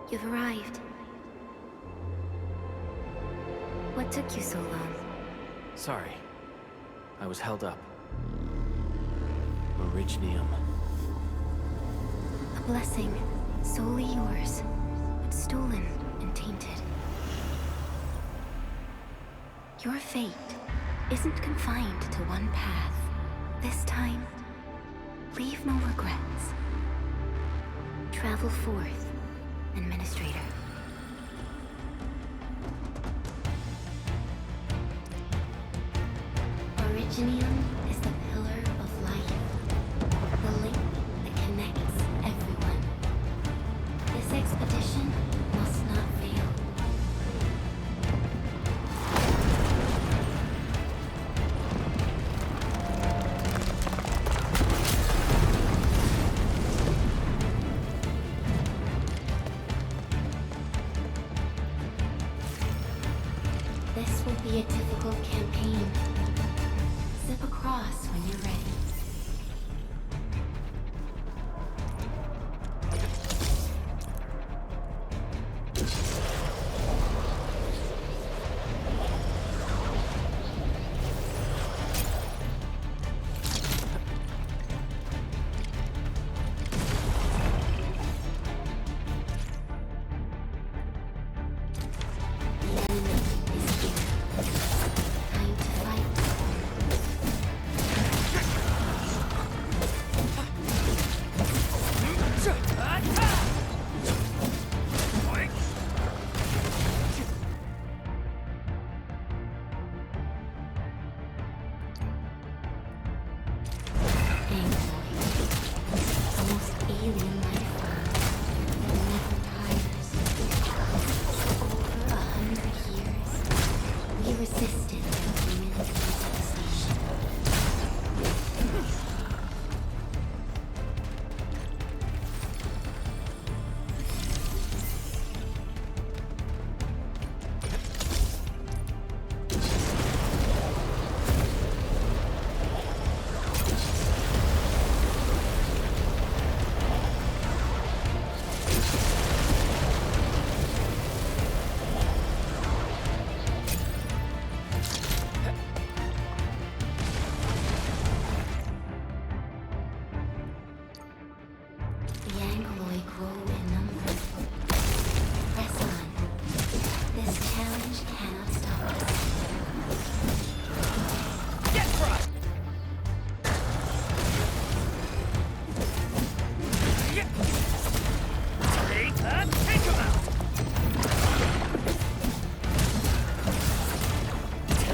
You've arrived. What took you so long? Sorry. I was held up. Originium. A blessing, solely yours, but stolen and tainted. Your fate isn't confined to one path. This time, leave no regrets. Travel forth, Administrator. Originium is the pillar of life, the link that connects everyone. This expedition must not fail. This will be a difficult campaign. Zip across when you're ready. The enemy is here. Time to fight. Almost alien life form that never tires. For over 100 years, we resisted their human civilization. The Angoloi grow in number. Press on. This challenge cannot stop us. Get crushed! Take him out!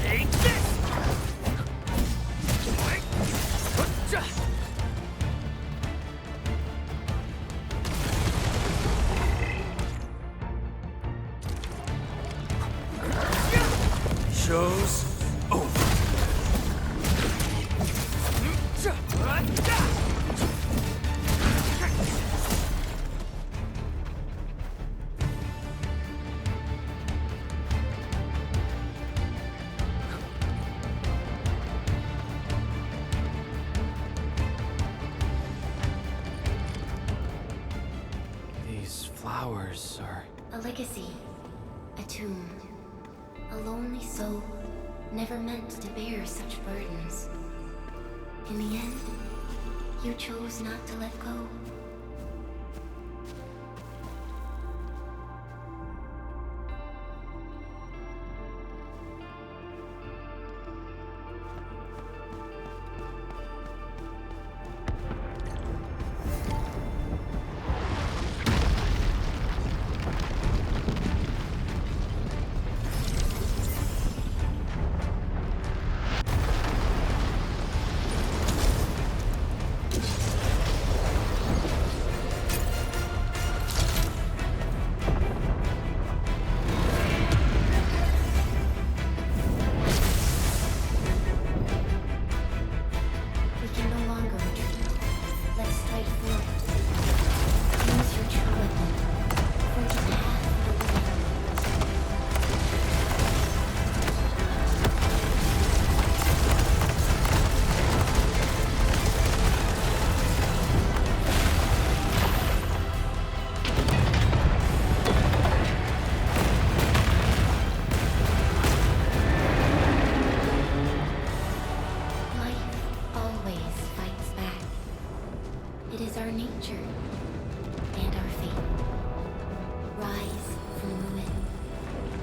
Take this! Show's over. These flowers are... A legacy. A tomb. A lonely soul, never meant to bear such burdens. In the end, you chose not to let go.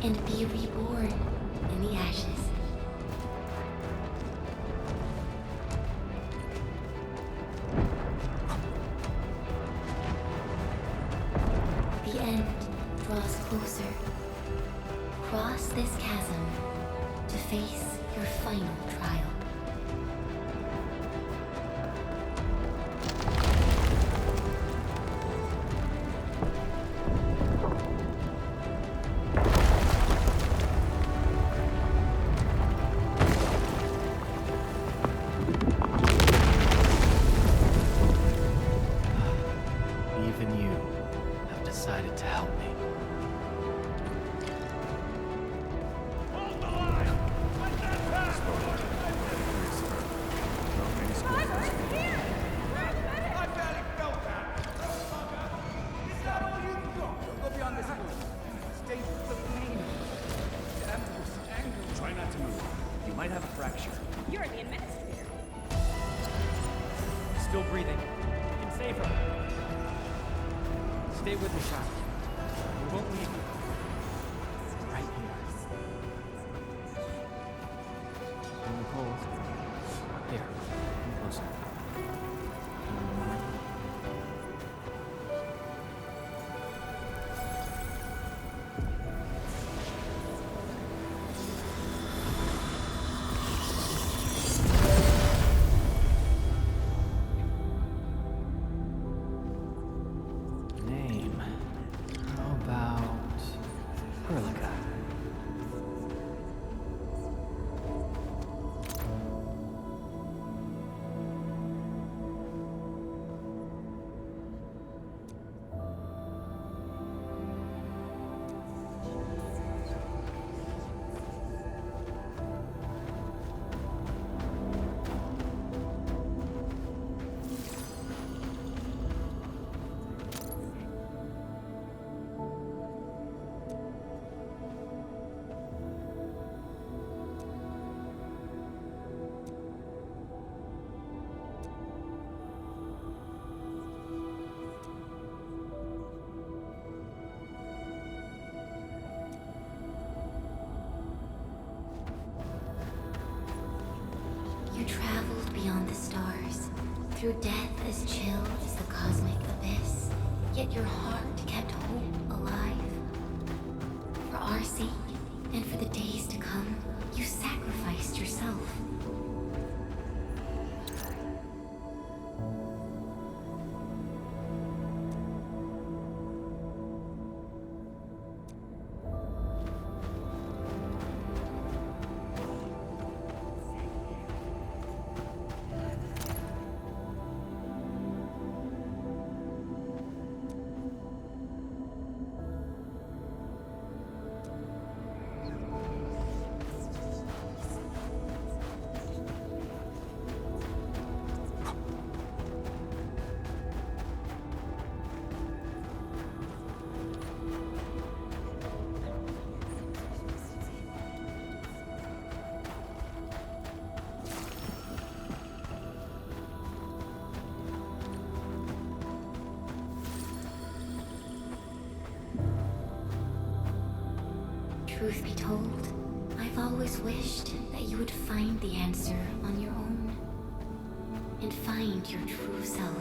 and be reborn in the ashes. The end draws closer. Cross this chasm to face your final trial. Even you have decided to help me. Try not to move. You might have a fracture. You're the administrator. Still breathing. You can save her. Stay with me, child. We won't leave you. Right here. In the cold. Here. Come closer. Name. How about Hurlika? You traveled beyond the stars, through death as chill as the cosmic abyss, yet your heart kept hope alive. For our sake, and for the days to come, you sacrificed yourself. Truth be told, I've always wished that you would find the answer on your own and find your true self.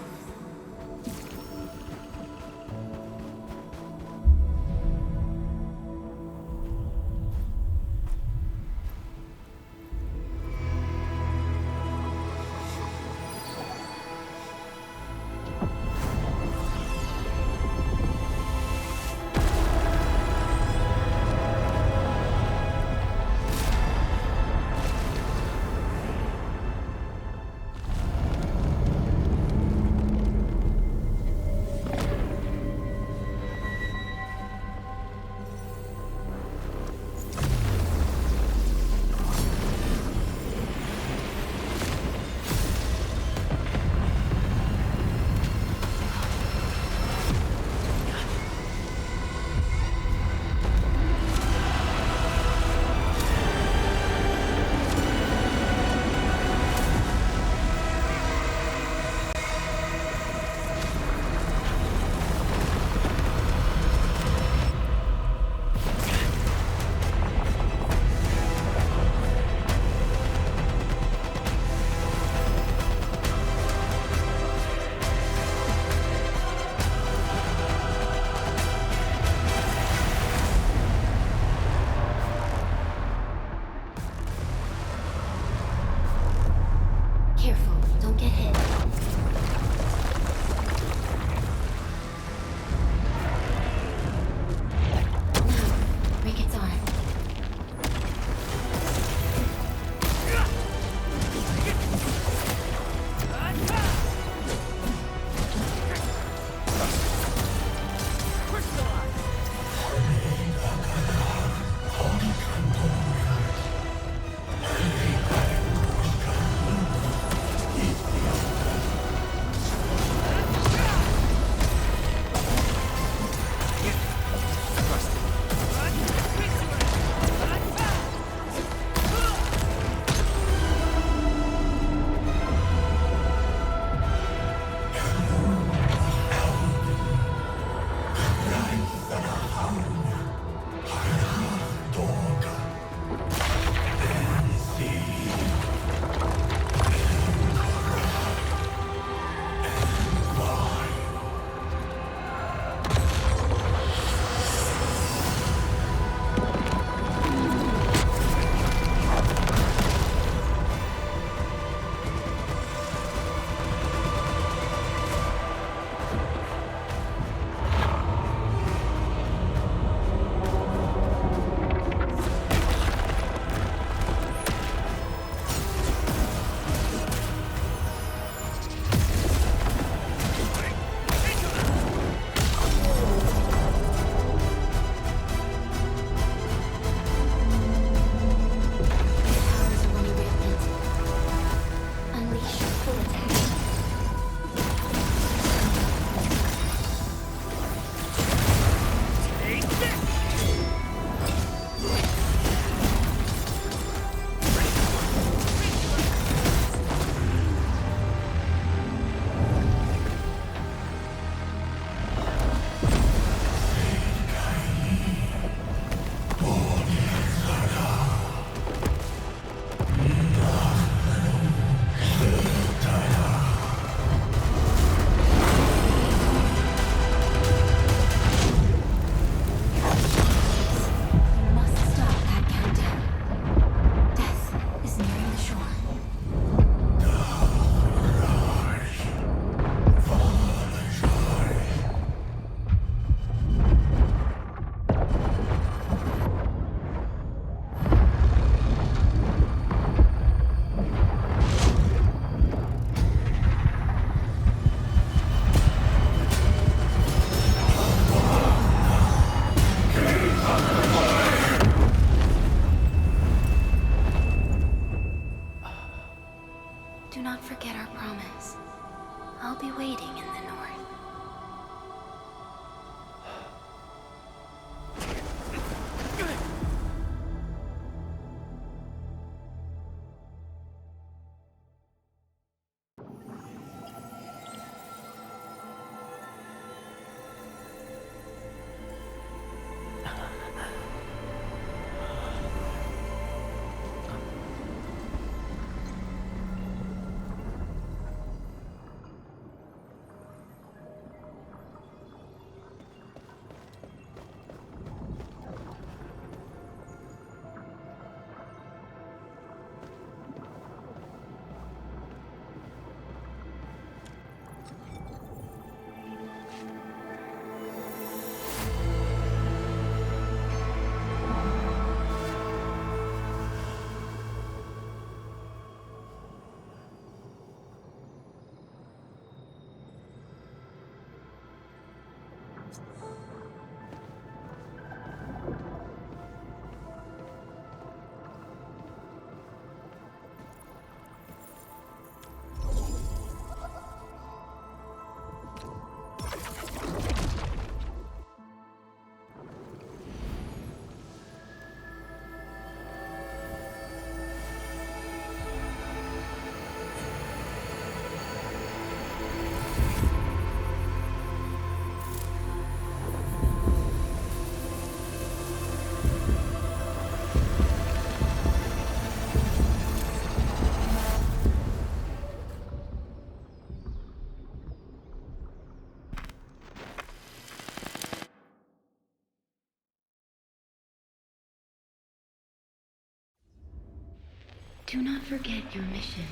Do not forget your mission.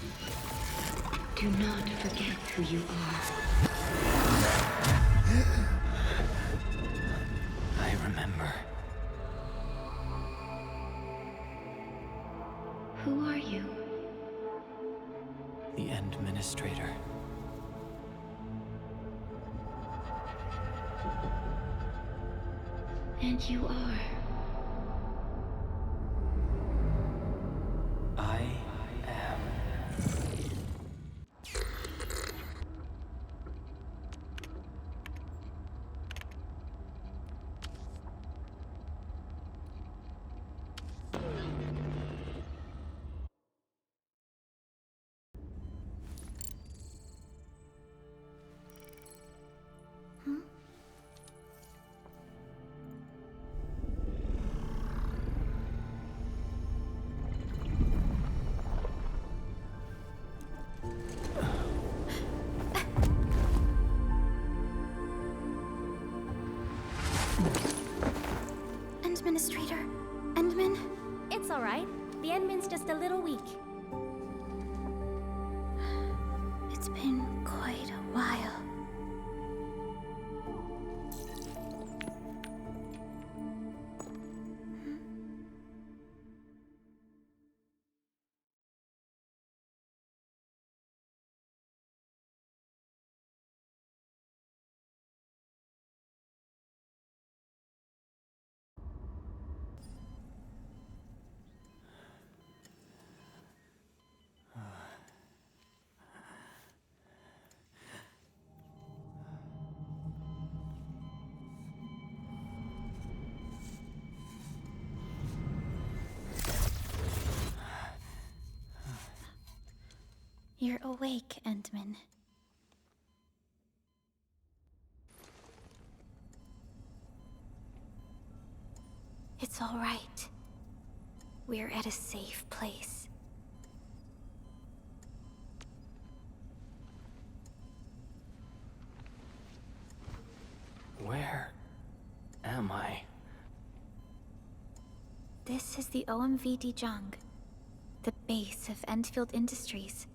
Do not forget who you are. I remember. Who are you? The Administrator. And you are. I am. Administrator, Endman? It's all right. The Endman's just a little weak. It's been quite a while. You're awake, Endman. It's all right. We're at a safe place. Where am I? This is the OMV Dijong, the base of Endfield Industries,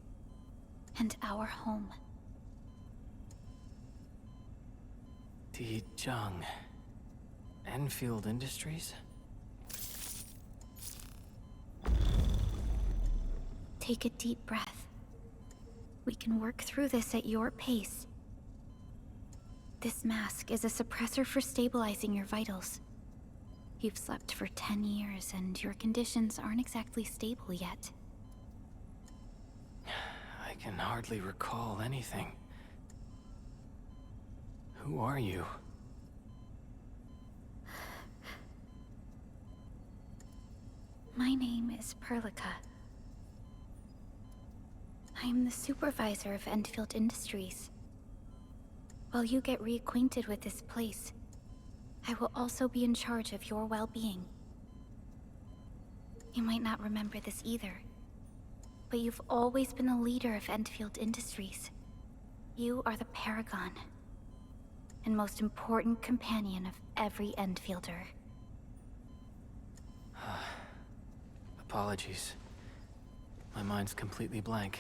and our home. Dijong. Endfield Industries? Take a deep breath. We can work through this at your pace. This mask is a suppressor for stabilizing your vitals. You've slept for 10 years, and your conditions aren't exactly stable yet. I can hardly recall anything. Who are you? My name is Perlica. I am the supervisor of Endfield Industries. While you get reacquainted with this place, I will also be in charge of your well-being. You might not remember this either, but you've always been the leader of Endfield Industries. You are the paragon, and most important companion of every Endfielder. Apologies. My mind's completely blank.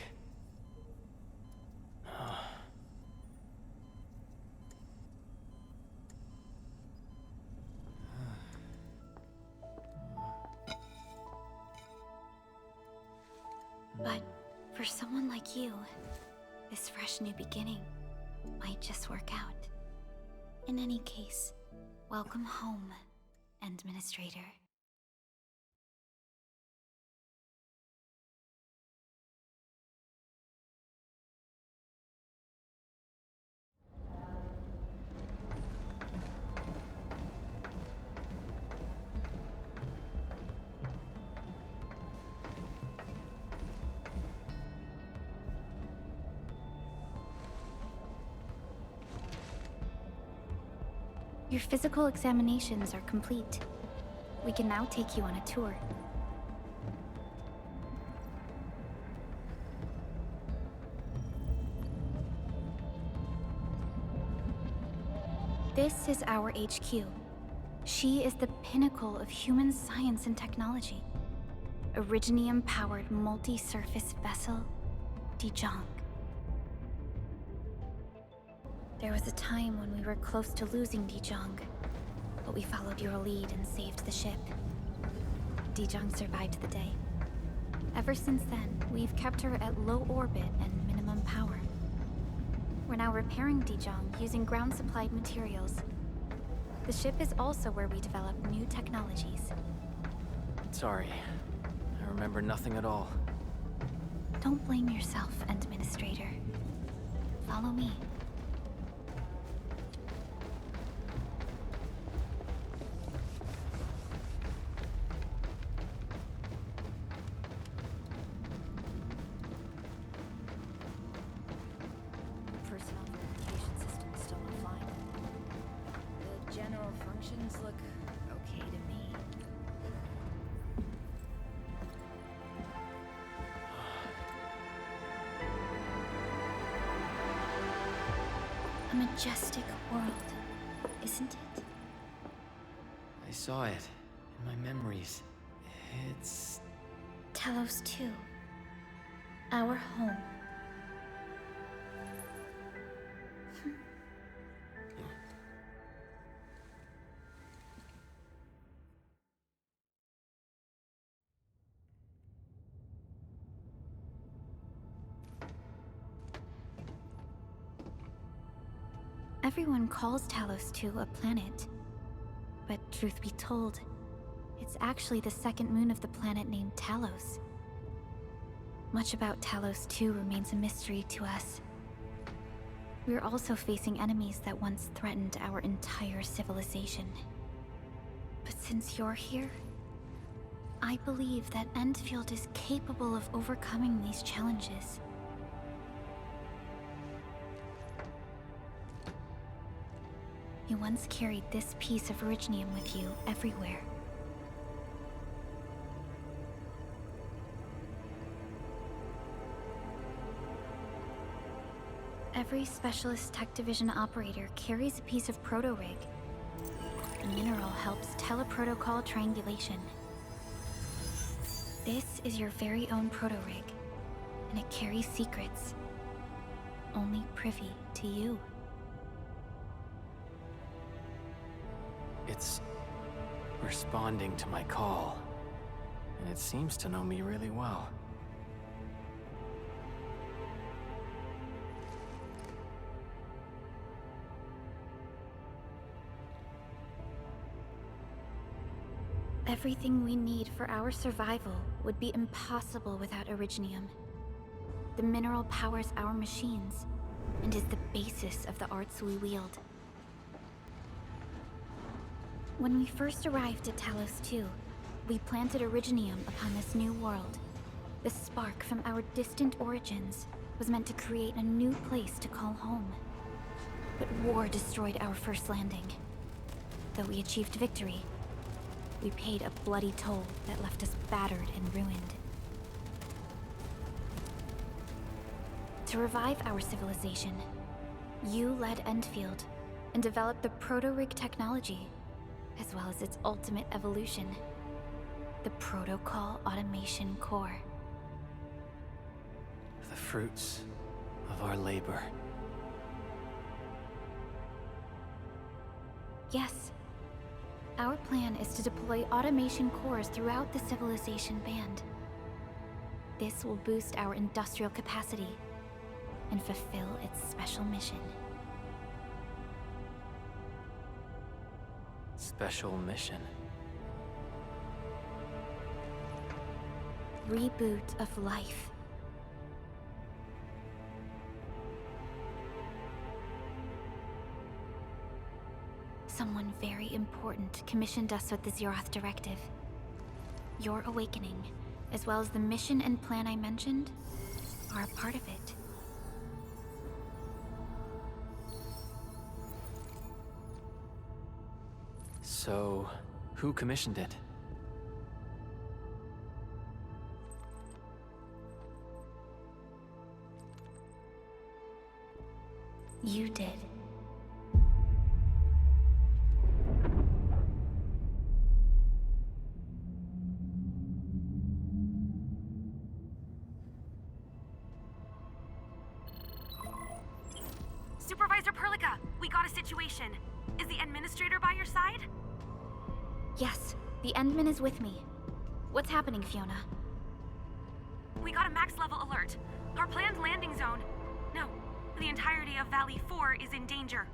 But for someone like you, this fresh new beginning might just work out. In any case, welcome home, Administrator. Your physical examinations are complete. We can now take you on a tour. This is our HQ. She is the pinnacle of human science and technology. Originium-powered multi-surface vessel, Dijong. There was a time when we were close to losing Dijong, but we followed your lead and saved the ship. Dijong survived the day. Ever since then, we've kept her at low orbit and minimum power. We're now repairing Dijong using ground-supplied materials. The ship is also where we develop new technologies. Sorry. I remember nothing at all. Don't blame yourself, Administrator. Follow me. Personnel verification system is still offline. The general functions look okay to me. A majestic world, isn't it? I saw it in my memories. It's... Talos 2. Our home. Everyone calls Talos 2 a planet. But truth be told, it's actually the second moon of the planet named Talos. Much about Talos 2 remains a mystery to us. We're also facing enemies that once threatened our entire civilization. But since you're here, I believe that Endfield is capable of overcoming these challenges. You once carried this piece of Originium with you everywhere. Every Specialist Tech Division operator carries a piece of proto-rig. The mineral helps teleprotocol triangulation. This is your very own proto-rig, and it carries secrets, only privy to you. It's responding to my call. And it seems to know me really well. Everything we need for our survival would be impossible without Originium. The mineral powers our machines, and is the basis of the arts we wield. When we first arrived at Talos 2, we planted Originium upon this new world. The spark from our distant origins was meant to create a new place to call home. But war destroyed our first landing. Though we achieved victory, we paid a bloody toll that left us battered and ruined. To revive our civilization, you led Endfield and developed the proto-rig technology, as well as its ultimate evolution, the Protocol Automation Core. The fruits of our labor. Yes. Our plan is to deploy automation cores throughout the civilization band. This will boost our industrial capacity and fulfill its special mission. Special mission. Reboot of life. Someone very important commissioned us with the Zeroth Directive. Your awakening, as well as the mission and plan I mentioned, are a part of it. So, who commissioned it? You did. We got a situation. Is the administrator by your side? Yes, the Endman is with me. What's happening, Fiona? We got a max-level alert. Our planned landing zone... No, the entirety of Valley 4 is in danger.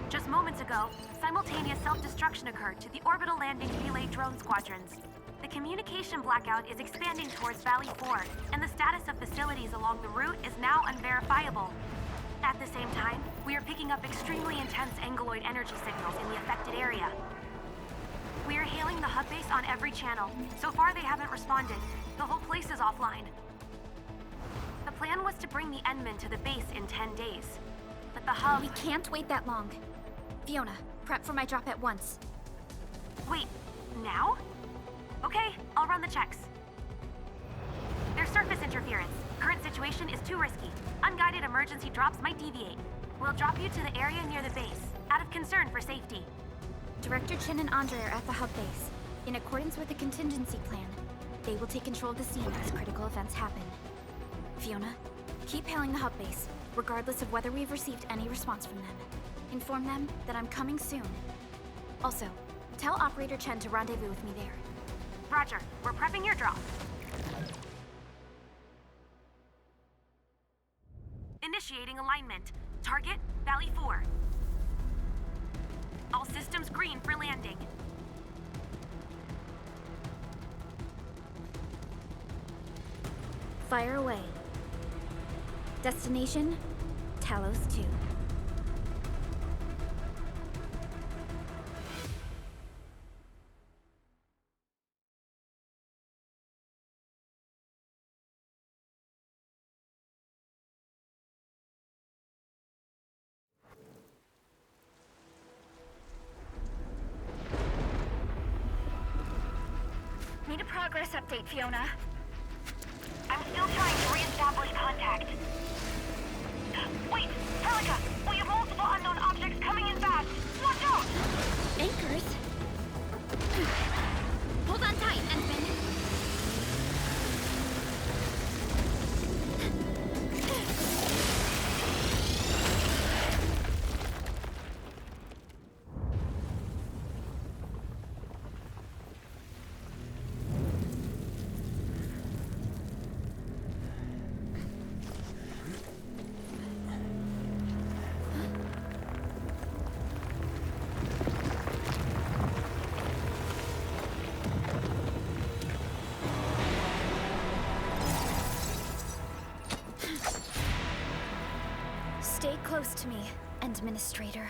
Just moments ago, simultaneous self-destruction occurred to the orbital landing relay drone squadrons. The communication blackout is expanding towards Valley 4, and the status of facilities along the route is now unverifiable. At the same time, we are picking up extremely intense angeloid energy signals in the affected area. We are hailing the hub base on every channel. So far, they haven't responded. The whole place is offline. The plan was to bring the Endman to the base in 10 days. But the hub... We can't wait that long. Fiona, prep for my drop at once. Wait, now? Okay, I'll run the checks. There's surface interference. Current situation is too risky. Unguided emergency drops might deviate. We'll drop you to the area near the base, out of concern for safety. Director Chen and Andre are at the hub base. In accordance with the contingency plan, they will take control of the scene as critical events happen. Fiona, keep hailing the hub base, regardless of whether we've received any response from them. Inform them that I'm coming soon. Also, tell Operator Chen to rendezvous with me there. Roger, we're prepping your drop. Initiating alignment. Target, Valley 4. All systems green for landing. Fire away. Destination, Talos 2. Need a progress update, Fiona. I'm still trying to re-establish contact. Wait, Helica! We have multiple unknown objects coming in fast! Watch out! Anchors? Hold on tight, Endman. Stay close to me, Administrator.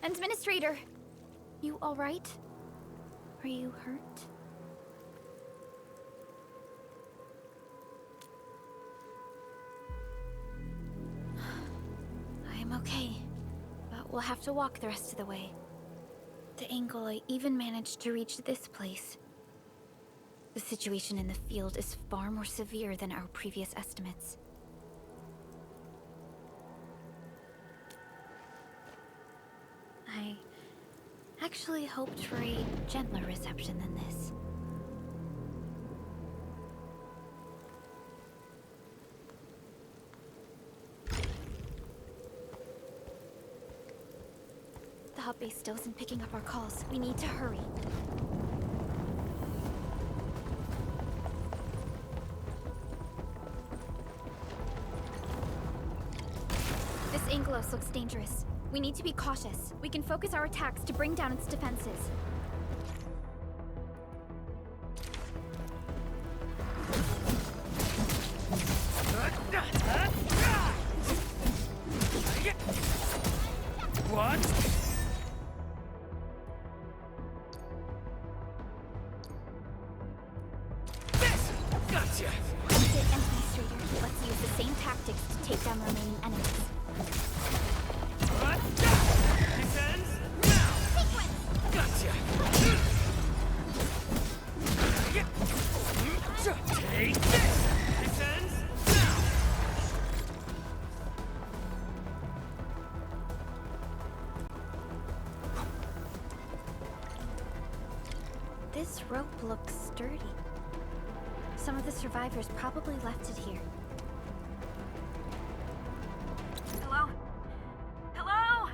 Administrator, you all right? Are you hurt? I'm okay, but we'll have to walk the rest of the way. The angle I even managed to reach this place. The situation in the field is far more severe than our previous estimates. I actually hoped for a gentler reception than this. The hub base still isn't picking up our calls. We need to hurry. This Angelos looks dangerous. We need to be cautious. We can focus our attacks to bring down its defenses. What? This! some remaining enemies. Descends now! Gotcha! Take this! Descends now! This rope looks sturdy. Some of the survivors probably left it here. Hello? Hello?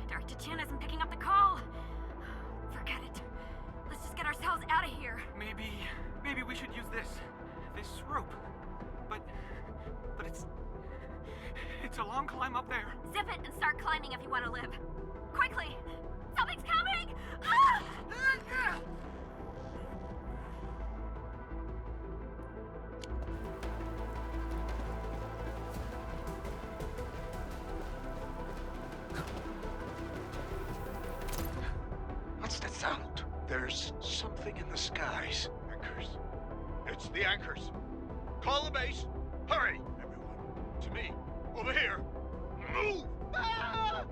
Director Chan isn't picking up the call. Forget it. Let's just get ourselves out of here. Maybe we should use this rope. But it's a long climb up there. Zip it and start climbing if you want to live. Quickly! Something's coming! Ah! What's that sound? There's something in the skies. Anchors. It's the anchors. Call the base. Hurry, everyone. To me. Over here. Move! Ah!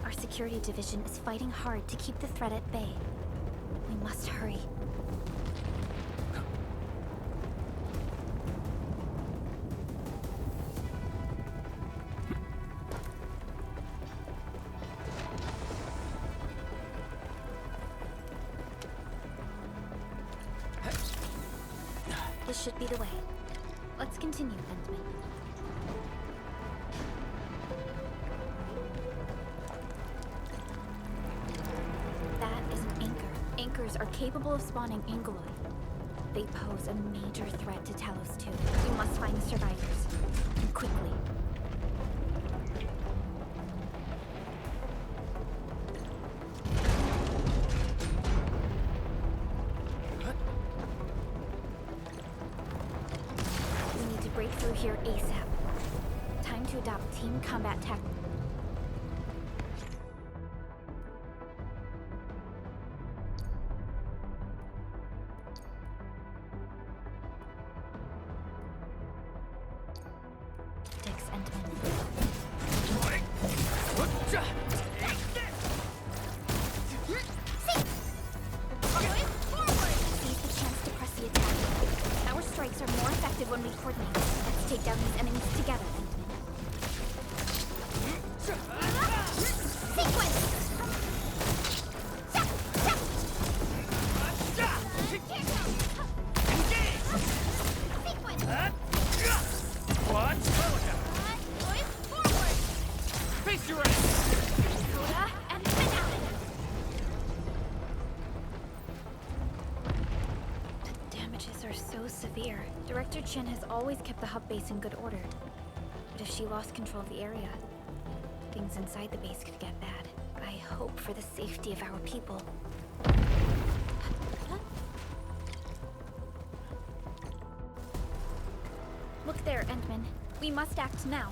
Our security division is fighting hard to keep the threat at bay. We must hurry. This should be the way. Let's continue, Endman. That is an anchor. Anchors are capable of spawning Angeloid. They pose a major threat to Talos 2. We must find the survivors. And quickly. We need to break through here ASAP. Time to adopt team combat tactics. Seize the chance to press the attack. Our strikes are more effective when we coordinate. Let's take down these enemies together, Endman. Sequence! What? Face your ass! Coda and finale! The damages are so severe. Director Chen has always kept the hub base in good order. But if she lost control of the area, things inside the base could get bad. I hope for the safety of our people. Look there, Endman. We must act now.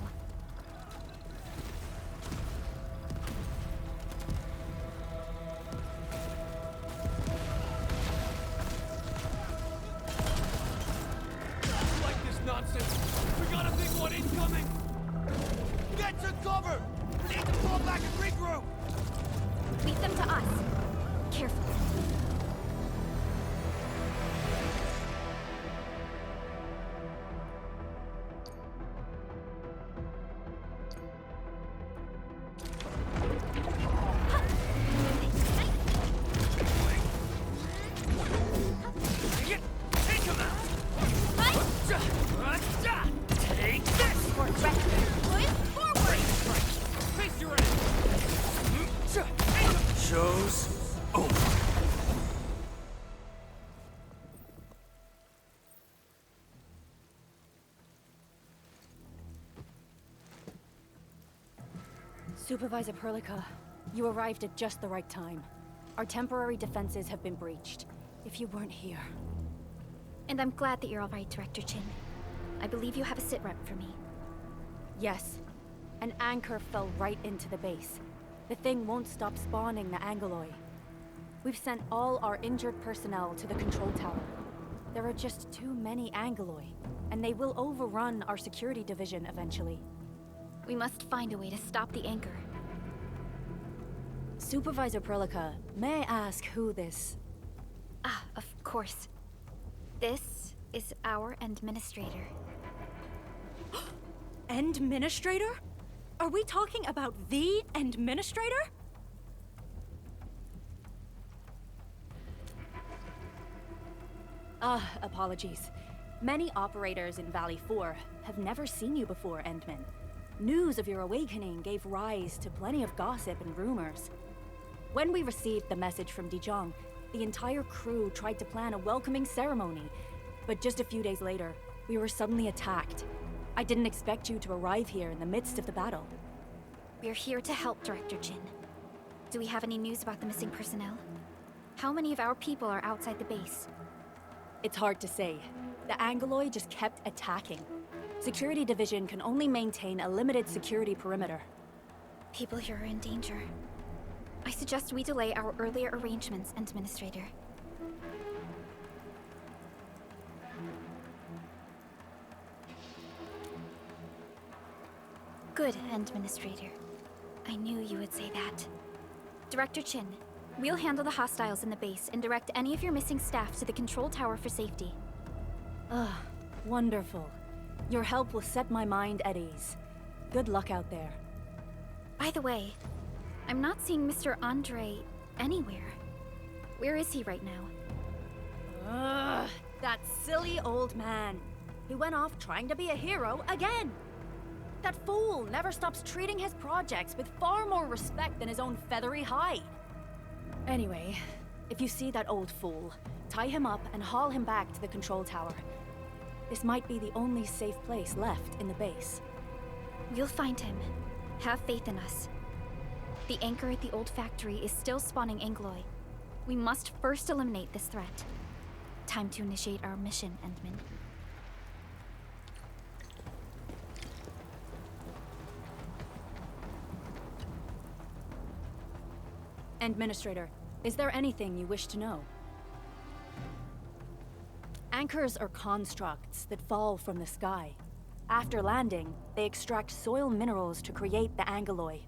Like this nonsense. We got a big one incoming. Get to cover! We need to fall back and regroup! Leave them to us. Careful. Take him out! Take this! Face your ass! Show's over. Supervisor Perlica, you arrived at just the right time. Our temporary defenses have been breached. if you weren't here. And I'm glad that you're alright, Director Chin. I believe you have a sit rep for me. Yes. An anchor fell right into the base. The thing won't stop spawning the Angoloi. We've sent all our injured personnel to the control tower. There are just too many Angoloi, and they will overrun our security division eventually. We must find a way to stop the anchor. Supervisor Perlica, may I ask who this... Ah, of course. This is our administrator. Administrator? Are we talking about the administrator? Apologies. Many operators in Valley 4 have never seen you before, Endman. News of your awakening gave rise to plenty of gossip and rumors. When we received the message from Dijon, the entire crew tried to plan a welcoming ceremony, but just a few days later, we were suddenly attacked. I didn't expect you to arrive here in the midst of the battle. We're here to help, Director Jin. Do we have any news about the missing personnel? How many of our people are outside the base? It's hard to say. The Angoloi just kept attacking. Security Division can only maintain a limited security perimeter. People here are in danger. I suggest we delay our earlier arrangements, Administrator. Good, Administrator. I knew you would say that. Director Chin, we'll handle the hostiles in the base and direct any of your missing staff to the control tower for safety. Wonderful. Your help will set my mind at ease. Good luck out there. By the way, I'm not seeing Mr. Andre anywhere. Where is he right now? That silly old man. He went off trying to be a hero again. That fool never stops treating his projects with far more respect than his own feathery hide. Anyway, if you see that old fool, tie him up and haul him back to the control tower. This might be the only safe place left in the base. We'll find him. Have faith in us. The anchor at the old factory is still spawning Angoloi. We must first eliminate this threat. Time to initiate our mission, Endman. Administrator, is there anything you wish to know? Anchors are constructs that fall from the sky. After landing, they extract soil minerals to create the Angoloi.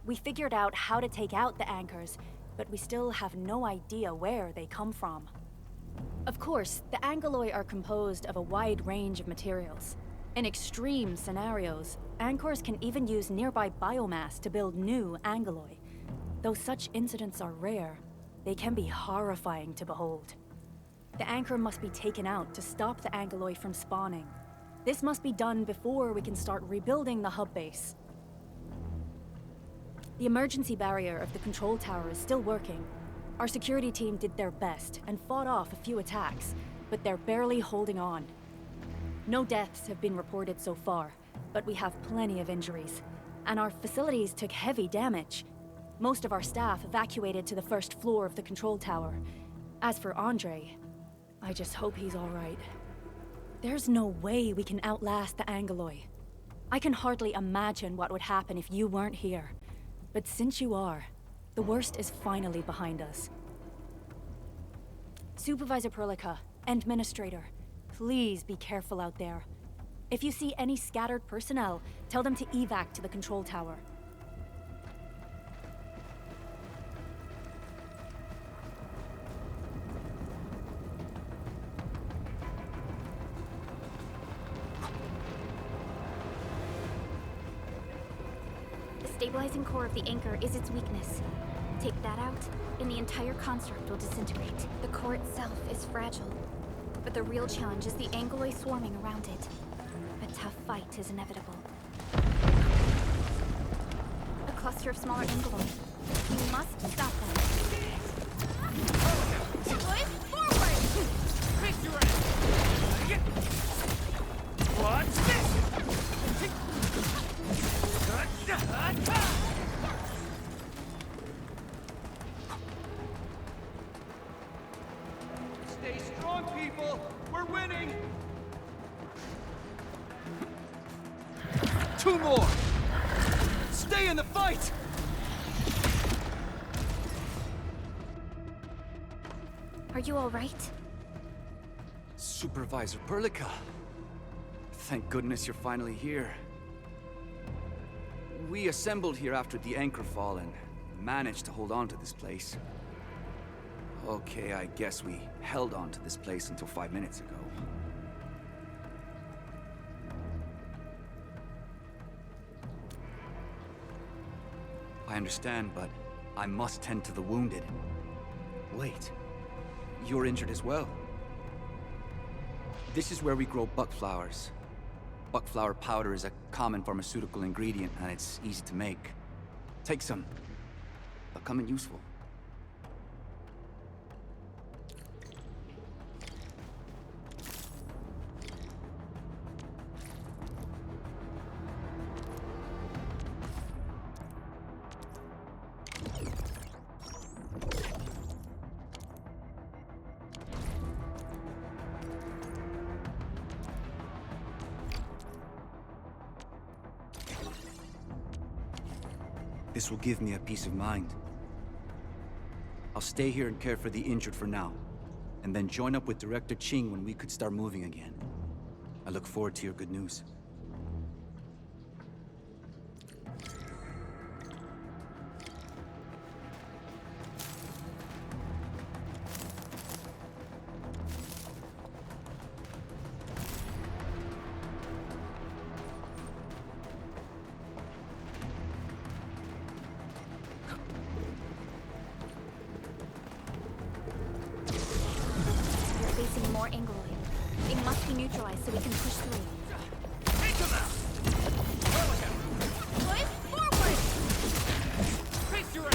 We figured out how to take out the anchors, but we still have no idea where they come from. Of course, the Angoloi are composed of a wide range of materials. In extreme scenarios, anchors can even use nearby biomass to build new Angoloi. Though such incidents are rare, they can be horrifying to behold. The anchor must be taken out to stop the Angoloi from spawning. This must be done before we can start rebuilding the hub base. The emergency barrier of the control tower is still working. Our security team did their best and fought off a few attacks, but they're barely holding on. No deaths have been reported so far, but we have plenty of injuries, and our facilities took heavy damage. Most of our staff evacuated to the first floor of the control tower. As for Andre, I just hope he's all right. There's no way we can outlast the Angoloi. I can hardly imagine what would happen if you weren't here. But since you are, the worst is finally behind us. Supervisor Perlica, Administrator, please be careful out there. If you see any scattered personnel, tell them to evac to the control tower. The stabilizing core of the anchor is its weakness. Take that out, and the entire construct will disintegrate. The core itself is fragile, but the real challenge is the Angoloi swarming around it. A tough fight is inevitable. A cluster of smaller Angoloi. We must stop them. Slave forward! Face your ass! What's this? Stay strong, people! We're winning! 2 more! Stay in the fight! Are you all right? Supervisor Perlica. Thank goodness you're finally here. We assembled here after the anchor fall and managed to hold on to this place. Okay, I guess we held on to this place until 5 minutes ago. I understand, but I must tend to the wounded. Wait, you're injured as well. This is where we grow buckflowers. Buckflower powder is a common pharmaceutical ingredient, and it's easy to make. Take some. They'll come in useful. This will give me a peace of mind. I'll stay here and care for the injured for now, and then join up with Director Ching when we could start moving again. I look forward to your good news. Facing more Angloid. They must be neutralized so we can push through. Take him out! Push forward! Face your ass!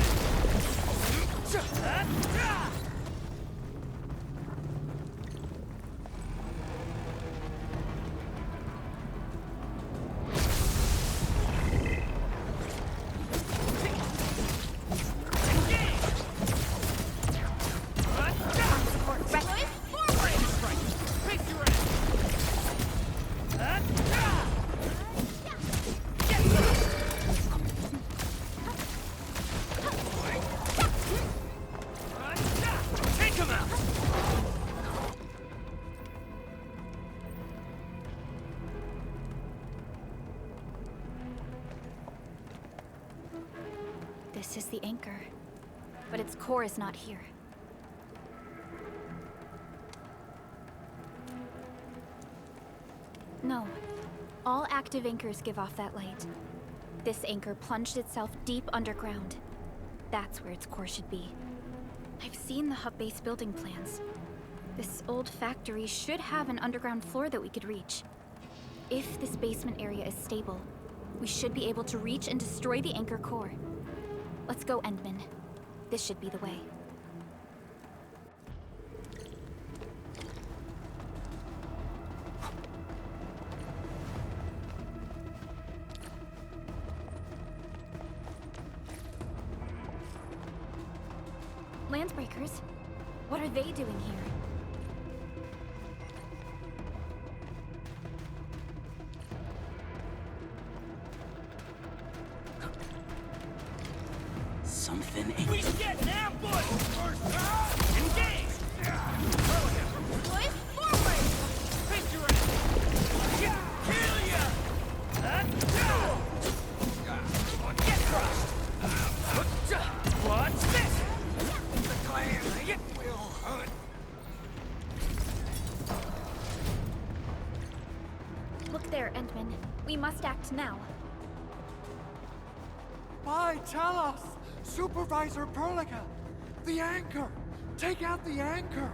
This is the anchor, but its core is not here. No. All active anchors give off that light. This anchor plunged itself deep underground. That's where its core should be. I've seen the hub base building plans. This old factory should have an underground floor that we could reach. If this basement area is stable, we should be able to reach and destroy the anchor core. Let's go, Endman. This should be the way. Landbreakers? What are they doing here? Something ain't... We get an ambush! Engage! Push forward! Face your ass! Kill ya! Get crushed! What's this? The clan will hunt. Look there, Endman. We must act now. Why, tell us! Supervisor Perlica! The anchor! Take out the anchor!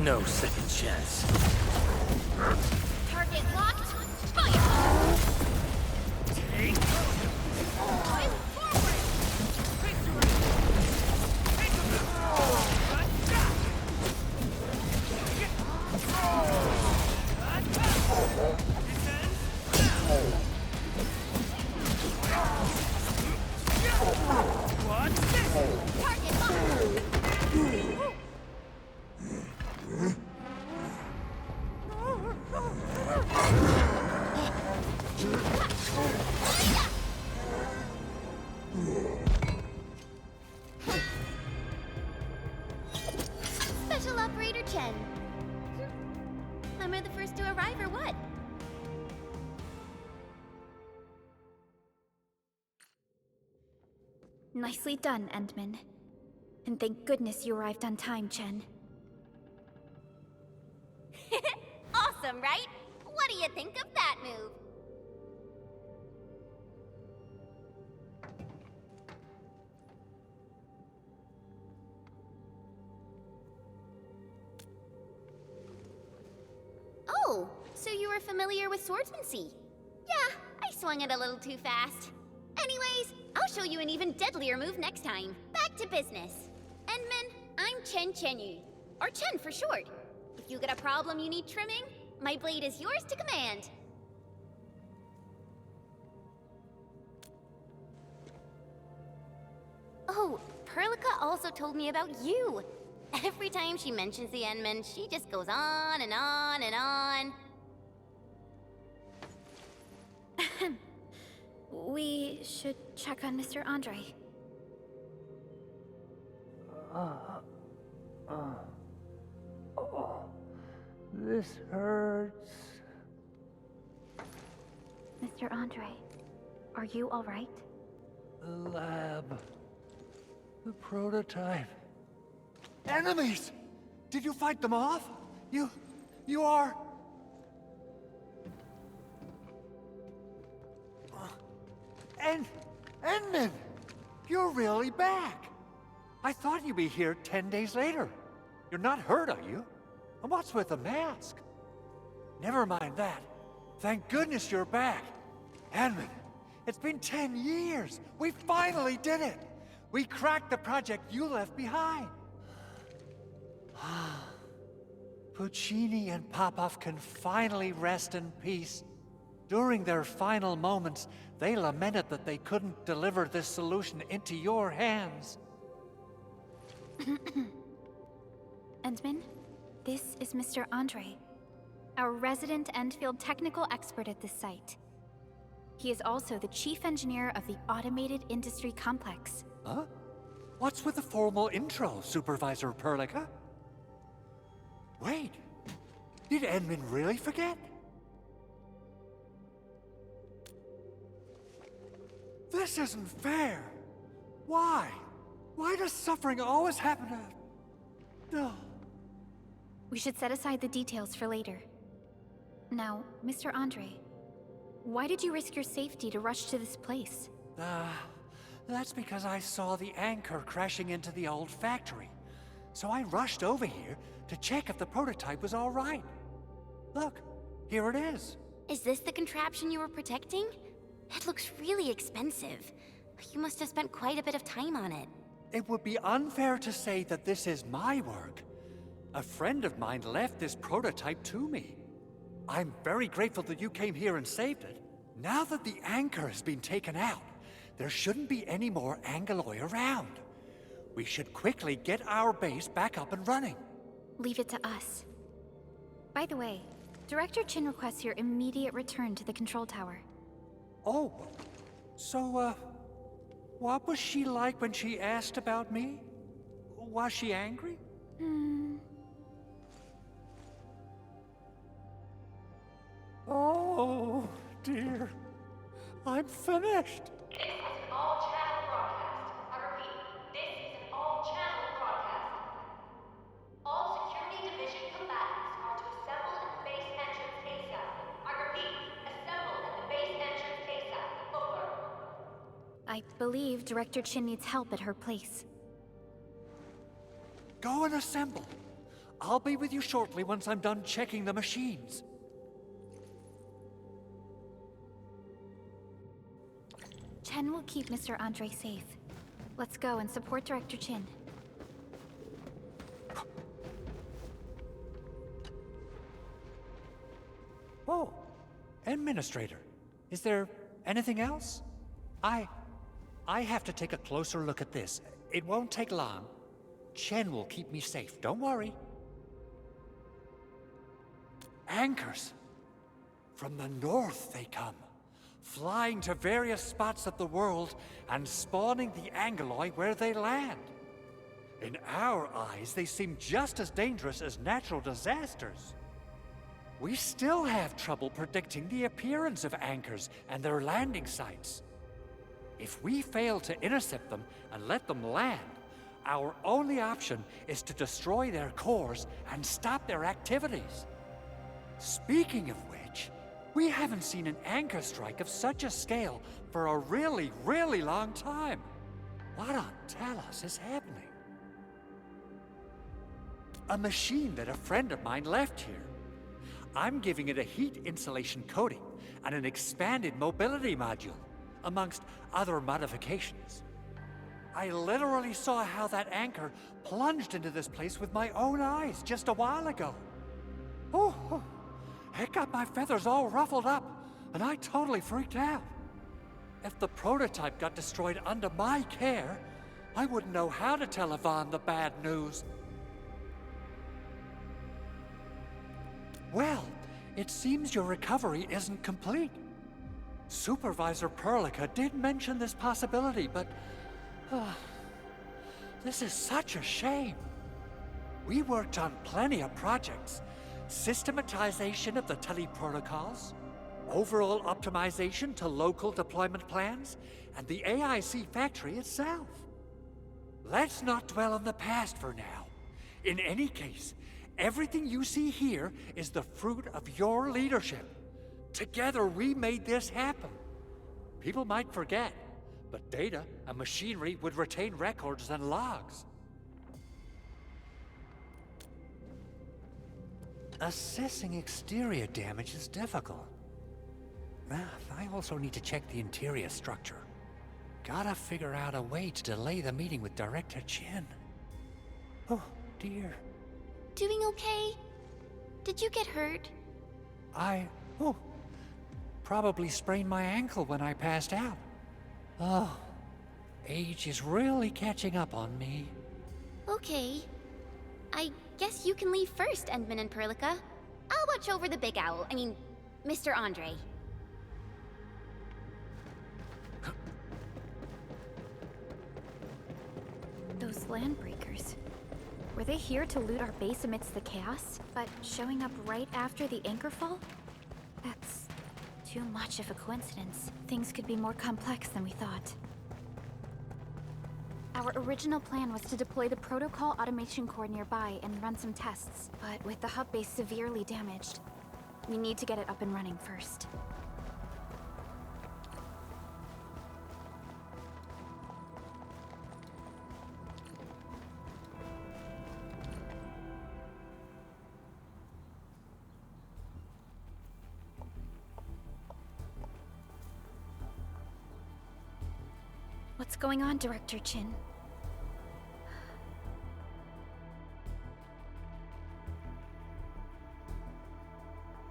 No second chance. Target locked. Fire! Target locked. Special Operator Chen. Am I the first to arrive or what? Nicely done, Endman. And thank goodness you arrived on time, Chen. Awesome, right? What do you think of that move? Oh, so you were familiar with swordsmancy? Yeah, I swung it a little too fast. Anyways, I'll show you an even deadlier move next time. Back to business. Endman, I'm Chen Chenyu, or Chen for short. If you got a problem you need trimming, my blade is yours to command. Oh, Perlica also told me about you. Every time she mentions the Endman, she just goes on and on and on. We should check on Mr. Andre. This hurts. Mr. Andre, are you all right? The lab. The prototype. Enemies! Did you fight them off? You are... Endman! You're really back! I thought you'd be here 10 days later. You're not hurt, are you? And what's with the mask? Never mind that. Thank goodness you're back. Endman, it's been 10 years. We finally did it. We cracked the project you left behind. Puccini and Popov can finally rest in peace. During their final moments, they lamented that they couldn't deliver this solution into your hands. Endman, this is Mr. Andre, our resident Endfield technical expert at this site. He is also the chief engineer of the Automated Industry Complex. Huh? What's with the formal intro, Supervisor Perlica? Wait, did Endman really forget? This isn't fair. Why? Why does suffering always happen to... No. We should set aside the details for later. Now, Mr. Andre, why did you risk your safety to rush to this place? That's because I saw the anchor crashing into the old factory. So I rushed over here to check if the prototype was all right. Look, here it is. Is this the contraption you were protecting? It looks really expensive. You must have spent quite a bit of time on it. It would be unfair to say that this is my work. A friend of mine left this prototype to me. I'm very grateful that you came here and saved it. Now that the anchor has been taken out, there shouldn't be any more Angaloi around. We should quickly get our base back up and running. Leave it to us. By the way, Director Chin requests your immediate return to the control tower. Oh, so, what was she like when she asked about me? Was she angry? Oh, dear. I'm finished. This is an all-channel broadcast. I repeat, this is an all-channel broadcast. All security division combatants are to assemble at the base entrance ASAP. I repeat, assemble at the base entrance ASAP. Over. I believe Director Chin needs help at her place. Go and assemble. I'll be with you shortly once I'm done checking the machines. Chen will keep Mr. Andre safe. Let's go and support Director Chin. Whoa, Administrator, is there anything else? I have to take a closer look at this. It won't take long. Chen will keep me safe, don't worry. Anchors. From the north they come, flying to various spots of the world and spawning the Angeloi where they land. In our eyes, they seem just as dangerous as natural disasters. We still have trouble predicting the appearance of anchors and their landing sites. If we fail to intercept them and let them land, our only option is to destroy their cores and stop their activities. Speaking of which, we haven't seen an anchor strike of such a scale for a really, really long time. What on Talos is happening? A machine that a friend of mine left here. I'm giving it a heat insulation coating and an expanded mobility module, amongst other modifications. I literally saw how that anchor plunged into this place with my own eyes just a while ago. Oh, it got my feathers all ruffled up, and I totally freaked out. If the prototype got destroyed under my care, I wouldn't know how to tell Yvonne the bad news. Well, it seems your recovery isn't complete. Supervisor Perlica did mention this possibility, but... this is such a shame. We worked on plenty of projects. Systematization of the teleprotocols, overall optimization to local deployment plans, and the AIC factory itself. Let's not dwell on the past for now. In any case, everything you see here is the fruit of your leadership. Together, we made this happen. People might forget, but data and machinery would retain records and logs. Assessing exterior damage is difficult. I also need to check the interior structure. Gotta figure out a way to delay the meeting with Director Chin. Oh, dear. Doing okay? Did you get hurt? Probably sprained my ankle when I passed out. Oh, age is really catching up on me. Okay. I guess you can leave first, Endman and Perlica. I'll watch over the big owl. I mean, Mr. Andre. Those landbreakers. Were they here to loot our base amidst the chaos, but showing up right after the anchor fall? That's too much of a coincidence. Things could be more complex than we thought. Our original plan was to deploy the protocol automation core nearby and run some tests, but with the hub base severely damaged, we need to get it up and running first. What's going on, Director Chin?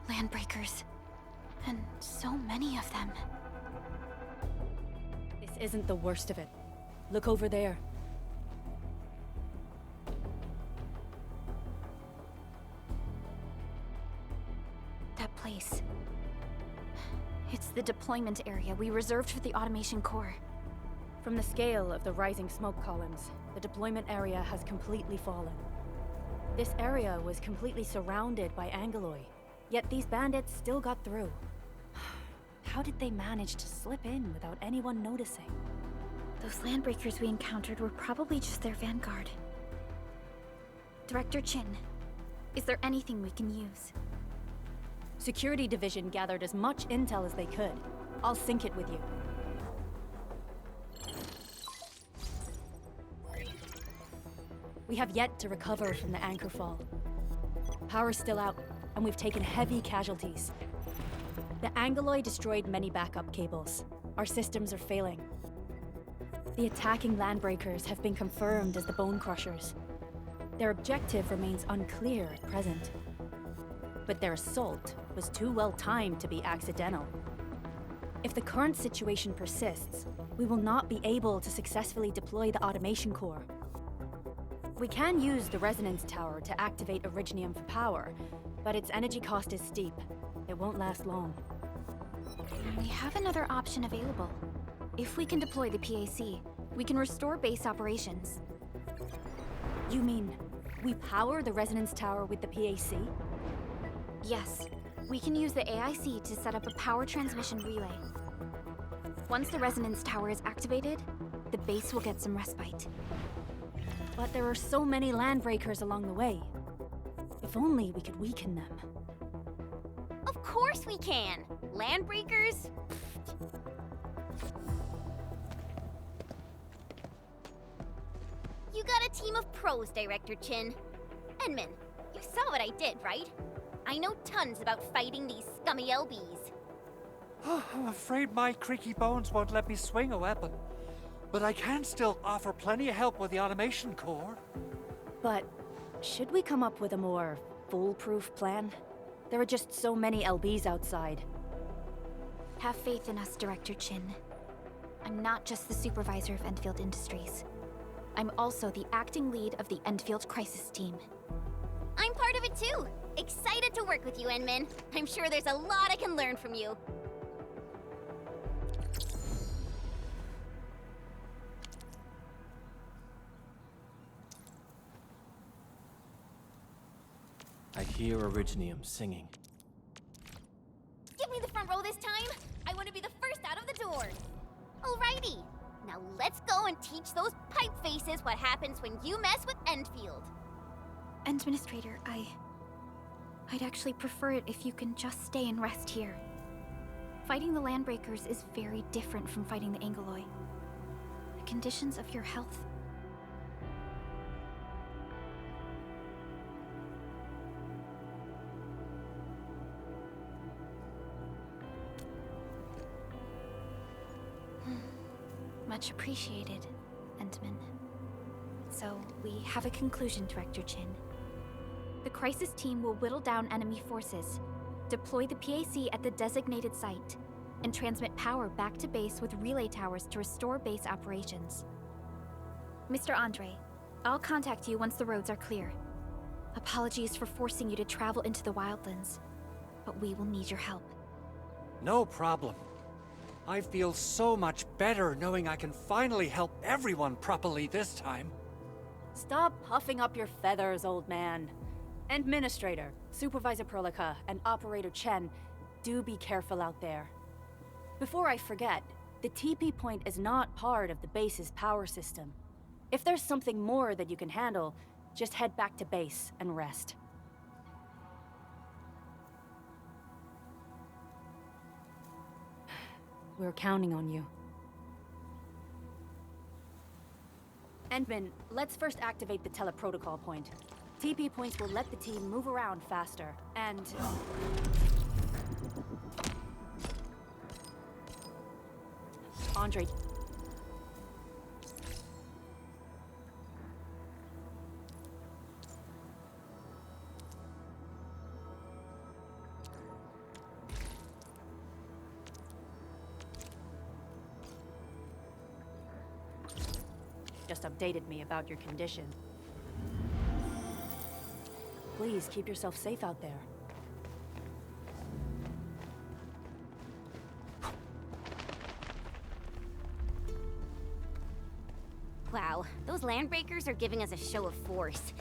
Landbreakers. And so many of them. This isn't the worst of it. Look over there. That place. It's the deployment area we reserved for the automation core. From the scale of the rising smoke columns, the deployment area has completely fallen. This area was completely surrounded by Angeloi, yet these bandits still got through. How did they manage to slip in without anyone noticing? Those landbreakers we encountered were probably just their vanguard. Director Chin, is there anything we can use? Security Division gathered as much intel as they could. I'll sync it with you. We have yet to recover from the anchor fall. Power's still out, and we've taken heavy casualties. The Angoloi destroyed many backup cables. Our systems are failing. The attacking landbreakers have been confirmed as the Bone Crushers. Their objective remains unclear at present. But their assault was too well timed to be accidental. If the current situation persists, we will not be able to successfully deploy the automation core. We can use the resonance tower to activate Originium for power, but its energy cost is steep. It won't last long. We have another option available. If we can deploy the PAC, we can restore base operations. You mean, we power the resonance tower with the PAC? Yes, we can use the AIC to set up a power transmission relay. Once the resonance tower is activated, the base will get some respite. But there are so many landbreakers along the way. If only we could weaken them. Of course we can! Landbreakers? You got a team of pros, Director Chin. Edmund, you saw what I did, right? I know tons about fighting these scummy LBs. I'm afraid my creaky bones won't let me swing a weapon. But I can still offer plenty of help with the automation core. But should we come up with a more foolproof plan? There are just so many LBs outside. Have faith in us, Director Chin. I'm not just the supervisor of Endfield Industries. I'm also the acting lead of the Endfield Crisis Team. I'm part of it too! Excited to work with you, Enmin. I'm sure there's a lot I can learn from you. I hear Originium singing. Give me the front row this time! I want to be the first out of the door! Alrighty! Now let's go and teach those pipe faces what happens when you mess with Endfield. Administrator, I'd actually prefer it if you can just stay and rest here. Fighting the Landbreakers is very different from fighting the Angoloi. The conditions of your health... Much appreciated, Entman. So, we have a conclusion, Director Chin. The Crisis Team will whittle down enemy forces, deploy the PAC at the designated site, and transmit power back to base with relay towers to restore base operations. Mr. Andre, I'll contact you once the roads are clear. Apologies for forcing you to travel into the wildlands, but we will need your help. No problem. I feel so much better knowing I can finally help everyone properly this time. Stop puffing up your feathers, old man. Administrator, Supervisor Perlica, and Operator Chen, do be careful out there. Before I forget, the TP point is not part of the base's power system. If there's something more that you can handle, just head back to base and rest. We're counting on you. Endman, let's first activate the teleprotocol point. TP points will let the team move around faster, and... Andre... just updated me about your condition. Please keep yourself safe out there. Wow, those Landbreakers are giving us a show of force.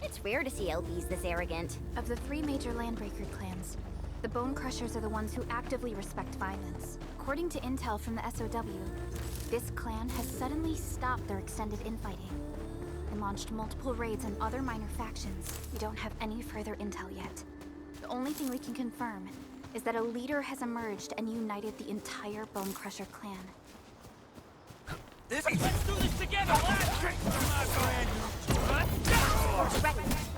It's rare to see LBs this arrogant. Of the three major Landbreaker clans, the Bone Crushers are the ones who actively respect violence. According to intel from the SOW, this clan has suddenly stopped their extended infighting and launched multiple raids on other minor factions. We don't have any further intel yet. The only thing we can confirm is that a leader has emerged and united the entire Bone Crusher clan. Let's do this together, lads! Ready.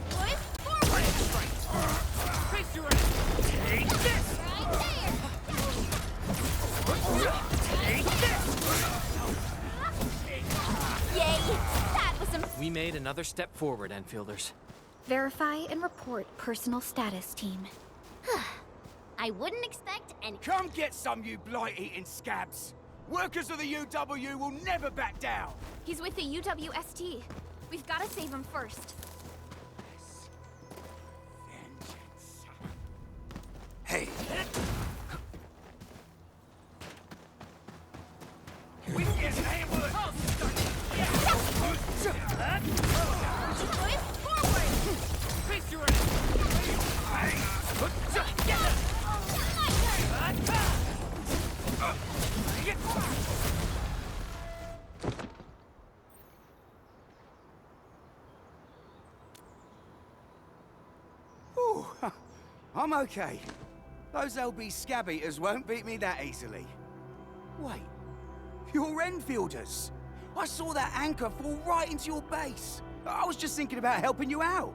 Push forward! another step forward, Enfielders. Verify and report personal status, team. I wouldn't expect any. Come get some, you blight-eating scabs! Workers of the UW will never back down! He's with the UWST. We've got to save him first. Vengeance. Hey! We can get an ambush! Forward! Face your ass! Ooh, I'm okay. Those LB scab eaters won't beat me that easily. Wait, you're Enfielders. I saw that anchor fall right into your base. I was just thinking about helping you out.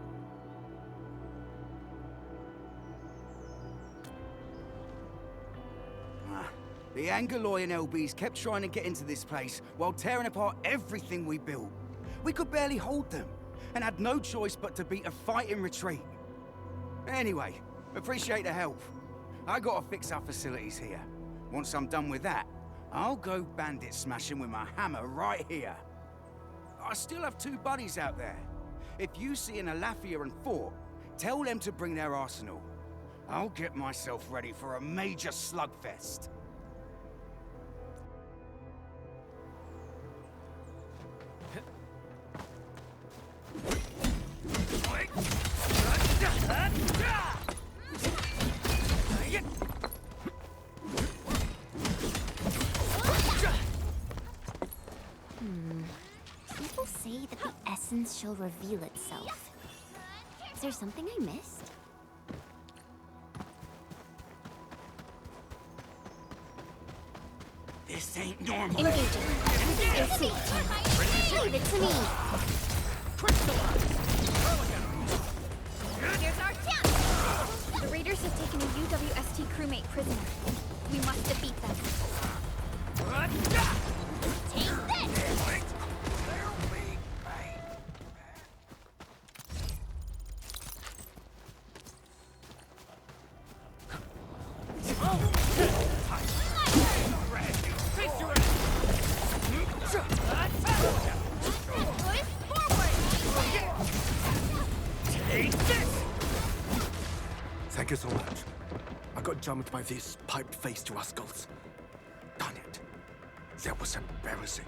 The Angaloy and LBs kept trying to get into this place while tearing apart everything we built. We could barely hold them, and had no choice but to beat a fighting retreat. Anyway, appreciate the help. I gotta fix our facilities here. Once I'm done with that, I'll go bandit smashing with my hammer right here. I still have 2 buddies out there. If you see an Alafia and Fort, tell them to bring their arsenal. I'll get myself ready for a major slugfest. People say that the essence shall reveal itself. Is there something I missed? This ain't normal. Engaging. It's safe. Leave it to me. Here's our chance. The raiders have taken a UWST crewmate prisoner. We must defeat them. Take this! Thank you so much. I got jumped by these pipe-faced rascals. Darn it. That was embarrassing.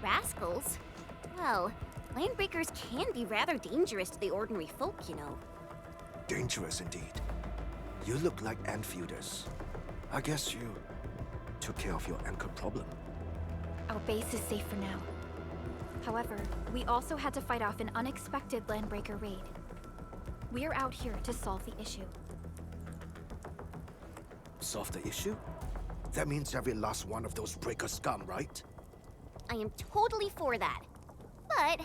Rascals? Well, landbreakers can be rather dangerous to the ordinary folk, you know. Dangerous indeed. You look like Enfielders. I guess you took care of your anchor problem. Our base is safe for now. However, we also had to fight off an unexpected landbreaker raid. We're out here to solve the issue. Solve the issue? That means every last one of those breaker scum, right? I am totally for that. But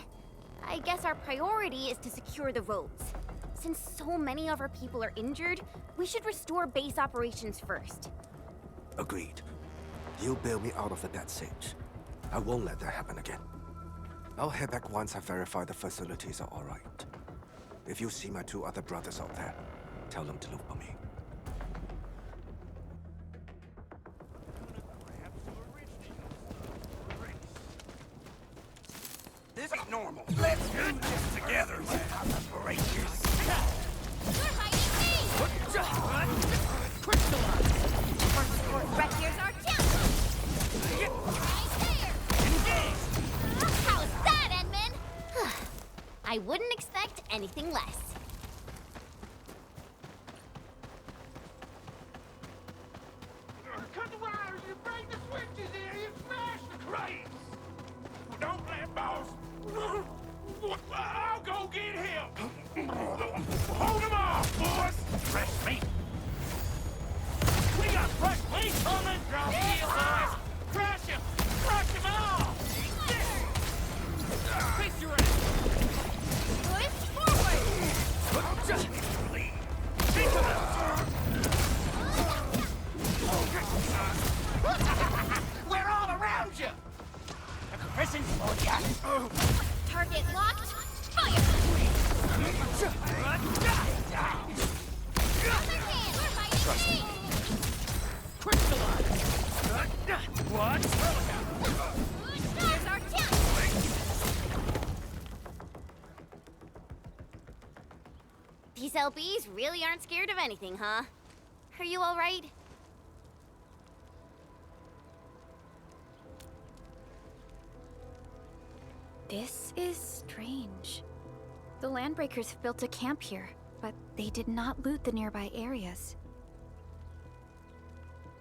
I guess our priority is to secure the roads. Since so many of our people are injured, we should restore base operations first. Agreed. You bail me out of the death stage. I won't let that happen again. I'll head back once I verify the facilities are all right. If you see my 2 other brothers out there, tell them to look for me. This ain't normal. Let's do this together, lads. Break this. You're hiding me! Right here's our chance! Right there! How's that, Edmund? I wouldn't expect anything less. Cut the wires, you break the switches here, you smash the crates! Don't let boss! I'll go get him! Hold him off, boys! Fresh meat! We got fresh meat coming! Drop heel, boys! Crush him! Crush him off! Face your ass! Push forward! trust me. Crystallize! What? Here's our chance! These LBs really aren't scared of anything, huh? Are you alright? This is strange. The Landbreakers built a camp here, but they did not loot the nearby areas.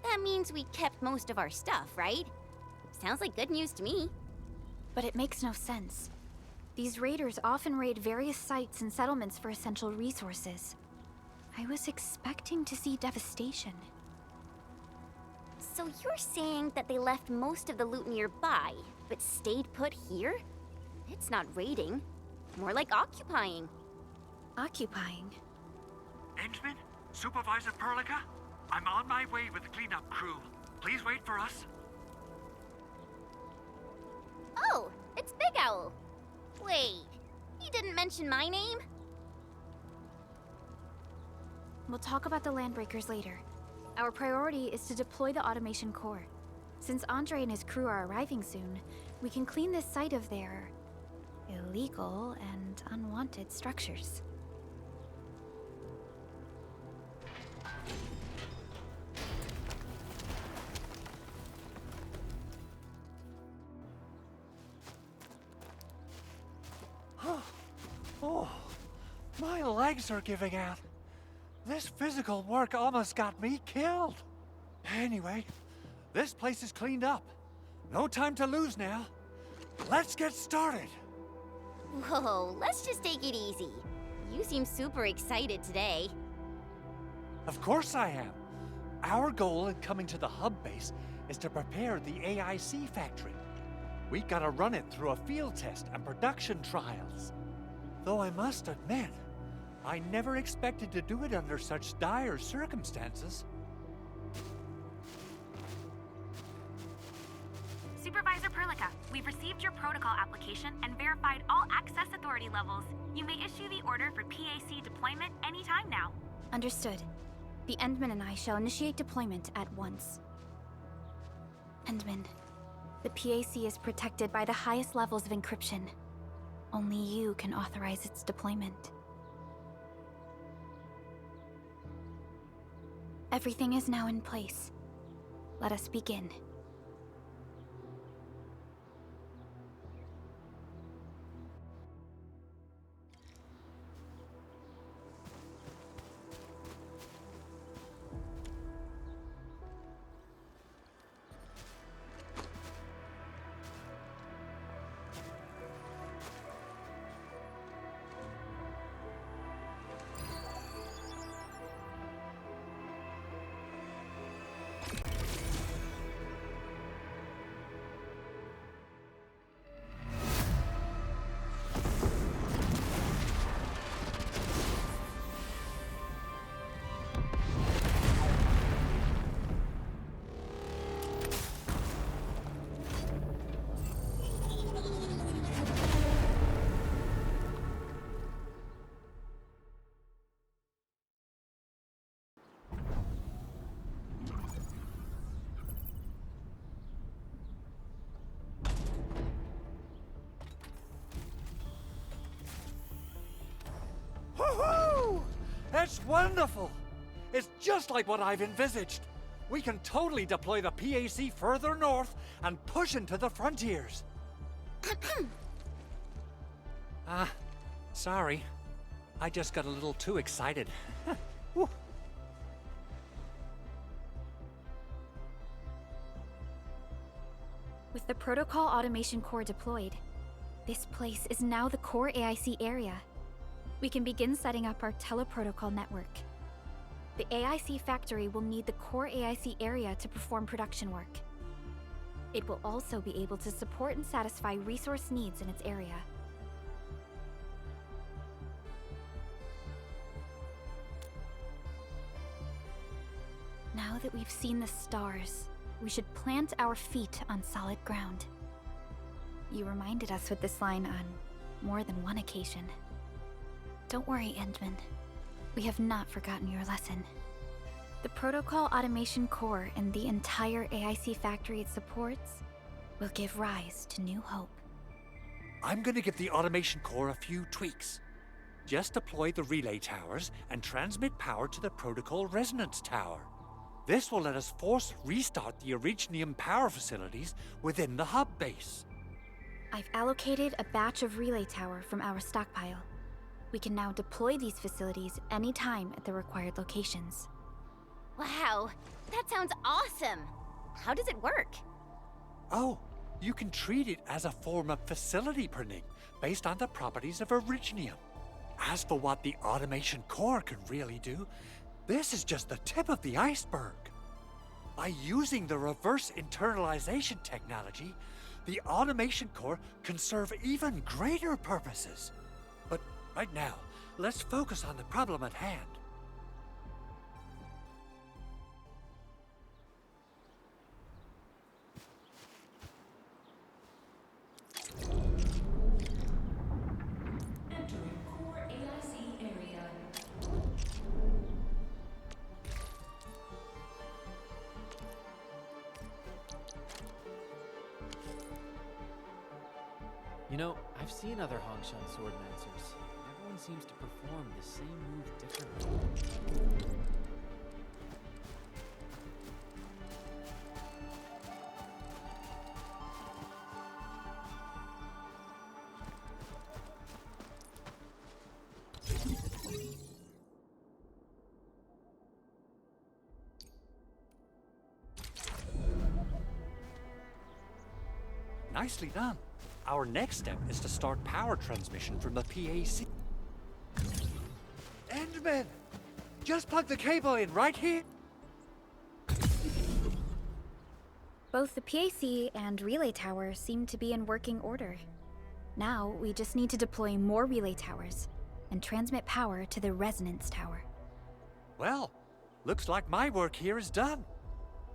That means we kept most of our stuff, right? Sounds like good news to me. But it makes no sense. These raiders often raid various sites and settlements for essential resources. I was expecting to see devastation. So you're saying that they left most of the loot nearby, but stayed put here? It's not raiding. More like occupying. Occupying? Endman? Supervisor Perlica? I'm on my way with the cleanup crew. Please wait for us. Oh, it's Big Owl. Wait, he didn't mention my name? We'll talk about the Landbreakers later. Our priority is to deploy the automation core. Since Andre and his crew are arriving soon, we can clean this site of their illegal and unwanted structures. Oh, my legs are giving out. This physical work almost got me killed. Anyway, this place is cleaned up. No time to lose now. Let's get started. Whoa, let's just take it easy. You seem super excited today. Of course I am. Our goal in coming to the hub base is to prepare the AIC factory. We gotta run it through a field test and production trials. Though I must admit, I never expected to do it under such dire circumstances. Supervisor Perlica, we've received your protocol application and verified all access authority levels. You may issue the order for PAC deployment anytime now. Understood. The Endman and I shall initiate deployment at once. Endman, the PAC is protected by the highest levels of encryption. Only you can authorize its deployment. Everything is now in place. Let us begin. Woohoo! That's wonderful! It's just like what I've envisaged. We can totally deploy the PAC further north and push into the frontiers. Sorry. I just got a little too excited. Whew. With the Protocol Automation Core deployed, this place is now the core AIC area. We can begin setting up our teleprotocol network. The AIC factory will need the core AIC area to perform production work. It will also be able to support and satisfy resource needs in its area. Now that we've seen the stars, we should plant our feet on solid ground. You reminded us with this line on more than one occasion. Don't worry, Endman. We have not forgotten your lesson. The protocol automation core and the entire AIC factory it supports will give rise to new hope. I'm gonna give the automation core a few tweaks. Just deploy the relay towers and transmit power to the protocol resonance tower. This will let us force restart the Originium power facilities within the hub base. I've allocated a batch of relay tower from our stockpile. We can now deploy these facilities anytime at the required locations. Wow, that sounds awesome! How does it work? Oh, you can treat it as a form of facility printing based on the properties of Originium. As for what the automation core can really do, this is just the tip of the iceberg. By using the reverse internalization technology, the automation core can serve even greater purposes. But right now, let's focus on the problem at hand. Entering core AIC area. You know, I've seen other Hongshan swordmancers. Everyone seems to perform the same move differently. Nicely done. Our next step is to start power transmission from the PAC. Endman! Just plug the cable in right here. Both the PAC and relay tower seem to be in working order. Now, we just need to deploy more relay towers and transmit power to the resonance tower. Well, looks like my work here is done.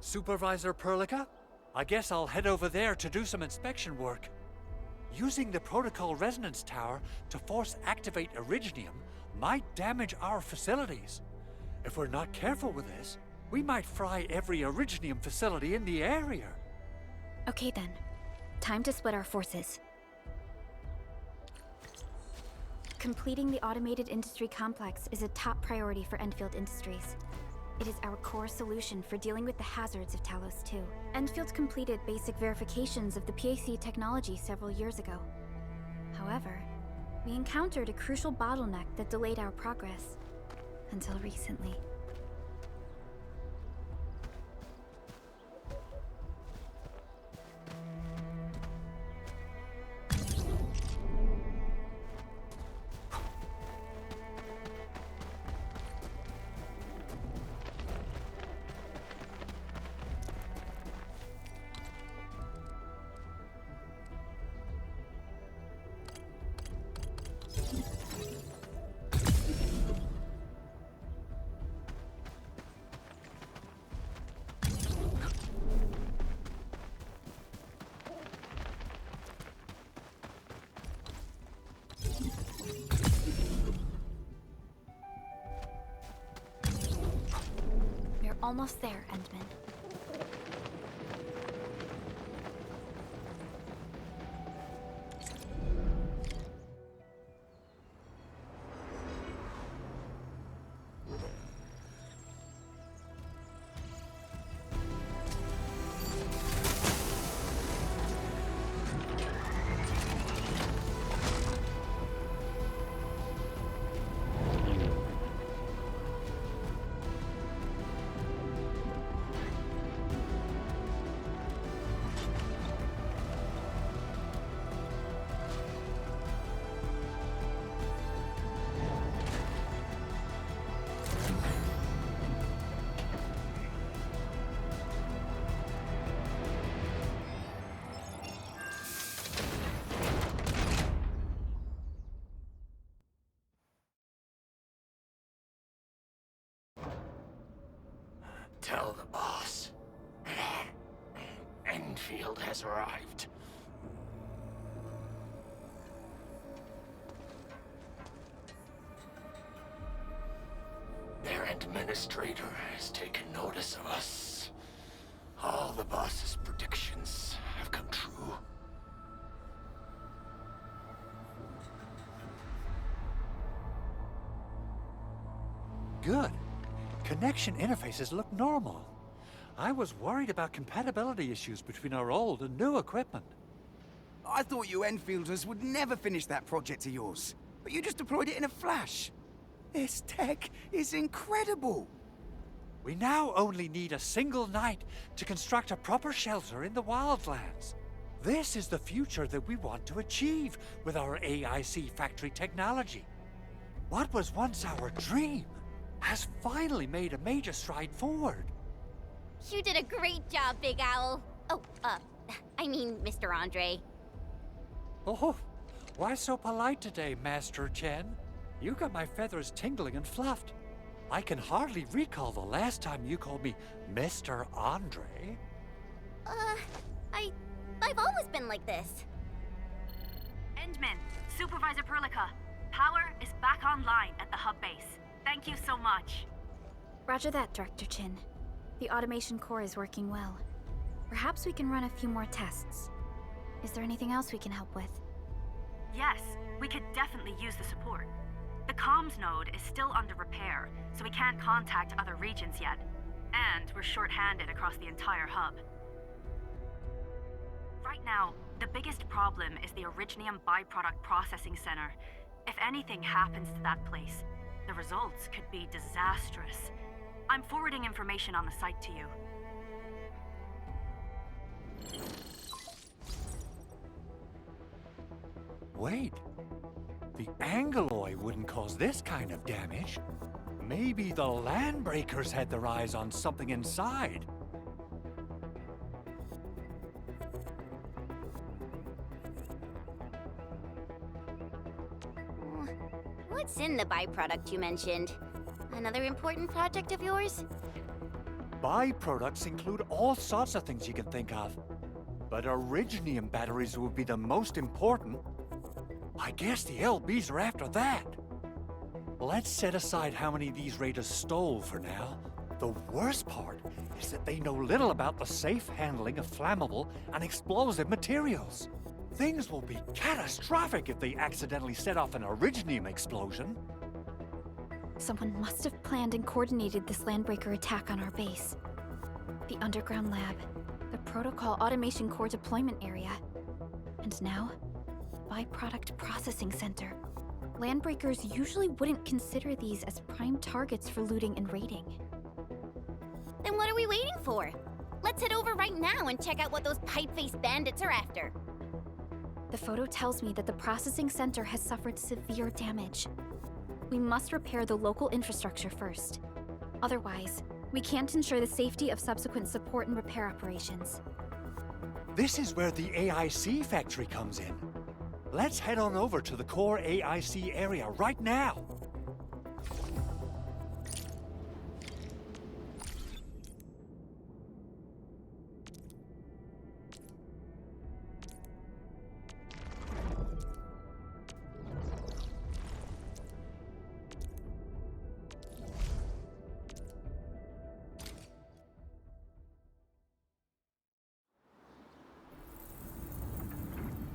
Supervisor Perlica, I guess I'll head over there to do some inspection work. Using the protocol resonance tower to force activate Originium might damage our facilities. If we're not careful with this, we might fry every Originium facility in the area. Okay then, time to split our forces. Completing the automated industry complex is a top priority for Endfield Industries. It is our core solution for dealing with the hazards of Talos 2. Endfield completed basic verifications of the PAC technology several years ago. However, we encountered a crucial bottleneck that delayed our progress. Until recently. Almost there, Endman. Tell the boss. Endfield has arrived. They're Endman. administrator has taken notice of us. All the boss's predictions have come true. Good. Connection interfaces look normal. I was worried about compatibility issues between our old and new equipment. I thought you Enfielders would never finish that project of yours, but you just deployed it in a flash. This tech is incredible. We now only need a single night to construct a proper shelter in the wildlands. This is the future that we want to achieve with our AIC factory technology. What was once our dream has finally made a major stride forward. You did a great job, Big Owl. Oh, I mean, Mr. Andre. Oh, why so polite today, Master Chen? You got my feathers tingling and fluffed. I can hardly recall the last time you called me Mr. Andre. I've always been like this. Endman, Supervisor Perlica, power is back online at the hub base. Thank you so much. Roger that, Director Chin. The automation core is working well. Perhaps we can run a few more tests. Is there anything else we can help with? Yes, we could definitely use the support. The comms node is still under repair, so we can't contact other regions yet. And we're short-handed across the entire hub. Right now, the biggest problem is the Originium byproduct processing center. If anything happens to that place, the results could be disastrous. I'm forwarding information on the site to you. Wait, the Angeloy wouldn't cause this kind of damage. Maybe the Landbreakers had their eyes on something inside. What's in the byproduct you mentioned? Another important project of yours? Byproducts include all sorts of things you can think of. But Originium batteries would be the most important. I guess the LBs are after that. Let's set aside how many these raiders stole for now. The worst part is that they know little about the safe handling of flammable and explosive materials. Things will be catastrophic if they accidentally set off an Originium explosion. Someone must have planned and coordinated this Landbreaker attack on our base. The underground lab, the protocol automation core deployment area, and now, byproduct processing center. Landbreakers usually wouldn't consider these as prime targets for looting and raiding. Then what are we waiting for? Let's head over right now and check out what those pipe-faced bandits are after. The photo tells me that the processing center has suffered severe damage. We must repair the local infrastructure first. Otherwise, we can't ensure the safety of subsequent support and repair operations. This is where the AIC factory comes in. Let's head on over to the core AIC area right now.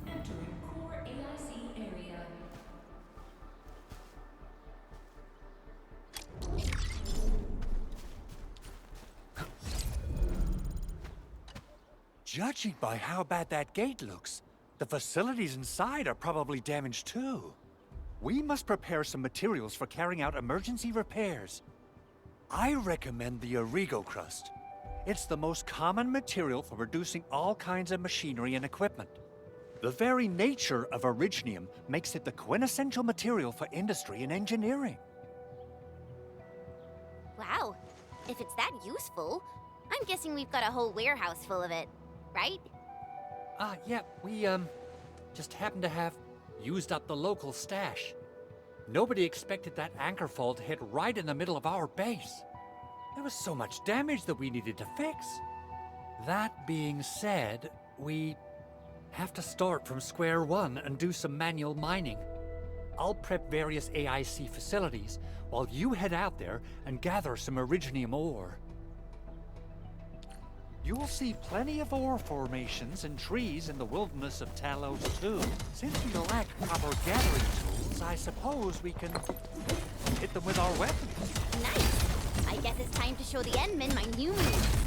Entering core AIC area. Judging by how bad that gate looks, the facilities inside are probably damaged too. We must prepare some materials for carrying out emergency repairs. I recommend the Origo crust. It's the most common material for producing all kinds of machinery and equipment. The very nature of Originium makes it the quintessential material for industry and engineering. Wow, if it's that useful, I'm guessing we've got a whole warehouse full of it, right? Yeah, we, just happen to have used up the local stash. Nobody expected that anchor fall to hit right in the middle of our base. There was so much damage that we needed to fix. That being said, we have to start from square one and do some manual mining. I'll prep various AIC facilities while you head out there and gather some Originium ore. You'll see plenty of ore formations and trees in the wilderness of Talos too. Since we lack proper gathering tools, I suppose we can hit them with our weapons. Nice! I guess it's time to show the Endmen my new moves.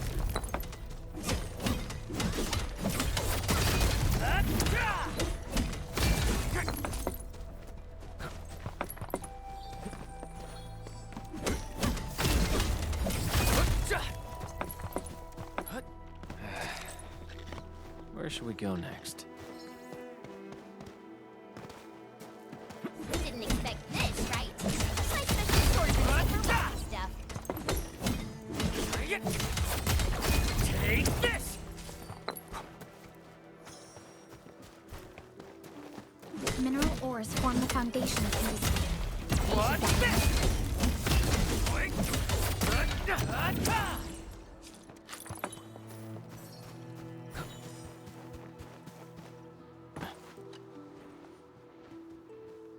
Where should we go next? Didn't expect this, right? My special sword for rocky stuff. Take this! Mineral ores form the foundation of industry. What's this?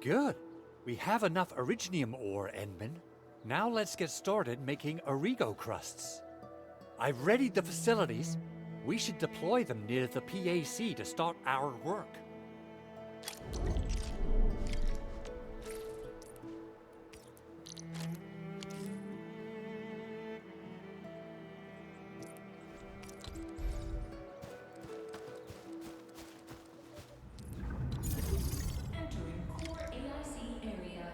Good. We have enough Originium ore, Endman. Now let's get started making Origo crusts. I've readied the facilities. We should deploy them near the PAC to start our work. Entering core AIC area.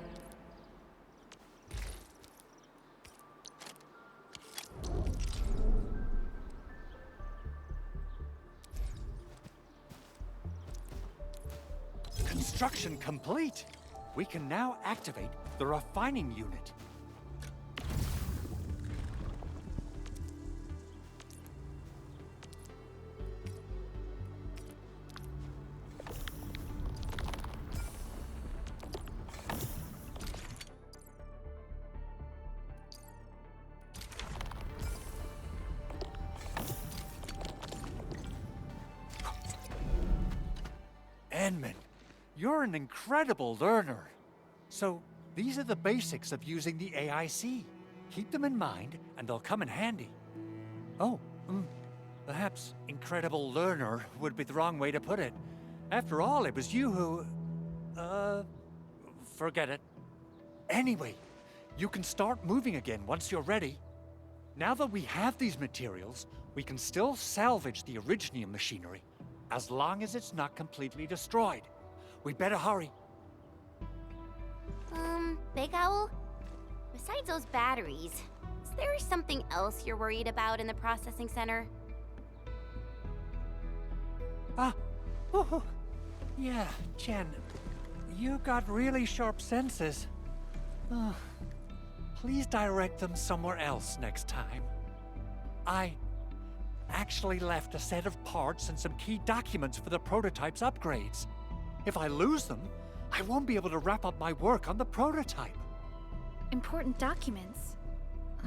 Construction complete. We can now activate the refining unit. Endman, you're an incredible learner. So, these are the basics of using the AIC. Keep them in mind, and they'll come in handy. Oh, perhaps incredible learner would be the wrong way to put it. After all, it was you who... forget it. Anyway, you can start moving again once you're ready. Now that we have these materials, we can still salvage the Originium machinery, as long as it's not completely destroyed. We'd better hurry. Big Owl? Besides those batteries, is there something else you're worried about in the processing center? Yeah, Jen. You got really sharp senses. Please direct them somewhere else next time. I actually left a set of parts and some key documents for the prototype's upgrades. If I lose them, I won't be able to wrap up my work on the prototype. Important documents?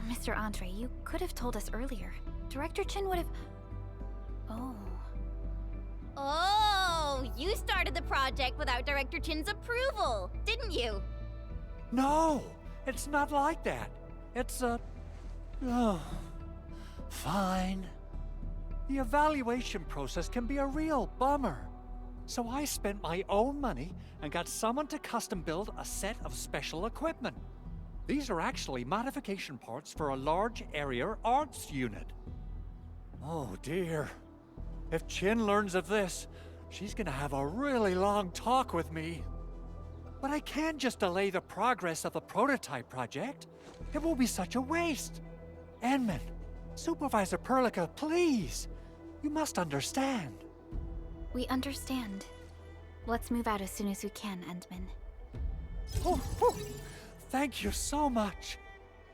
Mr. Andre, you could have told us earlier. Director Chin would have... Oh. Oh, you started the project without Director Chin's approval, didn't you? No, it's not like that. It's fine. The evaluation process can be a real bummer. So I spent my own money and got someone to custom build a set of special equipment. These are actually modification parts for a large area arts unit. Oh dear. If Chin learns of this, she's gonna have a really long talk with me. But I can't just delay the progress of the prototype project. It will be such a waste. Endman, Supervisor Perlica, please. You must understand. We understand. Let's move out as soon as we can, Endman. Oh, thank you so much.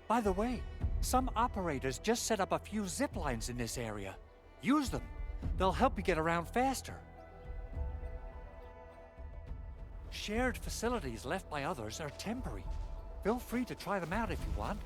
By the way, some operators just set up a few zip lines in this area. Use them. They'll help you get around faster. Shared facilities left by others are temporary. Feel free to try them out if you want.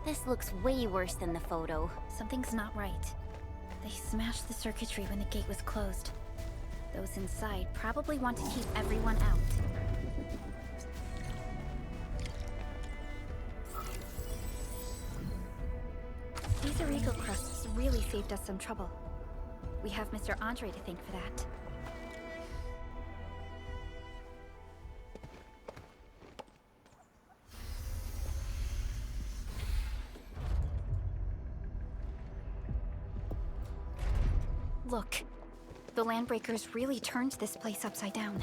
This looks way worse than the photo. Something's not right. They smashed the circuitry when the gate was closed. Those inside probably want to keep everyone out. These illegal crusts really saved us some trouble. We have Mr. Andre to thank for that. Look, the Landbreakers really turned this place upside down.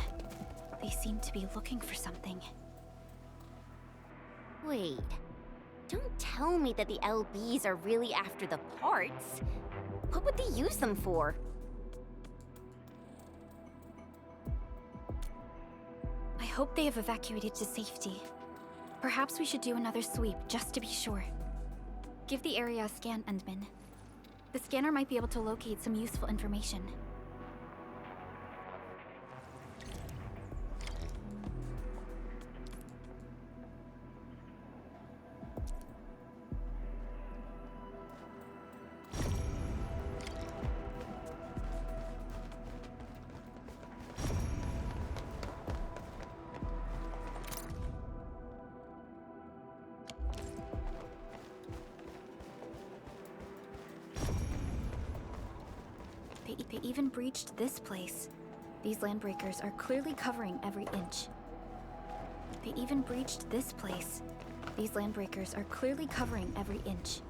They seem to be looking for something. Wait, don't tell me that the LBs are really after the parts. What would they use them for? I hope they have evacuated to safety. Perhaps we should do another sweep just to be sure. Give the area a scan, Endman. The scanner might be able to locate some useful information. They even breached this place. These Landbreakers are clearly covering every inch. They even breached this place. These Landbreakers are clearly covering every inch.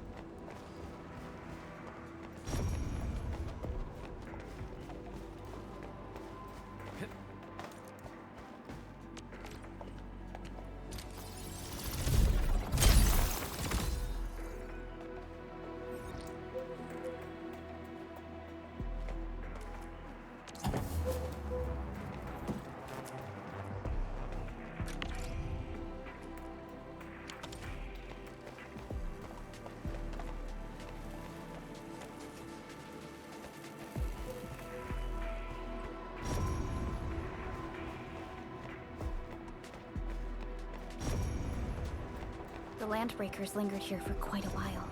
The Landbreakers lingered here for quite a while.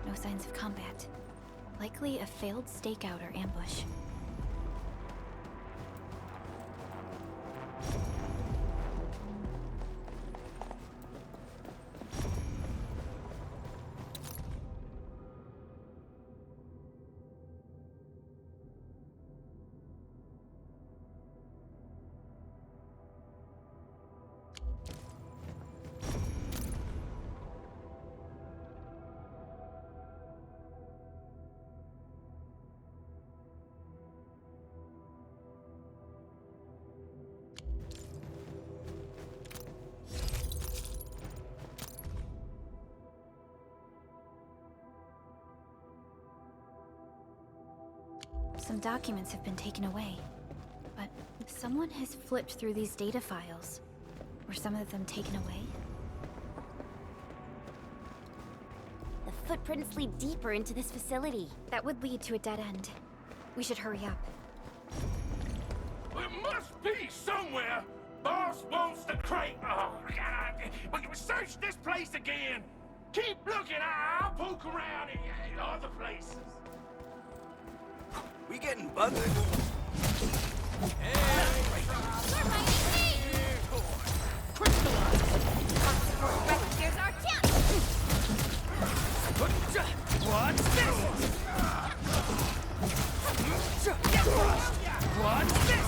No signs of combat. Likely a failed stakeout or ambush. Some documents have been taken away, but someone has flipped through these data files. Were some of them taken away? The footprints lead deeper into this facility. That would lead to a dead end. We should hurry up. There must be somewhere. Boss wants the crate. Oh, God. We can search this place again. Keep looking. I'll poke around in other places. We getting buzzed? Here's our chance! What's this? Get crushed! What's this?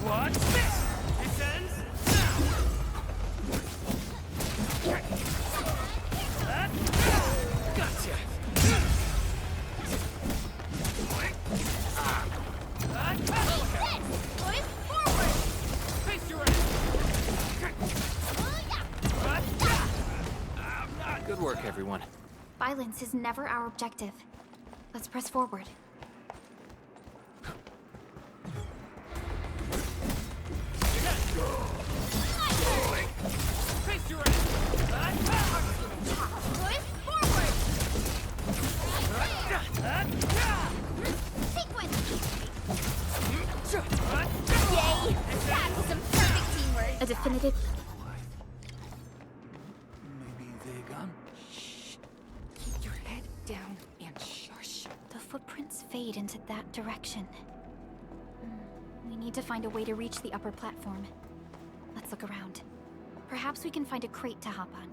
What's this? This ends now! Gotcha! Good work, everyone. Violence is never our objective. Let's press forward. Face your ass! Forward! Sequence! Yay! That's some perfect teamwork! A definitive... currents fade into that direction. We need to find a way to reach the upper platform. Let's look around. Perhaps we can find a crate to hop on.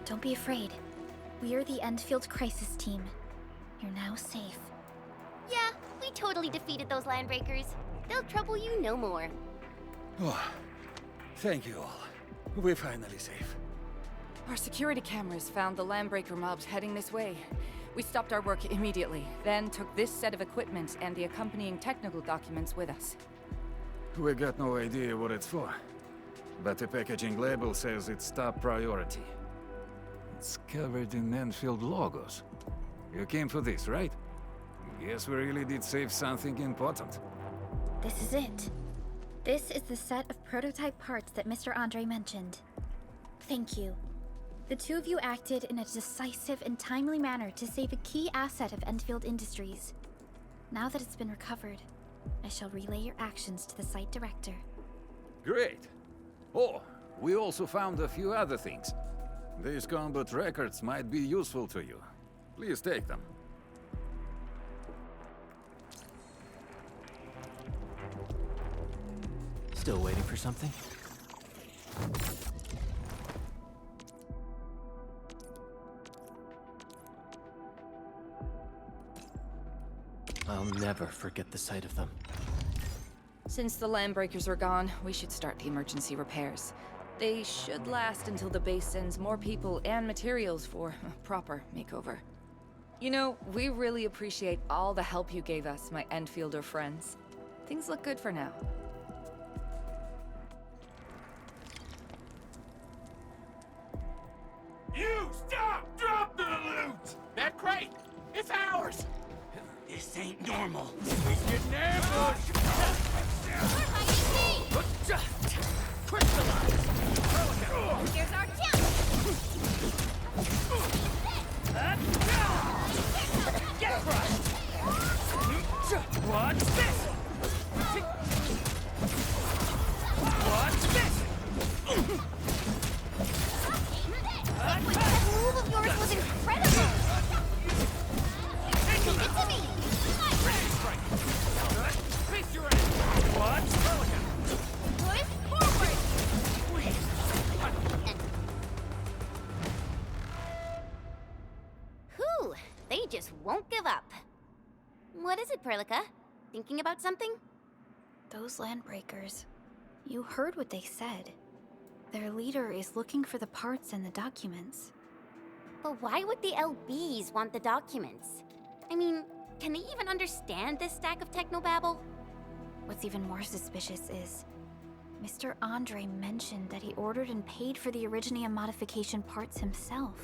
Don't be afraid. We are the Endfield crisis team. You're now safe. Yeah, we totally defeated those landbreakers. They'll trouble you no more. Oh, thank you all. We're finally safe. Our security cameras found the landbreaker mobs heading this way. We stopped our work immediately, then took this set of equipment and the accompanying technical documents with us. We got no idea what it's for, but the packaging label says it's top priority. It's covered in Endfield logos. You came for this, right? Guess we really did save something important. This is it. This is the set of prototype parts that Mr. Andre mentioned. Thank you. The two of you acted in a decisive and timely manner to save a key asset of Endfield Industries. Now that it's been recovered, I shall relay your actions to the site director. Great. Oh, we also found a few other things. These combat records might be useful to you. Please take them. Still waiting for something? I'll never forget the sight of them. Since the landbreakers are gone, we should start the emergency repairs. They should last until the base sends more people and materials for a proper makeover. You know, we really appreciate all the help you gave us, my Endfielder friends. Things look good for now. You stop! Drop the loot! That crate! It's ours! This ain't normal. He's getting ambushed! Crystallize! Here's our chance! Get crushed! Watch this! Watch this! That move of yours was incredible! Leave it to me! Face your ass! Watch! Push forward! Whew, they just won't give up. What is it, Perlica? Thinking about something? Those landbreakers. You heard what they said. Their leader is looking for the parts and the documents. But why would the LBs want the documents? I mean, can they even understand this stack of technobabble? What's even more suspicious is Mr. Andre mentioned that he ordered and paid for the Originium modification parts himself.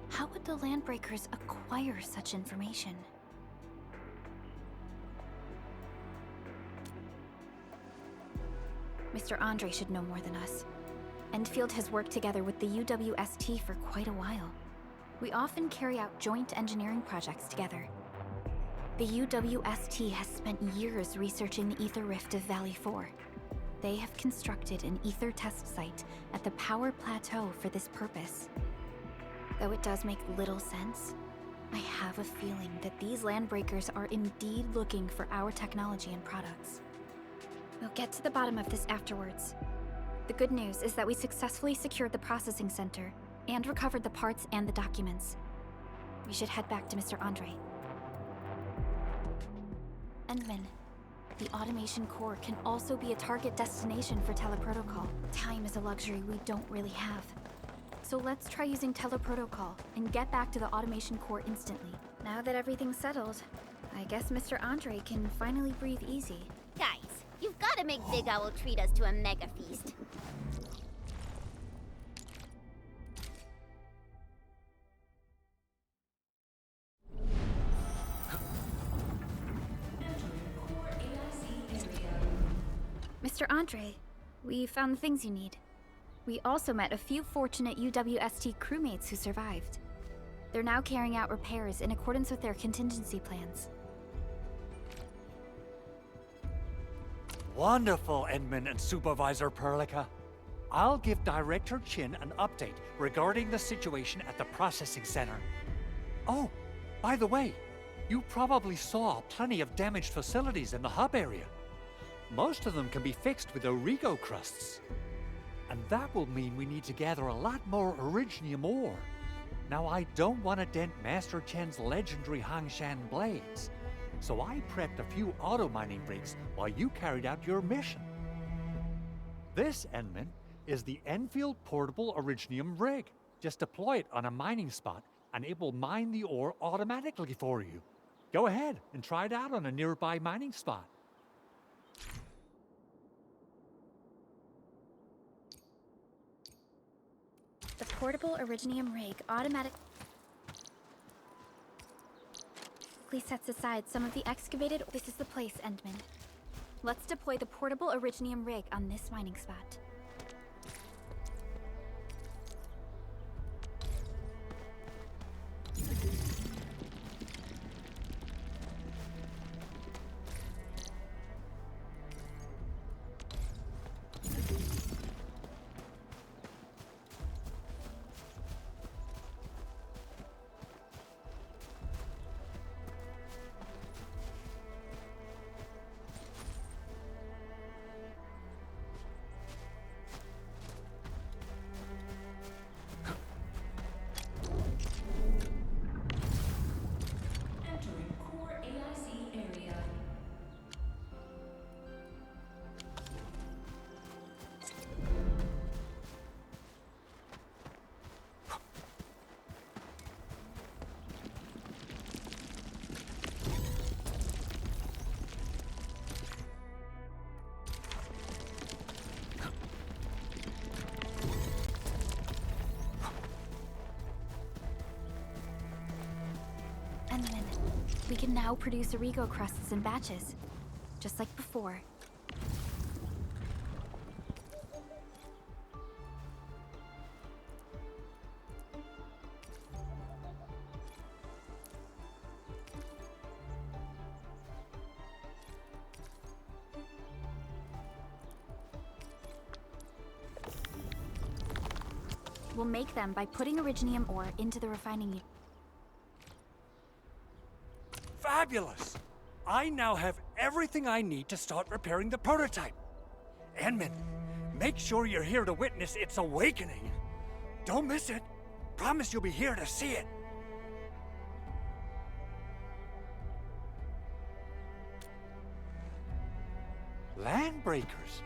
How would the landbreakers acquire such information? Mr. Andre should know more than us. Endfield has worked together with the UWST for quite a while. We often carry out joint engineering projects together. The UWST has spent years researching the ether rift of Valley 4. They have constructed an ether test site at the Power Plateau for this purpose. Though it does make little sense, I have a feeling that these landbreakers are indeed looking for our technology and products. We'll get to the bottom of this afterwards. The good news is that we successfully secured the processing center and recovered the parts and the documents. We should head back to Mr. Andre. Endman, the automation core can also be a target destination for teleprotocol. Time is a luxury we don't really have. So let's try using teleprotocol and get back to the automation core instantly. Now that everything's settled, I guess Mr. Andre can finally breathe easy. Guys, you've got to make Big Owl treat us to a mega feast. Mr. Andre, we found the things you need. We also met a few fortunate UWST crewmates who survived. They're now carrying out repairs in accordance with their contingency plans. Wonderful, Edmund and Supervisor Perlica. I'll give Director Chin an update regarding the situation at the processing center. Oh, by the way, you probably saw plenty of damaged facilities in the hub area. Most of them can be fixed with Origo crusts. And that will mean we need to gather a lot more Originium ore. Now, I don't want to dent Master Chen's legendary Hangshan blades, so I prepped a few auto mining rigs while you carried out your mission. This, Enman, is the Endfield Portable Originium rig. Just deploy it on a mining spot and it will mine the ore automatically for you. Go ahead and try it out on a nearby mining spot. The portable Originium rig automatically sets aside some of the excavated. This is the place, Endman. Let's deploy the portable Originium rig on this mining spot. Entering core AIC area. And then we can now produce Origo crusts in batches, just like before. We'll make them by putting Originium ore into the refining unit. Fabulous! I now have everything I need to start repairing the prototype. Enman, make sure you're here to witness its awakening. Don't miss it. Promise you'll be here to see it. Landbreakers?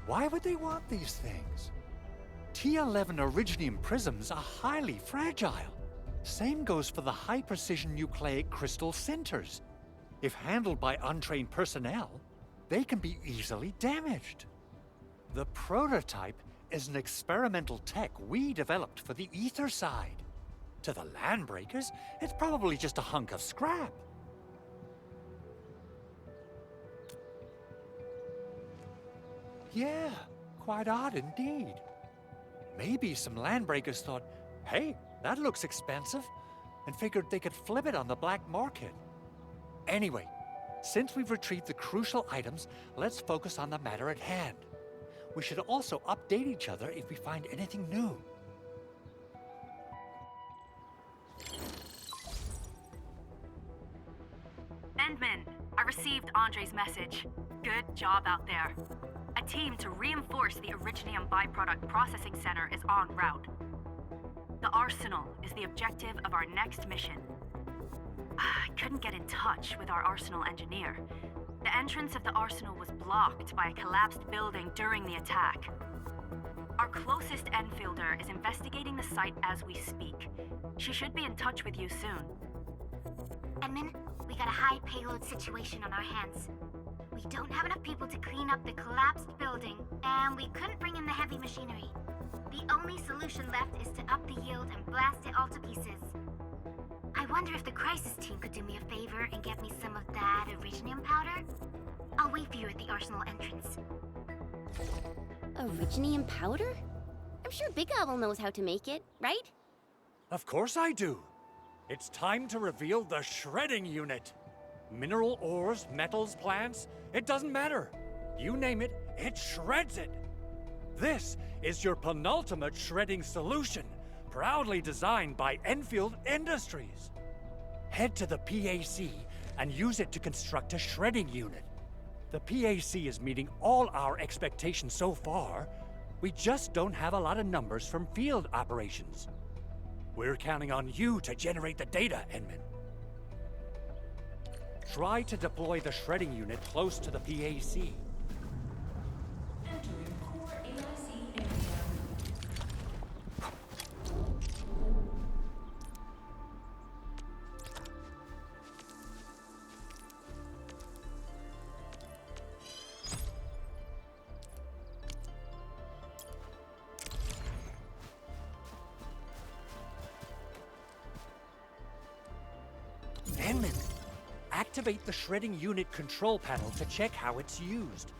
Why would they want these things? T11 Originium prisms are highly fragile. Same goes for the high-precision nucleic crystal centers. If handled by untrained personnel, they can be easily damaged. The prototype is an experimental tech we developed for the ether side. To the Landbreakers, it's probably just a hunk of scrap. Yeah, quite odd indeed. Maybe some Landbreakers thought, hey, that looks expensive, and figured they could flip it on the black market. Anyway, since we've retrieved the crucial items, let's focus on the matter at hand. We should also update each other if we find anything new. Endman, I received Andre's message. Good job out there. A team to reinforce the Originium byproduct processing center is en route. The arsenal is the objective of our next mission. I couldn't get in touch with our arsenal engineer. The entrance of the arsenal was blocked by a collapsed building during the attack. Our closest Enfielder is investigating the site as we speak. She should be in touch with you soon. Edmund, we got a high payload situation on our hands. We don't have enough people to clean up the collapsed building, and we couldn't bring in the heavy machinery. The only solution left is to up the yield and blast it all to pieces. I wonder if the crisis team could do me a favor and get me some of that Originium powder? I'll wait for you at the arsenal entrance. Originium powder? I'm sure Big Owl knows how to make it, right? Of course I do. It's time to reveal the shredding unit. Mineral ores, metals, plants, it doesn't matter. You name it, it shreds it. This is your penultimate shredding solution, proudly designed by Endfield Industries. Head to the PAC and use it to construct a shredding unit. The PAC is meeting all our expectations so far. We just don't have a lot of numbers from field operations. We're counting on you to generate the data, Edmund. Try to deploy the shredding unit close to the PAC. Entering core AIC area. Edmund, activate the shredding unit control panel to check how it's used.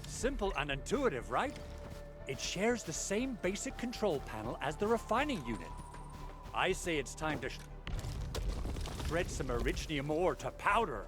Simple and intuitive, right? It shares the same basic control panel as the refining unit. I say it's time to shred some Arknight ore to powder.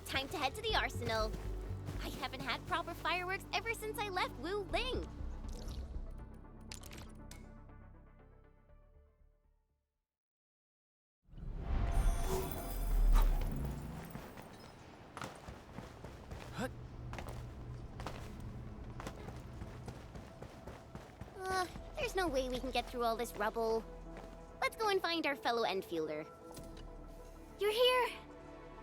Time to head to the arsenal. I haven't had proper fireworks ever since I left Wu Ling. There's no way we can get through all this rubble. Let's go and find our fellow Endfielder. You're here!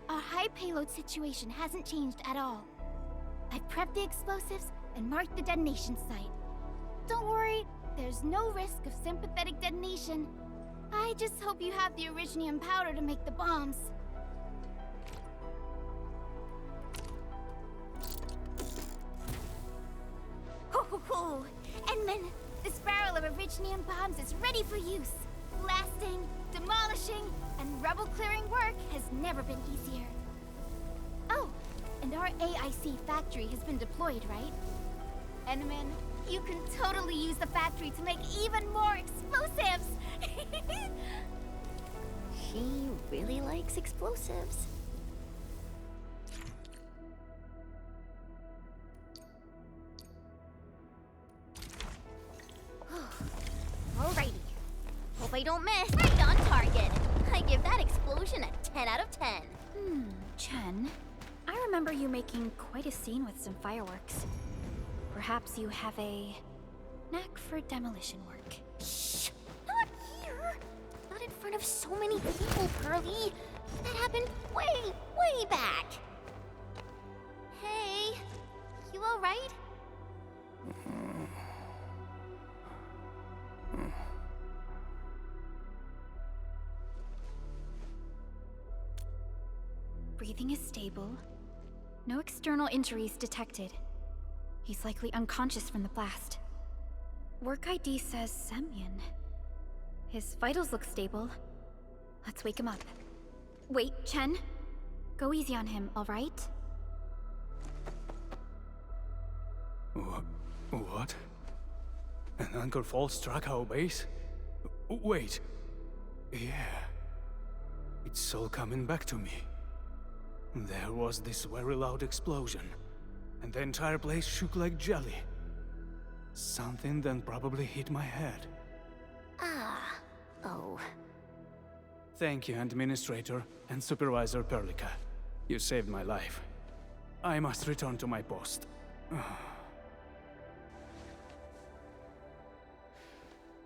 Our high payload situation hasn't changed at all. I've prepped the explosives and marked the detonation site. Don't worry, there's no risk of sympathetic detonation. I just hope you have the Arknight powder to make the bombs. Ho ho ho! Edmund, this barrel of Arknight bombs is ready for use. Blasting, demolishing, and rubble-clearing work has never been easier. Oh, and our AIC factory has been deployed, right? Edmund, you can totally use the factory to make even more explosives! She really likes explosives. Alrighty. Hope I don't miss. Right on target. I give that explosion a 10 out of 10. Chen, I remember you making quite a scene with some fireworks. Perhaps you have a knack for demolition work. Shh! Not here! Not in front of so many people, Pearly. That happened way back. Hey, you alright? Breathing is stable. No external injuries detected. He's likely unconscious from the blast. Work ID says Semyon. His vitals look stable. Let's wake him up. Wait, Chen. Go easy on him, alright? What? An anchor fault struck our base? Wait. Yeah. It's all coming back to me. There was this very loud explosion, and the entire place shook like jelly. Something then probably hit my head. Oh. Thank you, Administrator and Supervisor Perlica. You saved my life. I must return to my post.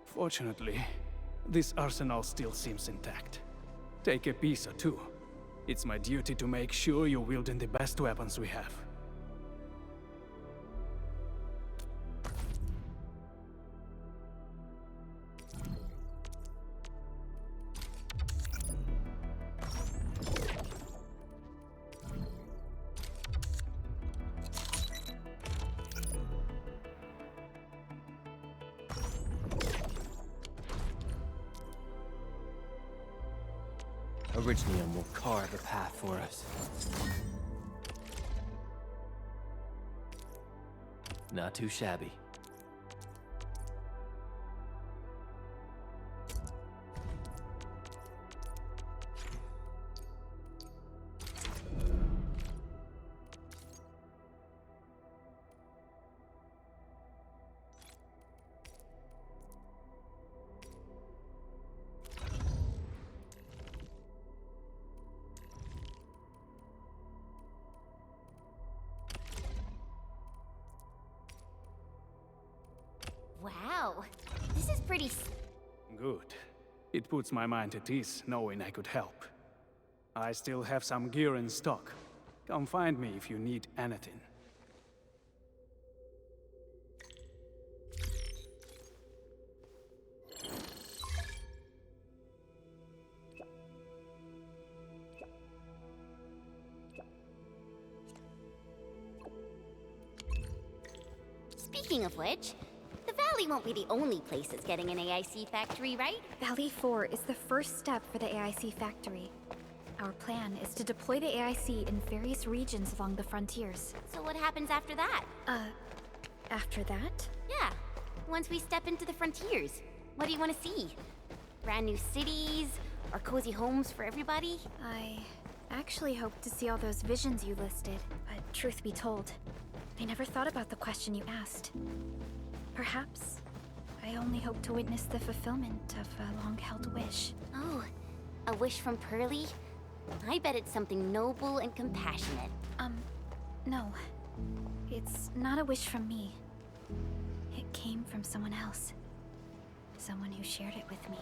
Fortunately, this arsenal still seems intact. Take a piece or two. It's my duty to make sure you're wielding the best weapons we have. Orignium will carve a path for us. Not too shabby. Wow. This is pretty Good. It puts my mind at ease knowing I could help. I still have some gear in stock. Come find me if you need anything. Speaking of which, the Valley won't be the only place that's getting an AIC factory, right? Valley 4 is the first step for the AIC factory. Our plan is to deploy the AIC in various regions along the frontiers. So what happens after that? After that? Yeah. Once we step into the frontiers, what do you want to see? Brand new cities? Or cozy homes for everybody? I actually hoped to see all those visions you listed, but truth be told, I never thought about the question you asked. Perhaps I only hope to witness the fulfillment of a long-held wish. Oh, a wish from Pearly? I bet it's something noble and compassionate. No. It's not a wish from me. It came from someone else. Someone who shared it with me.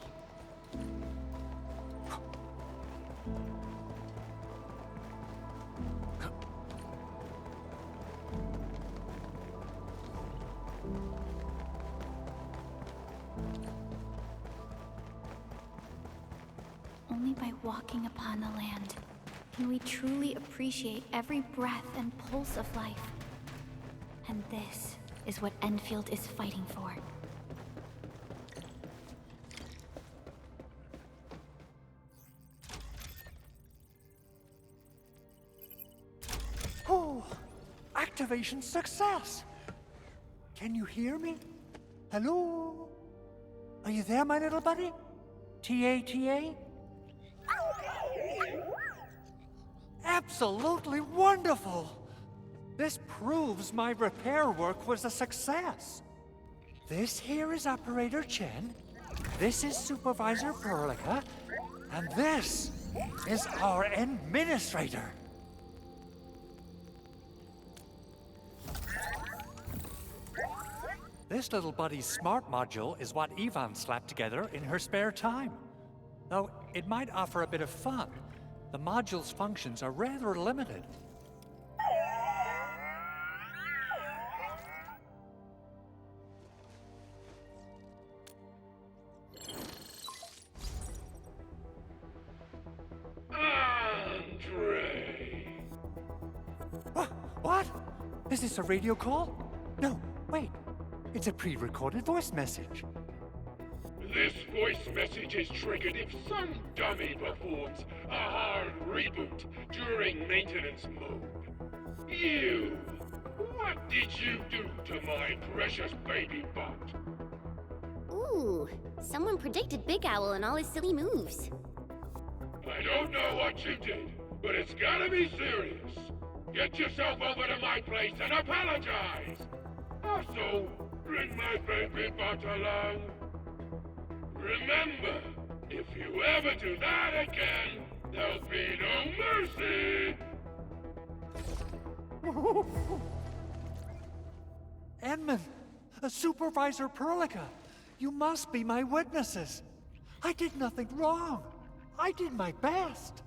Only by walking upon the land can we truly appreciate every breath and pulse of life. And this is what Endfield is fighting for. Oh, activation success! Can you hear me? Hello? Are you there, my little buddy? T-A-T-A? Absolutely wonderful! This proves my repair work was a success. This here is Operator Chen, this is Supervisor Perlica, and this is our Administrator. This little buddy's smart module is what Ivan slapped together in her spare time. Though it might offer a bit of fun, the module's functions are rather limited. What? Is this a radio call? No, wait. It's a pre-recorded voice message. This voice message is triggered if some dummy performs a hard reboot during maintenance mode. You! What did you do to my precious baby bot? Ooh, someone predicted Big Owl and all his silly moves. I don't know what you did, but it's gotta be serious. Get yourself over to my place and apologize! Also, bring my baby bot along. Remember, if you ever do that again, there'll be no mercy! Edmund! Supervisor Perlica! You must be my witnesses! I did nothing wrong! I did my best!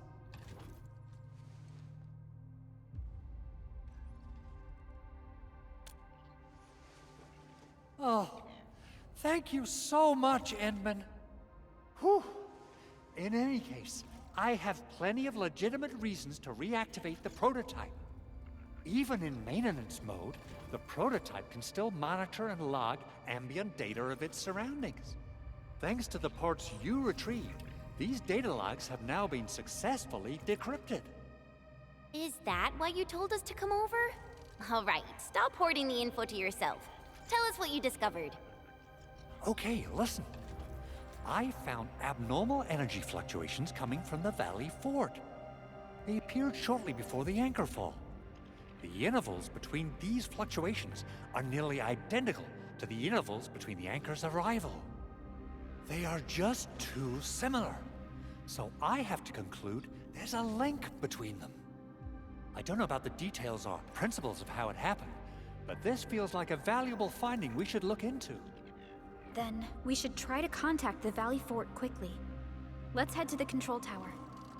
Oh, thank you so much, Edmund. Whew. In any case, I have plenty of legitimate reasons to reactivate the prototype. Even in maintenance mode, the prototype can still monitor and log ambient data of its surroundings. Thanks to the parts you retrieved, these data logs have now been successfully decrypted. Is that why you told us to come over? All right, stop hoarding the info to yourself. Tell us what you discovered. Okay, listen. I found abnormal energy fluctuations coming from the Valley Fort. They appeared shortly before the anchor fall. The intervals between these fluctuations are nearly identical to the intervals between the anchor's arrival. They are just too similar. So I have to conclude there's a link between them. I don't know about the details or principles of how it happened, but this feels like a valuable finding we should look into. Then, we should try to contact the Valley Fort quickly. Let's head to the control tower.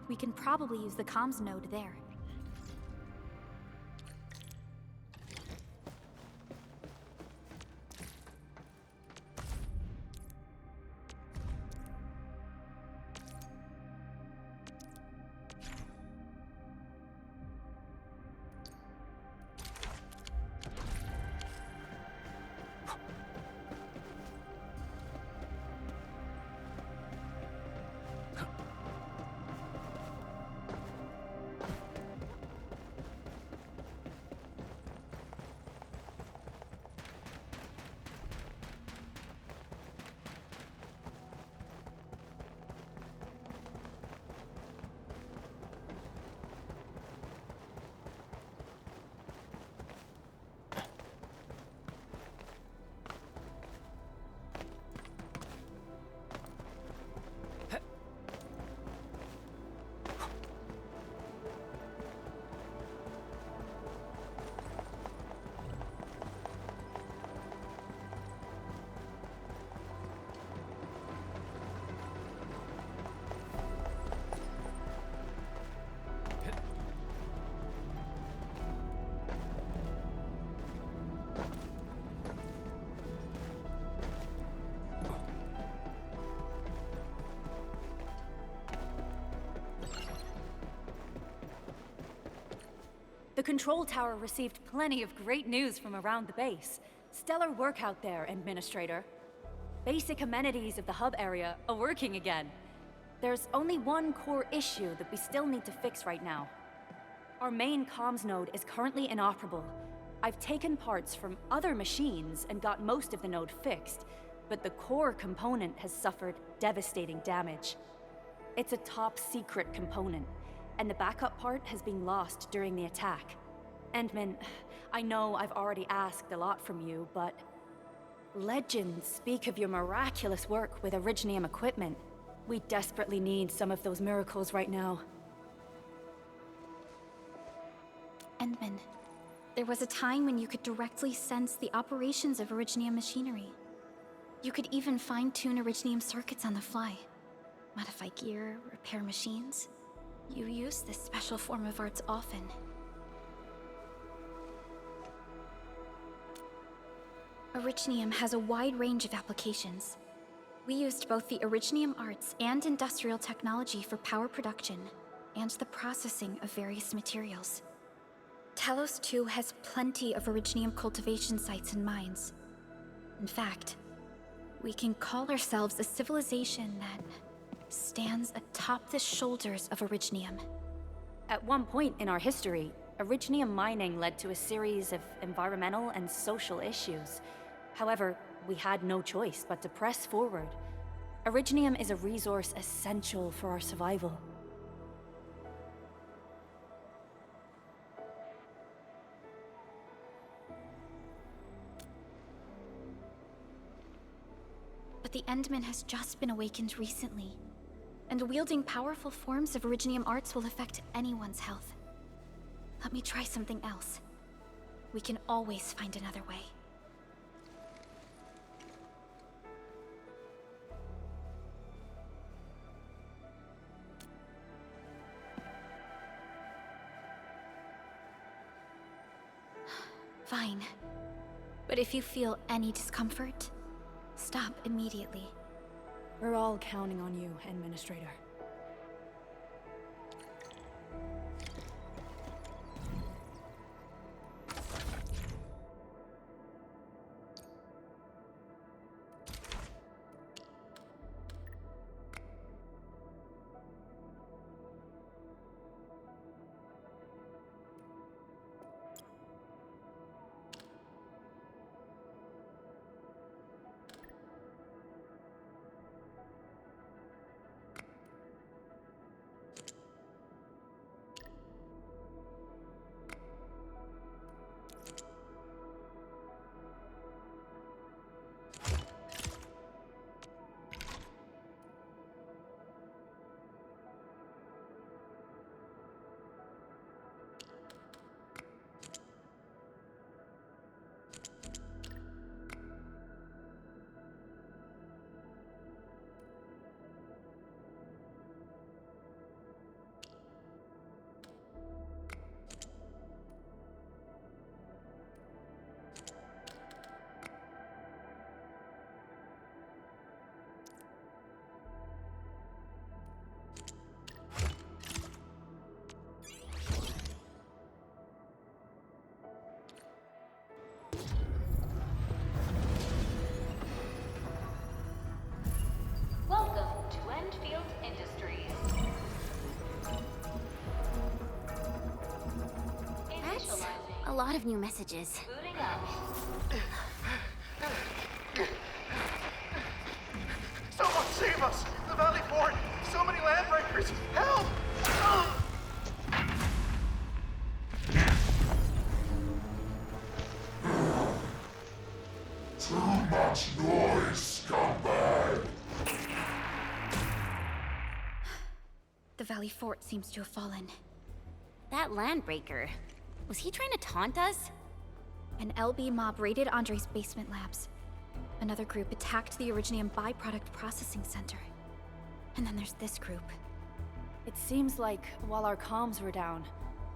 We can probably use the comms node there. The control tower received plenty of great news from around the base. Stellar work out there, Administrator. Basic amenities of the hub area are working again. There's only one core issue that we still need to fix right now. Our main comms node is currently inoperable. I've taken parts from other machines and got most of the node fixed, but the core component has suffered devastating damage. It's a top-secret component, and the backup part has been lost during the attack. Endman, I know I've already asked a lot from you, but legends speak of your miraculous work with Originium equipment. We desperately need some of those miracles right now. Endman, there was a time when you could directly sense the operations of Originium machinery. You could even fine-tune Originium circuits on the fly, modify gear, repair machines. You use this special form of arts often. Originium has a wide range of applications. We used both the Originium arts and industrial technology for power production and the processing of various materials. Talos 2 has plenty of Originium cultivation sites and mines. In fact, We can call ourselves a civilization that stands atop the shoulders of Originium. At one point in our history, Originium mining led to a series of environmental and social issues. However, we had no choice but to press forward. Originium is a resource essential for our survival. But the Endman has just been awakened recently, and wielding powerful forms of Originium arts will affect anyone's health. Let me try something else. We can always find another way. Fine. But if you feel any discomfort, stop immediately. We're all counting on you, Administrator. Welcome to Endfield Industries. That's a lot of new messages. Booting up. Someone save us! The Valley Fort! So many landbreakers! Help! Too much noise, scumbag! The Valley Fort seems to have fallen. That landbreaker, was he trying to taunt us? An LB mob raided Andre's basement labs. Another group attacked the Originium byproduct processing center. And then there's this group. It seems like while our comms were down,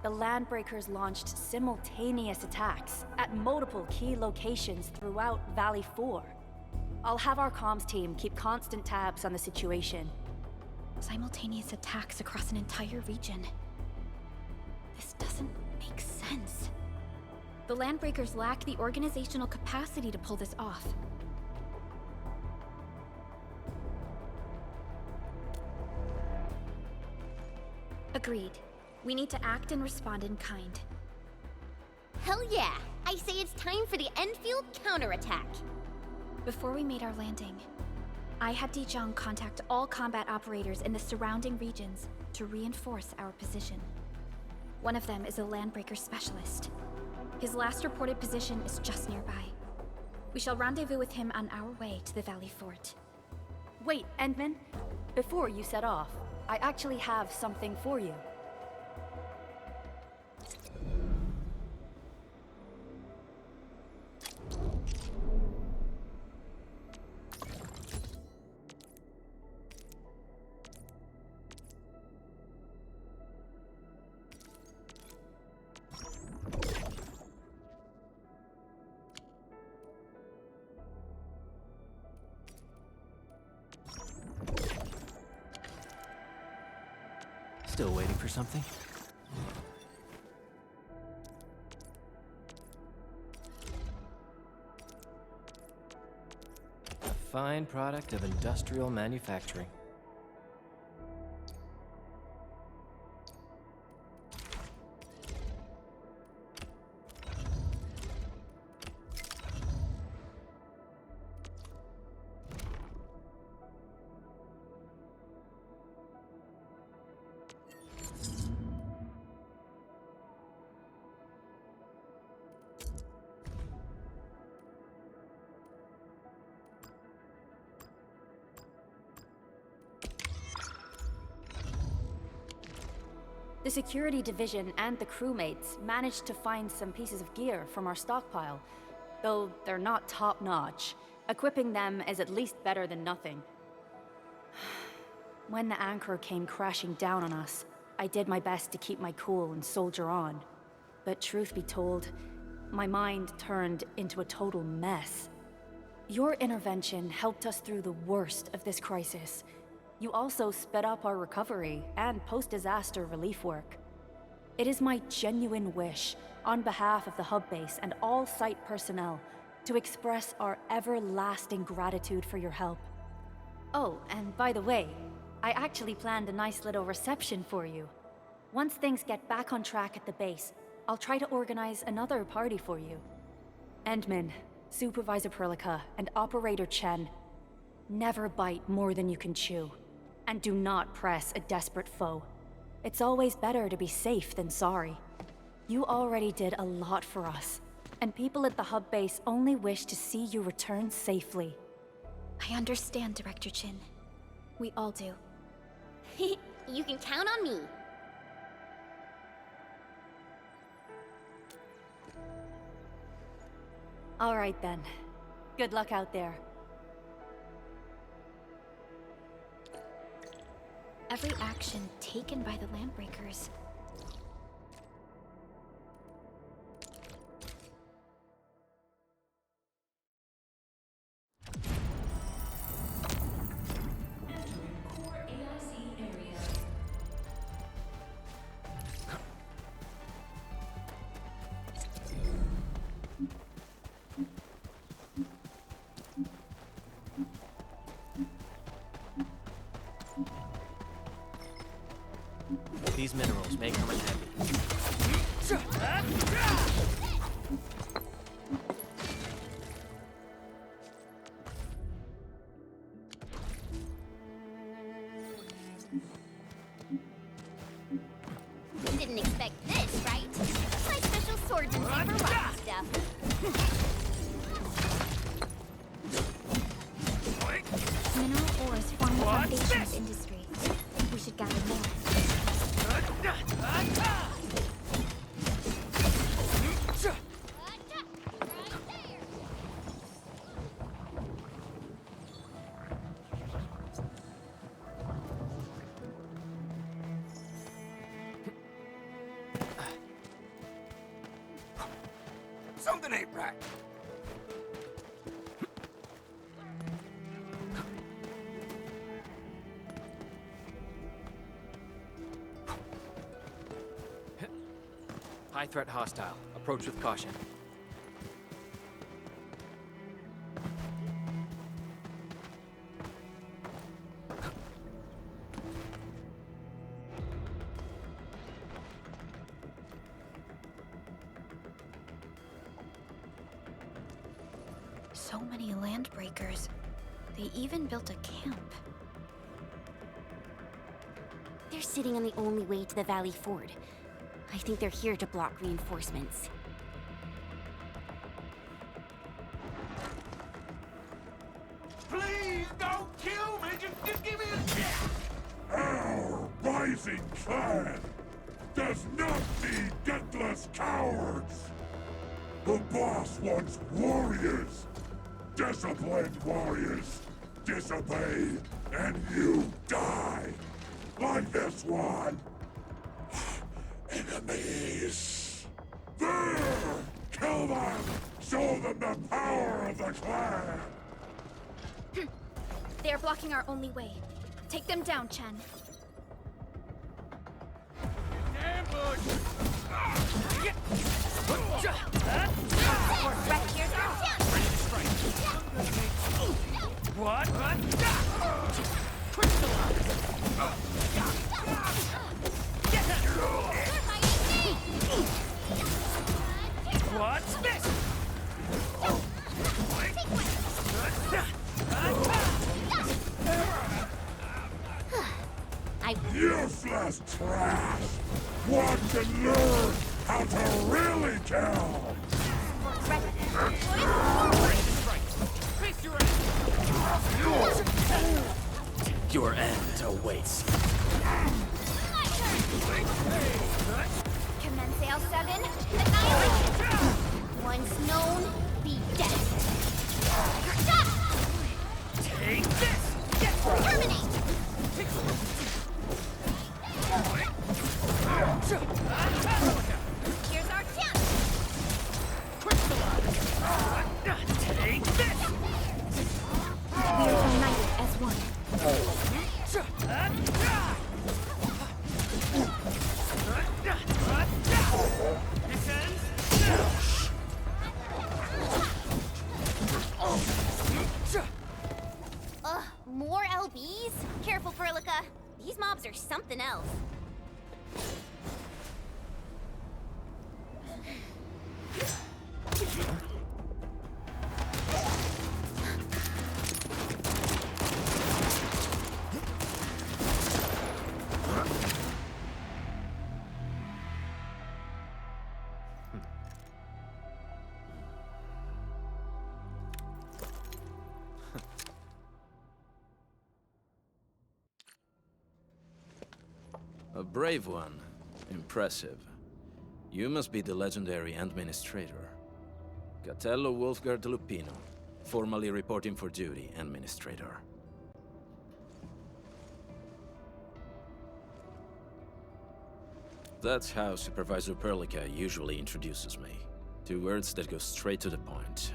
the Landbreakers launched simultaneous attacks at multiple key locations throughout Valley 4. I'll have our comms team keep constant tabs on the situation. Simultaneous attacks across an entire region. This doesn't make sense. The Landbreakers lack the organizational capacity to pull this off. Agreed. We need to act and respond in kind. Hell yeah! I say it's time for the Endfield counterattack. Before we made our landing, I had Dijong contact all combat operators in the surrounding regions to reinforce our position. One of them is a Landbreaker specialist. His last reported position is just nearby. We shall rendezvous with him on our way to the Valley Fort. Wait, Endman. Before you set off, I actually have something for you. Still waiting for something? fine product of industrial manufacturing. The security division and the crewmates managed to find some pieces of gear from our stockpile, though they're not top-notch. Equipping them is at least better than nothing. When the anchor came crashing down on us, I did my best to keep my cool and soldier on. But truth be told, my mind turned into a total mess. Your intervention helped us through the worst of this crisis. You also sped up our recovery and post-disaster relief work. It is my genuine wish, on behalf of the hub base and all site personnel, to express our everlasting gratitude for your help. Oh, and by the way, I actually planned a nice little reception for you. Once things get back on track at the base, I'll try to organize another party for you. Endman, Supervisor Perlica, and Operator Chen, never bite more than you can chew. And do not press a desperate foe. It's always better to be safe than sorry. You already did a lot for us, and people at the hub base only wish to see you return safely. I understand, Director Chin. We all do. You can count on me. All right then. Good luck out there. Every action taken by the Landbreakers. These minerals may come in handy. You didn't expect this, right? My special swordsmanship for rock stuff. Mineral ores form the foundation of industry. We should gather more. Something ain't right. High threat hostile. Approach with caution. So many Landbreakers. They even built a camp. They're sitting on the only way to the Valley Ford. I think they're here to block reinforcements. Please don't kill me! Just give me a chance! Our rising clan does not need gutless cowards! The boss wants warriors! Disciplined warriors! Disobey, and you die! Like this one! Enemies! There! Kill them! Show them the power of the clan! They are blocking our only way. Take them down, Chen. Ambush! What? What's this? Useless trash! One can learn how to really kill! Your end awaits. Commence L7, annihilate! Once known, be dead. Stop! Take this! Terminate! Here's our chance! Take this! We are united as one. This ends now! Ugh, more LBs? Careful, Furlica. These mobs are something else. A brave one. Impressive. You must be the legendary Administrator. Catello Wolfgard Lupino, formally reporting for duty, Administrator. That's how Supervisor Perlica usually introduces me. 2 words that go straight to the point.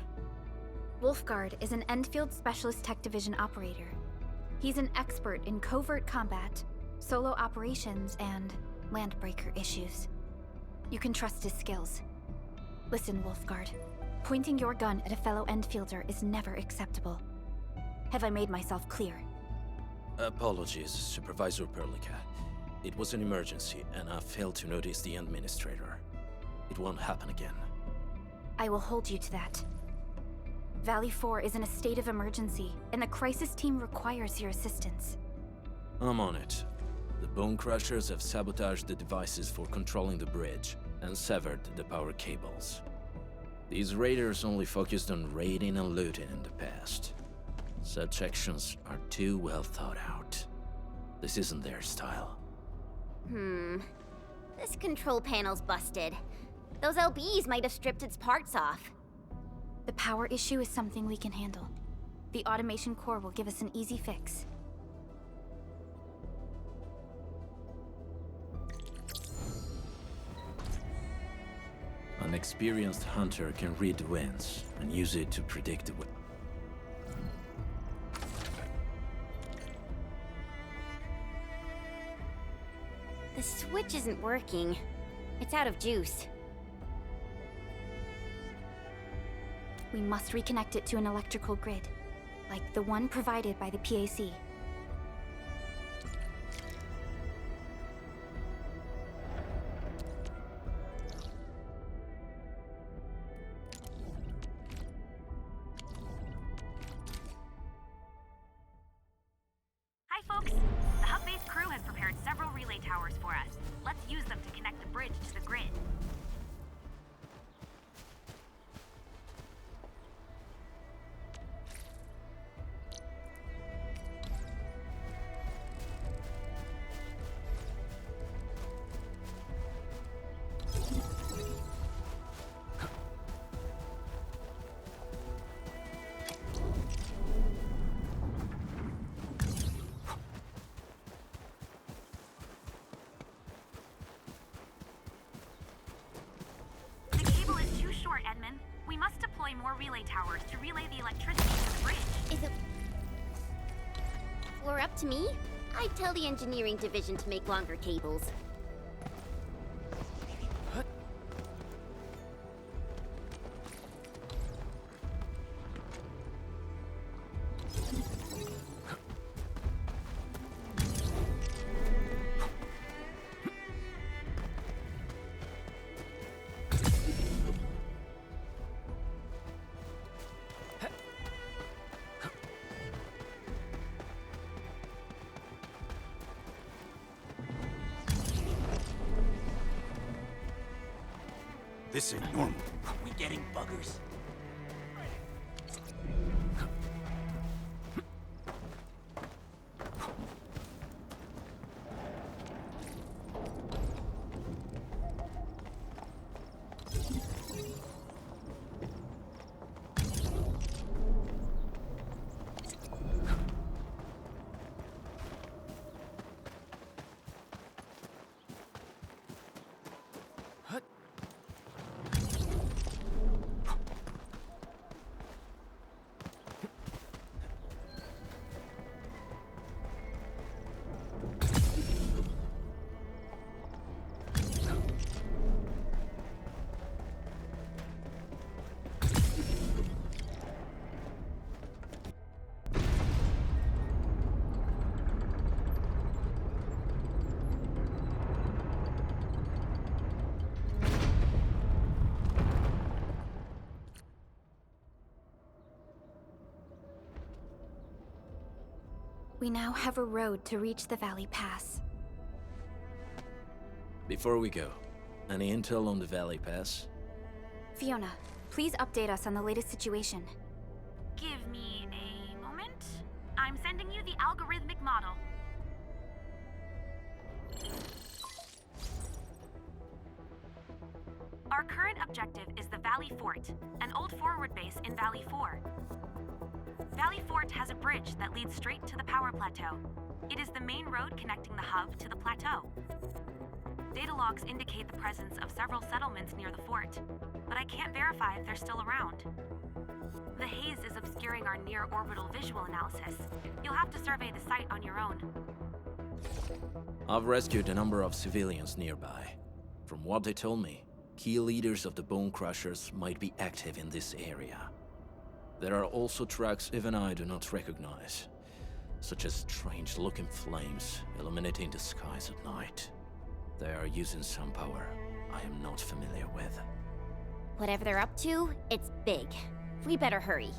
Wolfgard is an Endfield Specialist Tech Division operator. He's an expert in covert combat, solo operations, and landbreaker issues. You can trust his skills. Listen, Wolfgard. Pointing your gun at a fellow Endfielder is never acceptable. Have I made myself clear? Apologies, Supervisor Perlica. It was an emergency, and I failed to notice the Administrator. It won't happen again. I will hold you to that. Valley 4 is in a state of emergency, and the crisis team requires your assistance. I'm on it. The Bone Crushers have sabotaged the devices for controlling the bridge, and severed the power cables. These raiders only focused on raiding and looting in the past. Such actions are too well thought out. This isn't their style. This control panel's busted. Those LBs might have stripped its parts off. The power issue is something we can handle. The automation core will give us an easy fix. An experienced hunter can read the winds and use it to predict the The switch isn't working. It's out of juice. We must reconnect it to an electrical grid, like the one provided by the PAC. Hi, folks. The hub base crew has prepared several relay towers for us. Let's use them to connect the bridge to the grid. Edmund. We must deploy more relay towers to relay the electricity to the bridge. Is it... Or up to me? I'd tell the engineering division to make longer cables. This ain't normal. We getting buggers? We now have a road to reach the Valley Pass. Before we go, any intel on the Valley Pass? Fiona, please update us on the latest situation. Give me a moment. I'm sending you the algorithmic model. Our current objective is the Valley Fort, an old forward base in Valley 4. Valley Fort has a bridge that leads straight to the power plateau. It is the main road connecting the hub to the plateau. Data logs indicate the presence of several settlements near the fort, but I can't verify if they're still around. The haze is obscuring our near-orbital visual analysis. You'll have to survey the site on your own. I've rescued a number of civilians nearby. From what they told me, key leaders of the Bone Crushers might be active in this area. There are also tracks even I do not recognize, such as strange-looking flames illuminating the skies at night. They are using some power I am not familiar with. Whatever they're up to, it's big. We better hurry.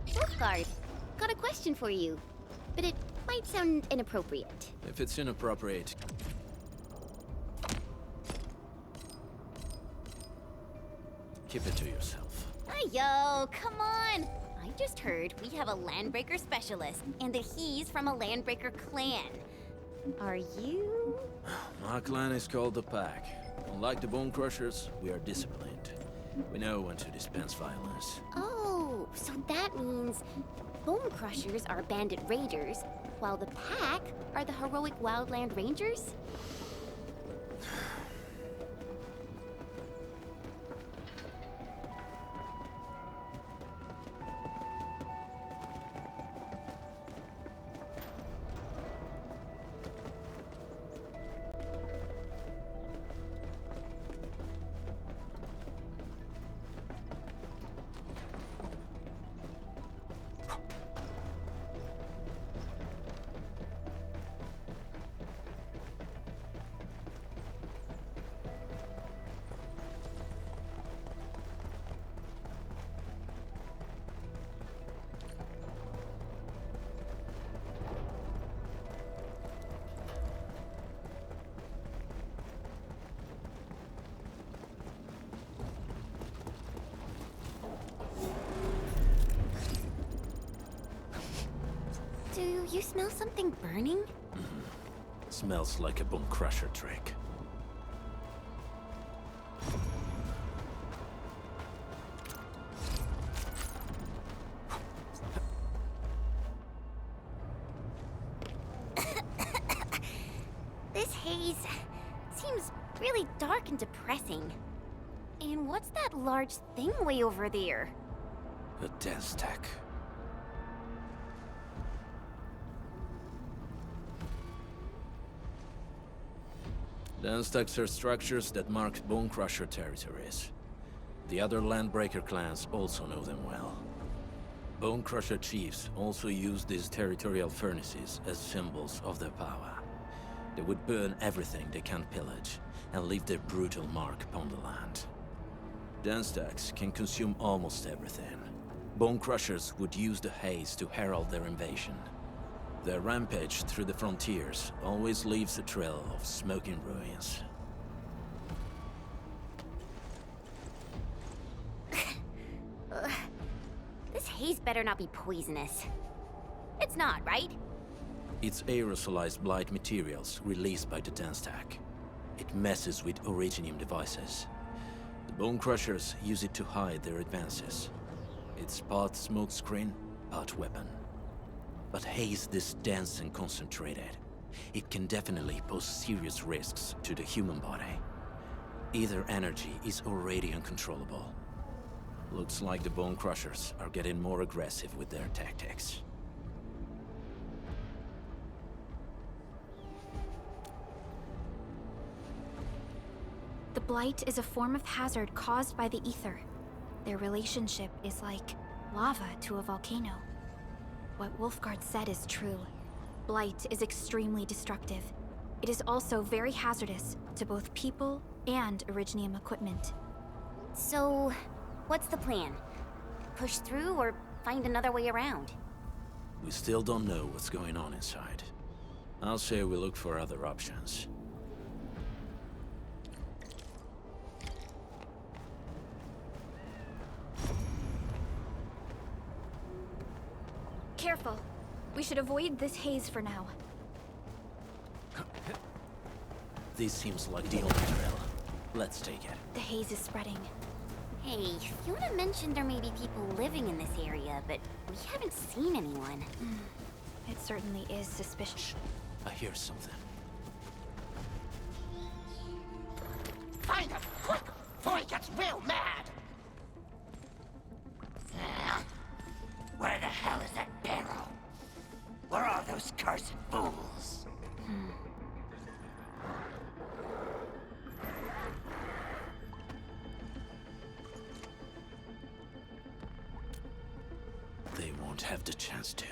Wolfguard, got a question for you, but it might sound inappropriate. If it's inappropriate, keep it to yourself. Yo, come on! I just heard we have a Landbreaker specialist, and that he's from a Landbreaker clan. Are you? My clan is called the Pack. Unlike the Bone Crushers, we are disciplined. We know when to dispense violence. Oh, so that means Bone Crushers are bandit raiders, while the Pack are the heroic Wildland Rangers? Do you smell something burning? Smells like a Bone Crusher trick. This haze seems really dark and depressing. And what's that large thing way over there? A dense tech. Dense techs are structures that mark Bone Crusher territories. The other Landbreaker clans also know them well. Bone Crusher chiefs also use these territorial furnaces as symbols of their power. They would burn everything they can't pillage, and leave their brutal mark upon the land. Dense techs can consume almost everything. Bone Crushers would use the haze to herald their invasion. Their rampage through the frontiers always leaves a trail of smoking ruins. haze better not be poisonous. It's not, right? It's aerosolized blight materials released by the dense stack. It messes with originium devices. The Bone Crushers use it to hide their advances. It's part smokescreen, part weapon. But haze this dense and concentrated. It can definitely pose serious risks to the human body. Either energy is already uncontrollable. Looks like the Bone Crushers are getting more aggressive with their tactics. The Blight is a form of hazard caused by the ether. Their relationship is like lava to a volcano. What Wolfguard said is true. Blight is extremely destructive. It is also very hazardous to both people and Originium equipment. So, what's the plan? Push through or find another way around? We still don't know what's going on inside. I'll say we look for other options. Careful. We should avoid this haze for now. This seems like the only trail. Let's take it. The haze is spreading. Hey, Fiona mentioned there may be people living in this area, but we haven't seen anyone. It certainly is suspicious. I hear something. Find him, quick, before he gets real mad! Where the hell is that barrel? Where are those cursed fools? They won't have the chance to.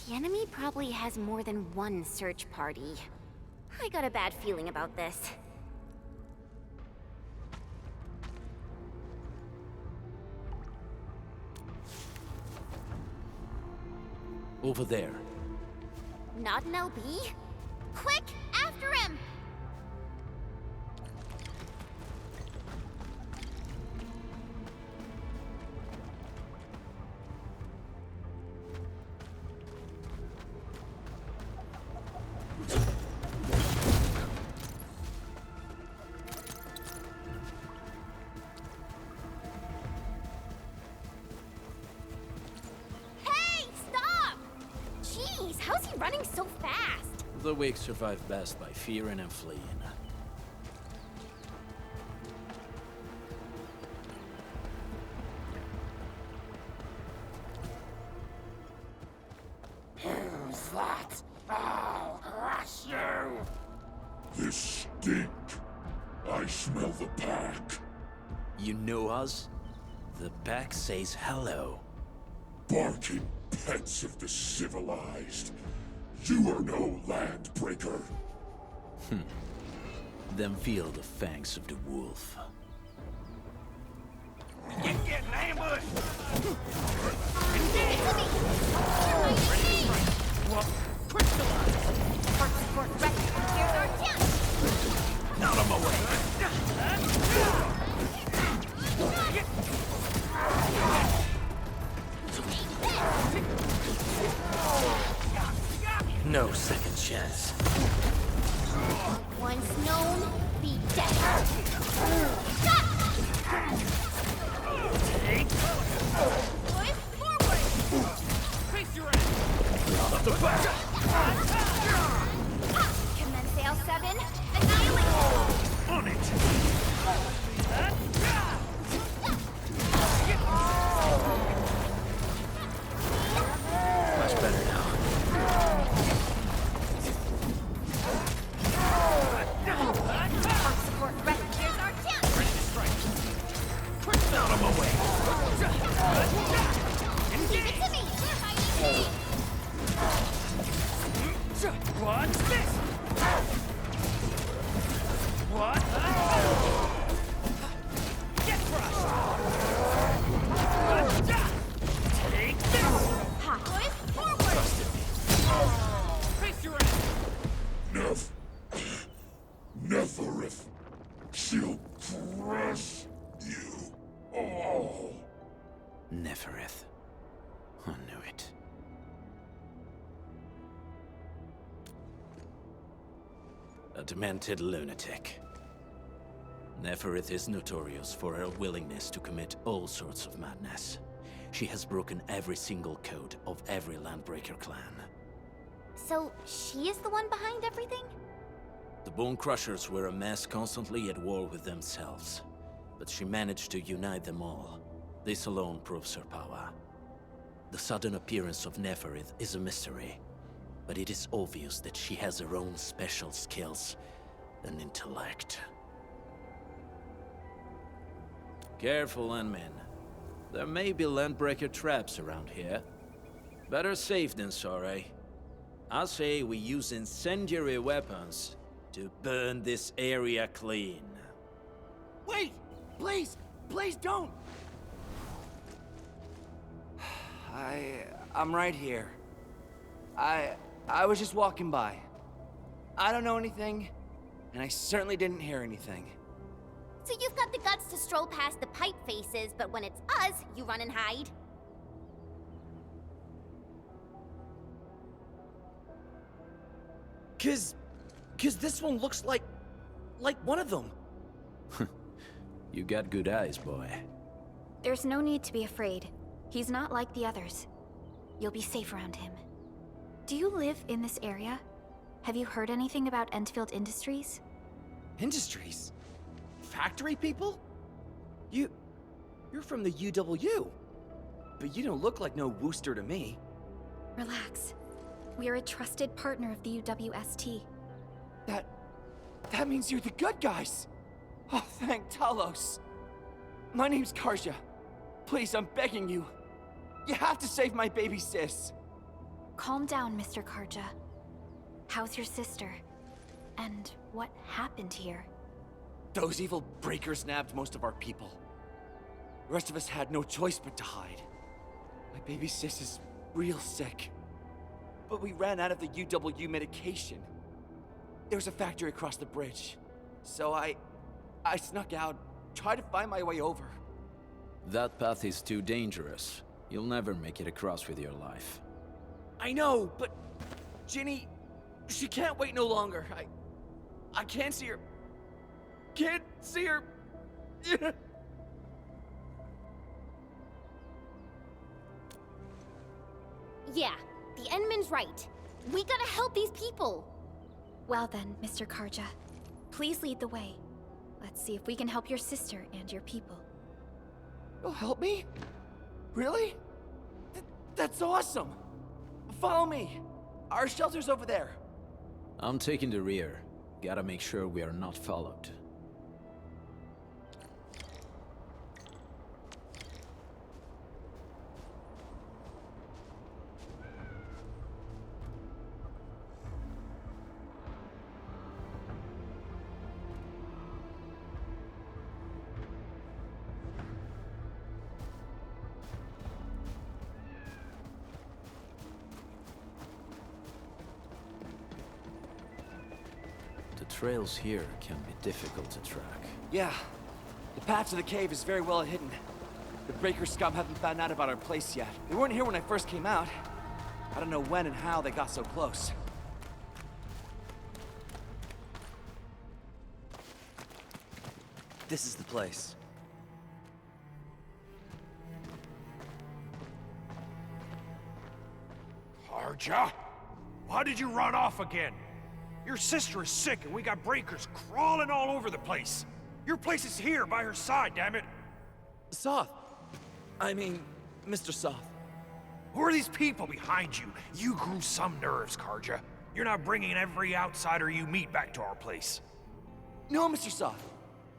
The enemy probably has more than one search party. I got a bad feeling about this. Over there. Not an LB? Quick, after him! How's he running so fast? The weak survive best by fearing and fleeing. Who's that? I'll crush you! This stink. I smell the pack. You know us? The pack says hello. Barking pets of the civilized. You are no land breaker. Then feel the fangs of the wolf. You're getting ambushed! Crystallize! Part support ready. Here's our chance! Out of my way! No second chance. Once known, be dead. Take! Push forward! Face your ass! Out of the back! Commence L7, annihilate! On it! will crush you all. Neferith. I knew it. A demented lunatic. Neferith is notorious for her willingness to commit all sorts of madness. She has broken every single code of every Landbreaker clan. So, she is the one behind everything? The Bone Crushers were a mess constantly at war with themselves. But she managed to unite them all. This alone proves her power. The sudden appearance of Neferith is a mystery, but it is obvious that she has her own special skills and intellect. Careful, Landmen. There may be Landbreaker traps around here. Better safe than sorry. I say we use incendiary weapons to burn this area clean. Wait! Please! Please don't! I'm right here. I was just walking by. I don't know anything, and I certainly didn't hear anything. So you've got the guts to stroll past the pipe faces, but when it's us, you run and hide? Cause this one looks like one of them. You got good eyes, boy. There's no need to be afraid. He's not like the others. You'll be safe around him. Do you live in this area? Have you heard anything about Endfield Industries? Industries? Factory people? You're from the UW. But you don't look like no Wooster to me. Relax. We are a trusted partner of the UWST. That means you're the good guys. Oh, thank Talos. My name's Karja. Please, I'm begging you. You have to save my baby sis. Calm down, Mr. Karja. How's your sister? And what happened here? Those evil breakers nabbed most of our people. The rest of us had no choice but to hide. My baby sis is real sick. But we ran out of the UW medication. There's a factory across the bridge. So I snuck out, tried to find my way over. That path is too dangerous. You'll never make it across with your life. I know, but Ginny, she can't wait no longer. I can't see her. Can't see her. Yeah, the Endman's right. We gotta help these people. Well then, Mr. Karja, please lead the way. Let's see if we can help your sister and your people. You'll help me? Really? That's awesome! Follow me! Our shelter's over there. I'm taking the rear. Gotta make sure we are not followed. The trails here can be difficult to track. Yeah. The path to the cave is very well hidden. The Breaker scum haven't found out about our place yet. They weren't here when I first came out. I don't know when and how they got so close. This is the place. Karja? Why did you run off again? Your sister is sick and we got breakers crawling all over the place. Your place is here by her side, damn it. Soth. I mean, Mr. Soth. Who are these people behind you? You grew some nerves, Karja. You're not bringing every outsider you meet back to our place. No, Mr. Soth.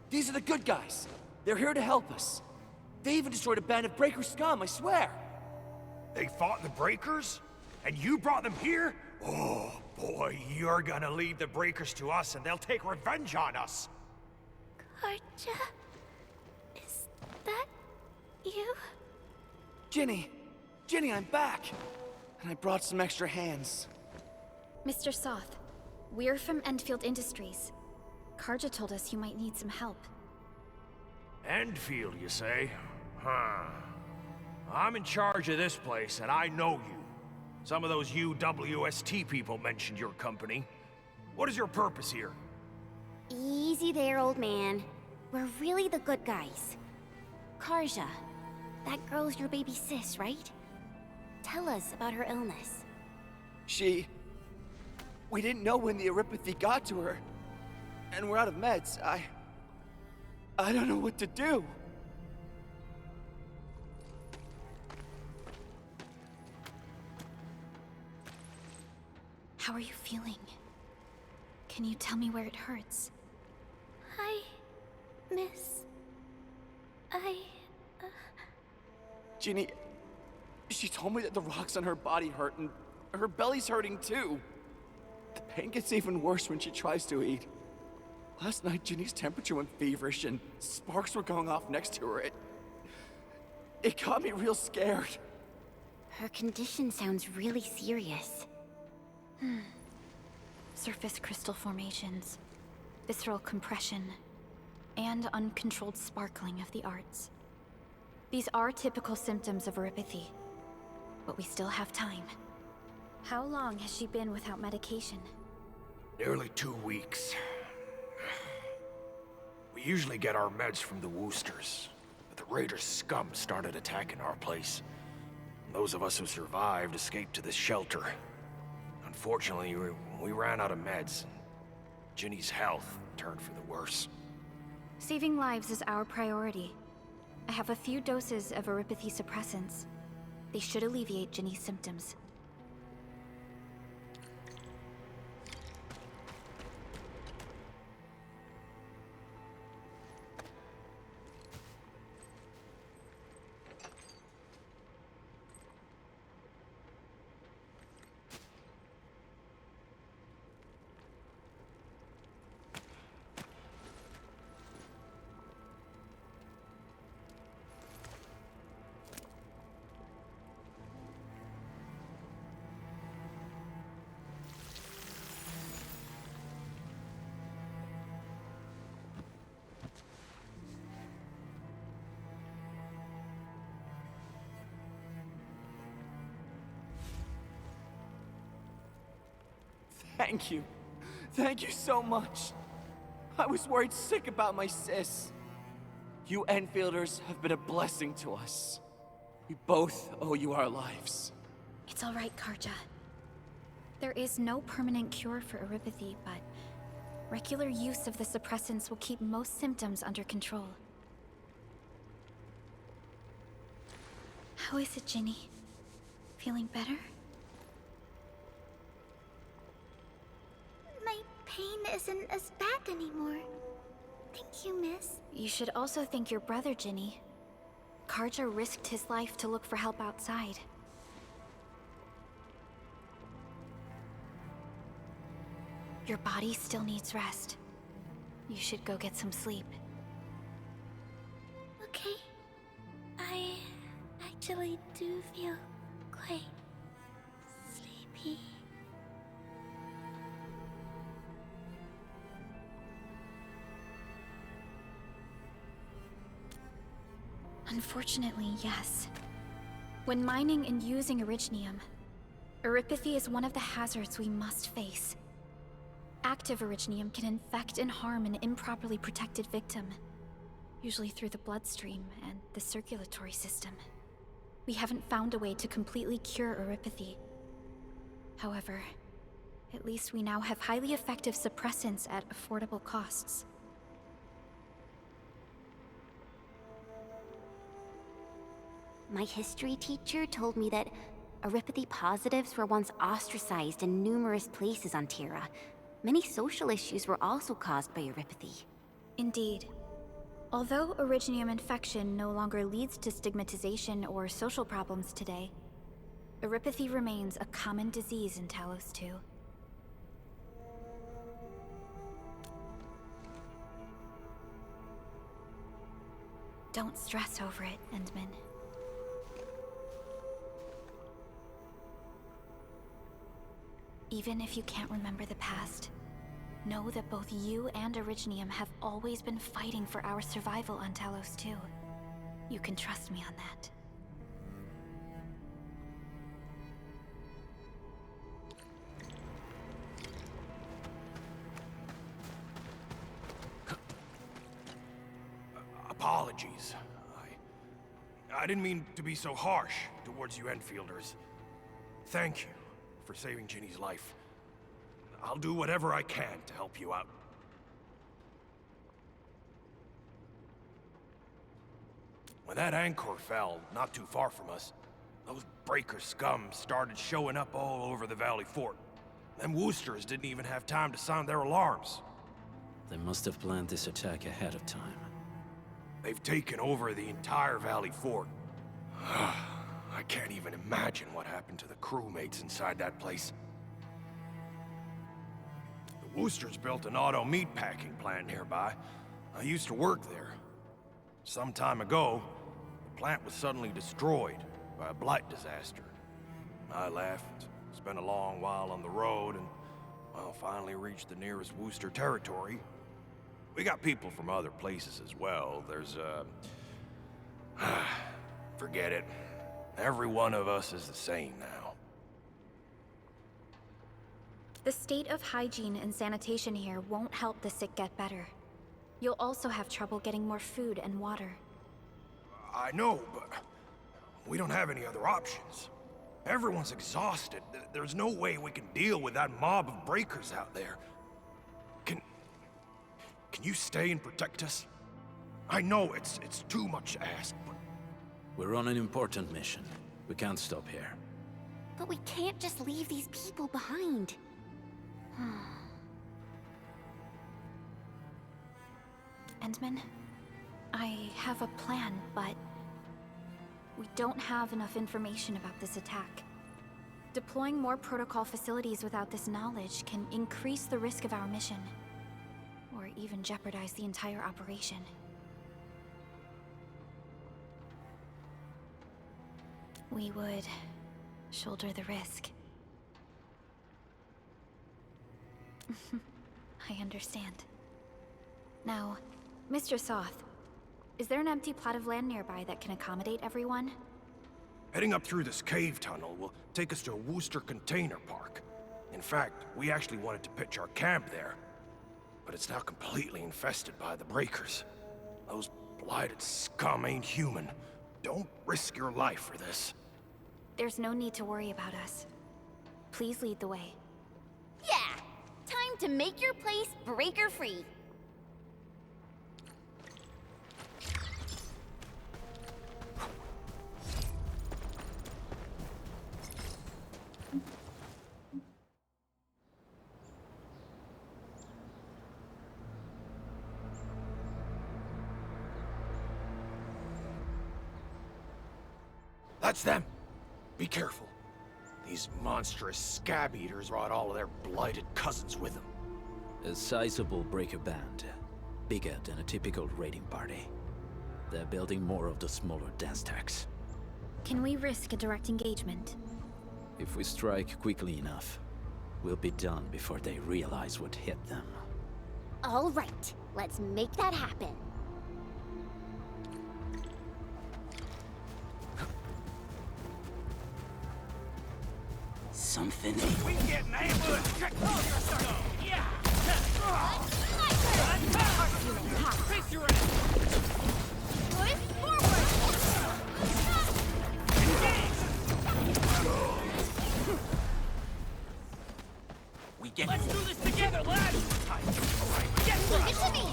These are the good guys. They're here to help us. They even destroyed a band of Breaker scum, I swear. They fought the breakers? And you brought them here? Oh, boy, you're gonna leave the breakers to us and they'll take revenge on us. Karja? Is that you? Ginny! Ginny, I'm back! And I brought some extra hands. Mr. Soth, we're from Endfield Industries. Karja told us you might need some help. Endfield, you say? Huh. I'm in charge of this place, and I know you. Some of those UWST people mentioned your company. What is your purpose here? Easy there, old man. We're really the good guys. Karja, that girl's your baby sis, right? Tell us about her illness. We didn't know when the Aripathy got to her. And we're out of meds. I don't know what to do. How are you feeling? Can you tell me where it hurts? Hi, miss. Ginny, she told me that the rocks on her body hurt and her belly's hurting too. The pain gets even worse when she tries to eat. Last night, Ginny's temperature went feverish and sparks were going off next to her. It got me real scared. Her condition sounds really serious. Surface crystal formations, visceral compression, and uncontrolled sparkling of the arts. These are typical symptoms of Aripathy, but we still have time. How long has she been without medication? Nearly 2 weeks. We usually get our meds from the Woosters, but the Raiders' scum started attacking our place. Those of us who survived escaped to this shelter. Unfortunately, we ran out of meds. Ginny's health turned for the worse. Saving lives is our priority. I have a few doses of Aripathy suppressants. They should alleviate Ginny's symptoms. Thank you. Thank you so much. I was worried sick about my sis. You Enfielders have been a blessing to us. We both owe you our lives. It's all right, Karja. There is no permanent cure for Aripathy, but regular use of the suppressants will keep most symptoms under control. How is it, Ginny? Feeling better? My pain isn't as bad anymore. Thank you, miss. You should also thank your brother, Ginny. Karja risked his life to look for help outside. Your body still needs rest. You should go get some sleep. Okay. I actually do feel quite sleepy. Unfortunately, yes. When mining and using Originium, Aripathy is one of the hazards we must face. Active Originium can infect and harm an improperly protected victim, usually through the bloodstream and the circulatory system. We haven't found a way to completely cure Aripathy. However, at least we now have highly effective suppressants at affordable costs. My history teacher told me that Aripathy positives were once ostracized in numerous places on Terra. Many social issues were also caused by Aripathy. Indeed. Although Originium infection no longer leads to stigmatization or social problems today, Aripathy remains a common disease in Talos 2. Don't stress over it, Endman. Even if you can't remember the past, Know that both you and Originium have always been fighting for our survival on Talos too. You can trust me on that. Apologies. I didn't mean to be so harsh towards you Enfielders. Thank you for saving Ginny's life. I'll do whatever I can to help you out. When that anchor fell not too far from us, those breaker scum started showing up all over the Valley Fort. Them Woosters didn't even have time to sound their alarms. They must have planned this attack ahead of time. They've taken over the entire Valley Fort. I can't even imagine what happened to the crewmates inside that place. The Woosters built an auto meatpacking plant nearby. I used to work there. Some time ago, the plant was suddenly destroyed by a blight disaster. I left, spent a long while on the road, and, well, finally reached the nearest Wooster territory. We got people from other places as well. There's, forget it. Every one of us is the same now. The state of hygiene and sanitation here won't help the sick get better. You'll also have trouble getting more food and water. I know, but we don't have any other options. Everyone's exhausted. There's no way we can deal with that mob of breakers out there. Can you stay and protect us? I know it's too much to ask, but... We're on an important mission. We can't stop here. But we can't just leave these people behind. Endman, I have a plan, but we don't have enough information about this attack. Deploying more protocol facilities without this knowledge can increase the risk of our mission, or even jeopardize the entire operation. We would shoulder the risk. I understand. Now, Mr. Soth, is there an empty plot of land nearby that can accommodate everyone? Heading up through this cave tunnel will take us to a Wooster container park. In fact, we actually wanted to pitch our camp there, but it's now completely infested by the breakers. Those blighted scum ain't human. Don't risk your life for this. There's no need to worry about us. Please lead the way. Yeah! Time to make your place breaker-free. That's them! Be careful. These monstrous scab eaters brought all of their blighted cousins with them. A sizable breaker band. Bigger than a typical raiding party. They're building more of the smaller dance tags. Can we risk a direct engagement? If we strike quickly enough, we'll be done before they realize what hit them. All right, let's make that happen. Something. We getting ambushed! Check yeah! Face your ass! Push forward! We get. Let's do this together, lads! Get Leave it to me!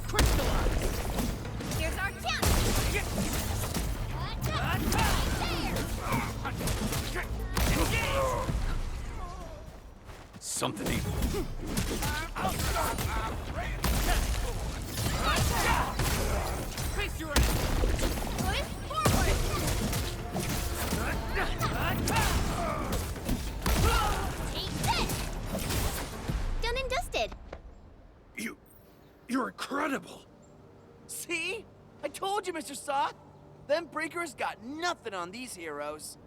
Crystallize! Here's our chance! Something evil. Face your ass! Push forward! Take this! Done and dusted. You're incredible! See? I told you, Mr. Soth. Them breakers got nothing on these heroes.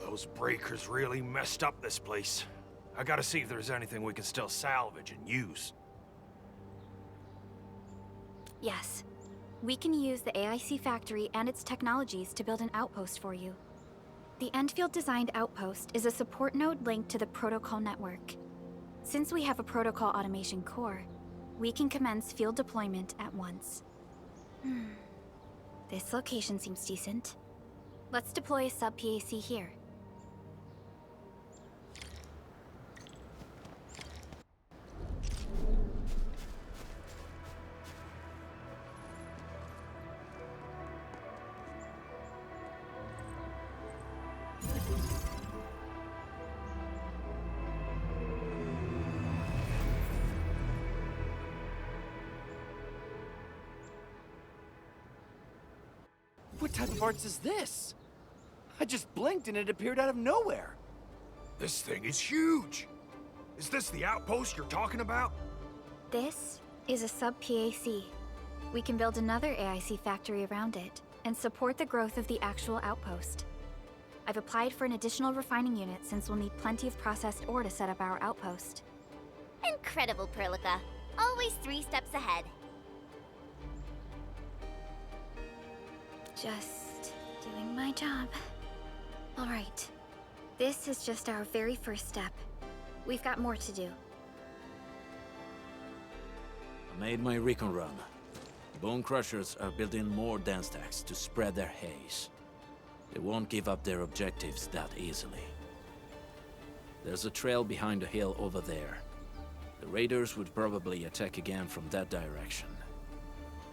Those breakers really messed up this place. I gotta see if there's anything we can still salvage and use. Yes. We can use the AIC factory and its technologies to build an outpost for you. The Endfield designed outpost is a support node linked to the protocol network. Since we have a protocol automation core, we can commence field deployment at once. This location seems decent. Let's deploy a sub-PAC here. What type of arts is this? I just blinked and it appeared out of nowhere. This thing is huge! Is this the outpost you're talking about? This is a sub-PAC. We can build another AIC factory around it and support the growth of the actual outpost. I've applied for an additional refining unit since we'll need plenty of processed ore to set up our outpost. Incredible, Perlica. Always 3 steps ahead. Just doing my job. All right. This is just our very first step. We've got more to do. I made my recon run. Bone Crushers are building more dance stacks to spread their haze. They won't give up their objectives that easily. There's a trail behind the hill over there. The raiders would probably attack again from that direction.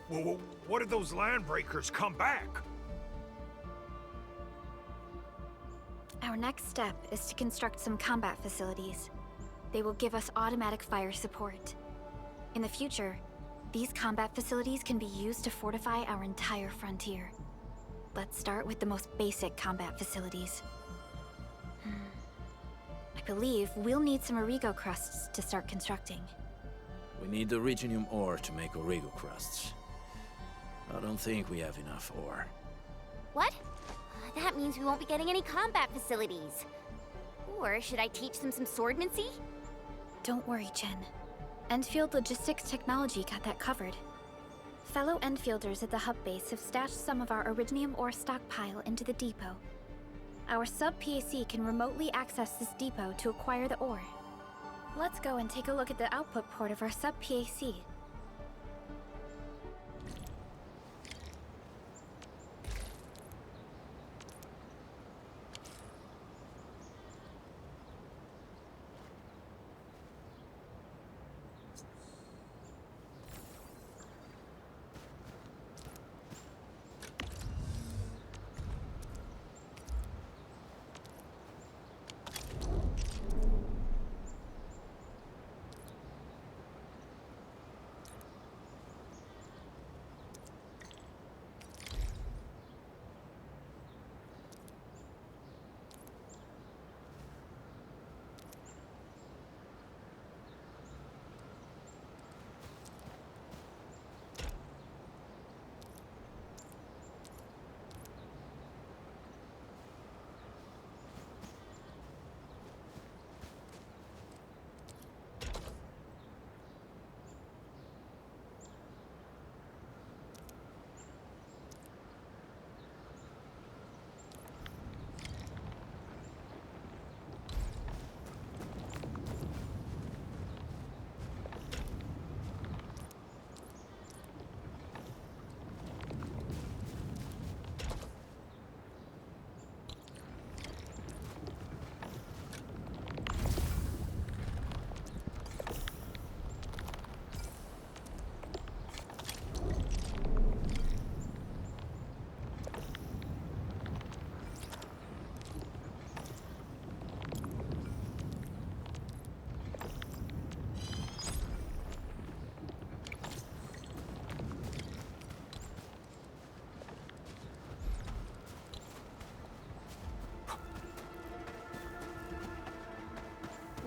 Well, what if those landbreakers come back? Our next step is to construct some combat facilities. They will give us automatic fire support. In the future, these combat facilities can be used to fortify our entire frontier. Let's start with the most basic combat facilities. I believe we'll need some Origo crusts to start constructing. We need the Reginium ore to make Origo crusts. I don't think we have enough ore. What? That means we won't be getting any combat facilities. Or should I teach them some swordmancy? Don't worry, Chen. Endfield Logistics Technology got that covered. Fellow Enfielders at the hub base have stashed some of our Originium ore stockpile into the depot. Our sub-PAC can remotely access this depot to acquire the ore. Let's go and take a look at the output port of our sub-PAC.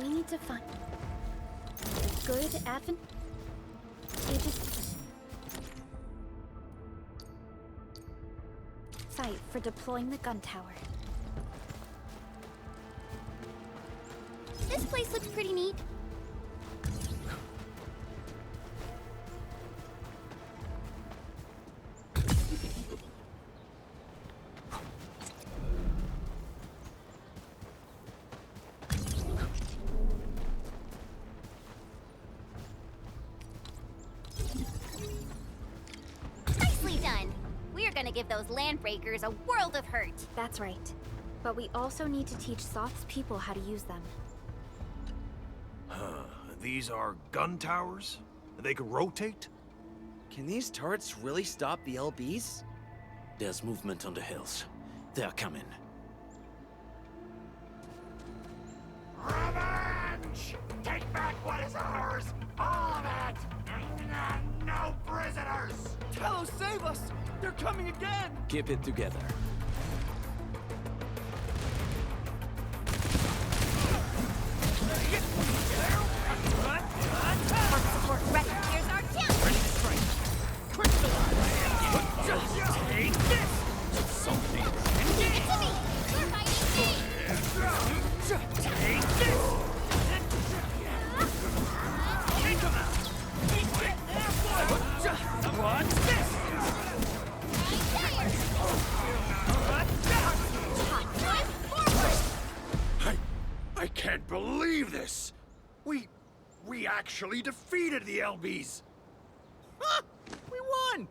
We need to find a good advantageous site for deploying the gun tower. This place This looks pretty neat. Nicely done. We're gonna give those landbreakers a world of hurt. That's right. But we also need to teach Soth's people how to use them. Huh. These are gun towers? They can rotate? Can these turrets really stop the LBs? There's movement on the hills. They're coming. Revenge! Take back what is ours! All of it! And no prisoners! Talos, save us! They're coming again! Keep it together. Support rescuers are down! Take this! Something. Give it to me! We're fighting me! Take this! Take them out! What's this? I can't believe this! We actually defeated the LBs! Ha! We won!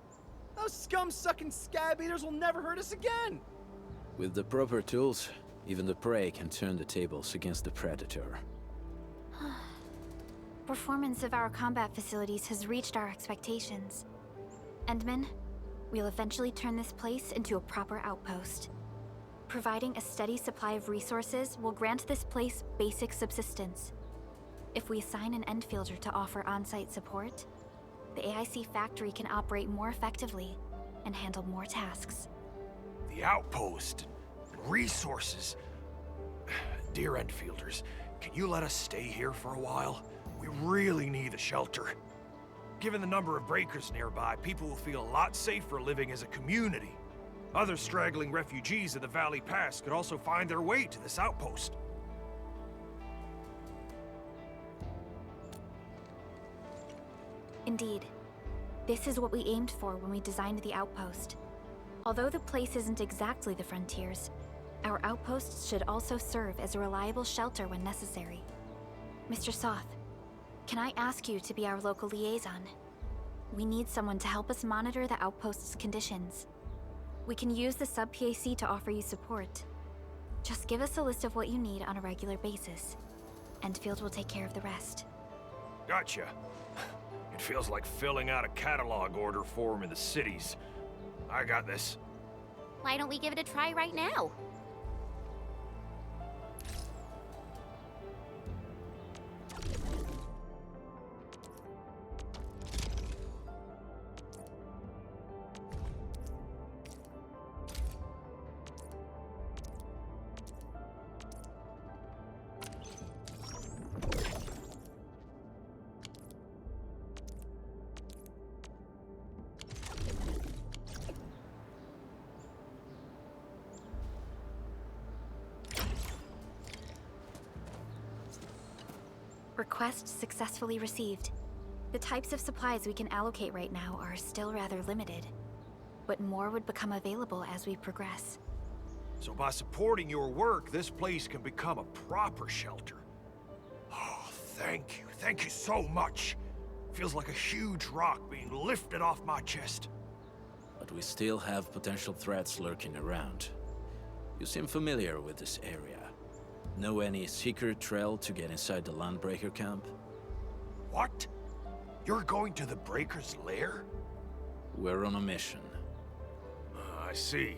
Those scum-sucking scab eaters will never hurt us again! With the proper tools, even the prey can turn the tables against the predator. Performance of our combat facilities has reached our expectations. Endman, we'll eventually turn this place into a proper outpost. Providing a steady supply of resources will grant this place basic subsistence. If we assign an Endfielder to offer on-site support, the AIC factory can operate more effectively and handle more tasks. The outpost and resources. Dear Endfielders, can you let us stay here for a while? We really need the shelter. Given the number of breakers nearby, people will feel a lot safer living as a community. Other straggling refugees of the Valley Pass could also find their way to this outpost. Indeed. This is what we aimed for when we designed the outpost. Although the place isn't exactly the frontiers, our outposts should also serve as a reliable shelter when necessary. Mr. Soth, can I ask you to be our local liaison? We need someone to help us monitor the outpost's conditions. We can use the sub-PAC to offer you support. Just give us a list of what you need on a regular basis. Endfield will take care of the rest. Gotcha. It feels like filling out a catalog order form in the cities. I got this. Why don't we give it a try right now? Request successfully received. The types of supplies we can allocate right now are still rather limited, but more would become available as we progress. So by supporting your work, this place can become a proper shelter. Oh, thank you. Thank you so much. Feels like a huge rock being lifted off my chest. But we still have potential threats lurking around. You seem familiar with this area. Know any secret trail to get inside the Landbreaker camp? What? You're going to the Breaker's lair? We're on a mission. I see.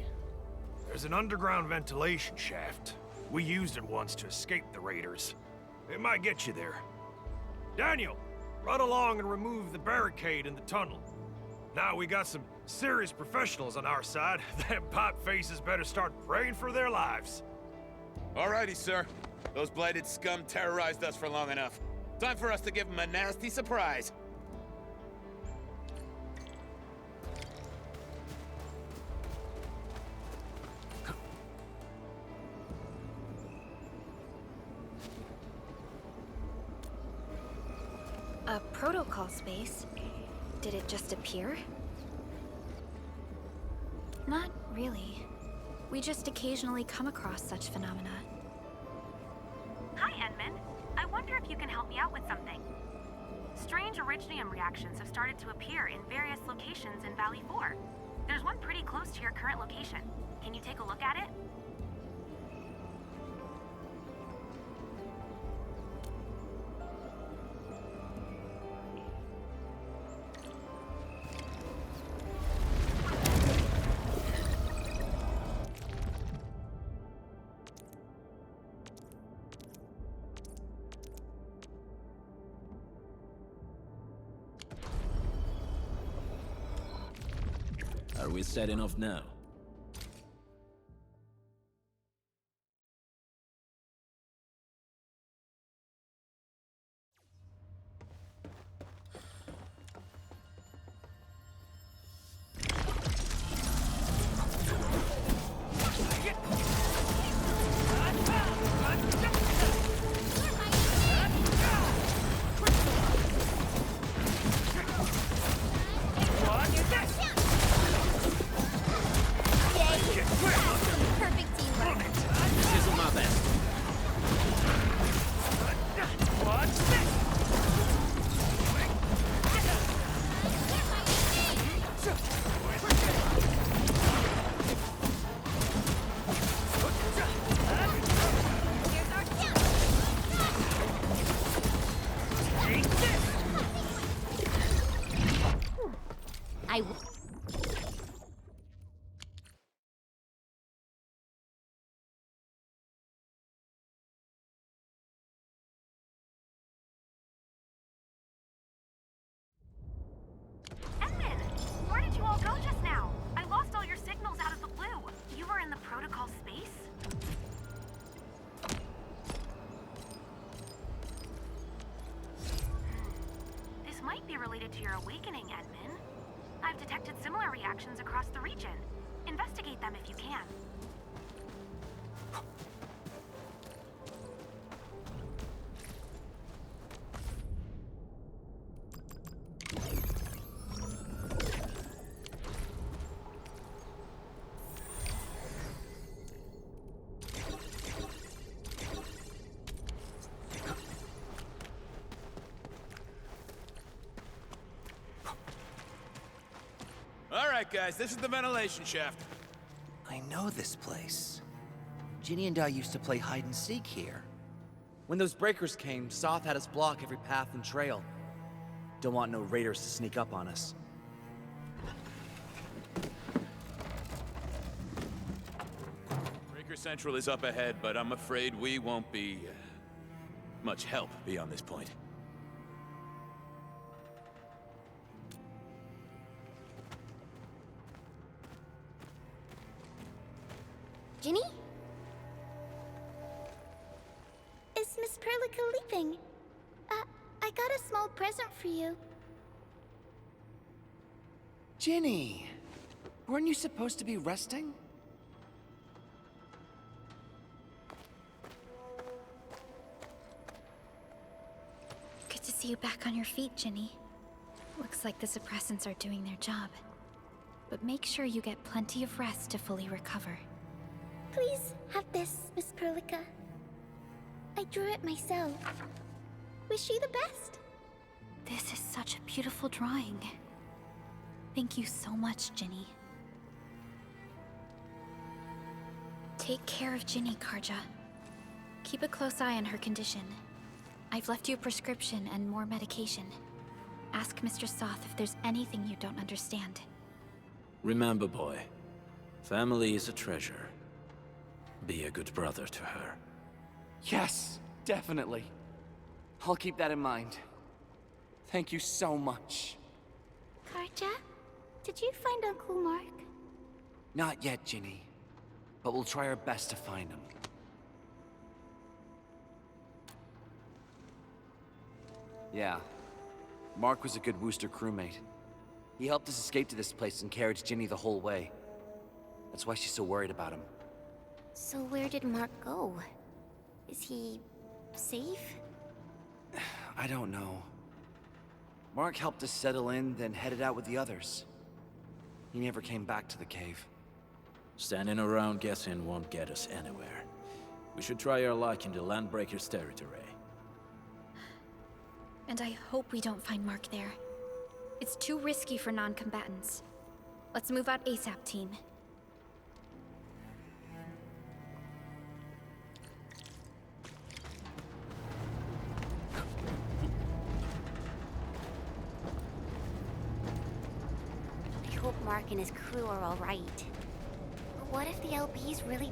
There's an underground ventilation shaft. We used it once to escape the raiders. It might get you there. Daniel, run along and remove the barricade in the tunnel. Now we got some serious professionals on our side. Them pipe faces better start praying for their lives. Alrighty, sir. Those blighted scum terrorized us for long enough. Time for us to give them a nasty surprise. protocol space. Did it just appear? Not really. We just occasionally come across such phenomena. Hi, Edmund. I wonder if you can help me out with something. Strange originium reactions have started to appear in various locations in Valley 4. There's one pretty close to your current location. Can you take a look at it? Are we setting off now? Perfect teamwork. This isn't my best. Watch this! Edmund! Where did you all go just now? I lost all your signals out of the blue. You were in the protocol space? This might be related to your awakening, Edmund. I've detected similar reactions across the region. Investigate them if you can. All right, guys, this is the ventilation shaft. I know this place. Ginny and I used to play hide and seek here. When those breakers came, Soth had us block every path and trail. Don't want no raiders to sneak up on us. Breaker Central is up ahead, but I'm afraid we won't be much help beyond this point. Ginny? Is Miss Perlica leaving? I got a small present for you. Ginny! Weren't you supposed to be resting? Good to see you back on your feet, Ginny. Looks like the suppressants are doing their job. But make sure you get plenty of rest to fully recover. Please have this, Miss Perlica. I drew it myself. Wish you the best. This is such a beautiful drawing. Thank you so much, Ginny. Take care of Ginny, Karja. Keep a close eye on her condition. I've left you a prescription and more medication. Ask Mr. Soth if there's anything you don't understand. Remember, boy, family is a treasure. Be a good brother to her. Yes, definitely. I'll keep that in mind. Thank you so much. Karja, did you find Uncle Mark? Not yet, Ginny. But we'll try our best to find him. Yeah. Mark was a good Wooster crewmate. He helped us escape to this place and carried Ginny the whole way. That's why she's so worried about him. So where did Mark go? Is he safe? I don't know. Mark helped us settle in, then headed out with the others. He never came back to the cave. Standing around guessing won't get us anywhere. We should try our luck in the Landbreakers' territory. And I hope we don't find Mark there. It's too risky for non-combatants. Let's move out ASAP, team. I hope Mark and his crew are all right. But what if the LBs really...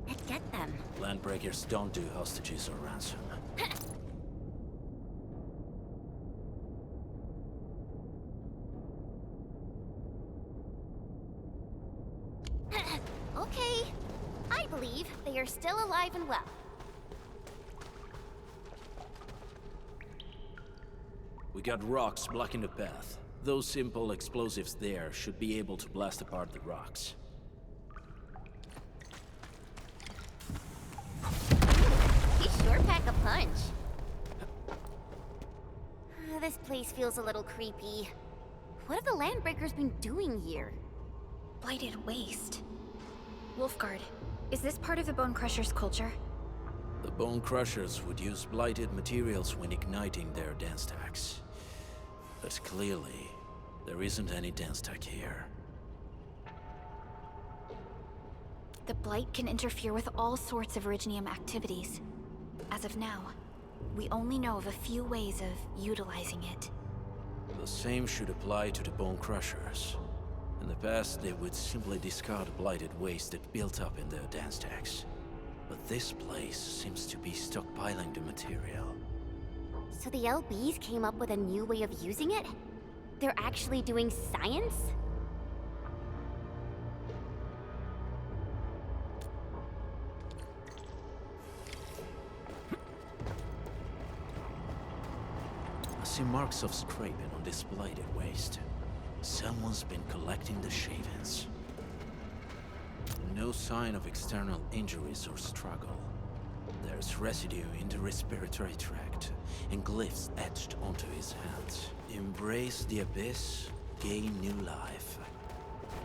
Let's get them. Landbreakers don't do hostages or ransom. Okay. I believe they are still alive and well. We got rocks blocking the path. Those simple explosives there should be able to blast apart the rocks. You sure pack a punch. This place feels a little creepy. What have the Landbreakers been doing here? Blighted waste. Wolfguard, is this part of the Bone Crushers' culture? The Bone Crushers would use blighted materials when igniting their dance stacks. But clearly, there isn't any dance stack here. The Blight can interfere with all sorts of Originium activities. As of now, we only know of a few ways of utilizing it. The same should apply to the Bone Crushers. In the past, they would simply discard blighted waste that built up in their dance stacks. But this place seems to be stockpiling the material. So the LBs came up with a new way of using it? They're actually doing science? I see marks of scraping on this blighted waste. Someone's been collecting the shavings. No sign of external injuries or struggle. There's residue in the respiratory tract, and glyphs etched onto his hands. Embrace the abyss, gain new life.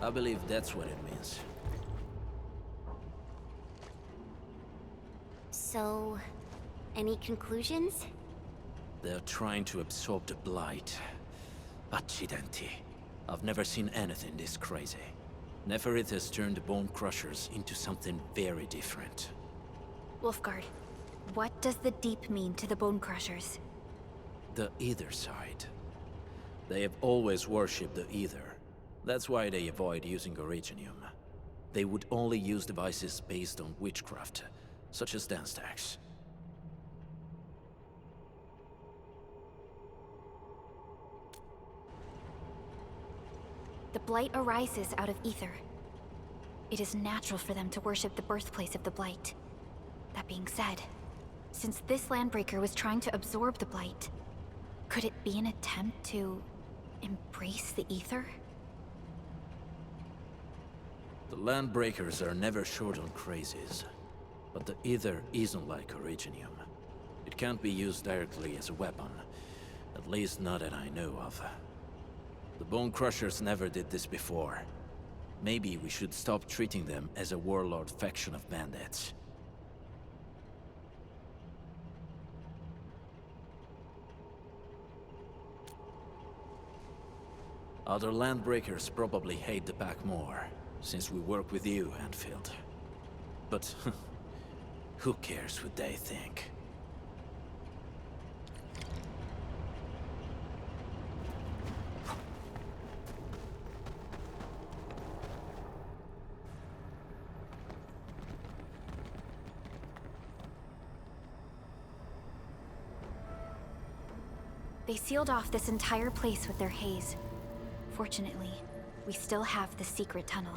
I believe that's what it means. So, any conclusions? They're trying to absorb the blight. Accidenti. I've never seen anything this crazy. Neferith has turned the Bone Crushers into something very different. Wolfguard, what does the Deep mean to the Bone Crushers? The Ether side. They have always worshipped the Ether. That's why they avoid using Originium. They would only use devices based on witchcraft, such as dance stacks. The Blight arises out of Ether. It is natural for them to worship the birthplace of the Blight. That being said, since this Landbreaker was trying to absorb the Blight, could it be an attempt to embrace the Ether? The Landbreakers are never short on crazes, but the Ether isn't like Originium. It can't be used directly as a weapon, at least not that I know of. The Bone Crushers never did this before. Maybe we should stop treating them as a warlord faction of bandits. Other Landbreakers probably hate the pack more, since we work with you, Endfield. But who cares what they think? They sealed off this entire place with their haze. Fortunately, we still have the secret tunnel.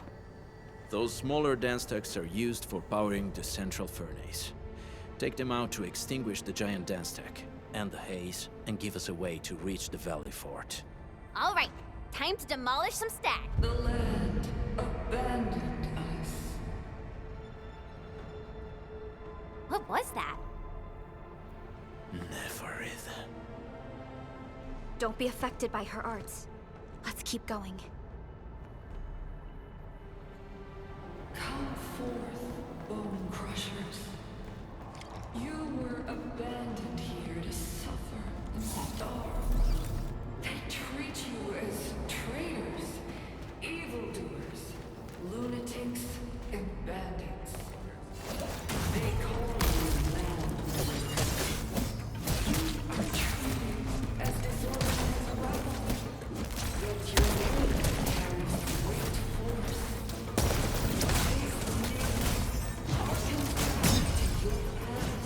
Those smaller dance stacks are used for powering the central furnace. Take them out to extinguish the giant dance stack, and the haze, and give us a way to reach the Valley Fort. All right, time to demolish some stacks. The land abandoned us. What was that? Neferith. Don't be affected by her arts. Let's keep going. Come forth, bone crushers. You were abandoned here to suffer and starve. They treat you as traitors, evildoers, lunatics, and bandits. They call you landlords. You are treated as disorganized rabble. Yet your name carries great force. This name harkens back to your past.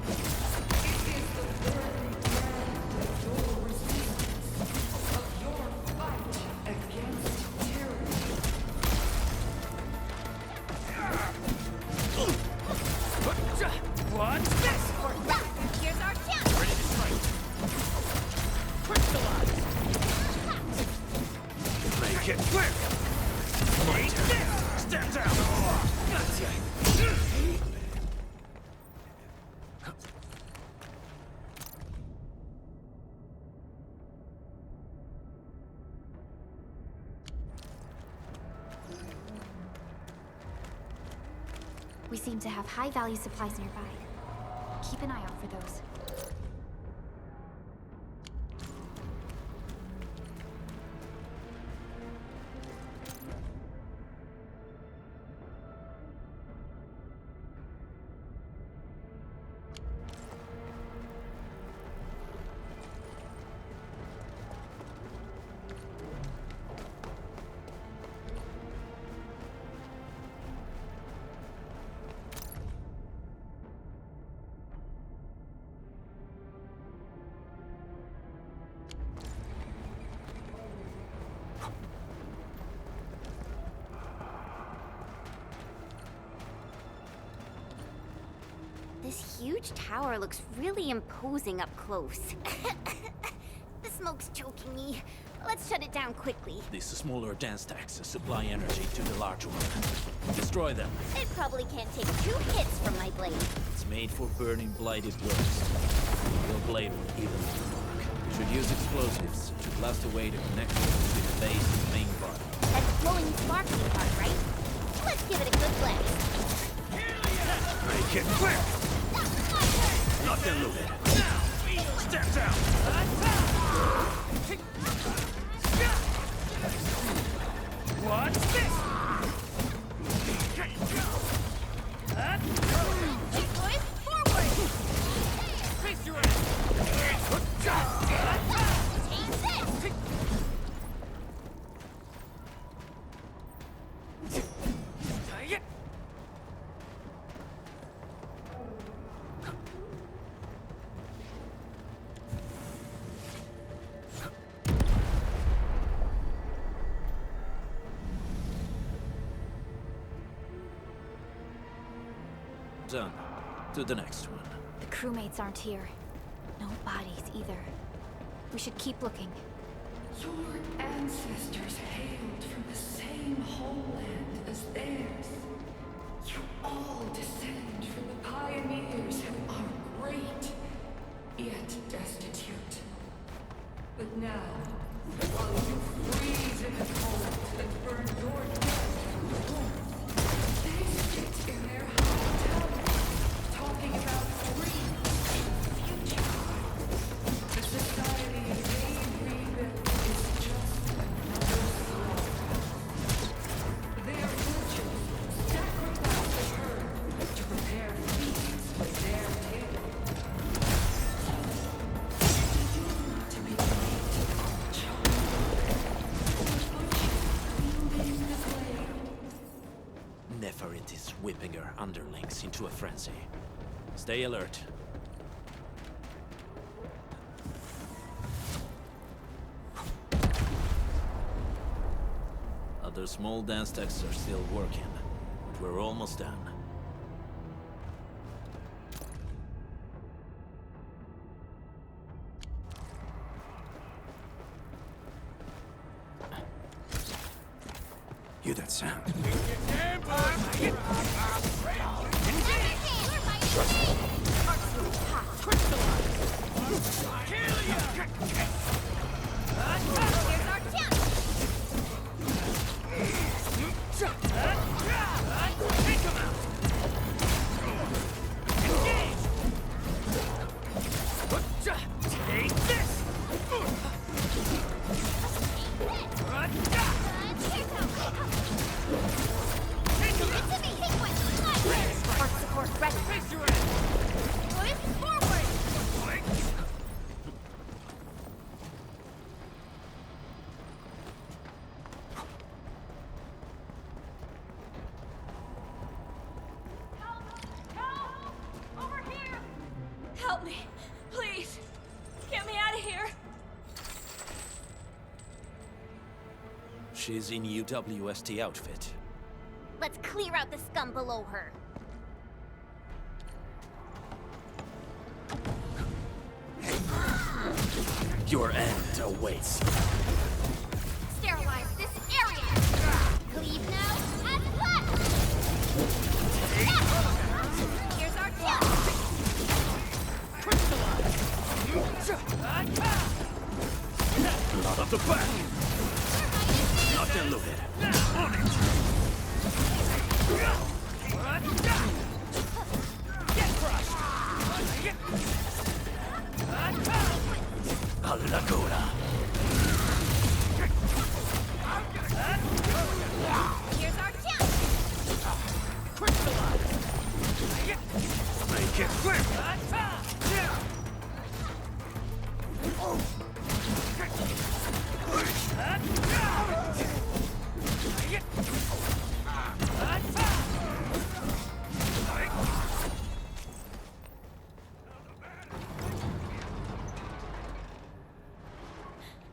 It is the very brand of your resistance, of your fight against tyranny. What's this? Here's our chance! Ready to strike. Crystallize. Make it quick! Take this! Step down! Gotcha! We seem to have high-value supplies nearby. Keep an eye out for those. This huge tower looks really imposing up close. The smoke's choking me. Let's shut it down quickly. These smaller dance stacks supply energy to the large one. Destroy them. It probably can't take 2 hits from my blade. It's made for burning blighted waste. Your blade will evenly work. You should use explosives to blast away the connection between the base and the main body. That's glowing sparkly part, right? Let's give it a good blast. Make it quick! Nothing loaded. Step down! What's this? Deploy forward! Face your ass! Take this! Done. To the next one. The crewmates aren't here. No bodies either. We should keep looking. Your ancestors hailed from the same homeland as theirs. You all descend from the pioneers who are great, yet destitute. But now, while you freeze in the cold and burn your dead to the warmth, they sit in their high towers, talking about dreams and future. The society they rebuilt is just another slaughter. Their rituals sacrifice the herd to prepare feasts for their table. To be made of charred wielding the blade. Neferit is whipping her underlings into a frenzy. Stay alert. Other small dance stacks are still working, but we're almost done. Hear that sound? Stand by! me! Please! Get me out of here! She's in UWST outfit. Let's clear out the scum below her. Your end awaits. Sterilize this area! Cleave now and cut! Here's our kill! Blood of the back! Locked and loaded. On it! Get crushed! Alla cola! Here's our chance! Crystallize! Make it quick!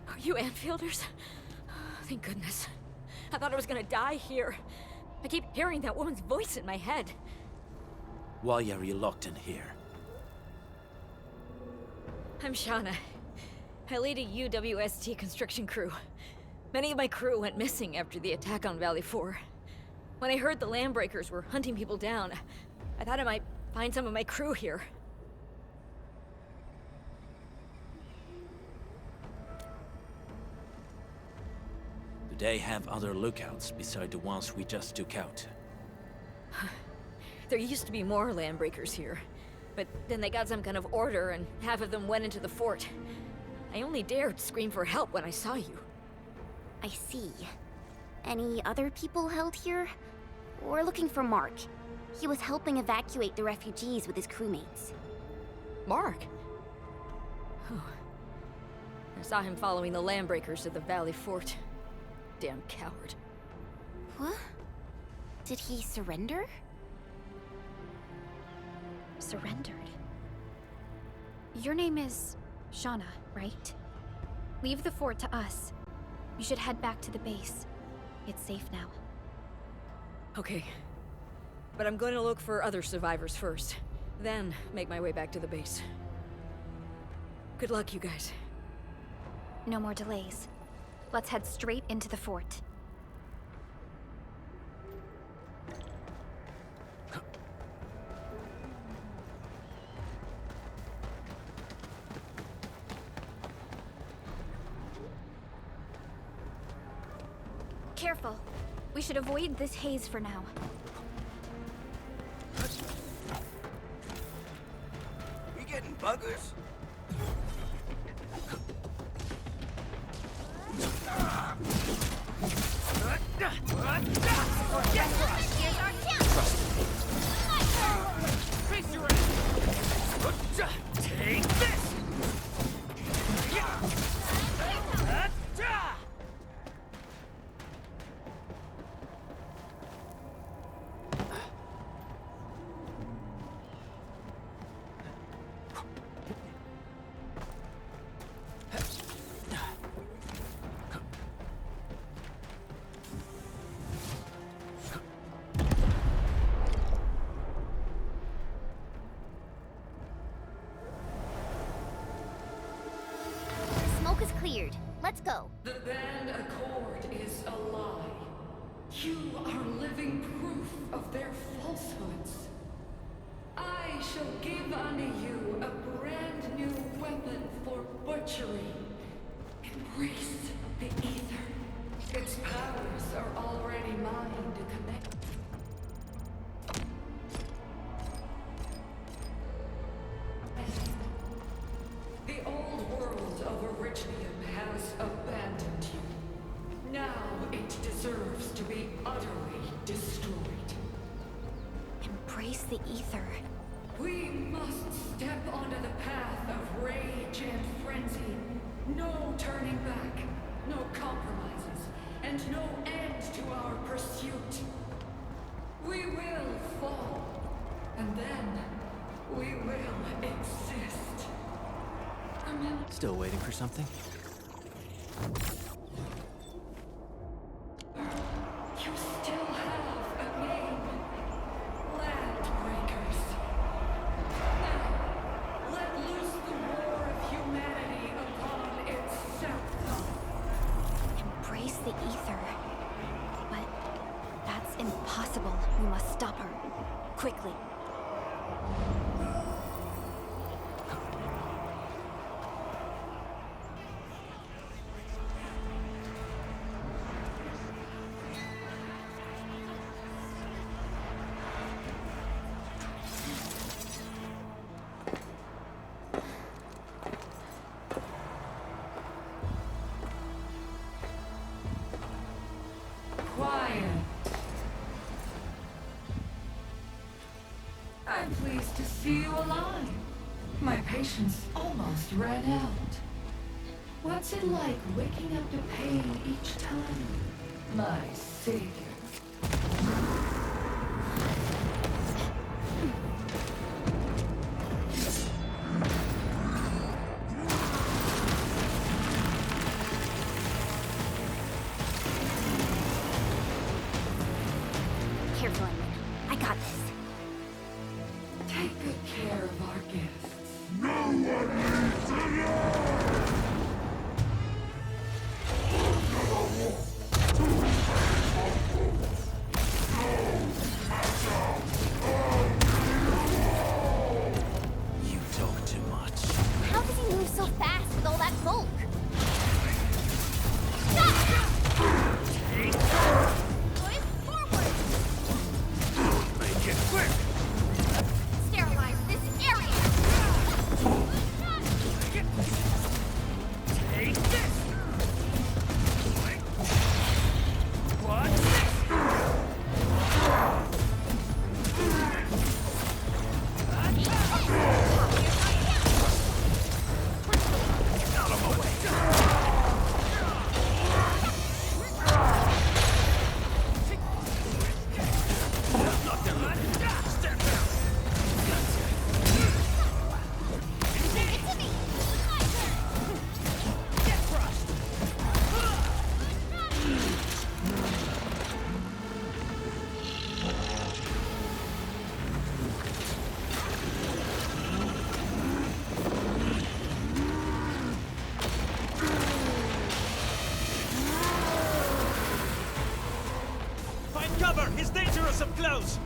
Are you Enfielders? Thank goodness. I thought I was gonna die here. I keep hearing that woman's voice in my head. Why are you locked in here? I'm Shauna. I lead a UWST construction crew. Many of my crew went missing after the attack on Valley 4. When I heard the Landbreakers were hunting people down, I thought I might find some of my crew here. Do they have other lookouts beside the ones we just took out? There used to be more Landbreakers here, but then they got some kind of order and half of them went into the fort. I only dared scream for help when I saw you. I see. Any other people held here? We're looking for Mark. He was helping evacuate the refugees with his crewmates. Mark? Oh. I saw him following the Landbreakers to the Valley Fort. Damn coward. What? Did he surrender? Surrendered. Your name is Shauna, right? Leave the fort to us. You should head back to the base. It's safe now. Okay. But I'm going to look for other survivors first. Then make my way back to the base. Good luck, you guys. No more delays. Let's head straight into the fort. Careful. We should avoid this haze for now. You getting buggers? Here's our chance! Face your ass! Take this! Smoke is cleared. Let's go. The Band Accord is a lie. You are living proof of their falsehoods. I shall give unto you a brand new weapon for butchery. Embrace the Ether. Its powers are already mine to connect. The old world of Originium has abandoned you. Now it deserves to be utterly destroyed. Embrace the ether. We must step onto the path of rage and frenzy. No turning back, no compromises, and no end to our pursuit. We will fall, and then We will exist. Remember. Still waiting for something? You still have a name. Landbreakers. Now, let loose the war of humanity upon itself. Embrace the ether. But that's impossible. We must stop her. Quickly. Quiet. I'm pleased to see you alive. My patience almost ran out. What's it like waking up to pain each time? My savior. Careful, Emmett. I got this. Take good care of our guests. No one needs to know! You talk too much. How does he move so fast with all that bulk? Going forward! Make it quick! Sterilize this area! Take this! What? Out of my way! Step down! Take it to me! It's my turn! Get crushed! Find cover! He's dangerous up close!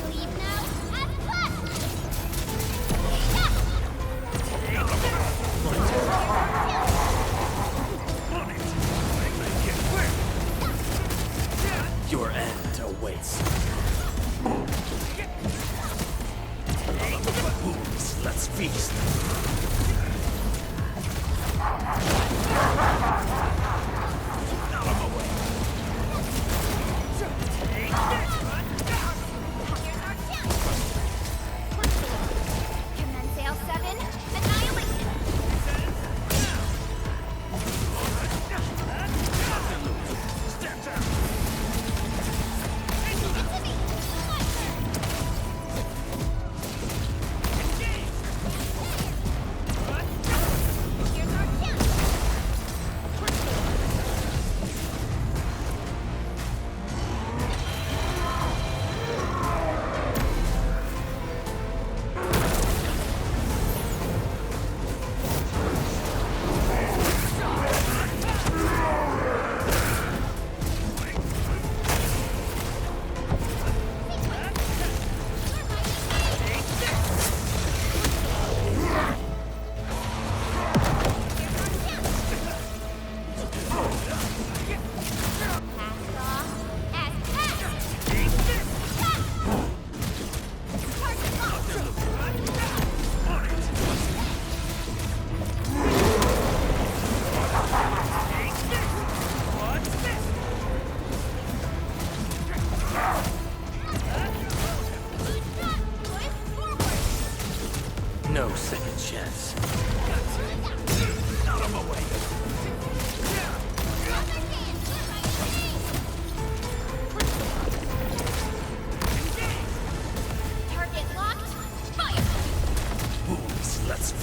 Leave now and cut! Your end awaits. Wounds, let's feast. Out of my way. Commence L7, annihilation! Step down! Leave it to me! It's my turn! Engage!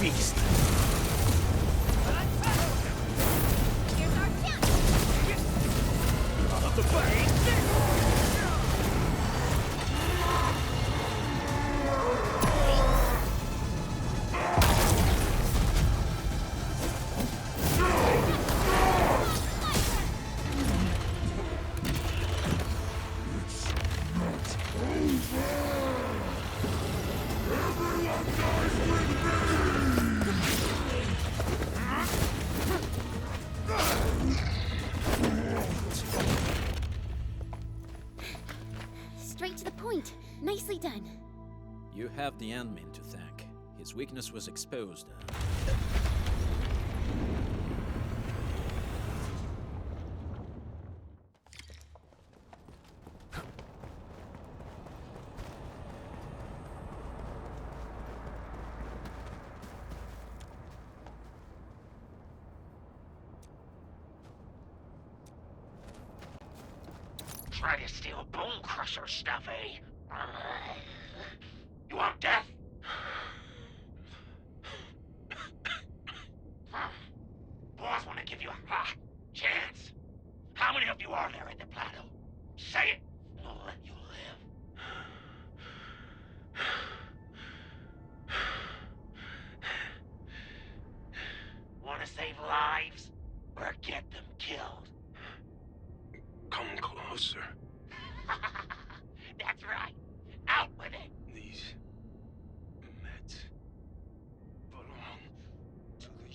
feast. Here's our chance! Out of the fight! Straight to the point. Nicely done. You have the admin to thank. His weakness was exposed. Try to steal Bone Crusher stuff, eh? You want death? Boss want to give you a chance. How many of you are there in the plateau? Say it, and I'll let you live. Want to save lives, or get them killed? Come closer. That's right. Out with it. These meds belong to the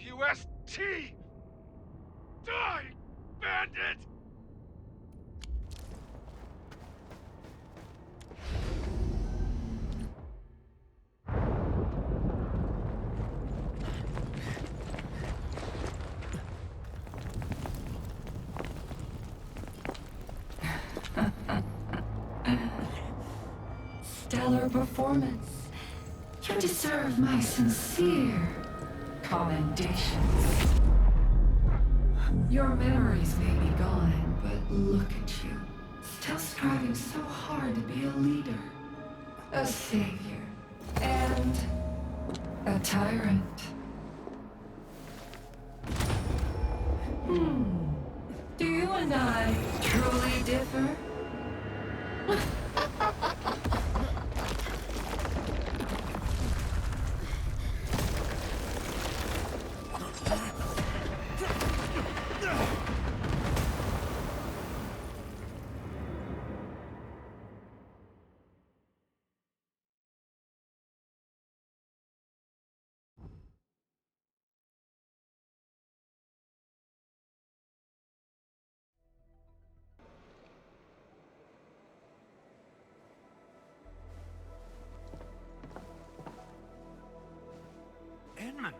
UWST. Die, bandit! Stellar performance. You deserve my sincere commendations. Your memories may be gone, but look at you. Still striving so hard to be a leader, a savior, and a tyrant. Do you and I truly differ? Inman,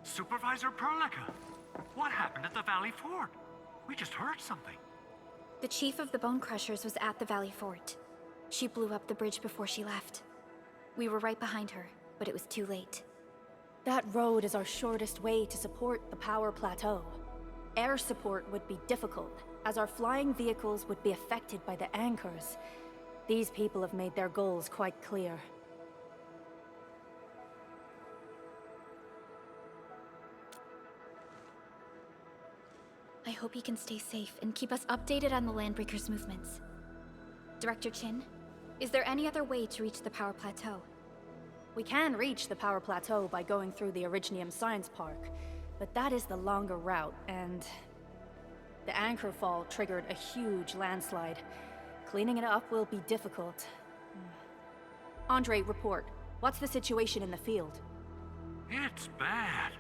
Supervisor Perlica, what happened at the Valley Fort? We just heard something. The chief of the Bone Crushers was at the Valley Fort. She blew up the bridge before she left. We were right behind her, but it was too late. That road is our shortest way to support the power plateau. Air support would be difficult, as our flying vehicles would be affected by the anchors. These people have made their goals quite clear. I hope he can stay safe and keep us updated on the Landbreakers' movements. Director Chin, is there any other way to reach the power plateau? We can reach the power plateau by going through the Originium Science Park, but that is the longer route, and the anchor fall triggered a huge landslide. Cleaning it up will be difficult. Andre, report. What's the situation in the field? It's bad.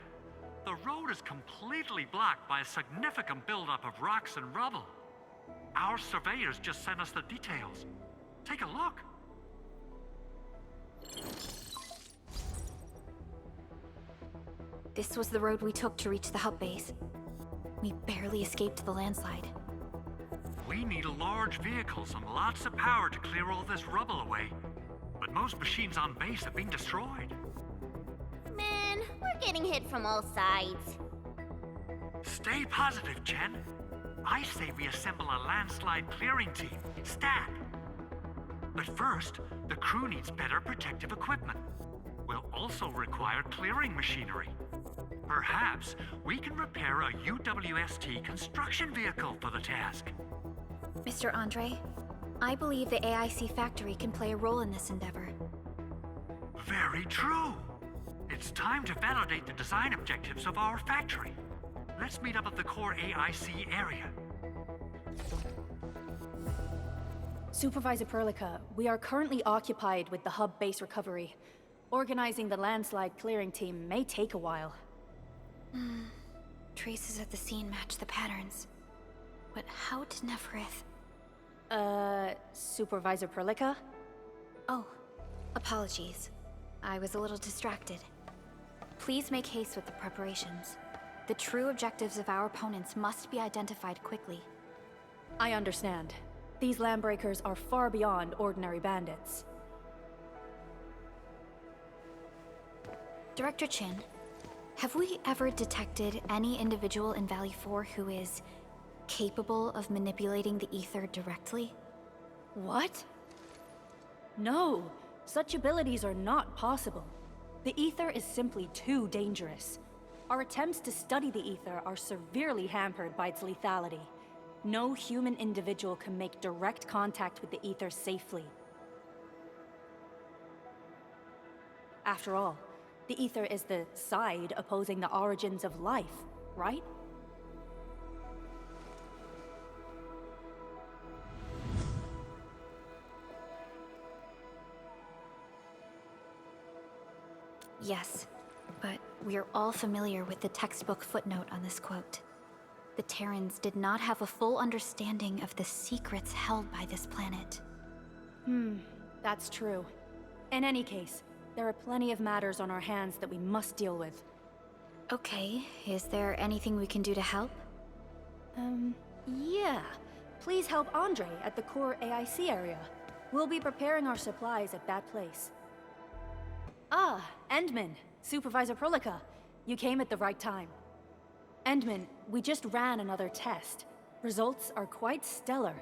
The road is completely blocked by a significant buildup of rocks and rubble. Our surveyors just sent us the details. Take a look. This was the road we took to reach the hub base. We barely escaped the landslide. We need large vehicles and lots of power to clear all this rubble away. But most machines on base have been destroyed. Man, we're getting hit from all sides. Stay positive, Chen. I say we assemble a landslide clearing team, stat. But first, the crew needs better protective equipment. We'll will also require clearing machinery. Perhaps we can repair a UWST construction vehicle for the task. Mr. Andre, I believe the AIC factory can play a role in this endeavor. Very true. It's time to validate the design objectives of our factory. Let's meet up at the core AIC area. Supervisor Perlica, we are currently occupied with the hub base recovery. Organizing the landslide clearing team may take a while. Traces at the scene match the patterns. But how did Neferith... Supervisor Perlica? Oh, apologies. I was a little distracted. Please make haste with the preparations. The true objectives of our opponents must be identified quickly. I understand. These landbreakers are far beyond ordinary bandits. Director Chin, have we ever detected any individual in Valley 4 who is capable of manipulating the ether directly? What? No, such abilities are not possible. The ether is simply too dangerous. Our attempts to study the ether are severely hampered by its lethality. No human individual can make direct contact with the ether safely. After all, the ether is the side opposing the origins of life, right? Yes, but we're all familiar with the textbook footnote on this quote. The Terrans did not have a full understanding of the secrets held by this planet. That's true. In any case, there are plenty of matters on our hands that we must deal with. Okay, is there anything we can do to help? Yeah. Please help Andre at the core AIC area. We'll be preparing our supplies at that place. Ah, Endman, Supervisor Perlica. You came at the right time. Endman, we just ran another test. Results are quite stellar.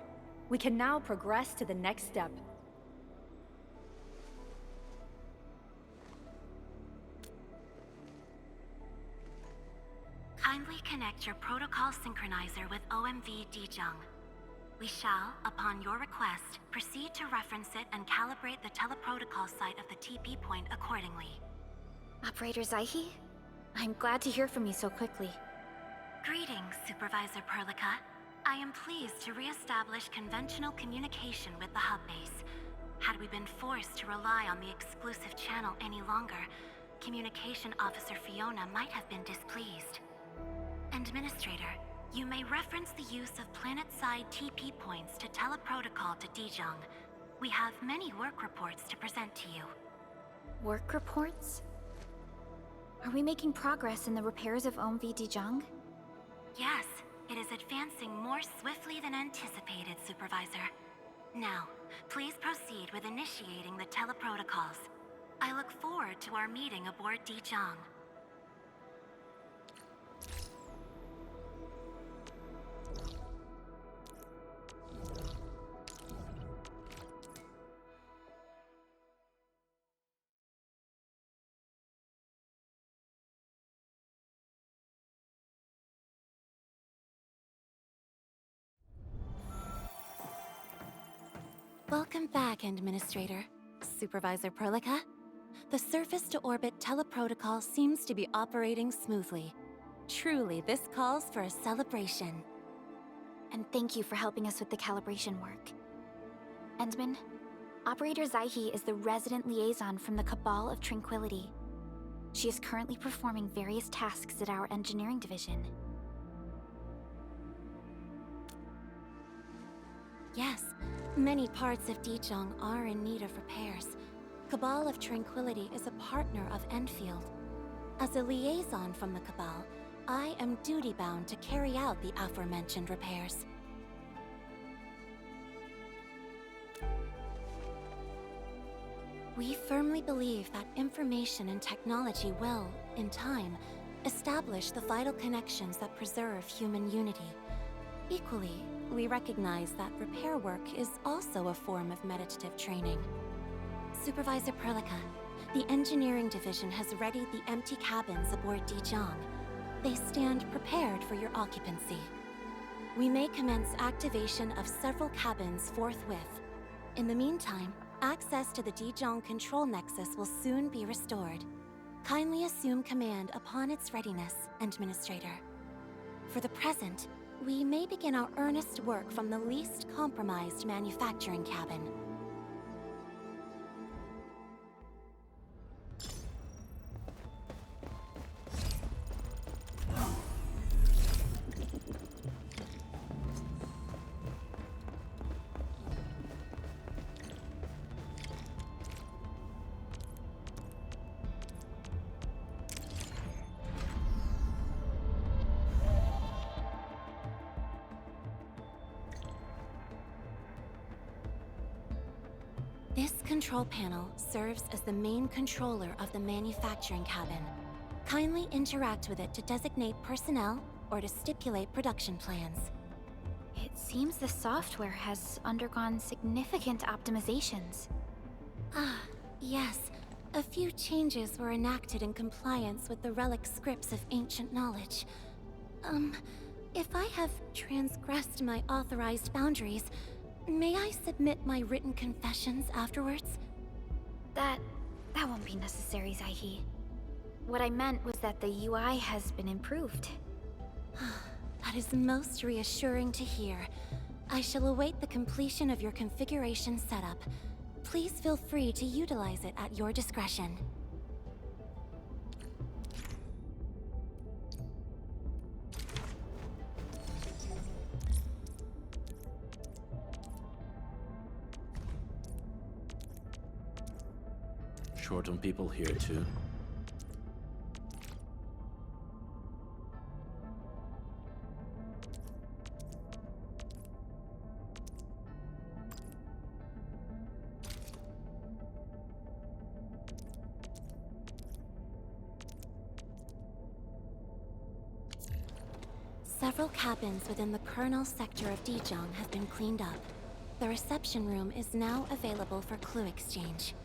We can now progress to the next step. Kindly connect your protocol synchronizer with OMV Dijong. We shall, upon your request, proceed to reference it and calibrate the teleprotocol site of the TP point accordingly. Operator Zaihi? I'm glad to hear from you so quickly. Greetings, Supervisor Perlica. I am pleased to re-establish conventional communication with the hub base. Had we been forced to rely on the exclusive channel any longer, Communication Officer Fiona might have been displeased. Administrator, you may reference the use of planet-side TP points to teleprotocol to Dijong. We have many work reports to present to you. Work reports? Are we making progress in the repairs of OMV Dijong? Yes, it is advancing more swiftly than anticipated, Supervisor. Now, please proceed with initiating the teleprotocols. I look forward to our meeting aboard Dijong. Welcome back, Administrator. Supervisor Perlica. The surface-to-orbit teleprotocol seems to be operating smoothly. Truly, this calls for a celebration. And thank you for helping us with the calibration work. Endman, Operator Zaihi is the resident liaison from the Cabal of Tranquility. She is currently performing various tasks at our engineering division. Yes, many parts of Dijong are in need of repairs. Cabal of Tranquility is a partner of Endfield. As a liaison from the Cabal, I am duty-bound to carry out the aforementioned repairs. We firmly believe that information and technology will, in time, establish the vital connections that preserve human unity. Equally, we recognize that repair work is also a form of meditative training. Supervisor Perlica, The engineering division has readied the empty cabins aboard Dijong. They stand prepared for your occupancy. We may commence activation of several cabins forthwith. In the meantime, access to the Dijong control nexus will soon be restored. Kindly assume command upon its readiness, Administrator. For the present, we may begin our earnest work from the least compromised manufacturing cabin. This control panel serves as the main controller of the manufacturing cabin. Kindly interact with it to designate personnel or to stipulate production plans. It seems the software has undergone significant optimizations. Ah, yes. A few changes were enacted in compliance with the relic scripts of ancient knowledge. If I have transgressed my authorized boundaries, may I submit my written confessions afterwards? That won't be necessary, Zaihi. What I meant was that the UI has been improved. That is most reassuring to hear. I shall await the completion of your configuration setup. Please feel free to utilize it at your discretion. Short on people here too. Several cabins within the kernel sector of Dijong have been cleaned up. The reception room is now available for clue exchange.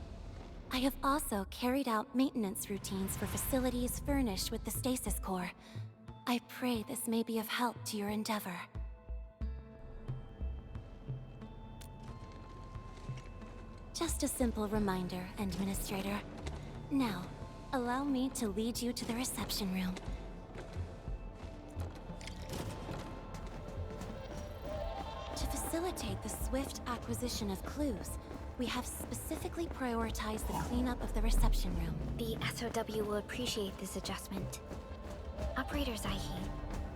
I have also carried out maintenance routines for facilities furnished with the stasis core. I pray this may be of help to your endeavor. Just a simple reminder, Administrator. Now, allow me to lead you to the reception room. To facilitate the swift acquisition of clues, we have specifically prioritized the cleanup of the reception room. The SOW will appreciate this adjustment. Operator Zaihi,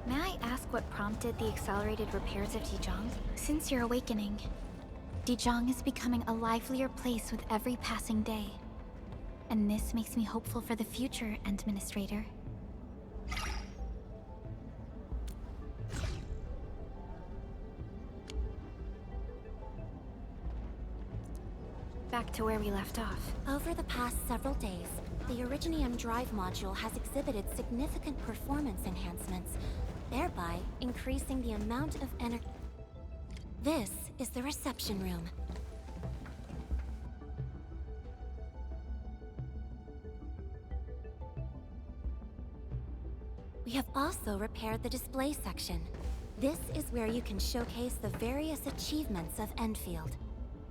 may I ask what prompted the accelerated repairs of Dijong? Since your awakening, Dijong is becoming a livelier place with every passing day. And this makes me hopeful for the future, Administrator. Back to where we left off. Over the past several days, the Originium drive module has exhibited significant performance enhancements, thereby increasing the amount of energy. This is the reception room. We have also repaired the display section. This is where you can showcase the various achievements of Endfield.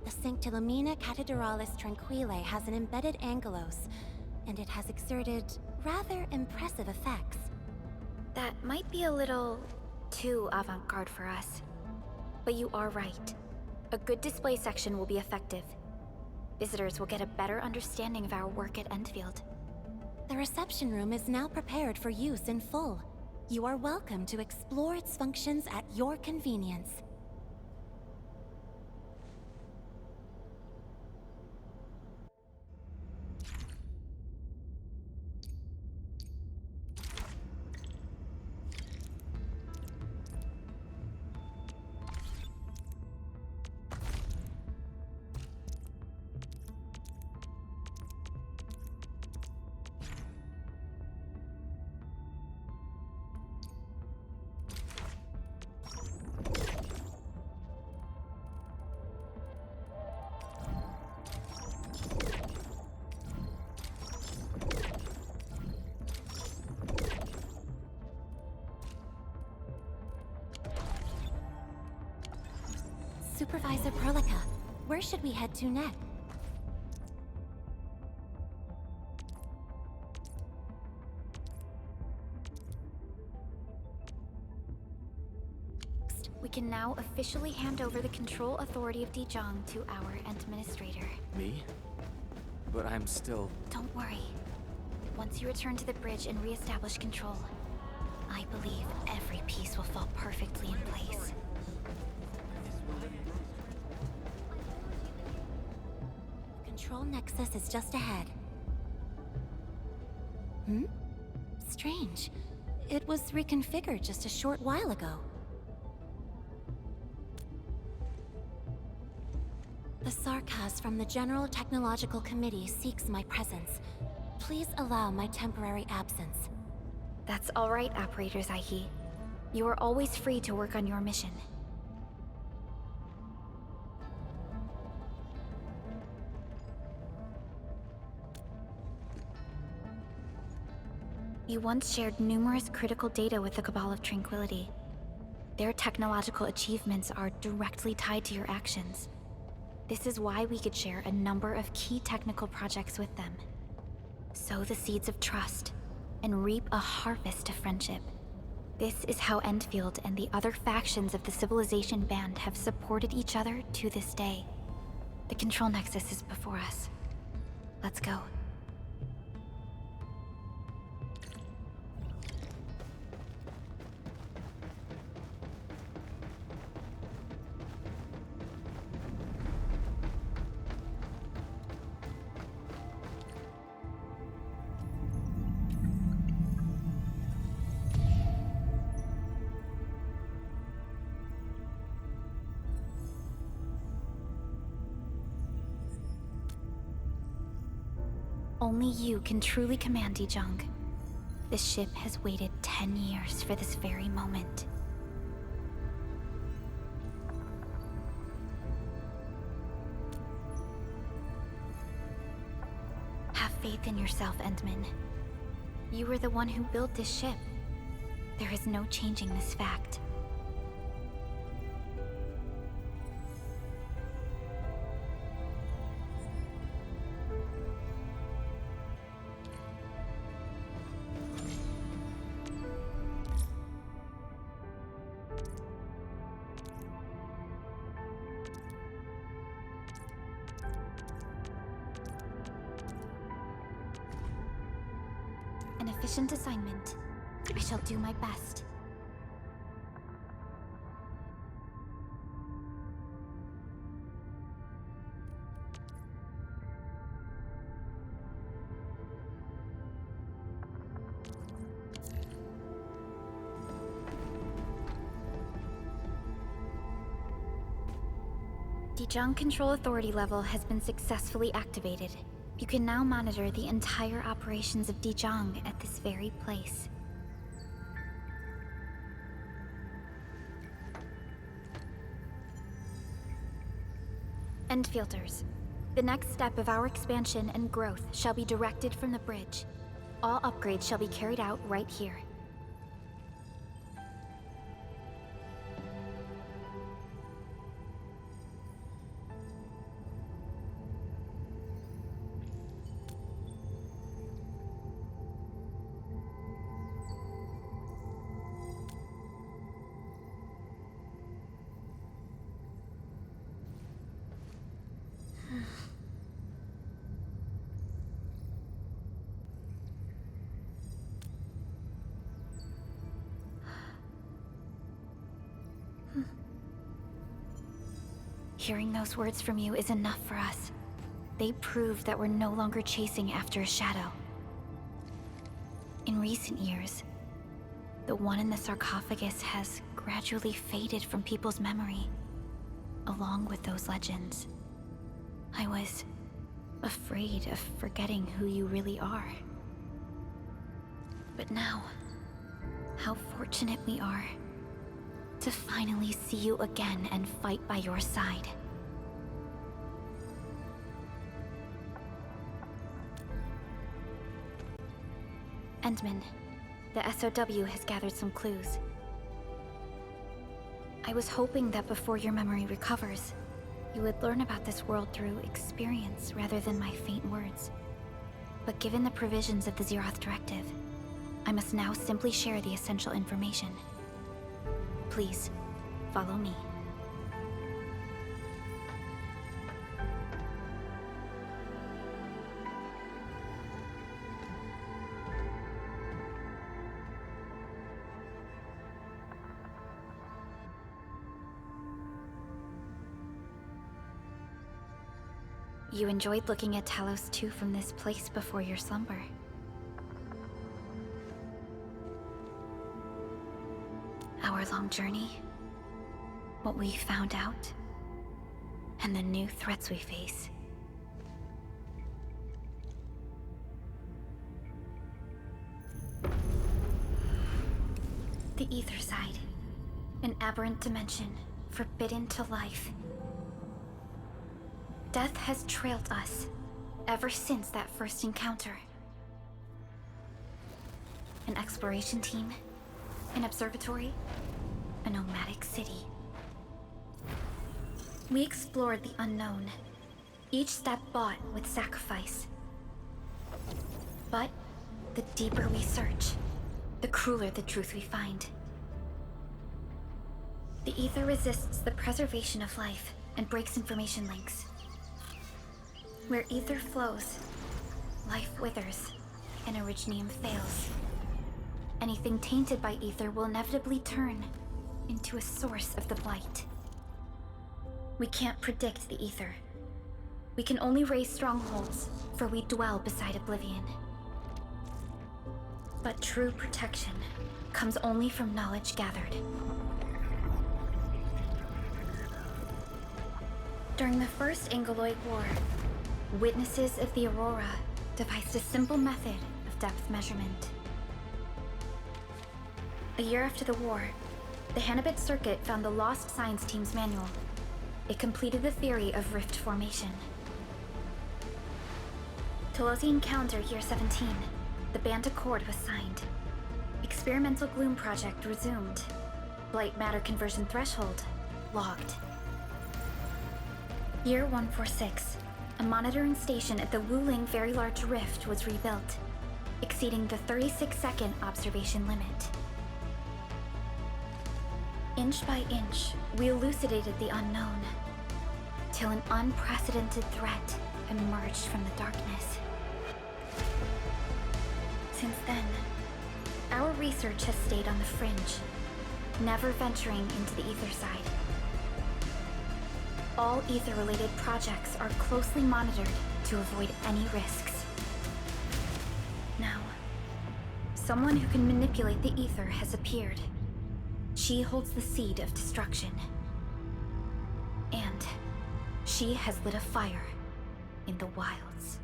The Sanctilumina Cathedralis Tranquile has an embedded angelos, and it has exerted rather impressive effects. That might be a little too avant-garde for us. But you are right. A good display section will be effective. Visitors will get a better understanding of our work at Endfield. The reception room is now prepared for use in full. You are welcome to explore its functions at your convenience. Supervisor Perlica, where should we head to next? We can now officially hand over the control authority of Dijong to our administrator. Me? But I'm still... Don't worry. Once you return to the bridge and re-establish control, I believe every piece will fall perfectly in place. Control Nexus is just ahead. Strange. It was reconfigured just a short while ago. The Sarkaz from the General Technological Committee seeks my presence. Please allow my temporary absence. That's all right, Operator Zaihi. You are always free to work on your mission. You once shared numerous critical data with the Cabal of Tranquility. Their technological achievements are directly tied to your actions. This is why we could share a number of key technical projects with them. Sow the seeds of trust, and reap a harvest of friendship. This is how Endfield and the other factions of the Civilization Band have supported each other to this day. The Control Nexus is before us. Let's go. Only you can truly command Dijong. This ship has waited 10 years for this very moment. Have faith in yourself, Endman. You were the one who built this ship. There is no changing this fact. An efficient assignment. I shall do my best. Dijong Control Authority level has been successfully activated. You can now monitor the entire operations of Dijong at this very place. Endfielders, the next step of our expansion and growth shall be directed from the bridge. All upgrades shall be carried out right here. Hearing those words from you is enough for us. They prove that we're no longer chasing after a shadow. In recent years, the one in the sarcophagus has gradually faded from people's memory, along with those legends. I was afraid of forgetting who you really are. But now, how fortunate we are to finally see you again and fight by your side. Endman, the SOW has gathered some clues. I was hoping that before your memory recovers, you would learn about this world through experience rather than my faint words. But given the provisions of the Zeroth Directive, I must now simply share the essential information. Please, follow me. You enjoyed looking at Talos 2 from this place before your slumber. Our long journey, what we found out, and the new threats we face. The Ether Side, an aberrant dimension forbidden to life. Death has trailed us ever since that first encounter. An exploration team, an observatory, a nomadic city. We explored the unknown, each step bought with sacrifice. But the deeper we search, the crueler the truth we find. The Ether resists the preservation of life and breaks information links. Where Ether flows, life withers, and Originium fails. Anything tainted by Ether will inevitably turn into a source of the Blight. We can't predict the Ether. We can only raise strongholds, for we dwell beside Oblivion. But true protection comes only from knowledge gathered. During the First Angeloid War, witnesses of the Aurora devised a simple method of depth measurement. A year after the war, the Hannibit Circuit found the Lost Science Team's manual. It completed the theory of rift formation. Tolosi Encounter Year 17, the Band Accord was signed. Experimental Gloom Project resumed. Blight Matter Conversion Threshold logged. Year 146, a monitoring station at the Wuling Very Large Rift was rebuilt, exceeding the 36-second observation limit. Inch by inch, we elucidated the unknown, till an unprecedented threat emerged from the darkness. Since then, our research has stayed on the fringe, never venturing into the Ether side. All Ether-related projects are closely monitored to avoid any risks. Now, someone who can manipulate the Ether has appeared. She holds the seed of destruction. And she has lit a fire in the wilds.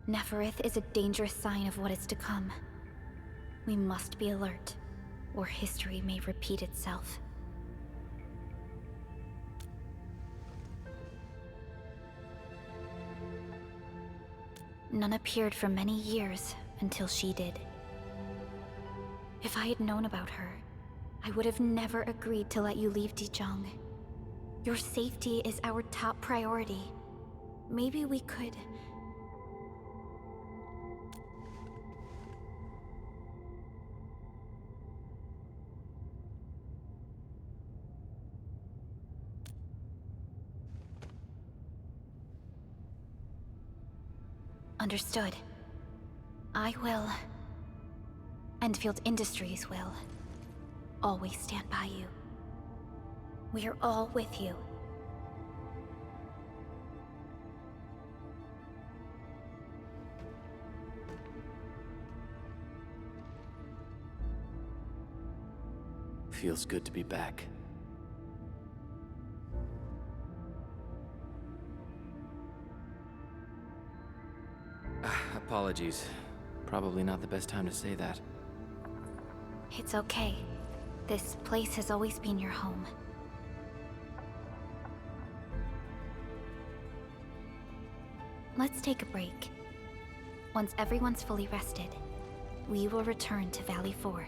Neferith is a dangerous sign of what is to come. We must be alert, or history may repeat itself. None appeared for many years until she did. If I had known about her, I would have never agreed to let you leave Dijon. Your safety is our top priority. Maybe we could... Understood. I will. Endfield Industries will. Always stand by you. We are all with you. Feels good to be back. Apologies. Probably not the best time to say that. It's okay. This place has always been your home. Let's take a break. Once everyone's fully rested, we will return to Valley 4.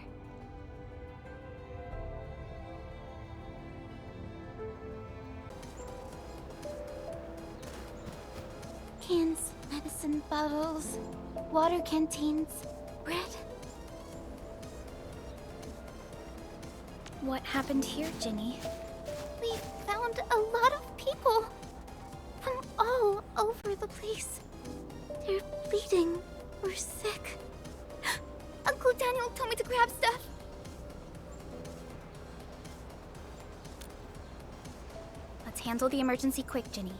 Cans, medicine bottles, water canteens, bread. What happened here, Ginny? We found a lot of people from all over the place. They're bleeding or sick. Uncle Daniel told me to grab stuff. Let's handle the emergency quick, Ginny.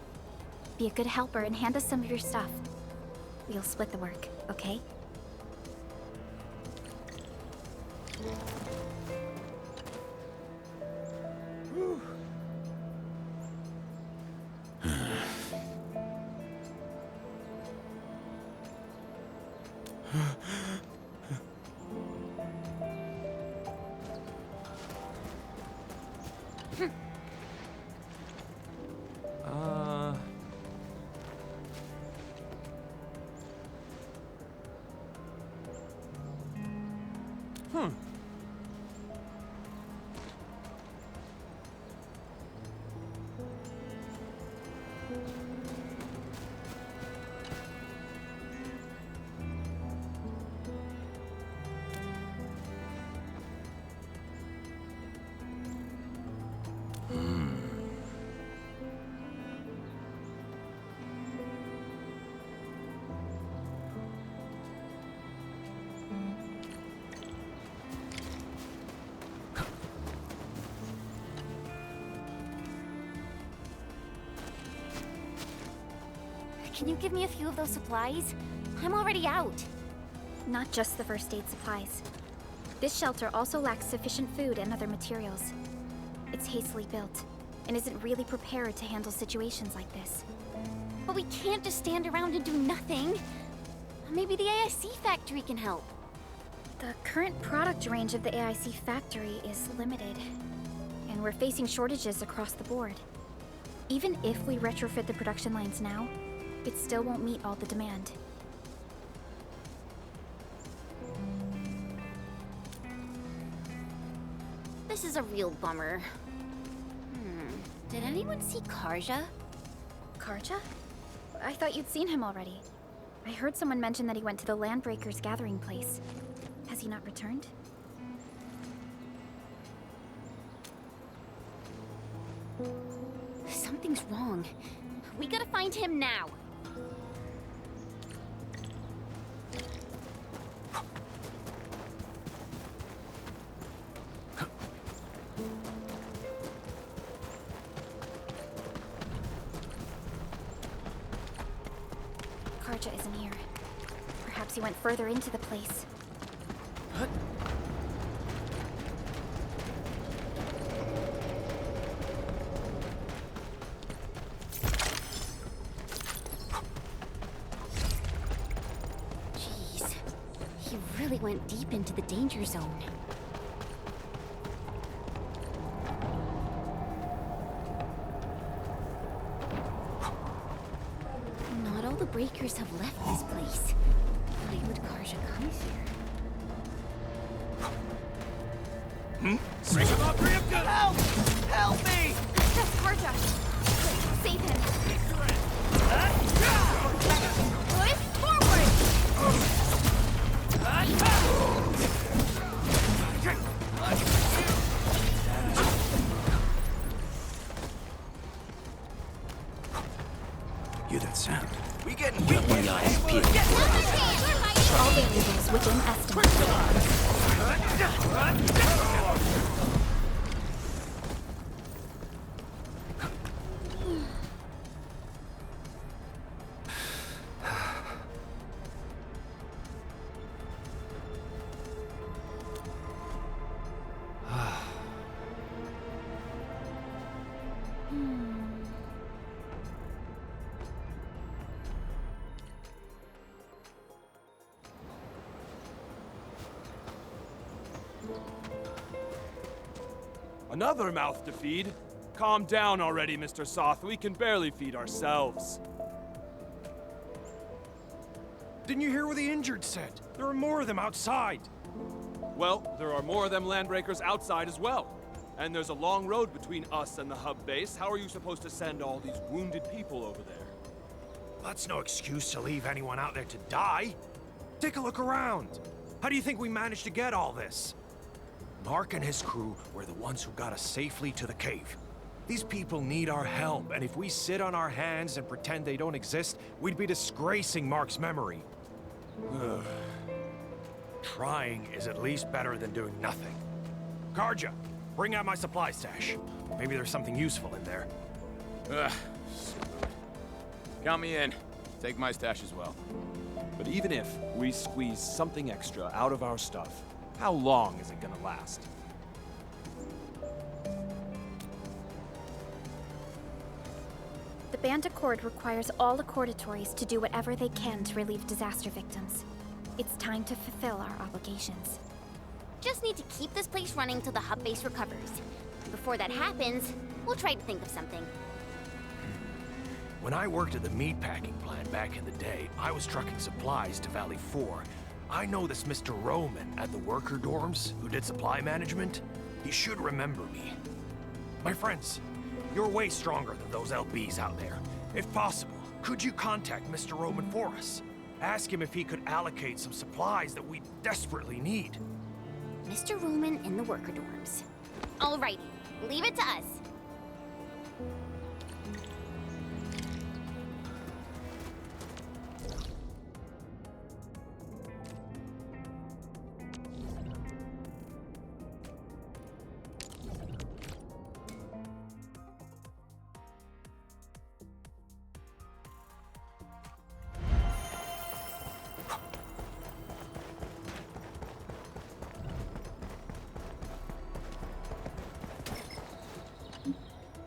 Be a good helper and hand us some of your stuff. We'll split the work, okay? Can you give me a few of those supplies? I'm already out. Not just the first aid supplies. This shelter also lacks sufficient food and other materials. It's hastily built, and isn't really prepared to handle situations like this. But we can't just stand around and do nothing. Maybe the AIC factory can help. The current product range of the AIC factory is limited, and we're facing shortages across the board. Even if we retrofit the production lines now, it still won't meet all the demand. This is a real bummer. Did anyone see Karja? Karja? I thought you'd seen him already. I heard someone mention that he went to the Landbreakers gathering place. Has he not returned? Something's wrong. We gotta find him now. Karja isn't here. Perhaps he went further into the place. Jeez. He really went deep into the danger zone. Not all the breakers have left this place. Why would Karja come here? Bring him up, bring him good! Help! Help me! That's Karja! Save him! Push forward! Hear that sound? We getting Your eyes peeled. All variables within estimate. Another mouth to feed? Calm down already, Mr. Soth. We can barely feed ourselves. Didn't you hear what the injured said? There are more of them outside. Well, there are more of them landbreakers outside as well. And there's a long road between us and the hub base. How are you supposed to send all these wounded people over there? That's no excuse to leave anyone out there to die. Take a look around. How do you think we managed to get all this? Mark and his crew were the ones who got us safely to the cave. These people need our help, and if we sit on our hands and pretend they don't exist, we'd be disgracing Mark's memory. Trying is at least better than doing nothing. Karja, bring out my supply stash. Maybe there's something useful in there. Count me in. Take my stash as well. But even if we squeeze something extra out of our stuff, how long is it gonna last? The Band Accord requires all Accordatories to do whatever they can to relieve disaster victims. It's time to fulfill our obligations. Just need to keep this place running till the hub base recovers. Before that happens, we'll try to think of something. When I worked at the meatpacking plant back in the day, I was trucking supplies to Valley 4. I know this Mr. Roman at the worker dorms who did supply management. He should remember me. My friends, you're way stronger than those LBs out there. If possible, could you contact Mr. Roman for us? Ask him if he could allocate some supplies that we desperately need. Mr. Roman in the worker dorms. Alrighty, leave it to us.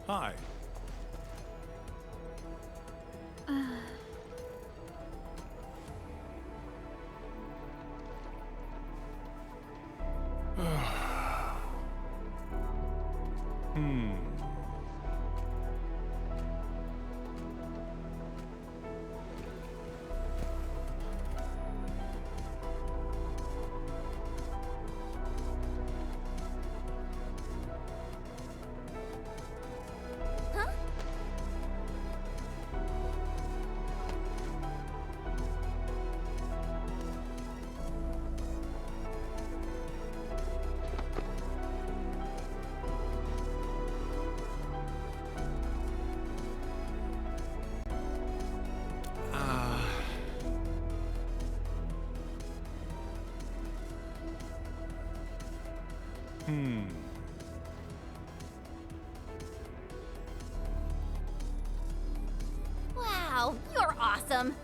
Hi. Wow, you're awesome.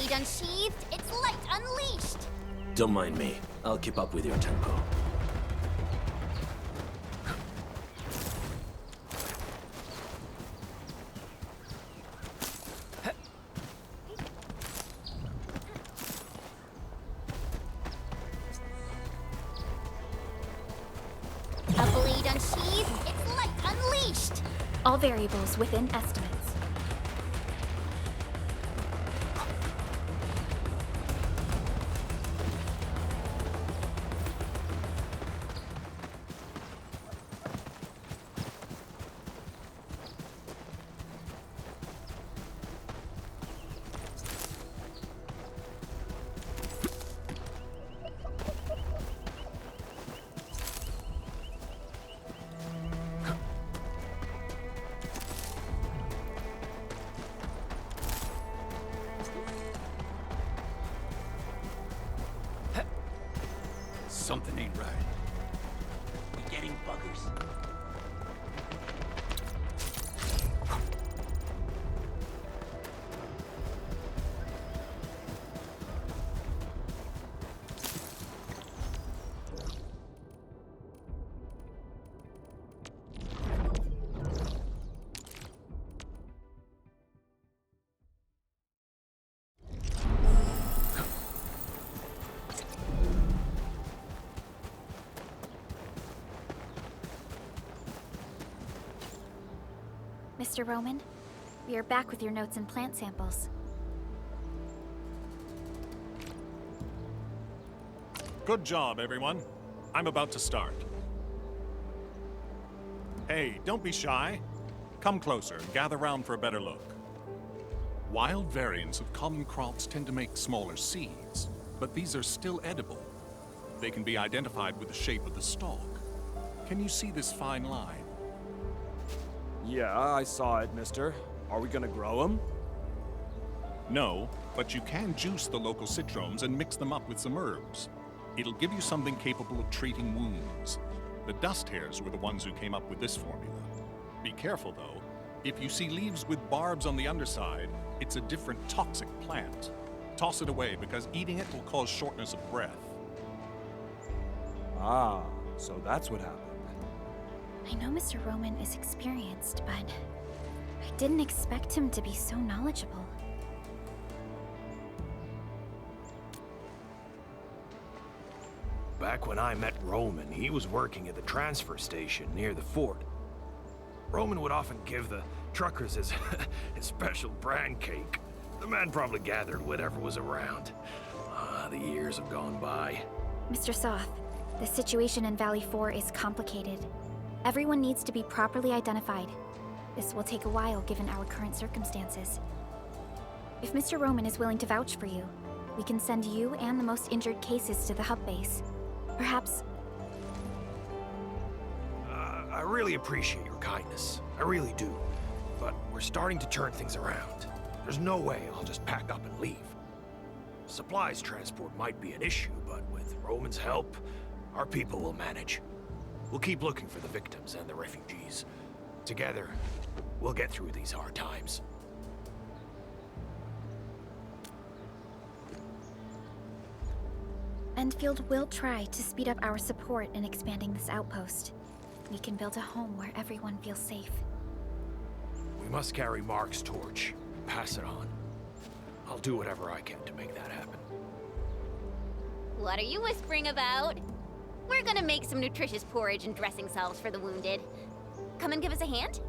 blade unsheathed, its light unleashed! Don't mind me. I'll keep up with your tempo. A blade unsheathed, its light unleashed! All variables within estimates. Something ain't right. We getting buggers? Mr. Roman, we are back with your notes and plant samples. Good job, everyone. I'm about to start. Hey, don't be shy. Come closer and gather round for a better look. Wild variants of common crops tend to make smaller seeds, but these are still edible. They can be identified with the shape of the stalk. Can you see this fine line? Yeah, I saw it, mister. Are we gonna grow them? No, but you can juice the local citromes and mix them up with some herbs. It'll give you something capable of treating wounds. The dust hares were the ones who came up with this formula. Be careful, though. If you see leaves with barbs on the underside, it's a different toxic plant. Toss it away, because eating it will cause shortness of breath. Ah, so that's what happened. I know Mr. Roman is experienced, but I didn't expect him to be so knowledgeable. Back when I met Roman, he was working at the transfer station near the fort. Roman would often give the truckers his, his special brand cake. The man probably gathered whatever was around. The years have gone by. Mr. Soth, the situation in Valley 4 is complicated. Everyone needs to be properly identified. This will take a while given our current circumstances. If Mr. Roman is willing to vouch for you, we can send you and the most injured cases to the hub base. Perhaps... I really appreciate your kindness. I really do. But we're starting to turn things around. There's no way I'll just pack up and leave. Supplies transport might be an issue, but with Roman's help, our people will manage. We'll keep looking for the victims and the refugees. Together, we'll get through these hard times. Endfield will try to speed up our support in expanding this outpost. We can build a home where everyone feels safe. We must carry Mark's torch and pass it on. I'll do whatever I can to make that happen. What are you whispering about? We're gonna make some nutritious porridge and dressing salves for the wounded. Come and give us a hand?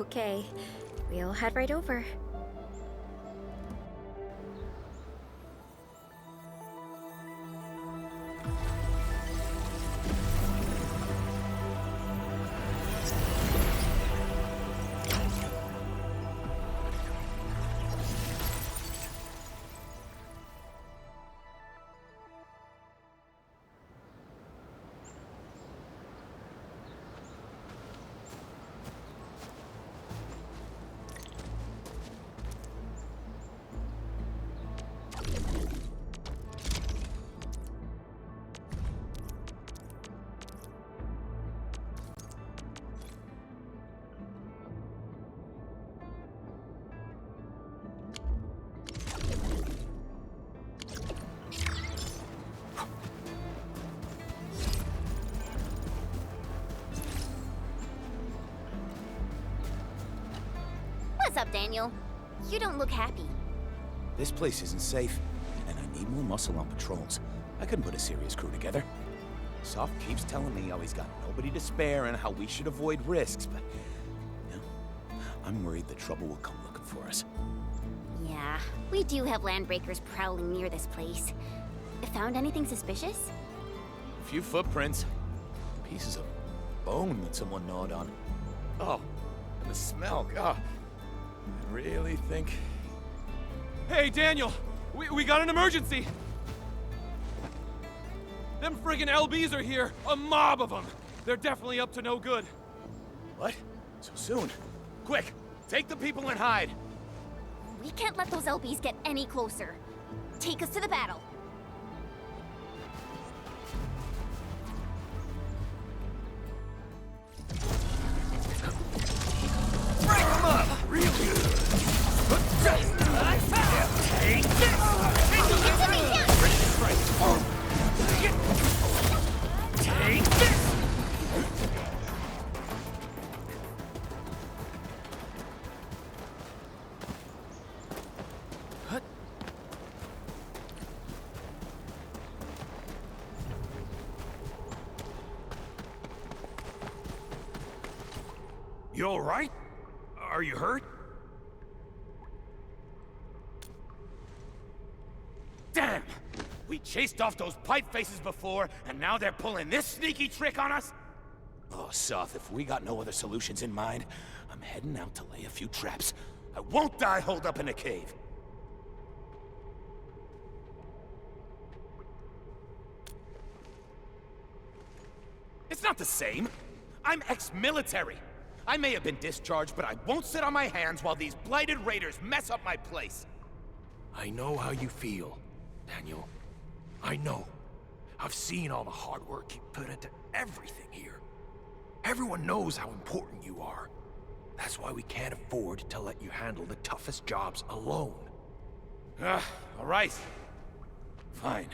Okay, we'll head right over. up, Daniel. You don't look happy. This place isn't safe, and I need more muscle on patrols. I couldn't put a serious crew together. Soft keeps telling me how he's got nobody to spare and how we should avoid risks, but... you know, I'm worried the trouble will come looking for us. Yeah, we do have landbreakers prowling near this place. Found anything suspicious? A few footprints. Pieces of bone that someone gnawed on. Oh, and the smell, God. I really think... Hey, Daniel! We got an emergency! Them friggin' LBs are here! A mob of them! They're definitely up to no good. What? So soon? Quick! Take the people and hide! We can't let those LBs get any closer. Take us to the battle. Break them up! Real good! Take this! Ready to strike! Take this! You all right? Are you hurt? Damn! We chased off those pipe faces before, and now they're pulling this sneaky trick on us? Oh, Soth, if we got no other solutions in mind, I'm heading out to lay a few traps. I won't die holed up in a cave. It's not the same. I'm ex-military. I may have been discharged, but I won't sit on my hands while these blighted raiders mess up my place. I know how you feel, Daniel. I know. I've seen all the hard work you put into everything here. Everyone knows how important you are. That's why we can't afford to let you handle the toughest jobs alone. All right. Fine.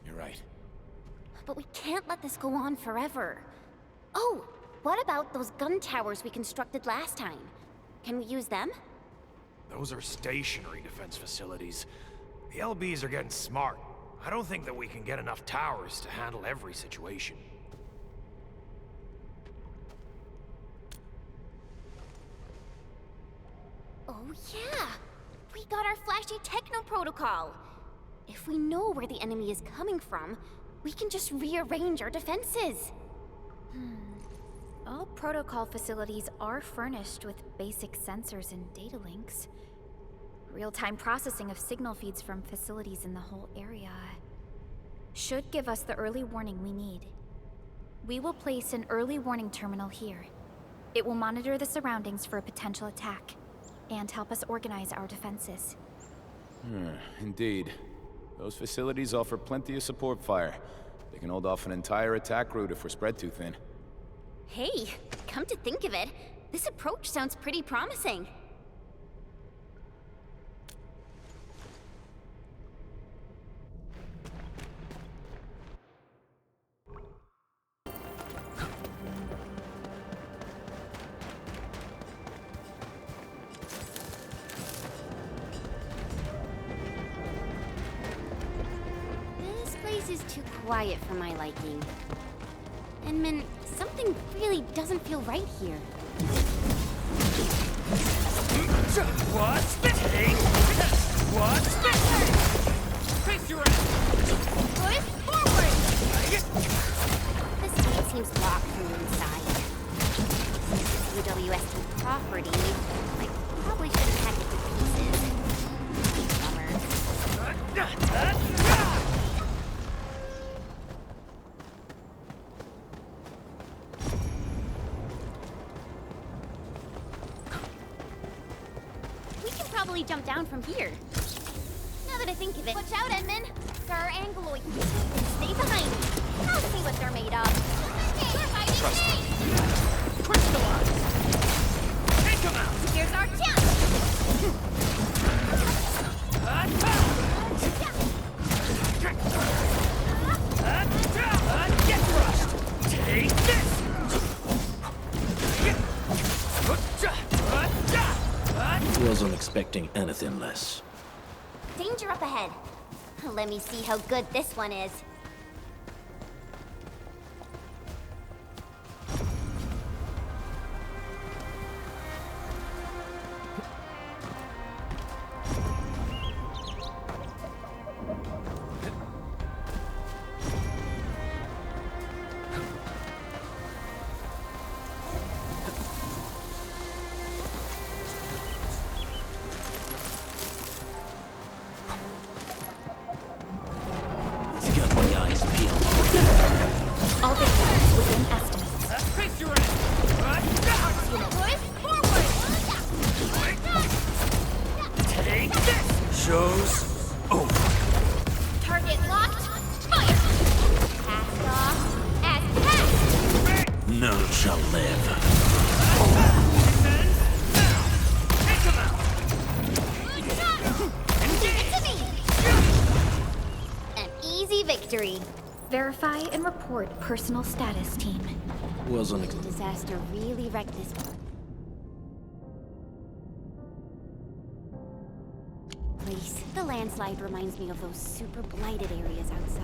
You're right. But we can't let this go on forever. Oh, what about those gun towers we constructed last time? Can we use them? Those are stationary defense facilities. The LBs are getting smart. I don't think that we can get enough towers to handle every situation. Oh yeah! We got our flashy techno protocol! If we know where the enemy is coming from, we can just rearrange our defenses. All protocol facilities are furnished with basic sensors and data links. Real-time processing of signal feeds from facilities in the whole area should give us the early warning we need. We will place an early warning terminal here. It will monitor the surroundings for a potential attack and help us organize our defenses. Indeed. Those facilities offer plenty of support fire. They can hold off an entire attack route if we're spread too thin. Hey, come to think of it, this approach sounds pretty promising. This place is too quiet for my liking. Enman, something really doesn't feel right here. What's this? What's this? Face your ass! Push forward! This gate seems locked from the inside. Since it's UWST property, I probably shouldn't hack it to pieces. Bummer. Probably jump down from here. Now that I think of it. Watch out, Edmund! There are Angloid. Stay behind me. I'll see what they're made of. We're fighting me! Crystallize! Take them out! Here's our chance! Get crushed! Take this! expecting anything less. Danger up ahead. Let me see how good this one is. All distance within estimates. Face your ass! Take this! Show's over. Target locked. Fire! Cast off. As cast! None shall live. Give it to me! An easy victory. Verify and report personal status, team. Wasn't The disaster really wrecked this place. The landslide reminds me of those super blighted areas outside.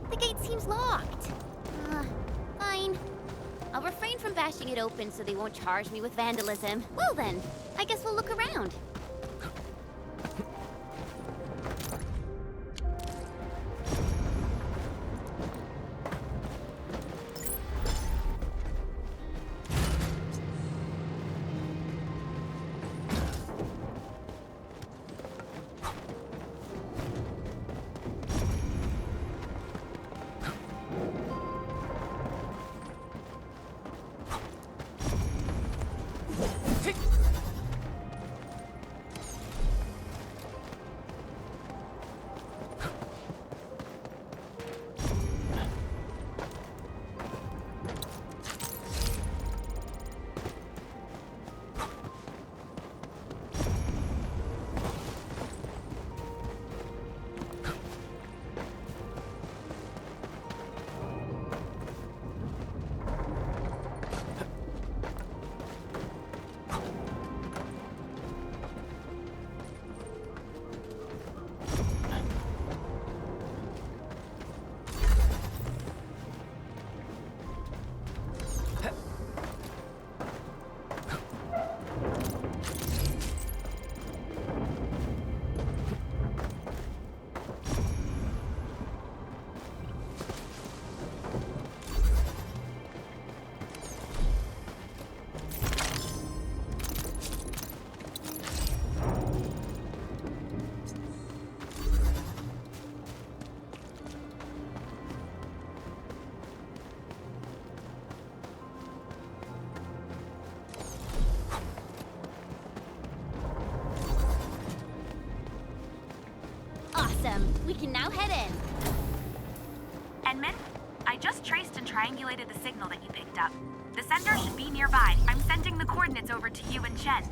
The gate seems locked. Fine. I'll refrain from bashing it open so they won't charge me with vandalism. Well then, I guess we'll look around. Awesome. We can now head in. Enman, I just traced and triangulated the signal that you picked up. The sender should be nearby. I'm sending the coordinates over to you and Chen.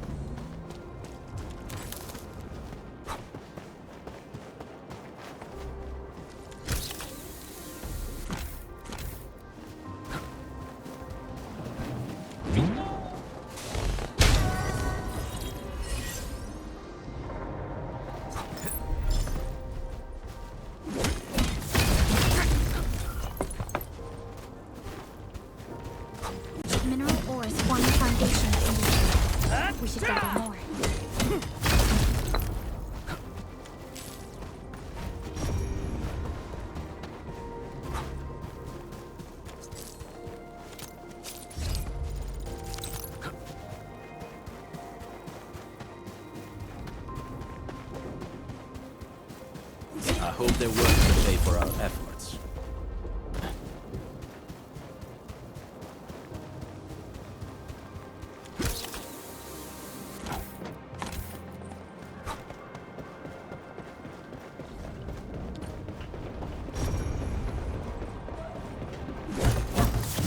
Mineral ores form the foundation of industry. We should gather more. I hope they work to pay for our efforts.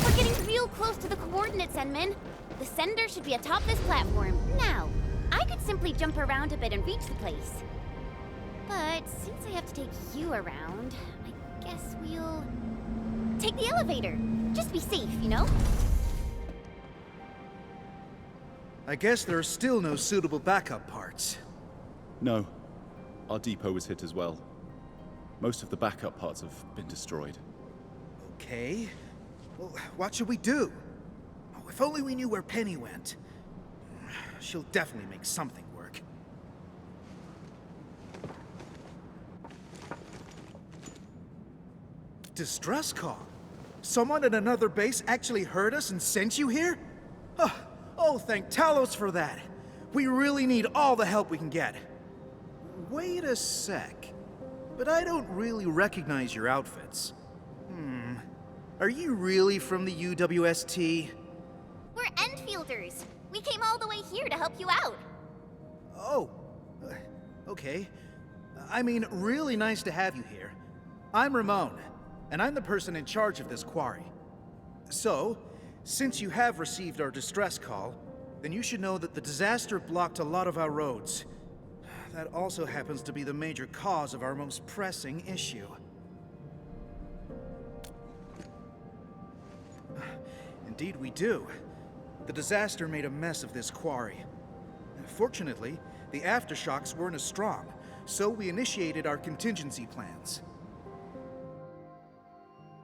We're getting real close to the coordinates, Enman. The sender should be atop this platform. Now, I simply jump around a bit and reach the place. But since I have to take you around, I guess we'll take the elevator. Just be safe, you know? I guess there are still no suitable backup parts. No. Our depot was hit as well. Most of the backup parts have been destroyed. Okay. Well, what should we do? Oh, if only we knew where Penny went. She'll definitely make something work. Distress call? Someone at another base actually heard us and sent you here? Oh, thank Talos for that. We really need all the help we can get. Wait a sec. But I don't really recognize your outfits. Are you really from the UWST? We're Endfielders. We came all the way here to help you out. Oh, okay. I mean, really nice to have you here. I'm Ramon, and I'm the person in charge of this quarry. So, since you have received our distress call, then you should know that the disaster blocked a lot of our roads. That also happens to be the major cause of our most pressing issue. Indeed we do. The disaster made a mess of this quarry. Fortunately, the aftershocks weren't as strong, so we initiated our contingency plans.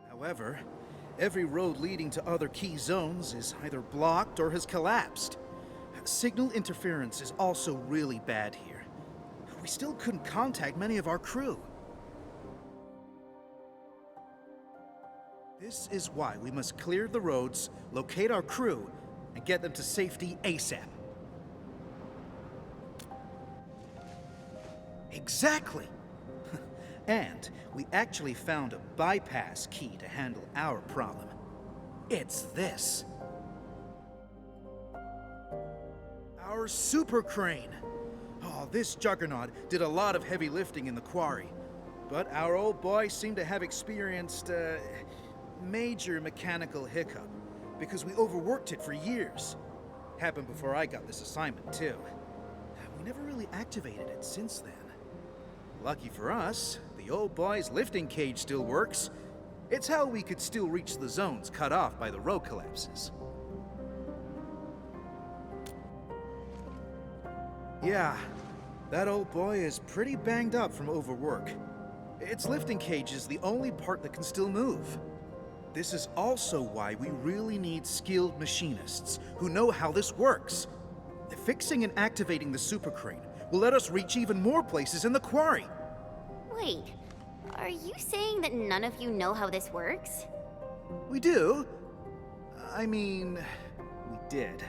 However, every road leading to other key zones is either blocked or has collapsed. Signal interference is also really bad here. We still couldn't contact many of our crew. This is why we must clear the roads, locate our crew, and get them to safety ASAP. Exactly! And we actually found a bypass key to handle our problem. It's this. Our super crane. Oh, this juggernaut did a lot of heavy lifting in the quarry. But our old boy seemed to have experienced a major mechanical hiccup because we overworked it for years. Happened before I got this assignment, too. We never really activated it since then. Lucky for us, the old boy's lifting cage still works. It's how we could still reach the zones cut off by the road collapses. Yeah, that old boy is pretty banged up from overwork. Its lifting cage is the only part that can still move. This is also why we really need skilled machinists who know how this works. Fixing and activating the super crane will let us reach even more places in the quarry. Wait, are you saying that none of you know how this works? We do. I mean, we did.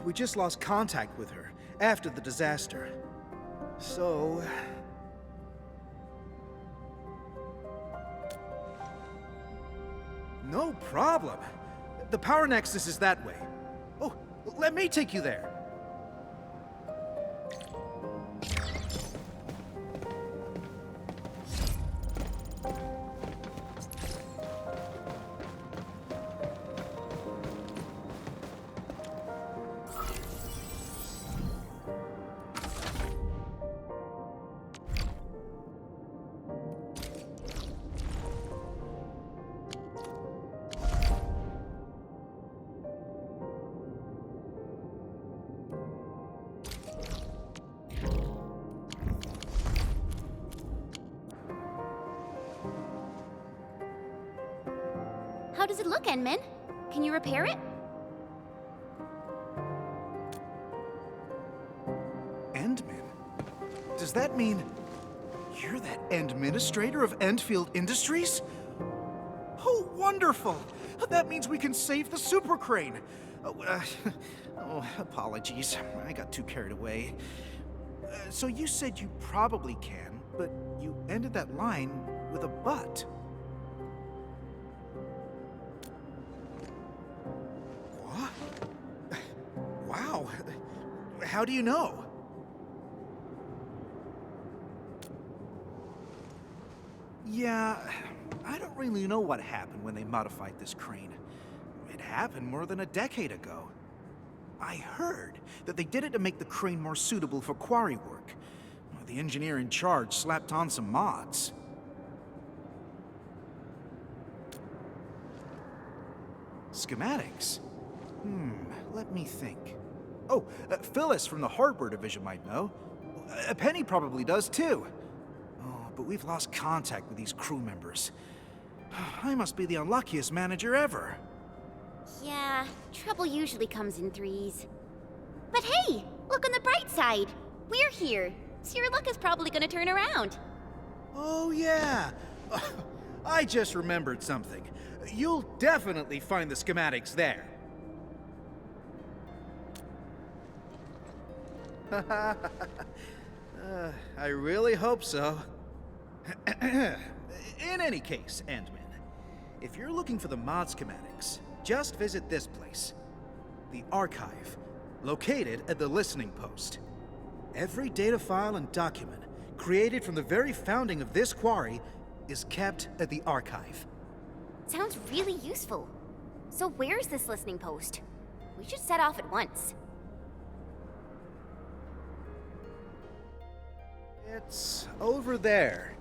We just lost contact with her after the disaster. So... No problem. The power nexus is that way. Oh, let me take you there. How does it look, Enmin? Can you repair it? Endmin? Does that mean you're that administrator of Endfield Industries? Oh, wonderful! That means we can save the super crane. Oh, apologies. I got too carried away. So you said you probably can, but you ended that line with a but. What? Wow. How do you know? Yeah, I don't really know what happened when they modified this crane. It happened more than a decade ago. I heard that they did it to make the crane more suitable for quarry work. The engineer in charge slapped on some mods. Schematics? Let me think. Oh, Phyllis from the hardware division might know. Penny probably does too. Oh, but we've lost contact with these crew members. I must be the unluckiest manager ever. Yeah, trouble usually comes in threes. But hey, look on the bright side. We're here, so your luck is probably gonna turn around. Oh yeah, I just remembered something. You'll definitely find the schematics there. I really hope so. In any case, Endman, if you're looking for the mod schematics, just visit this place. The Archive, located at the Listening Post. Every data file and document created from the very founding of this quarry is kept at the Archive. Sounds really useful. So where's this listening post? We should set off at once. It's over there.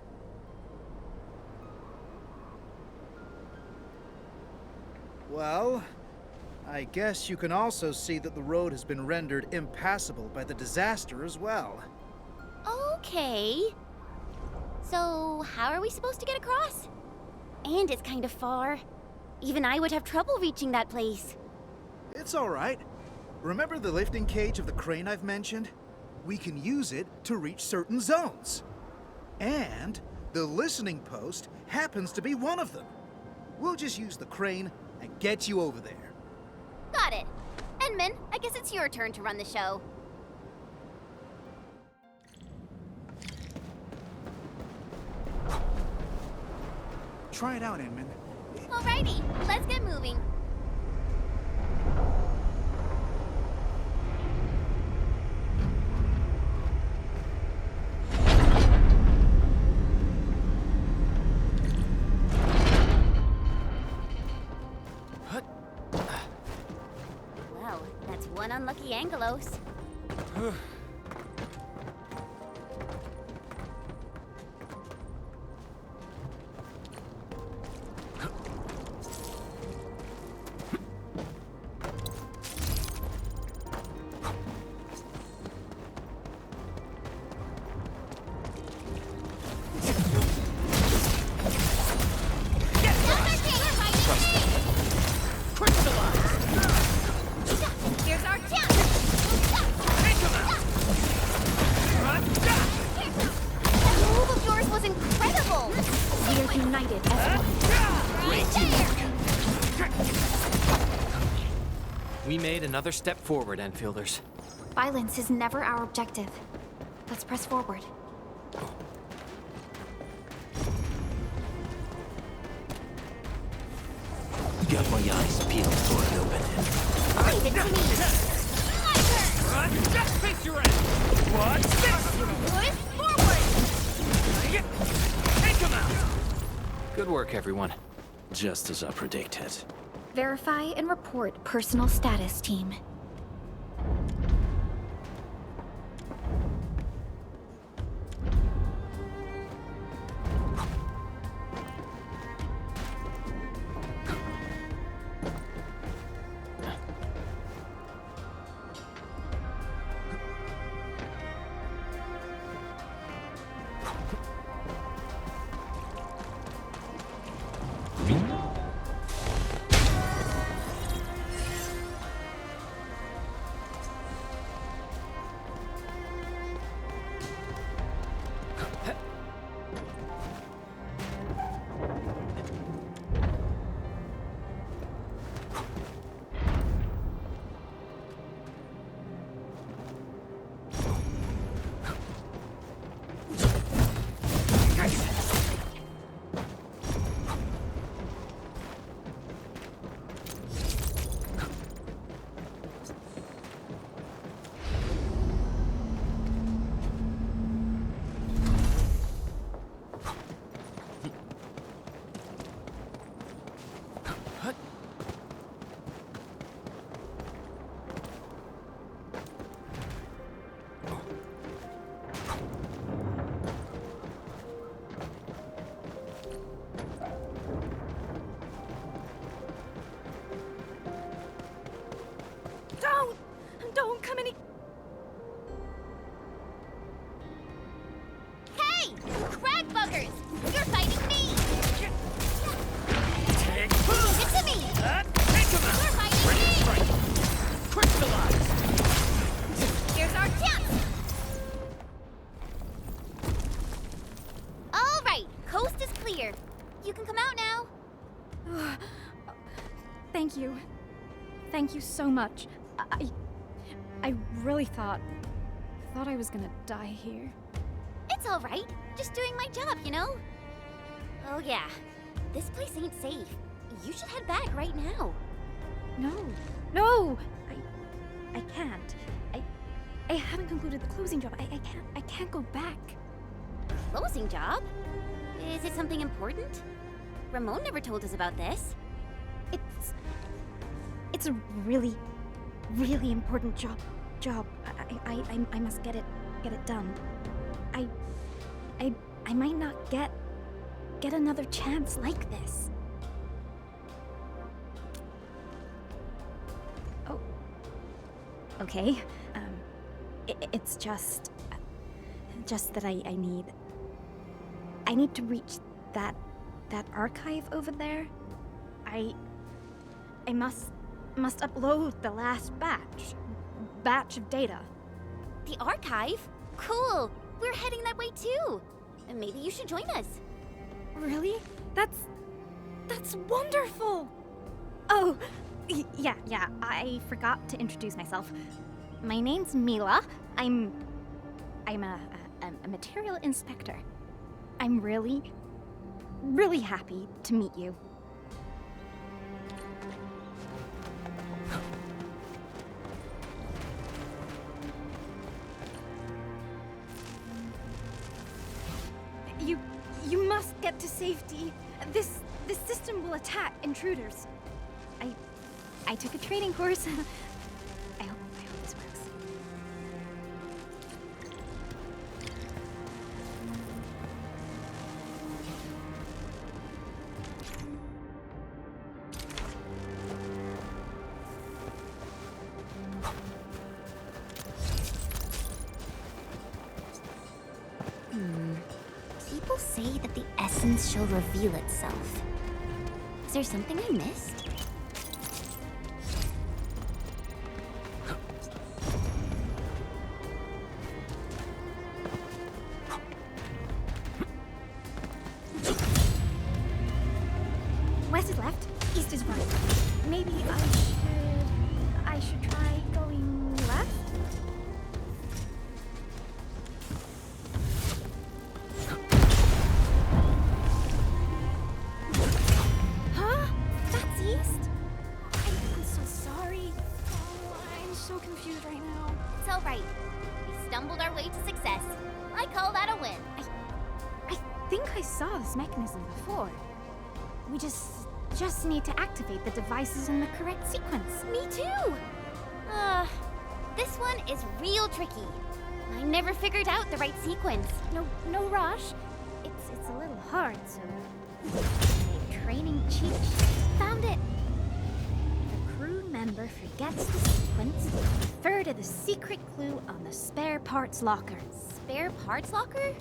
Well, I guess you can also see that the road has been rendered impassable by the disaster as well. Okay. So, how are we supposed to get across? And it's kind of far. Even I would have trouble reaching that place. It's all right. Remember the lifting cage of the crane I've mentioned? We can use it to reach certain zones. And the listening post happens to be one of them. We'll just use the crane and get you over there. Got it. Endman, I guess it's your turn to run the show. Try it out, Endman. Alrighty, let's get moving. Well, that's one unlucky Angelos. Here's our chance! That move of yours was incredible! We are united as one. Right there! We made another step forward, Enfielders. Violence is never our objective. Let's press forward. Got my eyes peeled for an opening. Leave it to me! Face your ass! What? Push forward! Take him out! Good work, everyone. Just as I predicted. Verify and report personal status, team. here. You can come out now. Thank you. Thank you so much. I really thought I was gonna die here. It's all right. Just doing my job, you know? Oh yeah. This place ain't safe. You should head back right now. No! I can't. I haven't concluded the closing job. I can't go back. Closing job? Is it something important? Ramon never told us about this. It's a really, really important job. I must get it done. I might not get another chance like this. Oh. Okay. It's just that I need to reach that archive over there. I must upload the last batch of data. The archive? Cool. We're heading that way too. And maybe you should join us. Really? That's wonderful. Oh, yeah. I forgot to introduce myself. My name's Mila. I'm a material inspector. I'm really, really happy to meet you. You must get to safety. This system will attack intruders. I took a training course. I hope this works. People say that the essence shall reveal itself. Is there something I missed? West is left, east is right. Maybe I should try going left? Huh? That's east? I'm so sorry. Oh, I'm so confused right now. It's all right. We stumbled our way to success. I call that a win. I think I saw this mechanism before. We just need to activate the devices in the correct sequence. Me too! This one is real tricky. I never figured out the right sequence. No rush. It's a little hard, so... A training cheat sheet. Found it! If a crew member forgets the sequence, refer to the secret clue on the spare parts locker. Spare parts locker?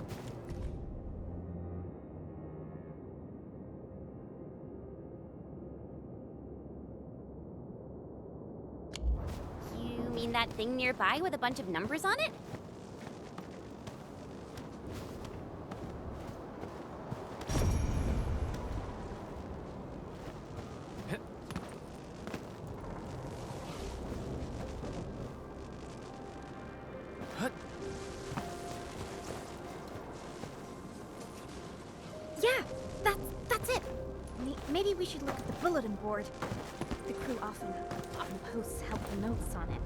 You mean that thing nearby with a bunch of numbers on it? Yeah, that's it. Maybe we should look at the bulletin board. The crew often posts helpful notes on it.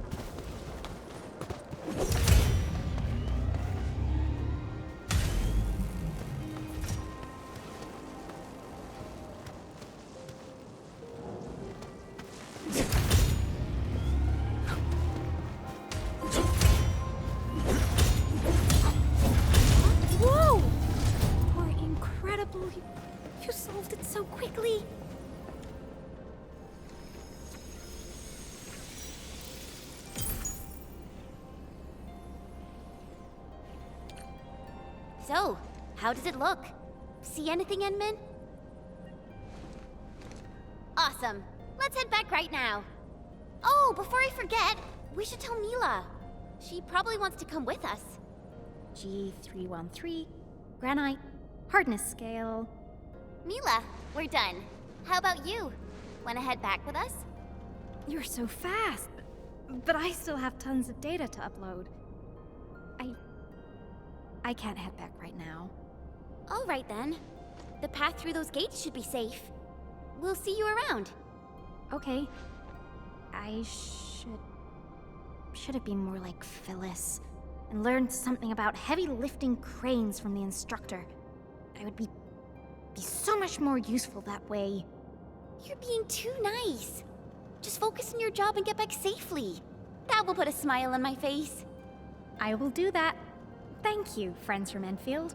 Whoa! You're incredible. You solved it so quickly. So, how does it look? See anything, Enman? Awesome. Let's head back right now. Oh, before I forget, we should tell Mila. She probably wants to come with us. G313, granite, hardness scale, Mila, we're done. How about you? Wanna head back with us? You're so fast. But I still have tons of data to upload. I can't head back right now. All right then. The path through those gates should be safe. We'll see you around. Okay. I should have been more like Phyllis and learned something about heavy lifting cranes from the instructor. I would be so much more useful that way. You're being too nice. Just focus on your job and get back safely. That will put a smile on my face. I will do that. Thank you, friends from Endfield.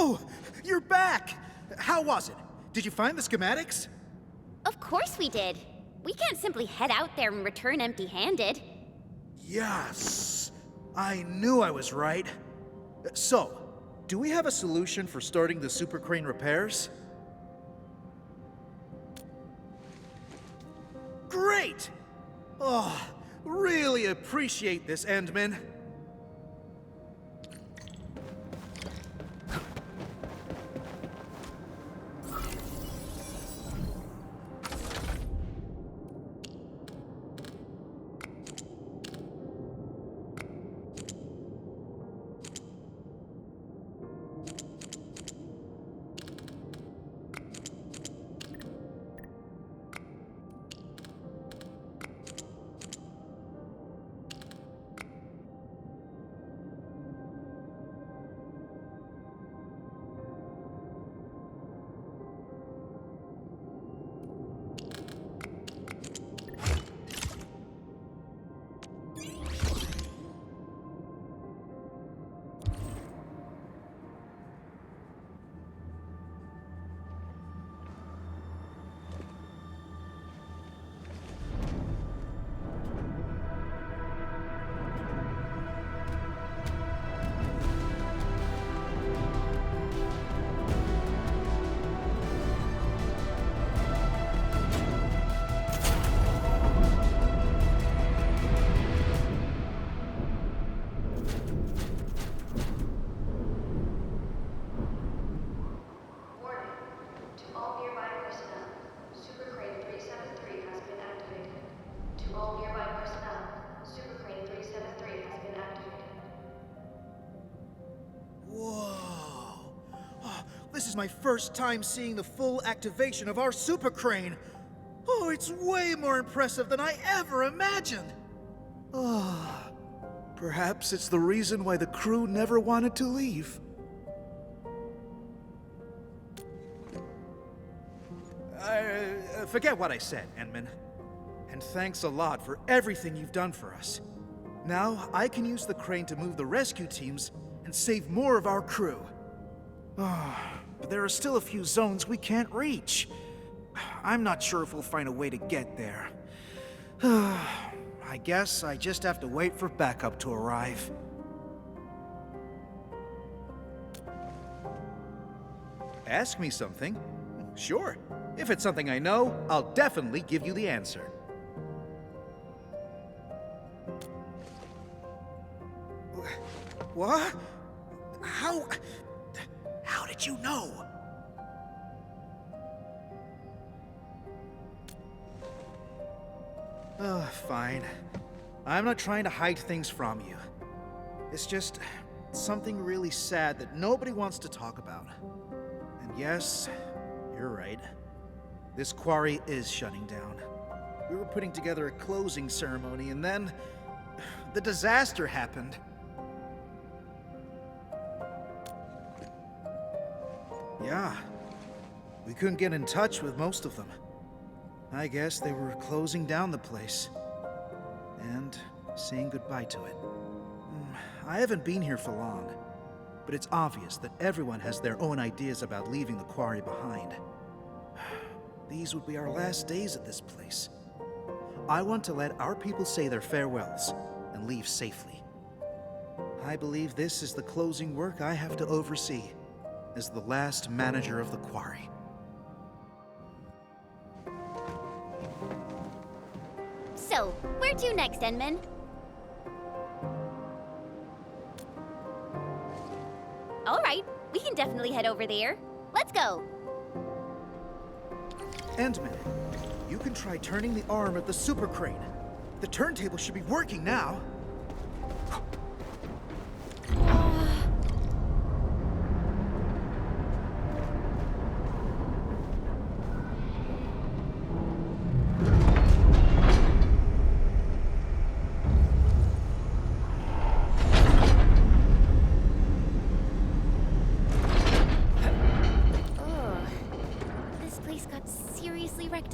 Oh, you're back! How was it? Did you find the schematics? Of course we did. We can't simply head out there and return empty-handed. Yes! I knew I was right. So, do we have a solution for starting the super crane repairs? Great! Oh, really appreciate this, Endman. This is my first time seeing the full activation of our super crane. Oh, it's way more impressive than I ever imagined. Oh, Perhaps it's the reason why the crew never wanted to leave. Forget what I said, Enman. And thanks a lot for everything you've done for us. Now, I can use the crane to move the rescue teams and save more of our crew. But there are still a few zones we can't reach. I'm not sure if we'll find a way to get there. I guess I just have to wait for backup to arrive. Ask me something. Sure. If it's something I know, I'll definitely give you the answer. What? How did you know? Fine. I'm not trying to hide things from you. It's just something really sad that nobody wants to talk about. And yes, you're right. This quarry is shutting down. We were putting together a closing ceremony, and then the disaster happened. Yeah, we couldn't get in touch with most of them. I guess they were closing down the place and saying goodbye to it. I haven't been here for long, but it's obvious that everyone has their own ideas about leaving the quarry behind. These would be our last days at this place. I want to let our people say their farewells and leave safely. I believe this is the closing work I have to oversee as the last manager of the quarry. So, where to next, Enman? Alright, we can definitely head over there. Let's go! Endman, you can try turning the arm of the super crane. The turntable should be working now.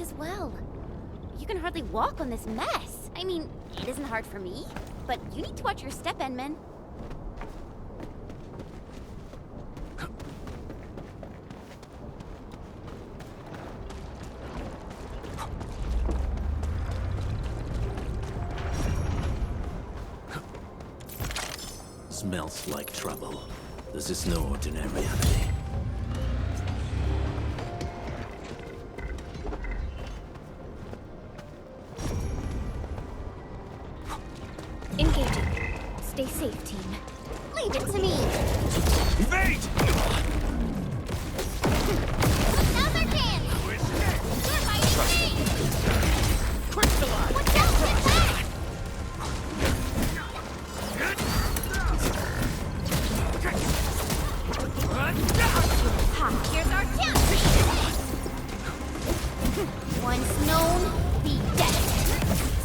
As well. You can hardly walk on this mess. I mean, it isn't hard for me, but you need to watch your step, Enman. Smells like trouble. This is no ordinary enemy. Engaging. Stay safe, team. Leave it to me. Evade! Now's our chance. Goodbye, Evade! Crystallize! Watch out, get back! Ha, here's our chance. Once known, be dead.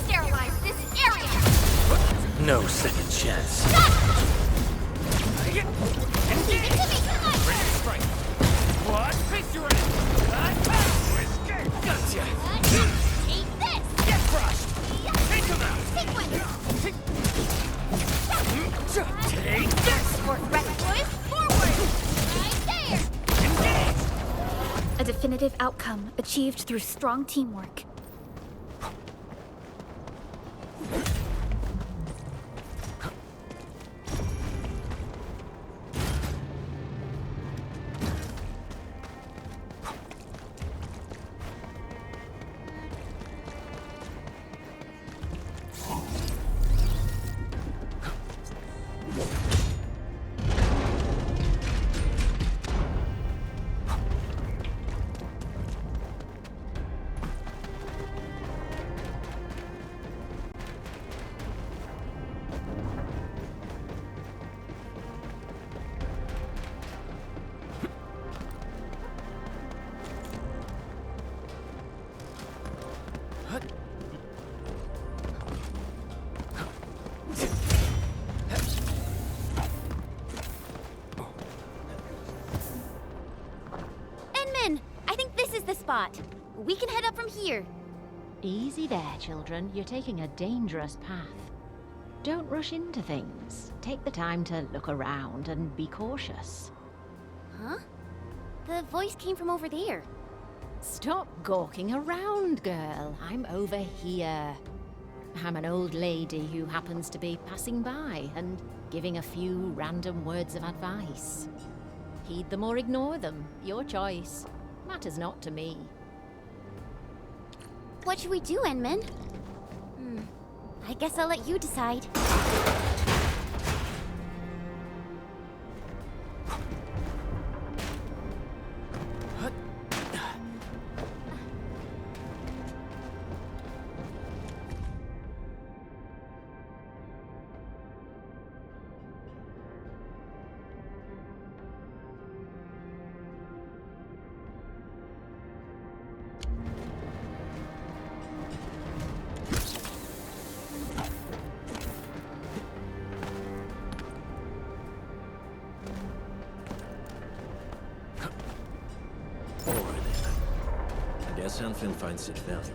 Sterilize this area. No second chance. Leave it to me. Ready to strike. What? Face your end. Escape. Gotcha. Eat this. Get crushed. Take him out. Sequence. Take this. For rescuers, forward. Right there. Engage. A definitive outcome achieved through strong teamwork. spot. We can head up from here. Easy there, children. You're taking a dangerous path. Don't rush into things. Take the time to look around and be cautious. Huh? The voice came from over there. Stop gawking around, girl. I'm over here. I'm an old lady who happens to be passing by and giving a few random words of advice. Heed them or ignore them. Your choice. Matters not to me. What should we do, Enman? I guess I'll let you decide. Endfield finds it valuable.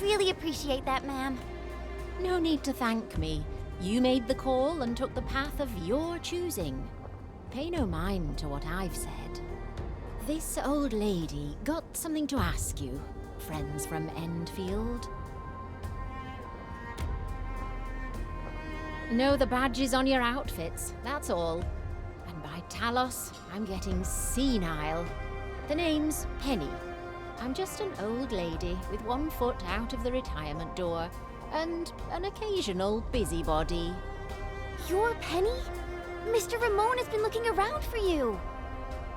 Really appreciate that, ma'am. No need to thank me. You made the call and took the path of your choosing. Pay no mind to what I've said. This old lady got something to ask you, friends from Endfield. Know the badges on your outfits, that's all. And by Talos, I'm getting senile. The name's Penny. I'm just an old lady with one foot out of the retirement door, and an occasional busybody. You're Penny? Mr. Ramon has been looking around for you.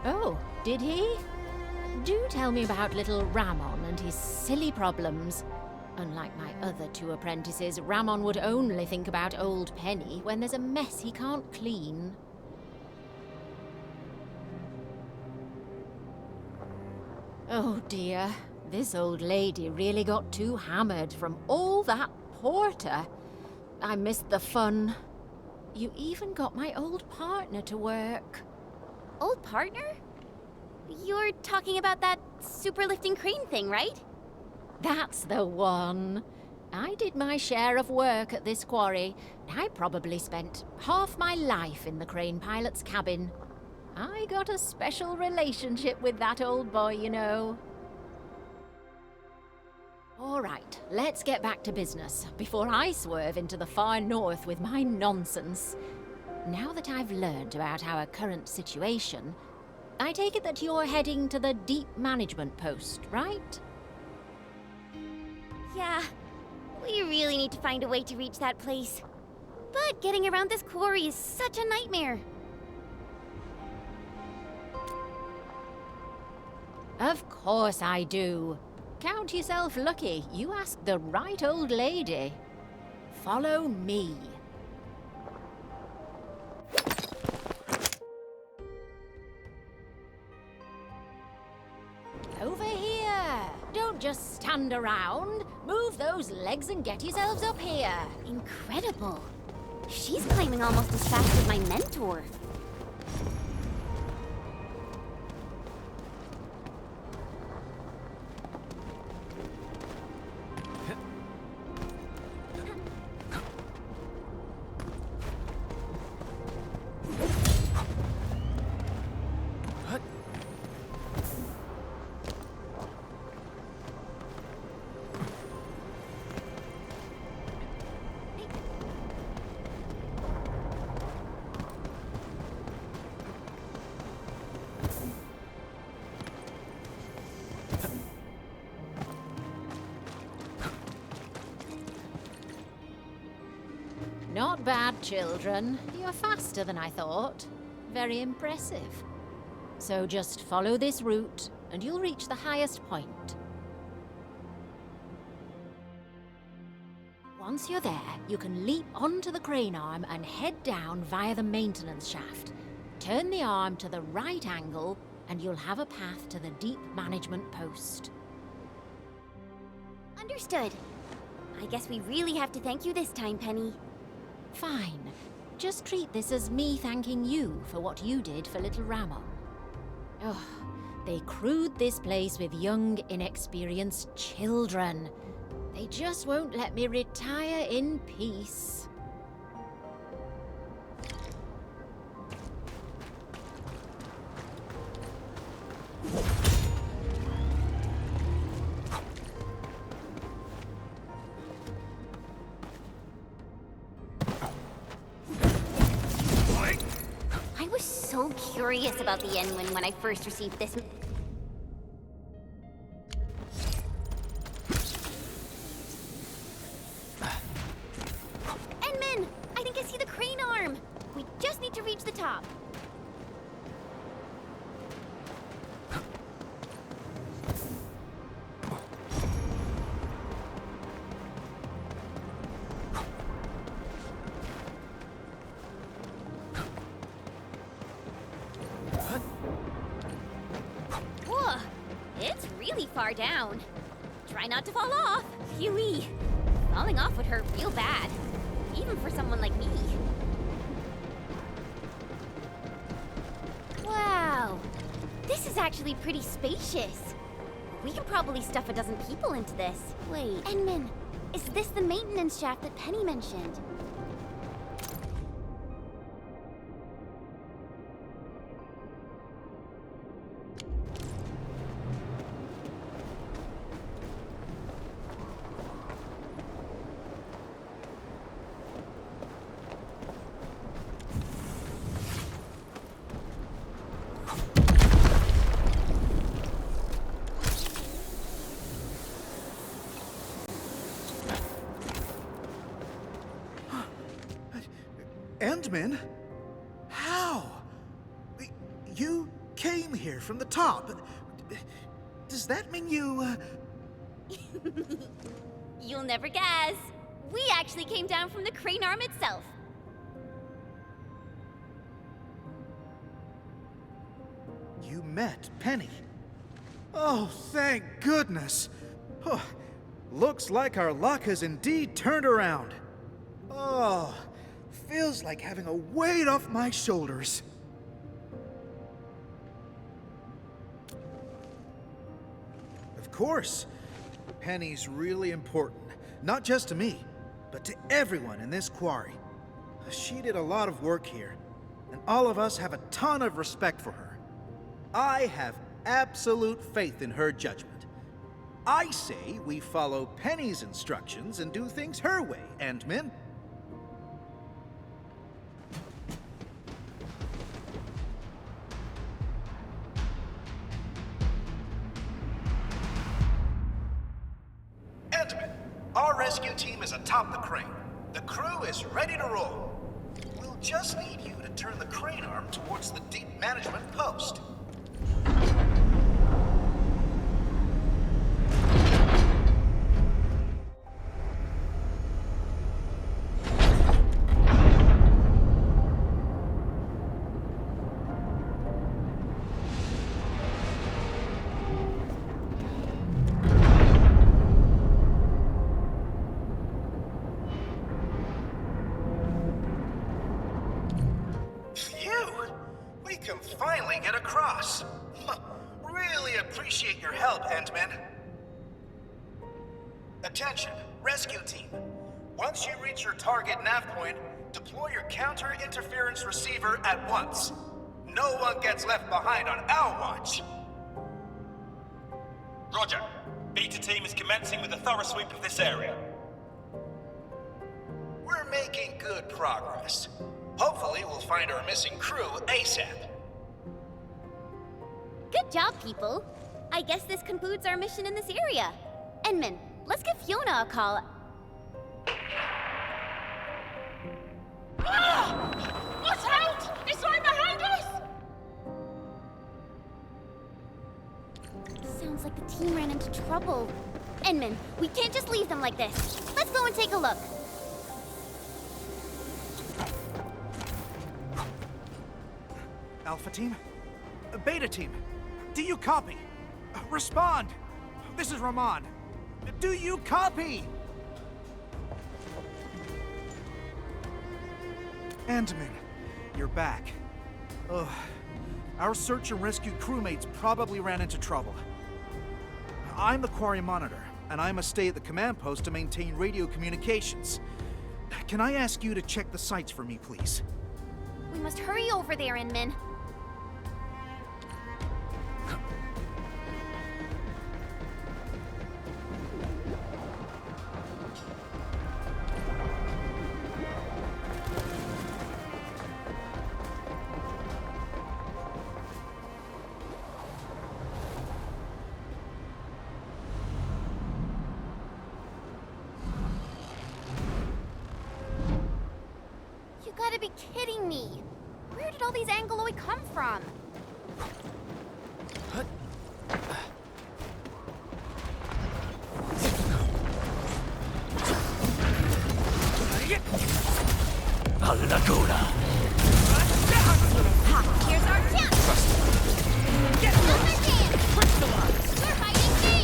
Oh, did he? Do tell me about little Ramon and his silly problems. Unlike my other two apprentices, Ramon would only think about old Penny when there's a mess he can't clean. Oh dear, this old lady really got too hammered from all that porter. I missed the fun. You even got my old partner to work. Old partner? You're talking about that superlifting crane thing, right? That's the one. I did my share of work at this quarry. I probably spent half my life in the crane pilot's cabin. I got a special relationship with that old boy, you know. All right, let's get back to business before I swerve into the far north with my nonsense. Now that I've learned about our current situation, I take it that you're heading to the deep management post, right? Yeah, we really need to find a way to reach that place. But getting around this quarry is such a nightmare. Of course I do. Count yourself lucky. You asked the right old lady. Follow me. Over here! Don't just stand around. Move those legs and get yourselves up here. Incredible. She's climbing almost as fast as my mentor. Not bad, children. You're faster than I thought. Very impressive. So just follow this route, and you'll reach the highest point. Once you're there, you can leap onto the crane arm and head down via the maintenance shaft. Turn the arm to the right angle, and you'll have a path to the deep management post. Understood. I guess we really have to thank you this time, Penny. Fine. Just treat this as me thanking you for what you did for little Ramon. Oh, they crewed this place with young, inexperienced children. They just won't let me retire in peace. I was so curious about the Endwind when I first received this. Endman! I think I see the crane arm! We just need to reach the top. Whoa! It's really far down. Try not to fall off. Phew-wee. Falling off would hurt real bad. Even for someone like me. Wow! This is actually pretty spacious. We can probably stuff a dozen people into this. Wait, Endman, is this the maintenance shaft that Penny mentioned? Endman? How? You came here from the top. Does that mean you, You'll never guess. We actually came down from the crane arm itself. You met Penny? Oh, thank goodness. Oh, looks like our luck has indeed turned around. Oh, feels like having a weight off my shoulders. Of course, Penny's really important, not just to me, but to everyone in this quarry. She did a lot of work here, and all of us have a ton of respect for her. I have absolute faith in her judgment. I say we follow Penny's instructions and do things her way, Endman. Endman, our rescue team is atop the crane. The crew is ready to roll. We'll just need you to turn the crane arm towards the deep management post. Finally get across. Really appreciate your help, Endman. Attention, rescue team. Once you reach your target nav point, deploy your counter-interference receiver at once. No one gets left behind on our watch. Roger. Beta team is commencing with a thorough sweep of this area. We're making good progress. Hopefully we'll find our missing crew ASAP. Good job, people. I guess this concludes our mission in this area. Endman, let's give Fiona a call. Watch out! It's right behind us! Sounds like the team ran into trouble. Endman, we can't just leave them like this. Let's go and take a look. Alpha team? Beta team? Do you copy? Respond! This is Ramon. Do you copy? Andman, you're back. Ugh. Our search and rescue crewmates probably ran into trouble. I'm the quarry monitor, and I must stay at the command post to maintain radio communications. Can I ask you to check the sites for me, please? We must hurry over there, Inman. You gotta be kidding me! Where did all these Angoloi come from? Here's our chance! Get crystallized! We're fighting me!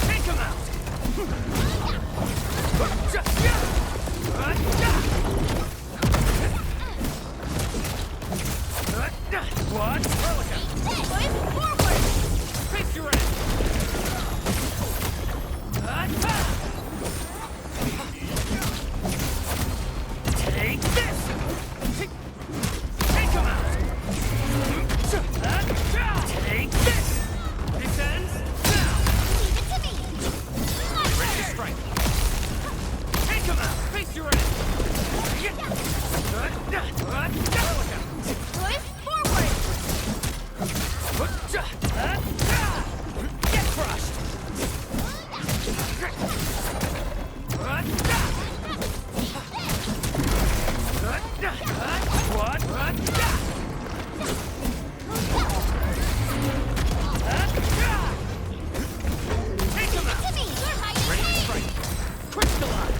Take him out! What? Forward! Face your end! Take this! Take him out! Take this! This ends now! Leave it to me! Ready to strike! Take him out! Face your end! Push forward! Get crushed! What? Take him out! Ready to strike! Crystallize!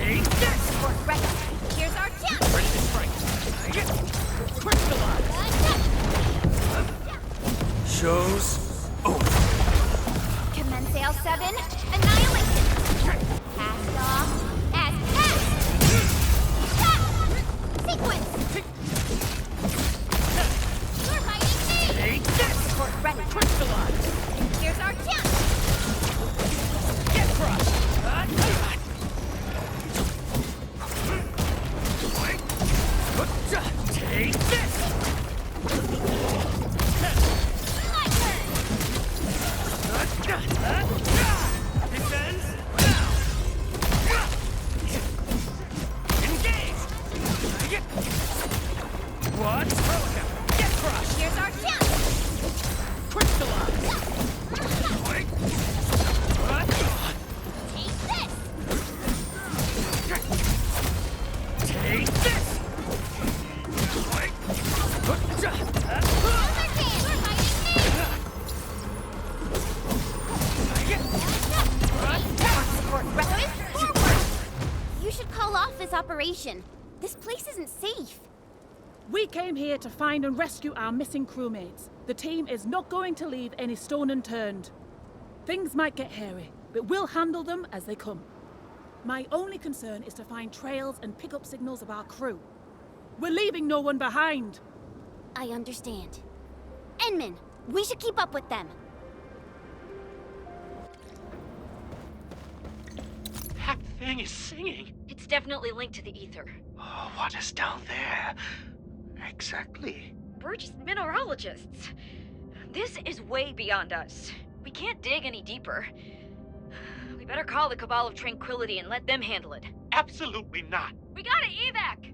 Take this! We're ready. Here's our chance! Ready to strike! Crystallize! Show's over. Commence L7, annihilation! Cast off as cast! Sequence! You're fighting me! Take this! We're ready. Crystallize! Here's our chance! Get crushed! Take this! My turn! This ends now! Engage! What? Get crushed! Here's our chance! Crystallize! Take this! Take this! You should call off this operation. This place isn't safe. We came here to find and rescue our missing crewmates. The team is not going to leave any stone unturned. Things might get hairy, but we'll handle them as they come. My only concern is to find trails and pick up signals of our crew. We're leaving no one behind. I understand. Enman, we should keep up with them. That thing is singing. It's definitely linked to the ether. Oh, what is down there? Exactly. We're just mineralogists. This is way beyond us. We can't dig any deeper. We better call the Cabal of Tranquility and let them handle it. Absolutely not. We gotta evac!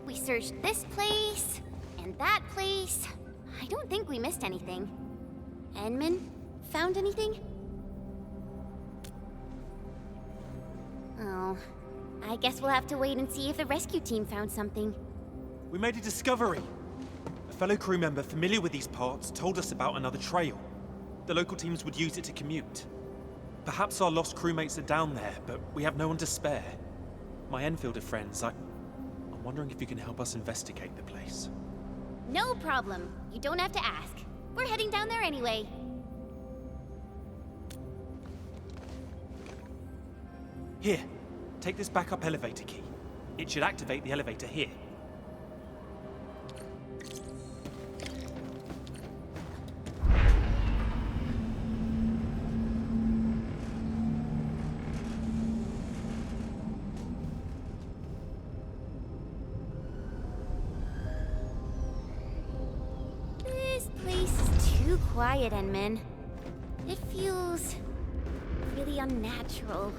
We searched this place, and that place. I don't think we missed anything. Enman, found anything? Oh, I guess we'll have to wait and see if the rescue team found something. We made a discovery. A fellow crew member familiar with these parts told us about another trail. The local teams would use it to commute. Perhaps our lost crewmates are down there, but we have no one to spare. My Enfielder friends, I'm wondering if you can help us investigate the place. No problem. You don't have to ask. We're heading down there anyway. Here, take this backup elevator key. It should activate the elevator here. This place is too quiet, Enman. It feels really unnatural.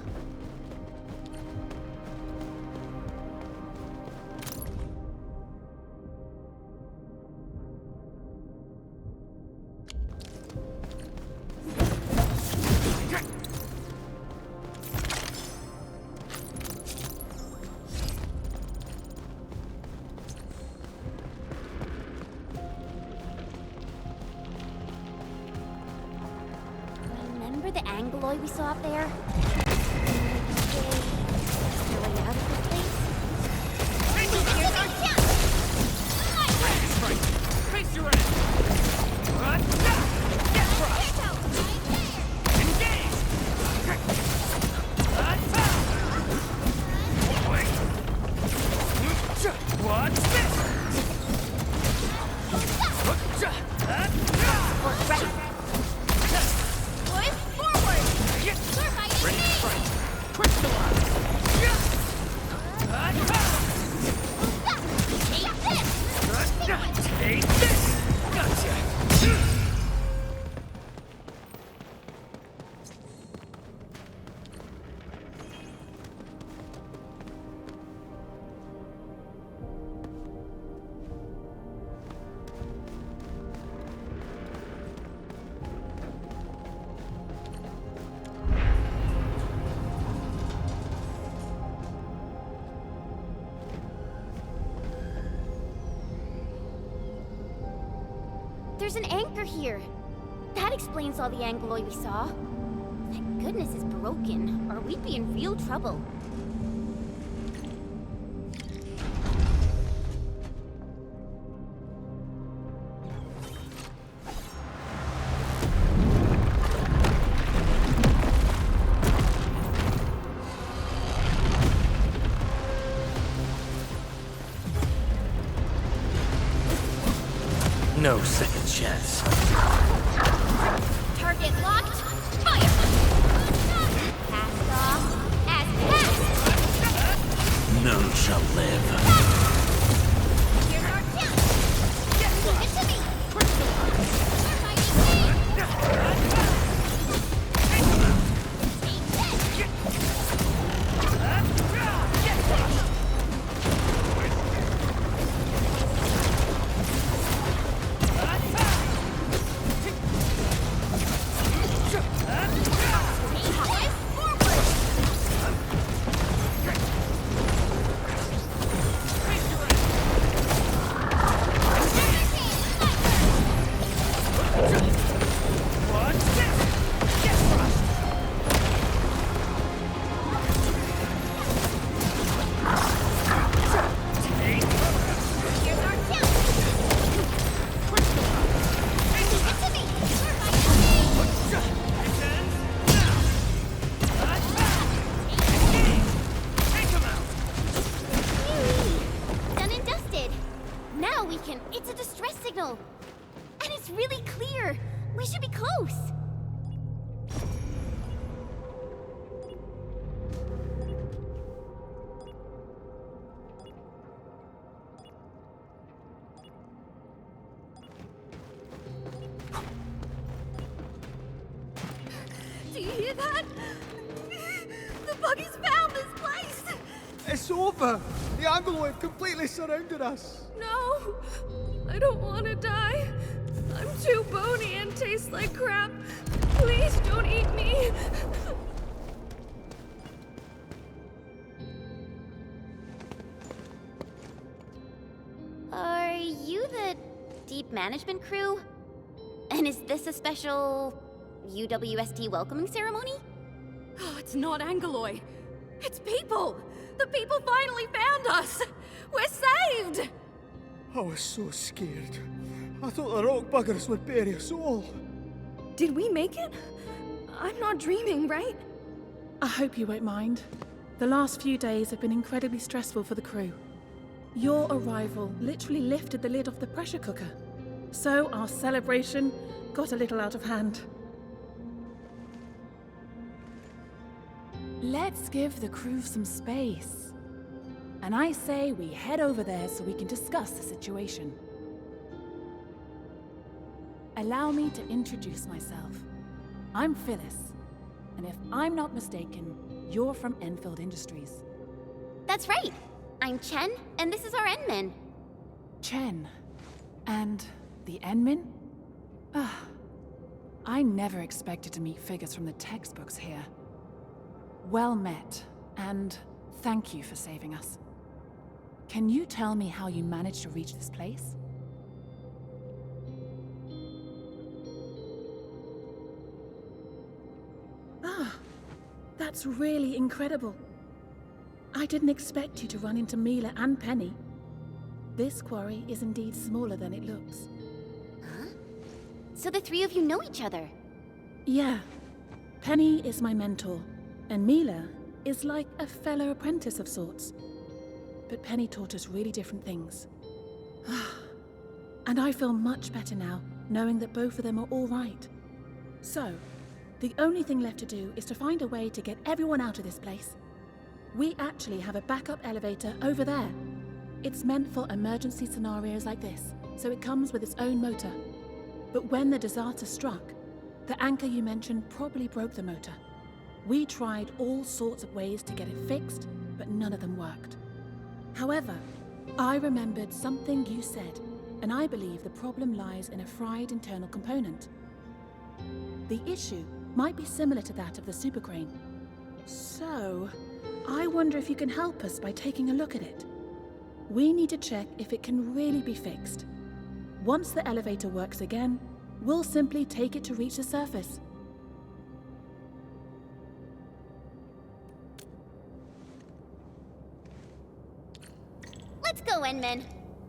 Remember the Angloid we saw up there? Face your end! Get crushed! Engage! What's this? Right. Push forward! We're fighting Ready to fight! Crystallize! Take this! Gotcha! There's an anchor here. That explains all the Angloid we saw. Thank goodness it's broken, or we'd be in real trouble. No second chance. Target locked. Fire! Passed off as passed. None shall live. It's really clear. We should be close. Do you hear that? The buggies found this place! It's over! The Angloid completely surrounded us! No! I don't want to die. I'm too bony and taste like crap. Please don't eat me. Are you the Deep Management crew? And is this a special UWST welcoming ceremony? Oh, it's not Angaloy. It's people! The people finally found us! We're saved! I was so scared. I thought the rock buggers would bury us all. Did we make it? I'm not dreaming, right? I hope you won't mind. The last few days have been incredibly stressful for the crew. Your arrival literally lifted the lid off the pressure cooker. So our celebration got a little out of hand. Let's give the crew some space. And I say we head over there so we can discuss the situation. Allow me to introduce myself. I'm Phyllis, and if I'm not mistaken, you're from Endfield Industries. That's right. I'm Chen, and this is our Endman. Chen. And the Endman? I never expected to meet figures from the textbooks here. Well met, and thank you for saving us. Can you tell me how you managed to reach this place? That's really incredible. I didn't expect you to run into Mila and Penny. This quarry is indeed smaller than it looks. Huh? So the three of you know each other? Yeah. Penny is my mentor, and Mila is like a fellow apprentice of sorts. But Penny taught us really different things. And I feel much better now, knowing that both of them are all right. So, the only thing left to do is to find a way to get everyone out of this place. We actually have a backup elevator over there. It's meant for emergency scenarios like this, so it comes with its own motor. But when the disaster struck, the anchor you mentioned probably broke the motor. We tried all sorts of ways to get it fixed, but none of them worked. However, I remembered something you said, and I believe the problem lies in a fried internal component. The issue might be similar to that of the super crane. So, I wonder if you can help us by taking a look at it. We need to check if it can really be fixed. Once the elevator works again, we'll simply take it to reach the surface. Let's go, Endman.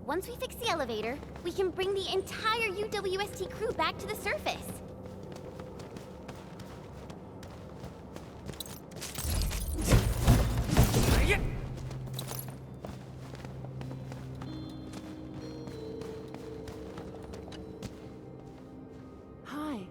Once we fix the elevator, we can bring the entire UWST crew back to the surface. Hi.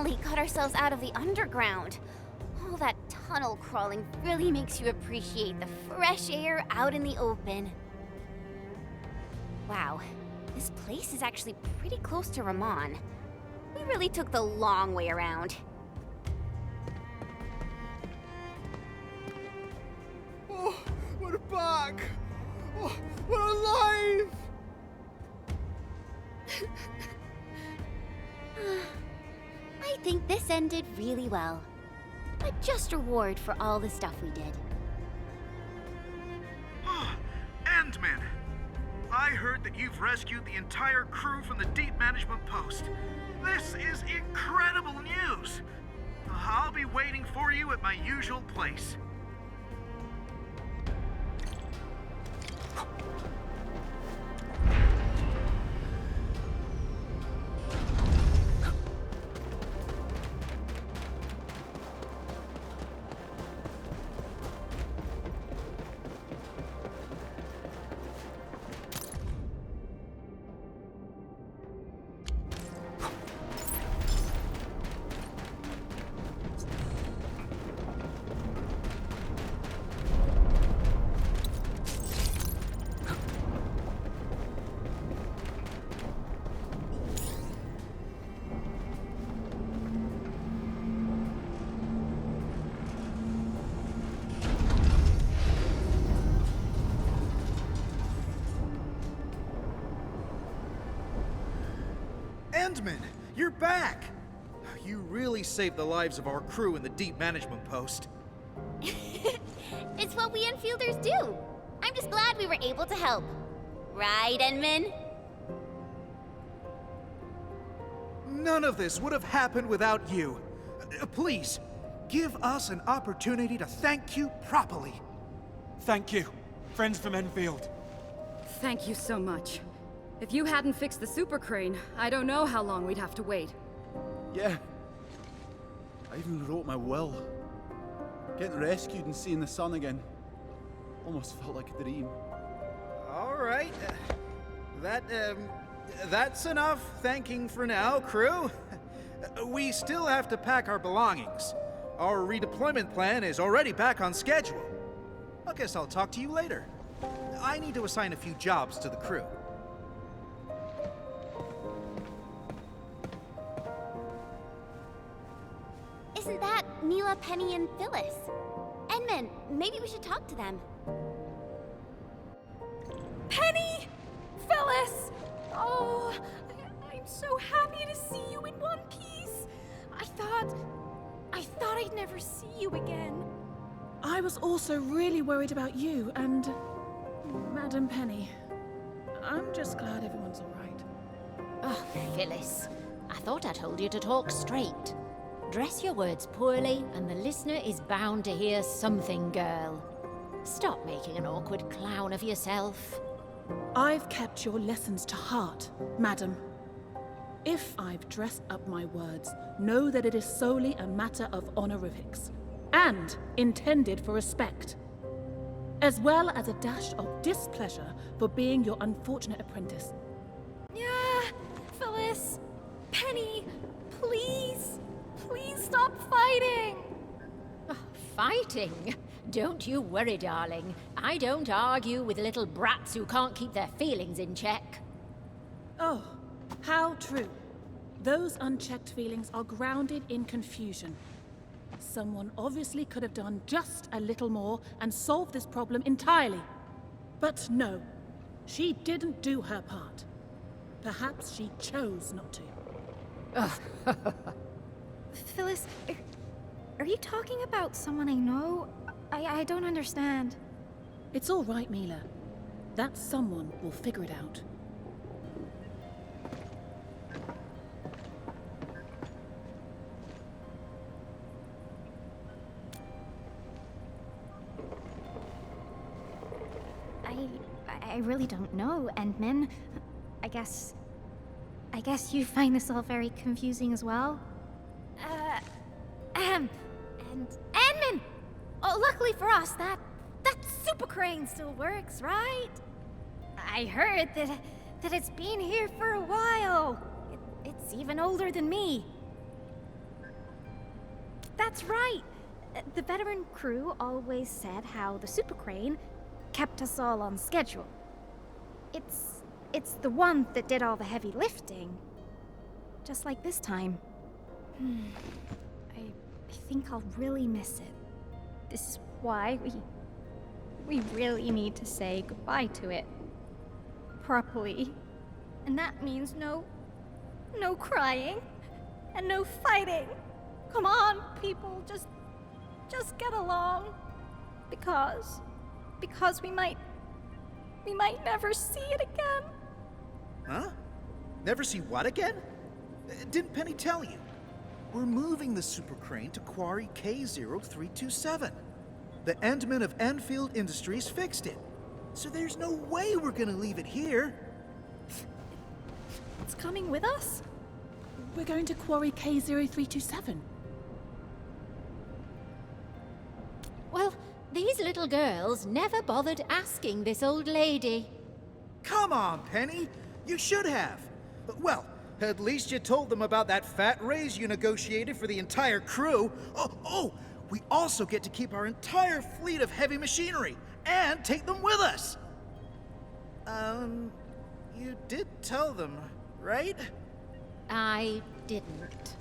finally got ourselves out of the underground. All that tunnel crawling really makes you appreciate the fresh air out in the open. Wow, this place is actually pretty close to Ramon. We really took the long way around. Oh, we're back! Oh, we're alive! I think this ended really well. A just reward for all the stuff we did. Endman! I heard that you've rescued the entire crew from the Deep Management Post. This is incredible news! I'll be waiting for you at my usual place. Endman, you're back! You really saved the lives of our crew in the Deep Management Post. It's what we Enfielders do. I'm just glad we were able to help. Right, Endman? None of this would have happened without you. Please, give us an opportunity to thank you properly. Thank you, friends from Enfield. Thank you so much. If you hadn't fixed the super crane, I don't know how long we'd have to wait. Yeah. I even wrote my will. Getting rescued and seeing the sun again. Almost felt like a dream. All right. That's enough thanking for now, crew. We still have to pack our belongings. Our redeployment plan is already back on schedule. I guess I'll talk to you later. I need to assign a few jobs to the crew. Isn't that Mila, Penny, and Phyllis? Endman, maybe we should talk to them. Penny! Phyllis! Oh, I'm so happy to see you in one piece. I thought I'd never see you again. I was also really worried about you and Madam Penny. I'm just glad everyone's all right. Oh, Phyllis. I thought I told you to talk straight. Dress your words poorly, and the listener is bound to hear something, girl. Stop making an awkward clown of yourself. I've kept your lessons to heart, madam. If I've dressed up my words, know that it is solely a matter of honorifics, and intended for respect, as well as a dash of displeasure for being your unfortunate apprentice. Yeah, Phyllis, Penny, please. Please stop fighting! Fighting? Don't you worry, darling. I don't argue with little brats who can't keep their feelings in check. Oh, how true. Those unchecked feelings are grounded in confusion. Someone obviously could have done just a little more and solved this problem entirely. But no, she didn't do her part. Perhaps she chose not to. Phyllis, are you talking about someone I know? I don't understand. It's all right, Mila. That someone will figure it out. I really don't know, Endman. I guess you find this all very confusing as well? And Endman! Oh, luckily for us, that super crane still works, right? I heard that it's been here for a while. It's even older than me. That's right! The veteran crew always said how the super crane kept us all on schedule. It's the one that did all the heavy lifting. Just like this time. I think I'll really miss it. This is why we really need to say goodbye to it. Properly. And that means no crying and no fighting. Come on, people, just get along. Because we might never see it again. Huh? Never see what again? Didn't Penny tell you? We're moving the super crane to Quarry K0327. The Endman of Endfield Industries fixed it. So there's no way we're gonna leave it here. It's coming with us? We're going to Quarry K0327. Well, these little girls never bothered asking this old lady. Come on, Penny. You should have. Well, at least you told them about that fat raise you negotiated for the entire crew. Oh, we also get to keep our entire fleet of heavy machinery and take them with us. You did tell them, right? I didn't.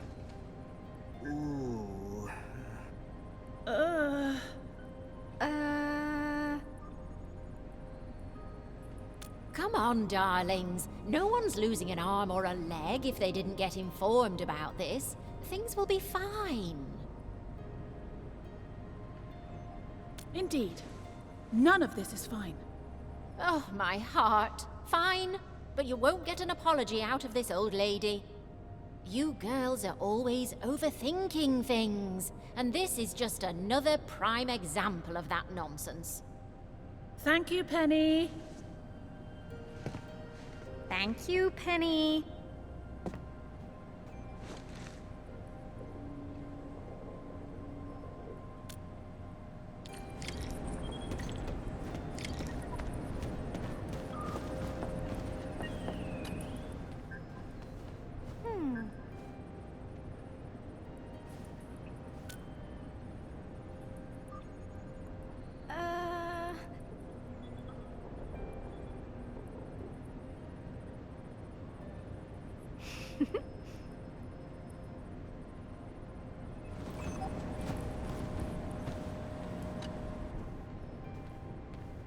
Ooh. Come on, darlings. No one's losing an arm or a leg if they didn't get informed about this. Things will be fine. Indeed. None of this is fine. Oh, my heart. Fine, but you won't get an apology out of this old lady. You girls are always overthinking things, and this is just another prime example of that nonsense. Thank you, Penny. Thank you, Penny.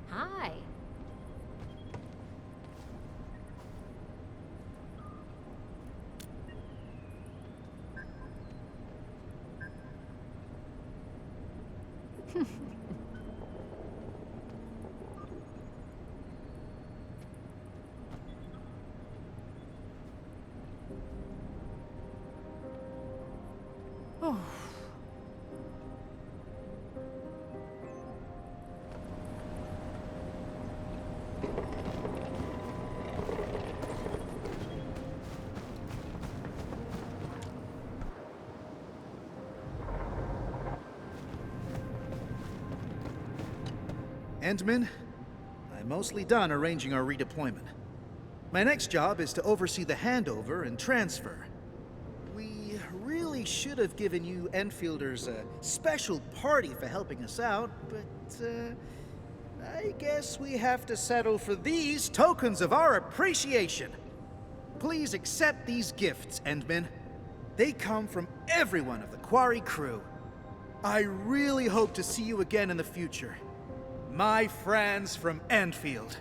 Hi. Oh. Endman, I'm mostly done arranging our redeployment. My next job is to oversee the handover and transfer. We really should have given you Enfielders a special party for helping us out, but I guess we have to settle for these tokens of our appreciation. Please accept these gifts, Endman. They come from everyone of the Quarry crew. I really hope to see you again in the future. My friends from Endfield.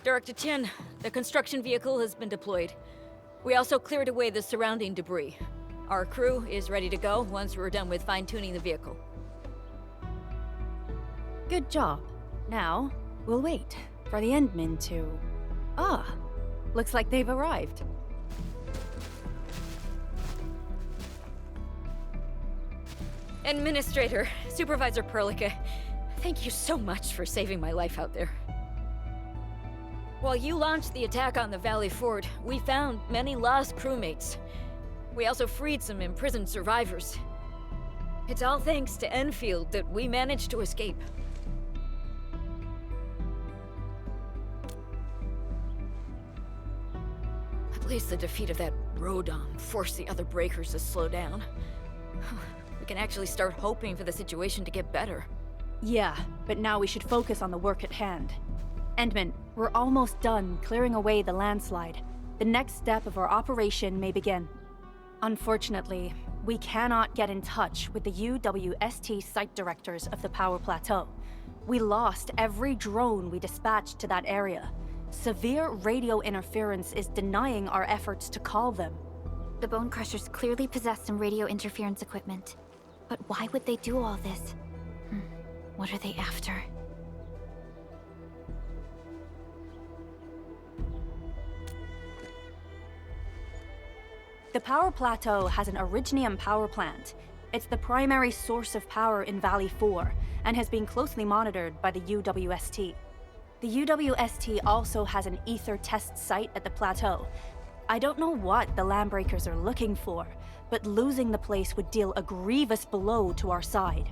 Director Chen, the construction vehicle has been deployed. We also cleared away the surrounding debris. Our crew is ready to go once we're done with fine-tuning the vehicle. Good job. Now, we'll wait for the Endmen to... Ah, looks like they've arrived. Administrator, Supervisor Perlica, thank you so much for saving my life out there. While you launched the attack on the Valley Fort, we found many lost crewmates. We also freed some imprisoned survivors. It's all thanks to Endfield that we managed to escape. At least the defeat of that Rodon forced the other breakers to slow down. We can actually start hoping for the situation to get better. Yeah, but now we should focus on the work at hand. Endman, we're almost done clearing away the landslide. The next step of our operation may begin. Unfortunately, we cannot get in touch with the UWST site directors of the Power Plateau. We lost every drone we dispatched to that area. Severe radio interference is denying our efforts to call them. The Bone Crushers clearly possess some radio interference equipment. But why would they do all this? What are they after? The Power Plateau has an Originium power plant. It's the primary source of power in Valley 4, and has been closely monitored by the UWST. The UWST also has an ether test site at the plateau. I don't know what the Landbreakers are looking for, but losing the place would deal a grievous blow to our side.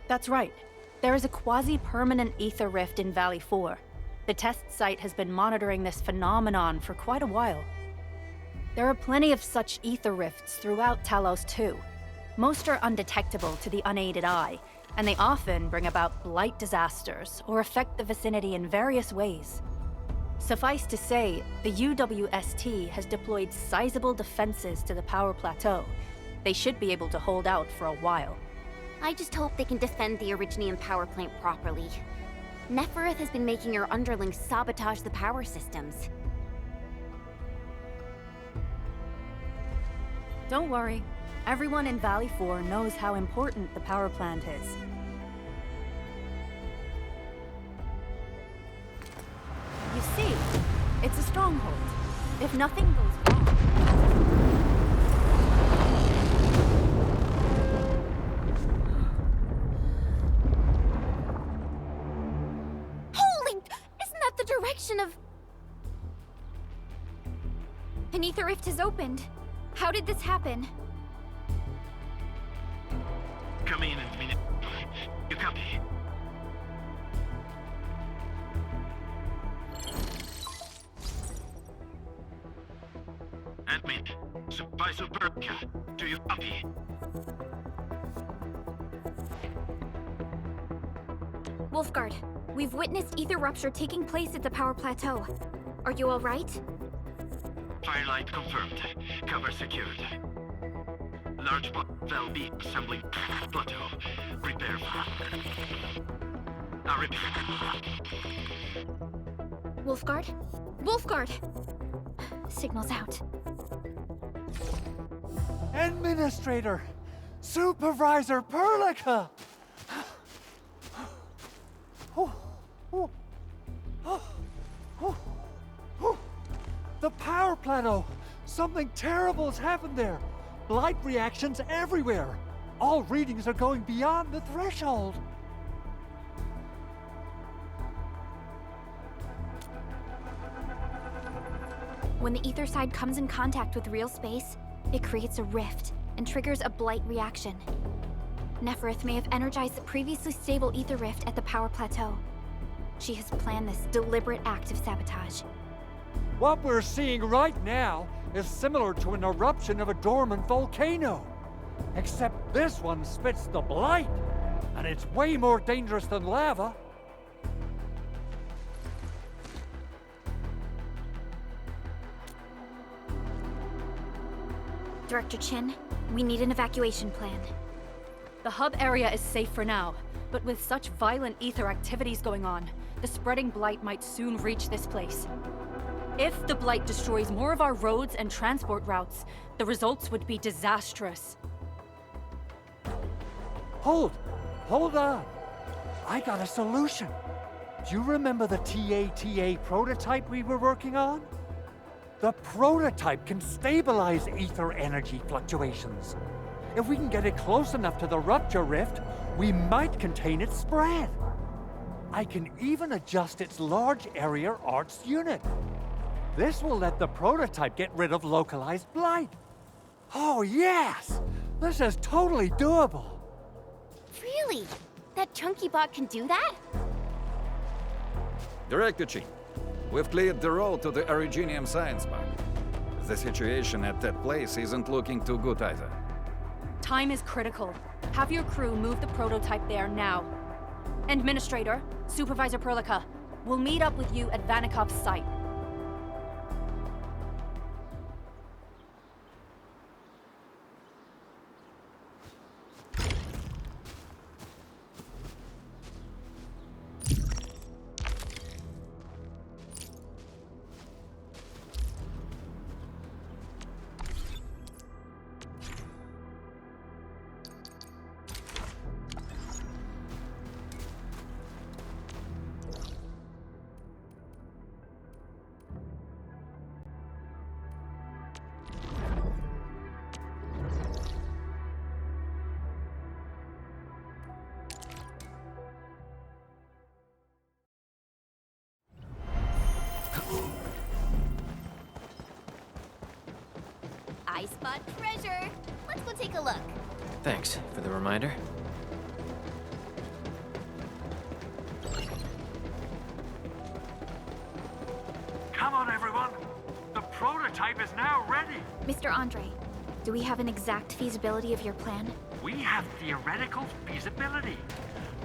That's right. There is a quasi-permanent ether rift in Valley 4. The test site has been monitoring this phenomenon for quite a while. There are plenty of such ether rifts throughout Talos too. Most are undetectable to the unaided eye, and they often bring about blight disasters or affect the vicinity in various ways. Suffice to say, the UWST has deployed sizable defenses to the Power Plateau. They should be able to hold out for a while. I just hope they can defend the Originium power plant properly. Nefereth has been making her underlings sabotage the power systems. Don't worry. Everyone in Valley 4 knows how important the power plant is. You see, it's a stronghold. If nothing goes wrong... Holy! Isn't that the direction of... An ether rift has opened. How did this happen? Come in and minute. You copy? Admin, Supervisor Perlica, do you copy? Wolfguard, we've witnessed ether rupture taking place at the Power Plateau. Are you all right? Firelight confirmed. Cover secured. Large valve B assembling plateau. Prepare for... I repeat. Wolfguard? Wolfguard! Signal's out. Administrator! Supervisor Perlica! The power plateau! Something terrible has happened there! Blight reactions everywhere! All readings are going beyond the threshold! When the ether side comes in contact with real space, it creates a rift and triggers a blight reaction. Nefereth may have energized the previously stable ether rift at the Power Plateau. She has planned this deliberate act of sabotage. What we're seeing right now is similar to an eruption of a dormant volcano. Except this one spits the blight, and it's way more dangerous than lava. Director Chin, we need an evacuation plan. The hub area is safe for now, but with such violent ether activities going on, the spreading blight might soon reach this place. If the blight destroys more of our roads and transport routes, the results would be disastrous. Hold! Hold on. I got a solution. Do you remember the TATA prototype we were working on? The prototype can stabilize ether energy fluctuations. If we can get it close enough to the rupture rift, we might contain its spread. I can even adjust its large area arts unit. This will let the prototype get rid of localized blight. Oh yes! This is totally doable. Really? That chunky bot can do that? Director Chief, we've cleared the road to the Originium Science Park. The situation at that place isn't looking too good either. Time is critical. Have your crew move the prototype there now. Administrator, Supervisor Perlica, we'll meet up with you at Vanikov's site. I spot treasure. Let's go take a look. Thanks for the reminder. Come on, everyone. The prototype is now ready. Mr. Andre, do we have an exact feasibility of your plan? We have theoretical feasibility.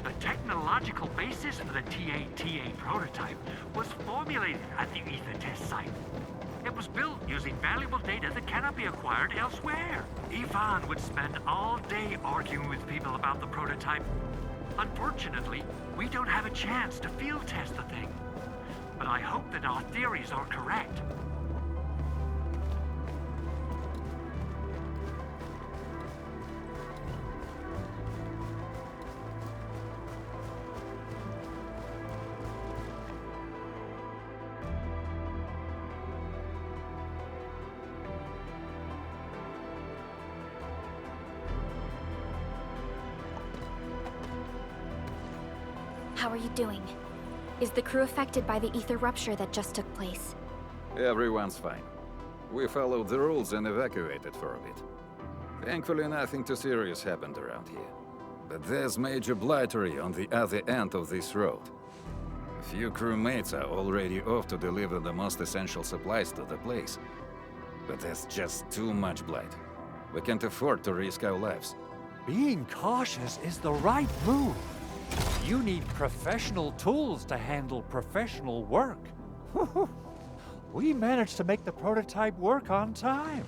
The technological basis for the TATA prototype was formulated at the ether test site. It was built using valuable data that cannot be acquired elsewhere. Ivan would spend all day arguing with people about the prototype. Unfortunately, we don't have a chance to field test the thing. But I hope that our theories are correct. How are you doing? Is the crew affected by the ether rupture that just took place? Everyone's fine. We followed the rules and evacuated for a bit. Thankfully, nothing too serious happened around here. But there's major blightery on the other end of this road. A few crewmates are already off to deliver the most essential supplies to the place. But there's just too much blight. We can't afford to risk our lives. Being cautious is the right move. You need professional tools to handle professional work. We managed to make the prototype work on time.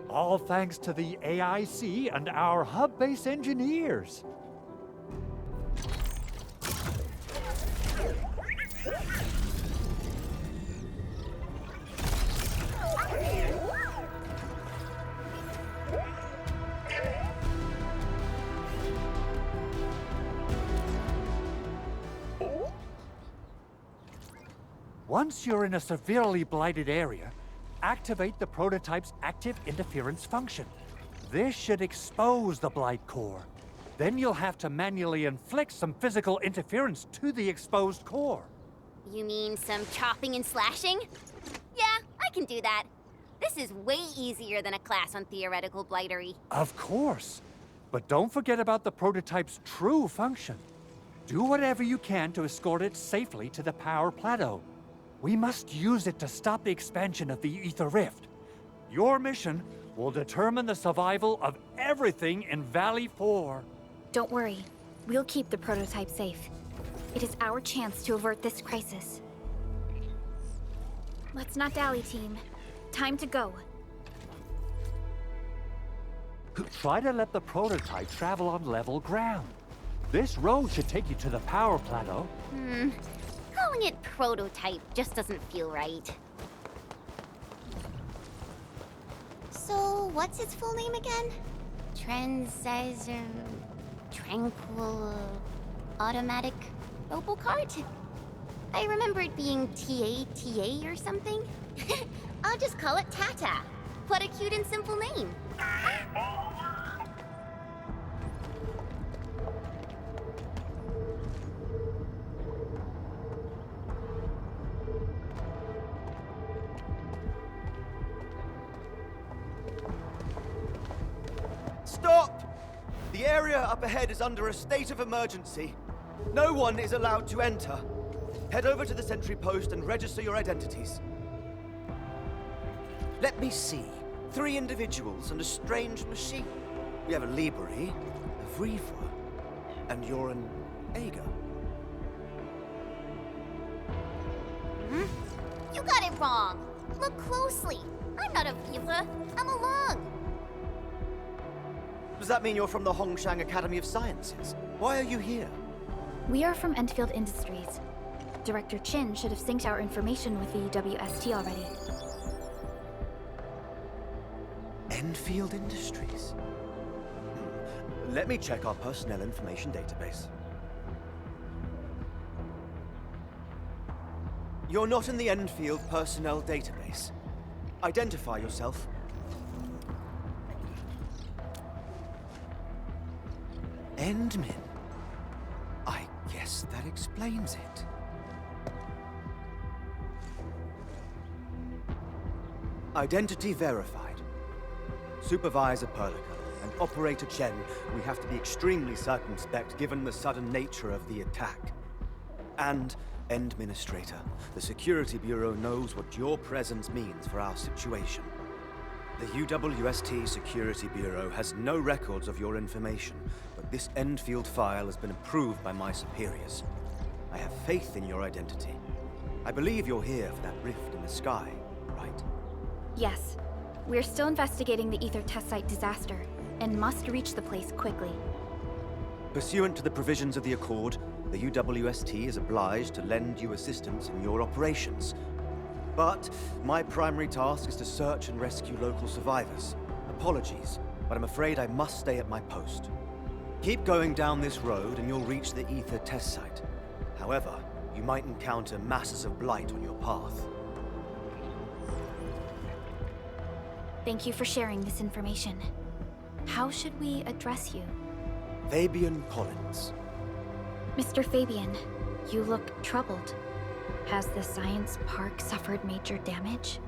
All thanks to the AIC and our hub-base engineers. Once you're in a severely blighted area, activate the prototype's active interference function. This should expose the blight core. Then you'll have to manually inflict some physical interference to the exposed core. You mean some chopping and slashing? Yeah, I can do that. This is way easier than a class on theoretical blightery. Of course. But don't forget about the prototype's true function. Do whatever you can to escort it safely to the power plateau. We must use it to stop the expansion of the ether rift. Your mission will determine the survival of everything in Valley 4. Don't worry. We'll keep the prototype safe. It is our chance to avert this crisis. Let's not dally, team. Time to go. Try to let the prototype travel on level ground. This road should take you to the power plateau. Calling it prototype just doesn't feel right. So, what's its full name again? tranquil, automatic robocart? I remember it being TA or something. I'll just call it Tata. What a cute and simple name. Stop! The area up ahead is under a state of emergency. No one is allowed to enter. Head over to the sentry post and register your identities. Let me see. 3 individuals and a strange machine. We have a Libri, a Vrifa, and you're an Aga. You got it wrong. Look closely. I'm not a Viva. I'm a Lung. Does that mean you're from the Hongshang Academy of Sciences? Why are you here? We are from Endfield Industries. Director Chin should have synced our information with the WST already. Endfield Industries? Let me check our personnel information database. You're not in the Endfield personnel database. Identify yourself. Endmin? I guess that explains it. Identity verified. Supervisor Perlica and Operator Chen, we have to be extremely circumspect given the sudden nature of the attack. And, Administrator, the Security Bureau knows what your presence means for our situation. The UWST Security Bureau has no records of your information, but this Endfield file has been approved by my superiors. I have faith in your identity. I believe you're here for that rift in the sky, right? Yes. We're still investigating the Ether test site disaster, and must reach the place quickly. Pursuant to the provisions of the Accord, the UWST is obliged to lend you assistance in your operations. But my primary task is to search and rescue local survivors. Apologies, but I'm afraid I must stay at my post. Keep going down this road and you'll reach the Ether test site. However, you might encounter masses of blight on your path. Thank you for sharing this information. How should we address you? Fabian Collins. Mr. Fabian, you look troubled. Has the science park suffered major damage?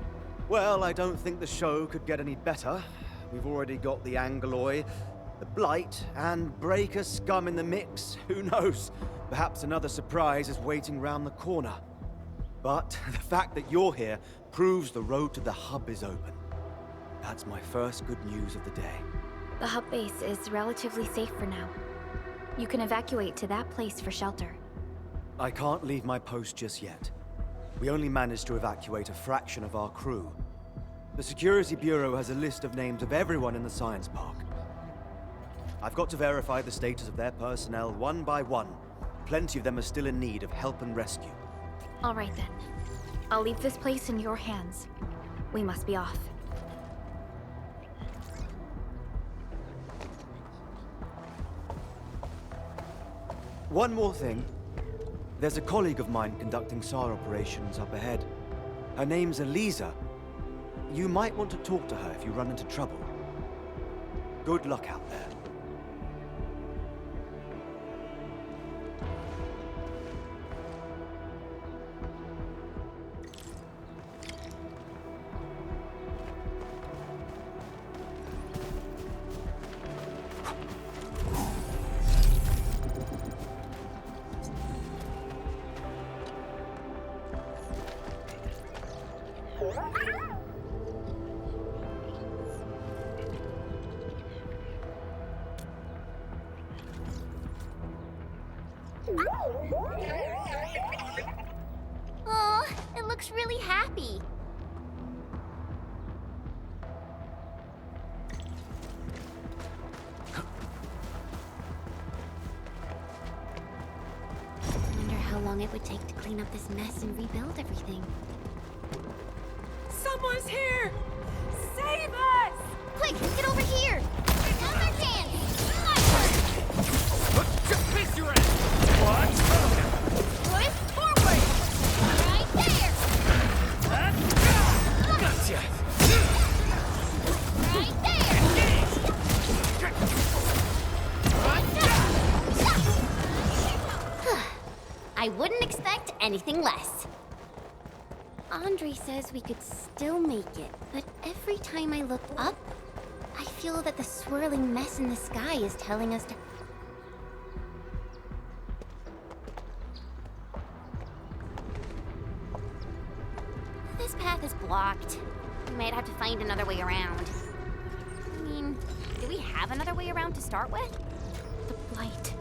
Well, I don't think the show could get any better. We've already got the Angeloy, the Blight, and Breaker scum in the mix. Who knows? Perhaps another surprise is waiting round the corner. But the fact that you're here proves the road to the hub is open. That's my first good news of the day. The hub base is relatively safe for now. You can evacuate to that place for shelter. I can't leave my post just yet. We only managed to evacuate a fraction of our crew. The Security Bureau has a list of names of everyone in the science park. I've got to verify the status of their personnel one by one. Plenty of them are still in need of help and rescue. All right then. I'll leave this place in your hands. We must be off. One more thing. There's a colleague of mine conducting SAR operations up ahead. Her name's Eliza. You might want to talk to her if you run into trouble. Good luck out there. Aw, it looks really happy. I wonder how long it would take to clean up this mess and rebuild everything. Someone's here! Save us! Quick, get over here! Now's our chance! anything less. Andre says we could still make it, but every time I look up, I feel that the swirling mess in the sky is telling us to... This path is blocked. We might have to find another way around. I mean, do we have another way around to start with? The blight.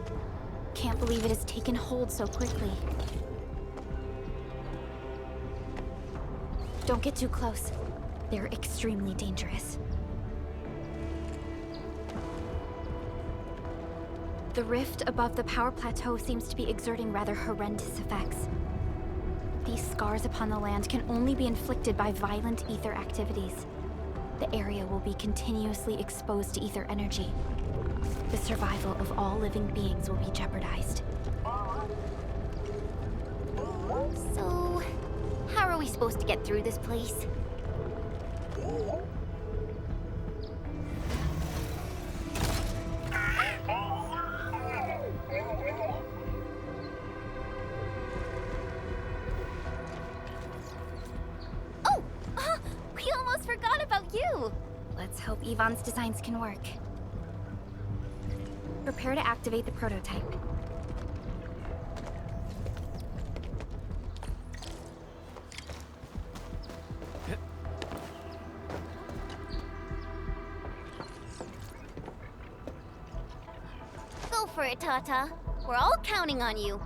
Can't believe it has taken hold so quickly. Don't get too close. They're extremely dangerous. The rift above the power plateau seems to be exerting rather horrendous effects. These scars upon the land can only be inflicted by violent ether activities. The area will be continuously exposed to ether energy. The survival of all living beings will be jeopardized. So, how are we supposed to get through this place? Oh! We almost forgot about you! Let's hope Yvonne's designs can work. Prepare to activate the prototype. Go for it, Tata. We're all counting on you.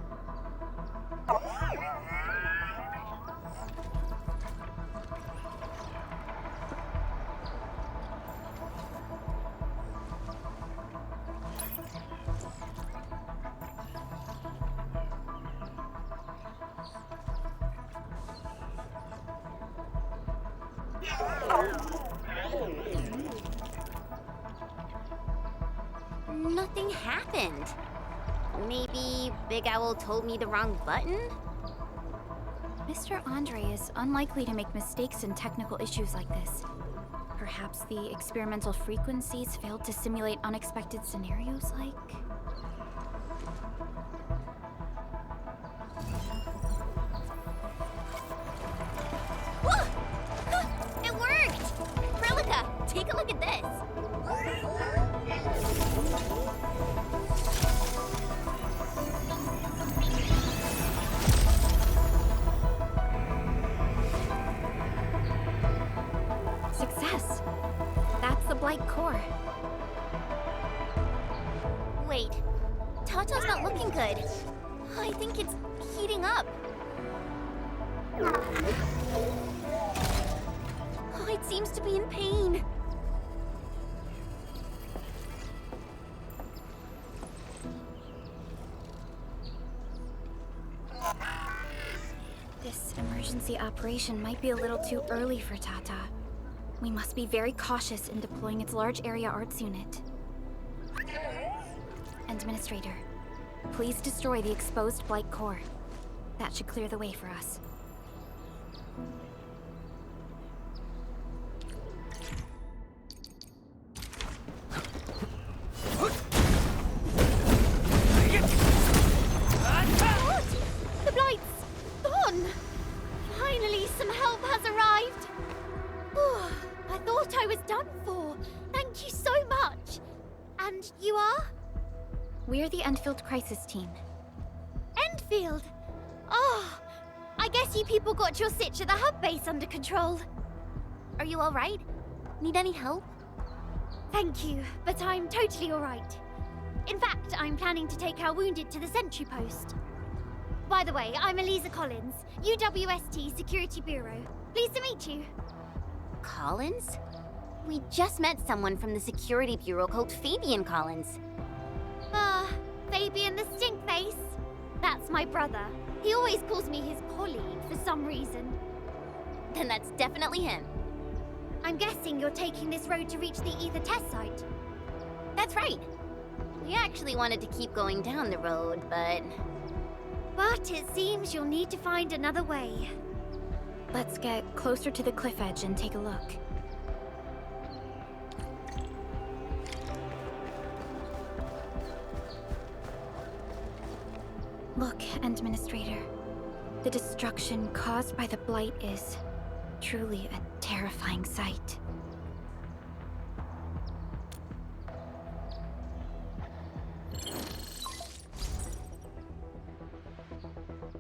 Nothing happened. Maybe Big Owl told me the wrong button? Mr. Andre is unlikely to make mistakes in technical issues like this. Perhaps the experimental frequencies failed to simulate unexpected scenarios like... It worked! Prelica, take a look at this. Success! That's the Blight core. Wait, Tata's not looking good. I think it's heating up. Oh, it seems to be in pain. This emergency operation might be a little too early for Tata. We must be very cautious in deploying its large area arts unit. Administrator, please destroy the exposed Blight core. That should clear the way for us. The Blight's gone! Finally, some help has arrived! Oh, I thought I was done for. Thank you so much. And you are? We're the Endfield Crisis Team. Endfield? Oh, I guess you people got your sitch at the hub base under control. Are you alright? Need any help? Thank you, but I'm totally alright. In fact, I'm planning to take our wounded to the sentry post. By the way, I'm Eliza Collins, UWST Security Bureau. Pleased to meet you. Collins? We just met someone from the Security Bureau called Fabian Collins. Ah, Fabian the Stinkface. That's my brother. He always calls me his colleague for some reason. Then that's definitely him. I'm guessing you're taking this road to reach the Ether test site. That's right. We actually wanted to keep going down the road, but... But it seems you'll need to find another way. Let's get closer to the cliff edge and take a look. Look, Administrator. The destruction caused by the Blight is truly a terrifying sight.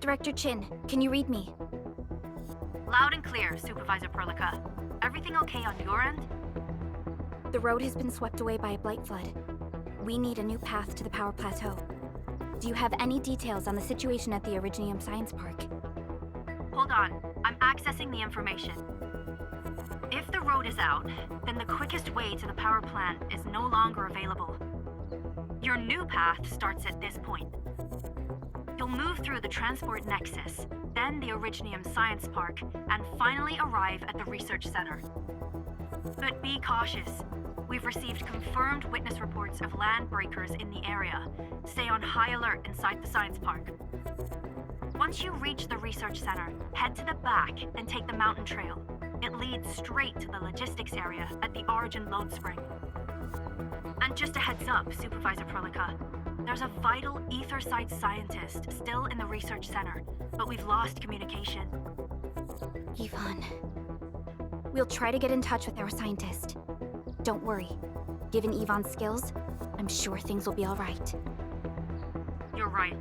Director Chin, can you read me? Loud and clear, Supervisor Perlica. Everything okay on your end? The road has been swept away by a Blight flood. We need a new path to the power plateau. Do you have any details on the situation at the Originium Science Park? Hold on, I'm accessing the information. If the road is out, then the quickest way to the power plant is no longer available. Your new path starts at this point. You'll move through the Transport Nexus, then the Originium Science Park, and finally arrive at the Research Center. But be cautious. We've received confirmed witness reports of land breakers in the area. Stay on high alert inside the Science Park. Once you reach the Research Center, head to the back and take the mountain trail. It leads straight to the logistics area at the Origin Load Spring. And just a heads up, Supervisor Perlica. There's a vital ether site scientist still in the Research Center, but we've lost communication. Yvonne. We'll try to get in touch with our scientist. Don't worry. Given Yvonne's skills, I'm sure things will be all right. You're right.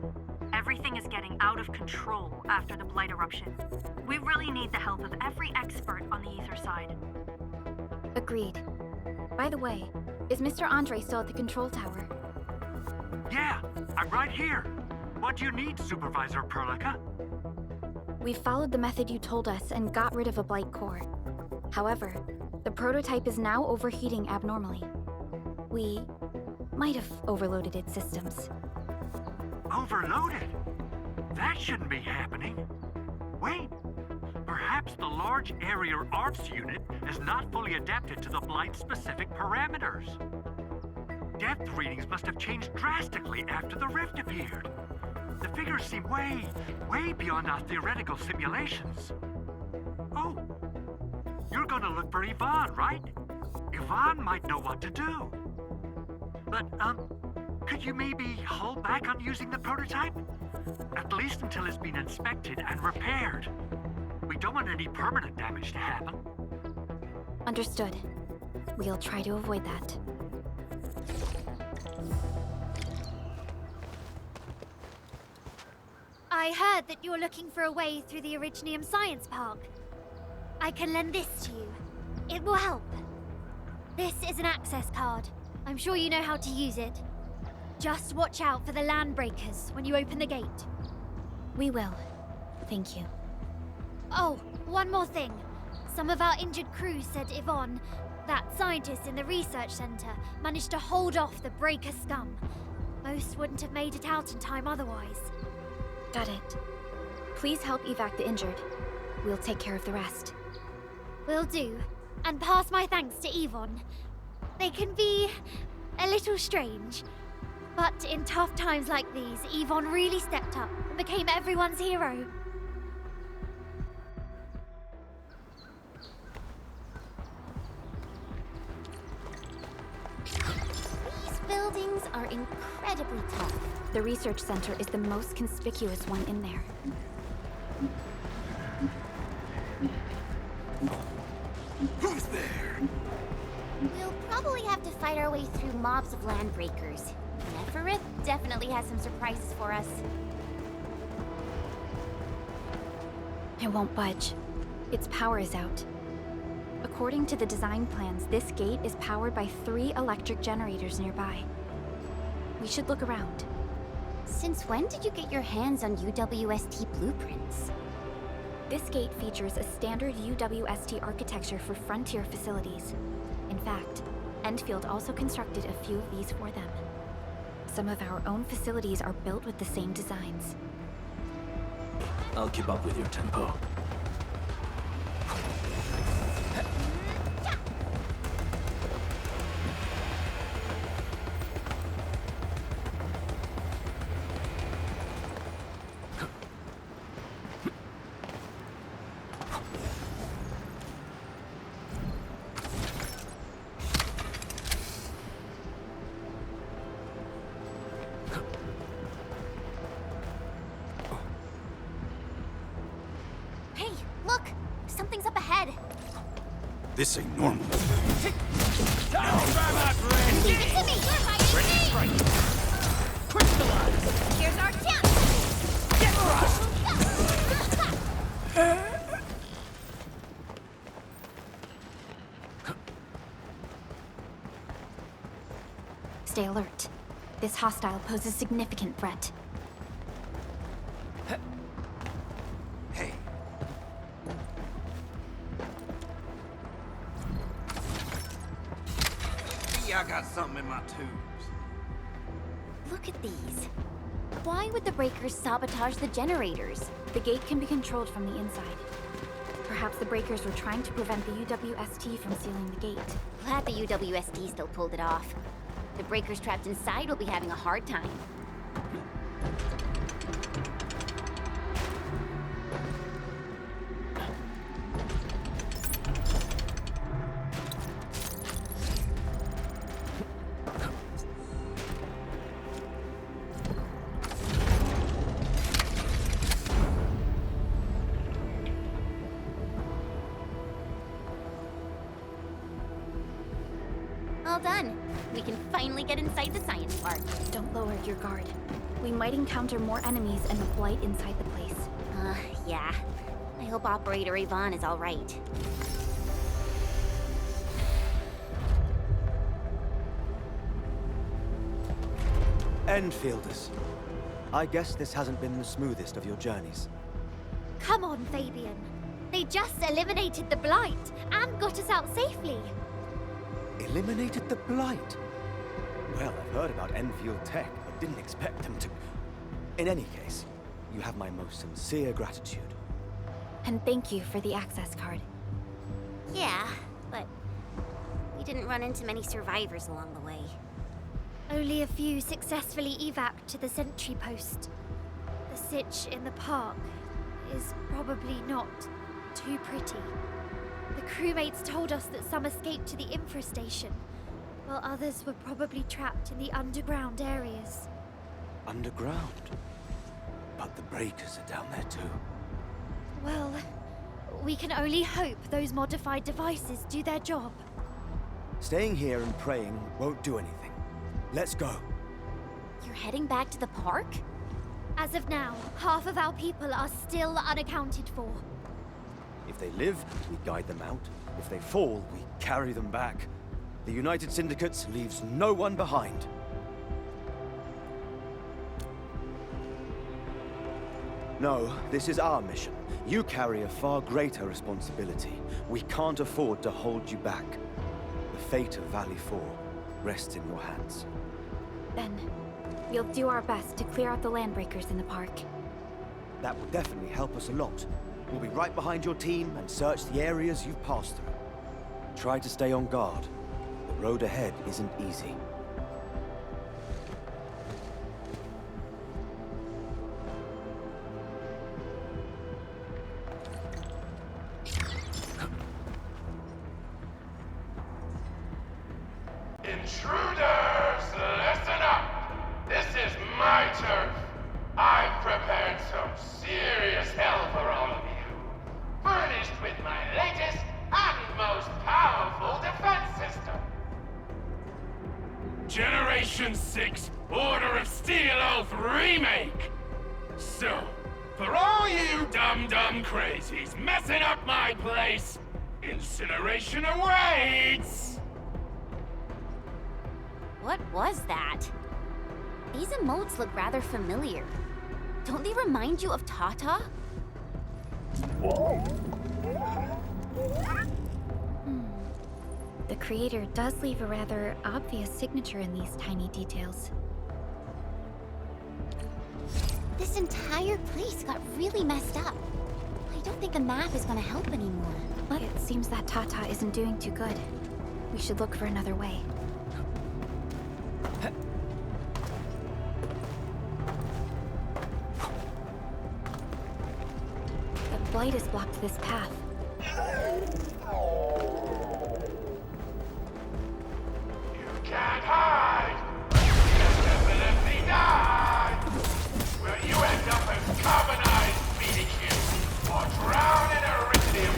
Everything is getting out of control after the Blight eruption. We really need the help of every expert on the ether side. Agreed. By the way, is Mr. Andre still at the control tower? Yeah, I'm right here. What do you need, Supervisor Perlica? We followed the method you told us and got rid of a Blight core. However, the prototype is now overheating abnormally. We might have overloaded its systems. Overloaded? That shouldn't be happening. Wait, perhaps the large area arts unit is not fully adapted to the Blight-specific parameters. Depth readings must have changed drastically after the rift appeared. The figures seem way beyond our theoretical simulations. Oh, you're gonna look for Yvonne, right? Yvonne might know what to do. But, could you maybe hold back on using the prototype? At least until it's been inspected and repaired. We don't want any permanent damage to happen. Understood. We'll try to avoid that. I heard that you're looking for a way through the Originium Science Park. I can lend this to you. It will help. This is an access card. I'm sure you know how to use it. Just watch out for the land breakers when you open the gate. We will. Thank you. Oh, one more thing. Some of our injured crew said Yvonne, that scientist in the research center, managed to hold off the breaker scum. Most wouldn't have made it out in time otherwise. Got it. Please help evac the injured. We'll take care of the rest. Will do. And pass my thanks to Yvonne. They can be a little strange. But in tough times like these, Yvonne really stepped up and became everyone's hero. These buildings are incredibly tall. The research center is the most conspicuous one in there. Who's there? We'll probably have to fight our way through mobs of land breakers. Neferith definitely has some surprises for us. It won't budge. Its power is out. According to the design plans, this gate is powered by 3 electric generators nearby. We should look around. Since when did you get your hands on UWST blueprints? This gate features a standard UWST architecture for frontier facilities. In fact, Endfield also constructed a few of these for them. Some of our own facilities are built with the same designs. I'll keep up with your tempo. something's up ahead. This ain't normal. Give it to me! Ready to strike! Crystallize! Here's our chance! Get crushed! Stay alert. This hostile poses significant threat. Hey. I got something in my tubes. Look at these. Why would the breakers sabotage the generators? The gate can be controlled from the inside. Perhaps the breakers were trying to prevent the UWST from sealing the gate. Glad the UWST still pulled it off. The breakers trapped inside will be having a hard time. All done. We can finally get inside the science park. Don't lower your guard. We might encounter more enemies and the blight inside the place. Yeah. I hope Operator Yvonne is all right. Endfielders. I guess this hasn't been the smoothest of your journeys. Come on, Fabian. They just eliminated the Blight and got us out safely. Eliminated the Blight? Well, I've heard about Enfield tech, but didn't expect them to... In any case, you have my most sincere gratitude. And thank you for the access card. Yeah, but we didn't run into many survivors along the way. Only a few successfully evac'd to the sentry post. The sitch in the park is probably not too pretty. The crewmates told us that some escaped to the infrastation, while others were probably trapped in the underground areas. Underground? But the breakers are down there too. Well, we can only hope those modified devices do their job. Staying here and praying won't do anything. Let's go. You're heading back to the park? As of now, half of our people are still unaccounted for. If they live, we guide them out. If they fall, we carry them back. The United Syndicate leaves no one behind. No, this is our mission. You carry a far greater responsibility. We can't afford to hold you back. The fate of Valley 4 rests in your hands. Then, we'll do our best to clear out the landbreakers in the park. That will definitely help us a lot. We'll be right behind your team and search the areas you've passed through. Try to stay on guard. The road ahead isn't easy. Intruders, listen up! This is my turf. I've prepared some serious hell for all of you. Furnished with my latest and most powerful defense system. Generation 6 Order of Steel Oath Remake! So, for all you dumb crazies messing up my place, incineration awaits! What was that? These emotes look rather familiar. Don't they remind you of Tata? The creator does leave a rather obvious signature in these tiny details. This entire place got really messed up. I don't think the map is gonna help anymore. But it seems that Tata isn't doing too good. We should look for another way. The blight has blocked this path. Can't hide! You'll definitely die! Will you end up as carbonized BDQ or drown in iridium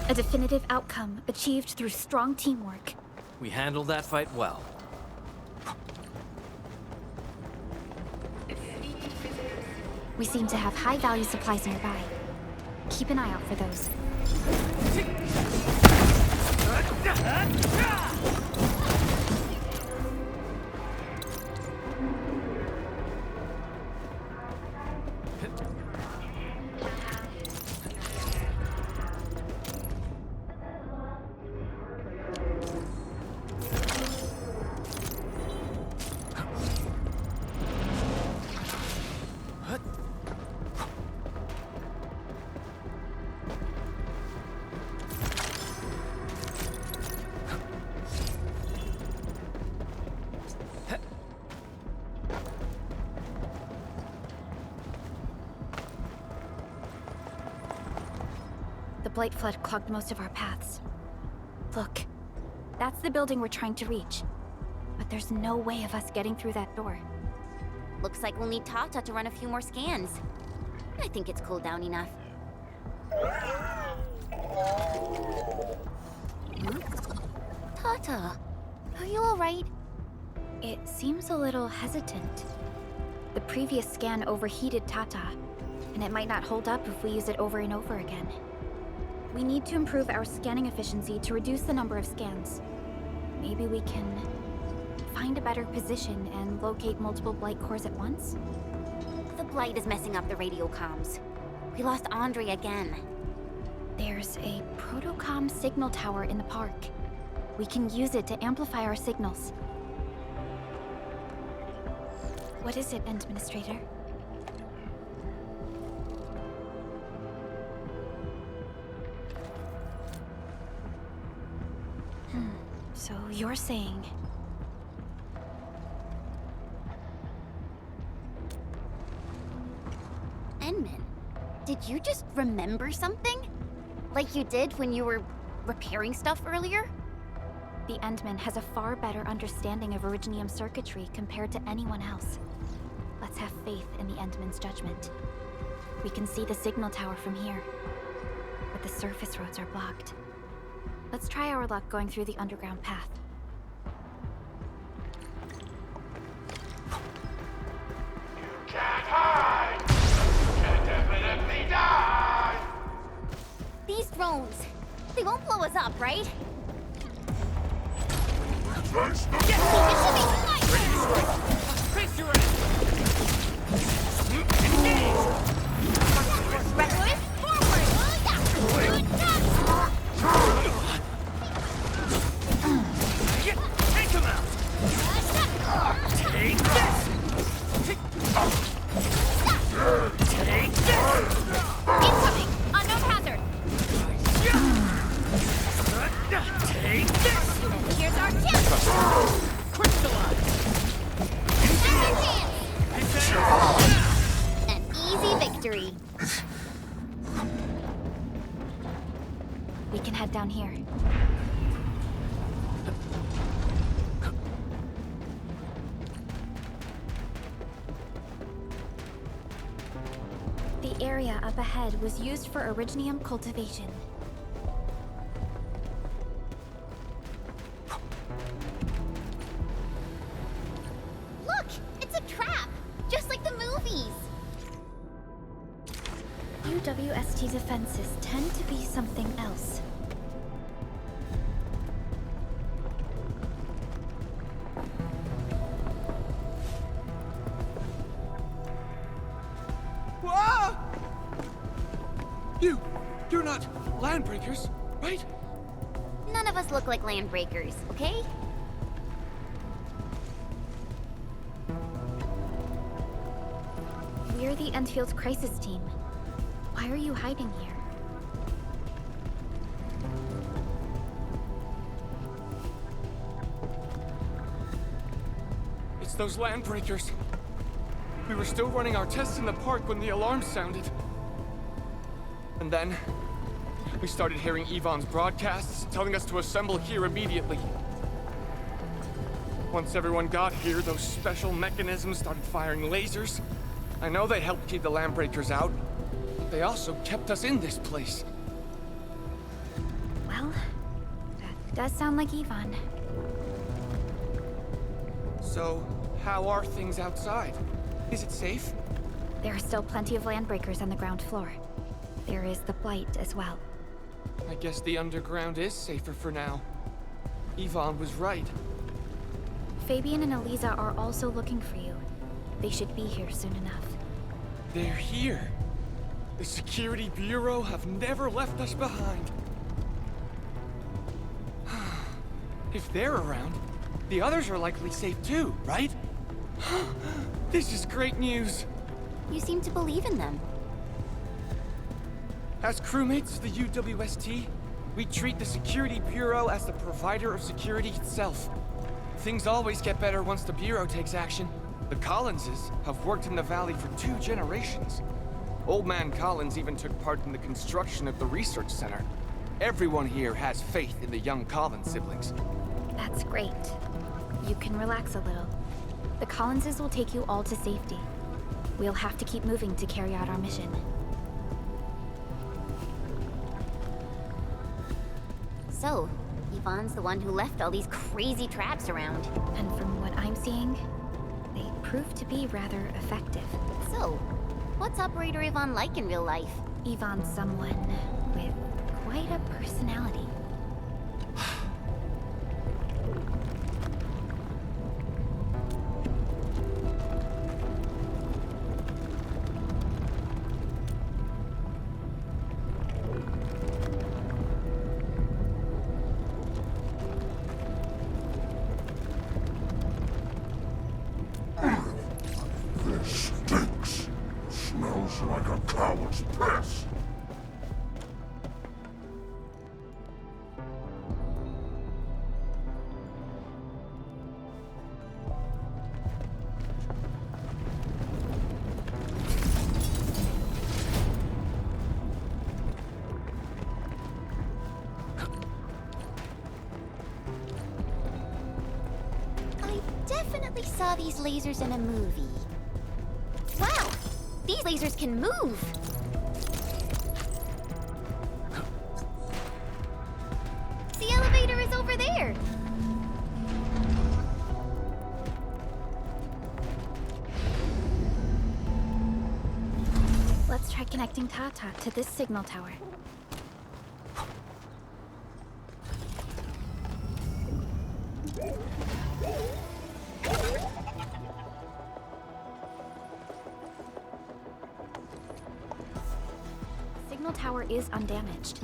A definitive outcome achieved through strong teamwork. We handled that fight well. We seem to have high-value supplies nearby. Keep an eye out for those. The Blight Flood clogged most of our paths. Look, that's the building we're trying to reach. But there's no way of us getting through that door. Looks like we'll need Tata to run a few more scans. I think it's cooled down enough. Tata, are you alright? It seems a little hesitant. The previous scan overheated Tata, and it might not hold up if we use it over and over again. We need to improve our scanning efficiency to reduce the number of scans. Maybe we can find a better position and locate multiple Blight cores at once? The Blight is messing up the radio comms. We lost Andre again. There's a protocom signal tower in the park. We can use it to amplify our signals. What is it, Administrator? So you're saying... Enman, did you just remember something? Like you did when you were repairing stuff earlier? The Endman has a far better understanding of Originium circuitry compared to anyone else. Let's have faith in the Endman's judgment. We can see the signal tower from here, but the surface roads are blocked. Let's try our luck going through the underground path. Can't hide! You can definitely die! These drones, they won't blow us up, right? Face your end! Reckless, forward! Take him out! Take this! Take this! Incoming! Unknown hazard! Take this! Here's our chance! Crystallize! An easy victory. We can head down here. The area up ahead was used for Originium cultivation. Look! It's a trap! Just like the movies! UWST defenses tend to be something else. Ah! You're not landbreakers, right? None of us look like landbreakers, okay? We're the Endfield crisis team. Why are you hiding here? It's those landbreakers. We were still running our tests in the park when the alarm sounded. And then, we started hearing Yvonne's broadcasts telling us to assemble here immediately. Once everyone got here, those special mechanisms started firing lasers. I know they helped keep the landbreakers out, but they also kept us in this place. Well, that does sound like Yvonne. So, how are things outside? Is it safe? There are still plenty of landbreakers on the ground floor. There is the Blight as well. I guess the underground is safer for now. Yvonne was right. Fabian and Eliza are also looking for you. They should be here soon enough. They're here. The Security Bureau have never left us behind. If they're around, the others are likely safe too, right? This is great news. You seem to believe in them. As crewmates of the UWST, we treat the Security Bureau as the provider of security itself. Things always get better once the Bureau takes action. The Collinses have worked in the Valley for 2 generations. Old Man Collins even took part in the construction of the research center. Everyone here has faith in the young Collins siblings. That's great. You can relax a little. The Collinses will take you all to safety. We'll have to keep moving to carry out our mission. So, Yvonne's the one who left all these crazy traps around. And from what I'm seeing, they prove to be rather effective. So, what's Operator Yvonne like in real life? Yvonne's someone with quite a personality. This stinks. Smells like a coward's piss. I definitely saw these lasers in a movie. Wow! These lasers can move! The elevator is over there! Let's try connecting Tata to this signal tower. Signal tower is undamaged.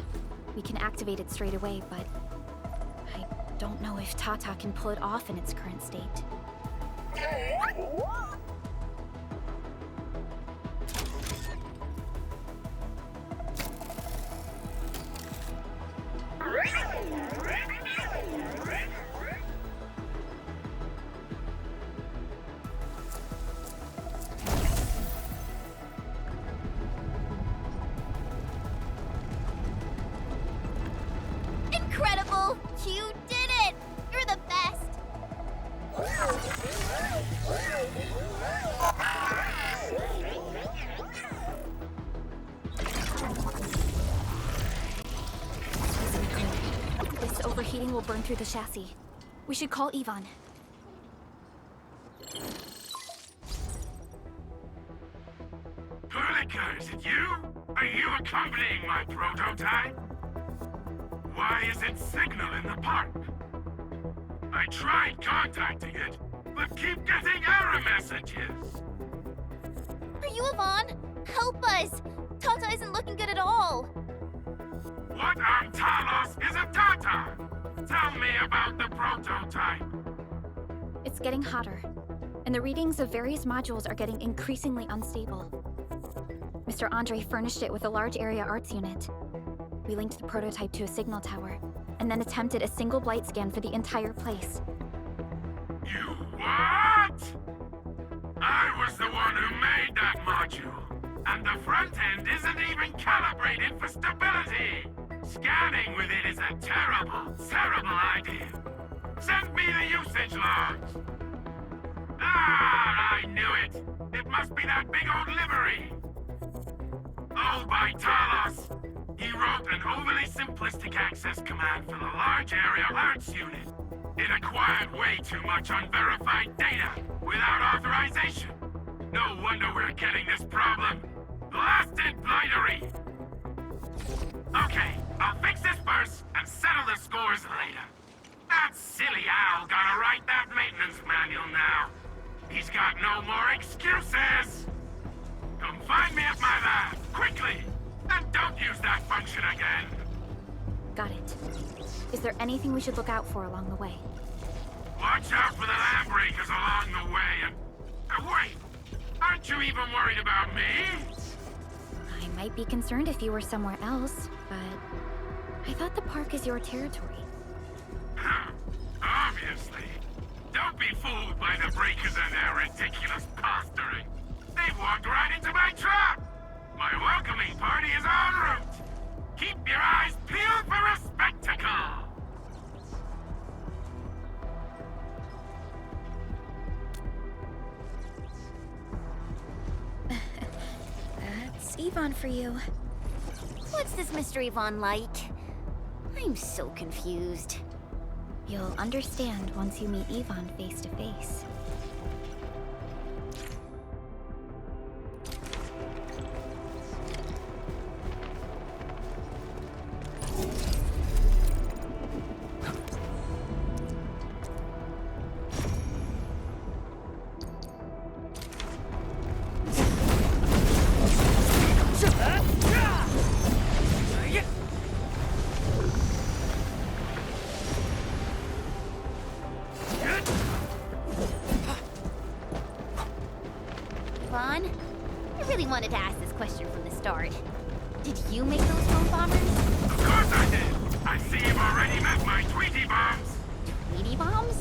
We can activate it straight away, but I don't know if Tata can pull it off in its current state. Incredible! You did it! You're the best! This overheating will burn through the chassis. We should call Yvonne. Perlica, is it you? Are you accompanying my prototype? Why isn't signal in the park? I tried contacting it, but keep getting error messages. Are you Yvonne? Help us! Tata isn't looking good at all! What on Talos is a Tata? Tell me about the prototype. It's getting hotter, and the readings of various modules are getting increasingly unstable. Mr. Andre furnished it with a large area arts unit. We linked the prototype to a signal tower, and then attempted a single blight scan for the entire place. You what? I was the one who made that module, and the front end isn't even calibrated for stability. Scanning with it is a terrible, terrible idea. Send me the usage logs. Ah, I knew it. It must be that big old livery. Owned by Talos. He wrote an overly simplistic simplistic access command for the large area arts unit. It acquired way too much unverified data without authorization. No wonder we're getting this problem. Blasted blightery! Okay, I'll fix this first and settle the scores later. That silly owl gotta write that maintenance manual now. He's got no more excuses! Come find me at my lab, quickly! And don't use that function again! Got it. Is there anything we should look out for along the way? Watch out for the land breakers along the way and... wait! Aren't you even worried about me? I might be concerned if you were somewhere else, but I thought the park is your territory. Obviously. Don't be fooled by the breakers and their ridiculous posturing. They've walked right into my trap! My welcoming party is en route! Keep your eyes peeled for a spectacle! That's Yvonne for you. What's this Mr. Yvonne like? I'm so confused. You'll understand once you meet Yvonne face to face. Yvonne, I really wanted to ask this question from the start. Did you make those foam bombers? Of course I did! I see you've already met my Tweety bombs! Tweety bombs?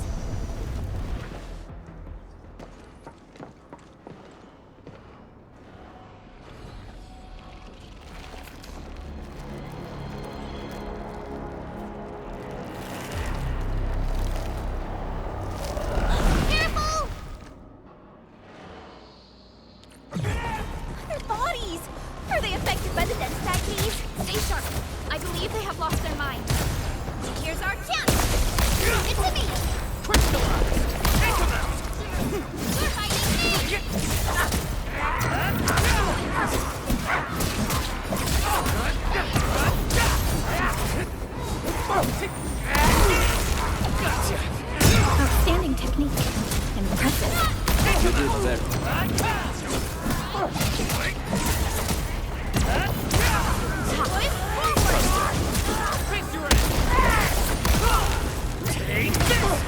Outstanding technique. Impressive. Take this!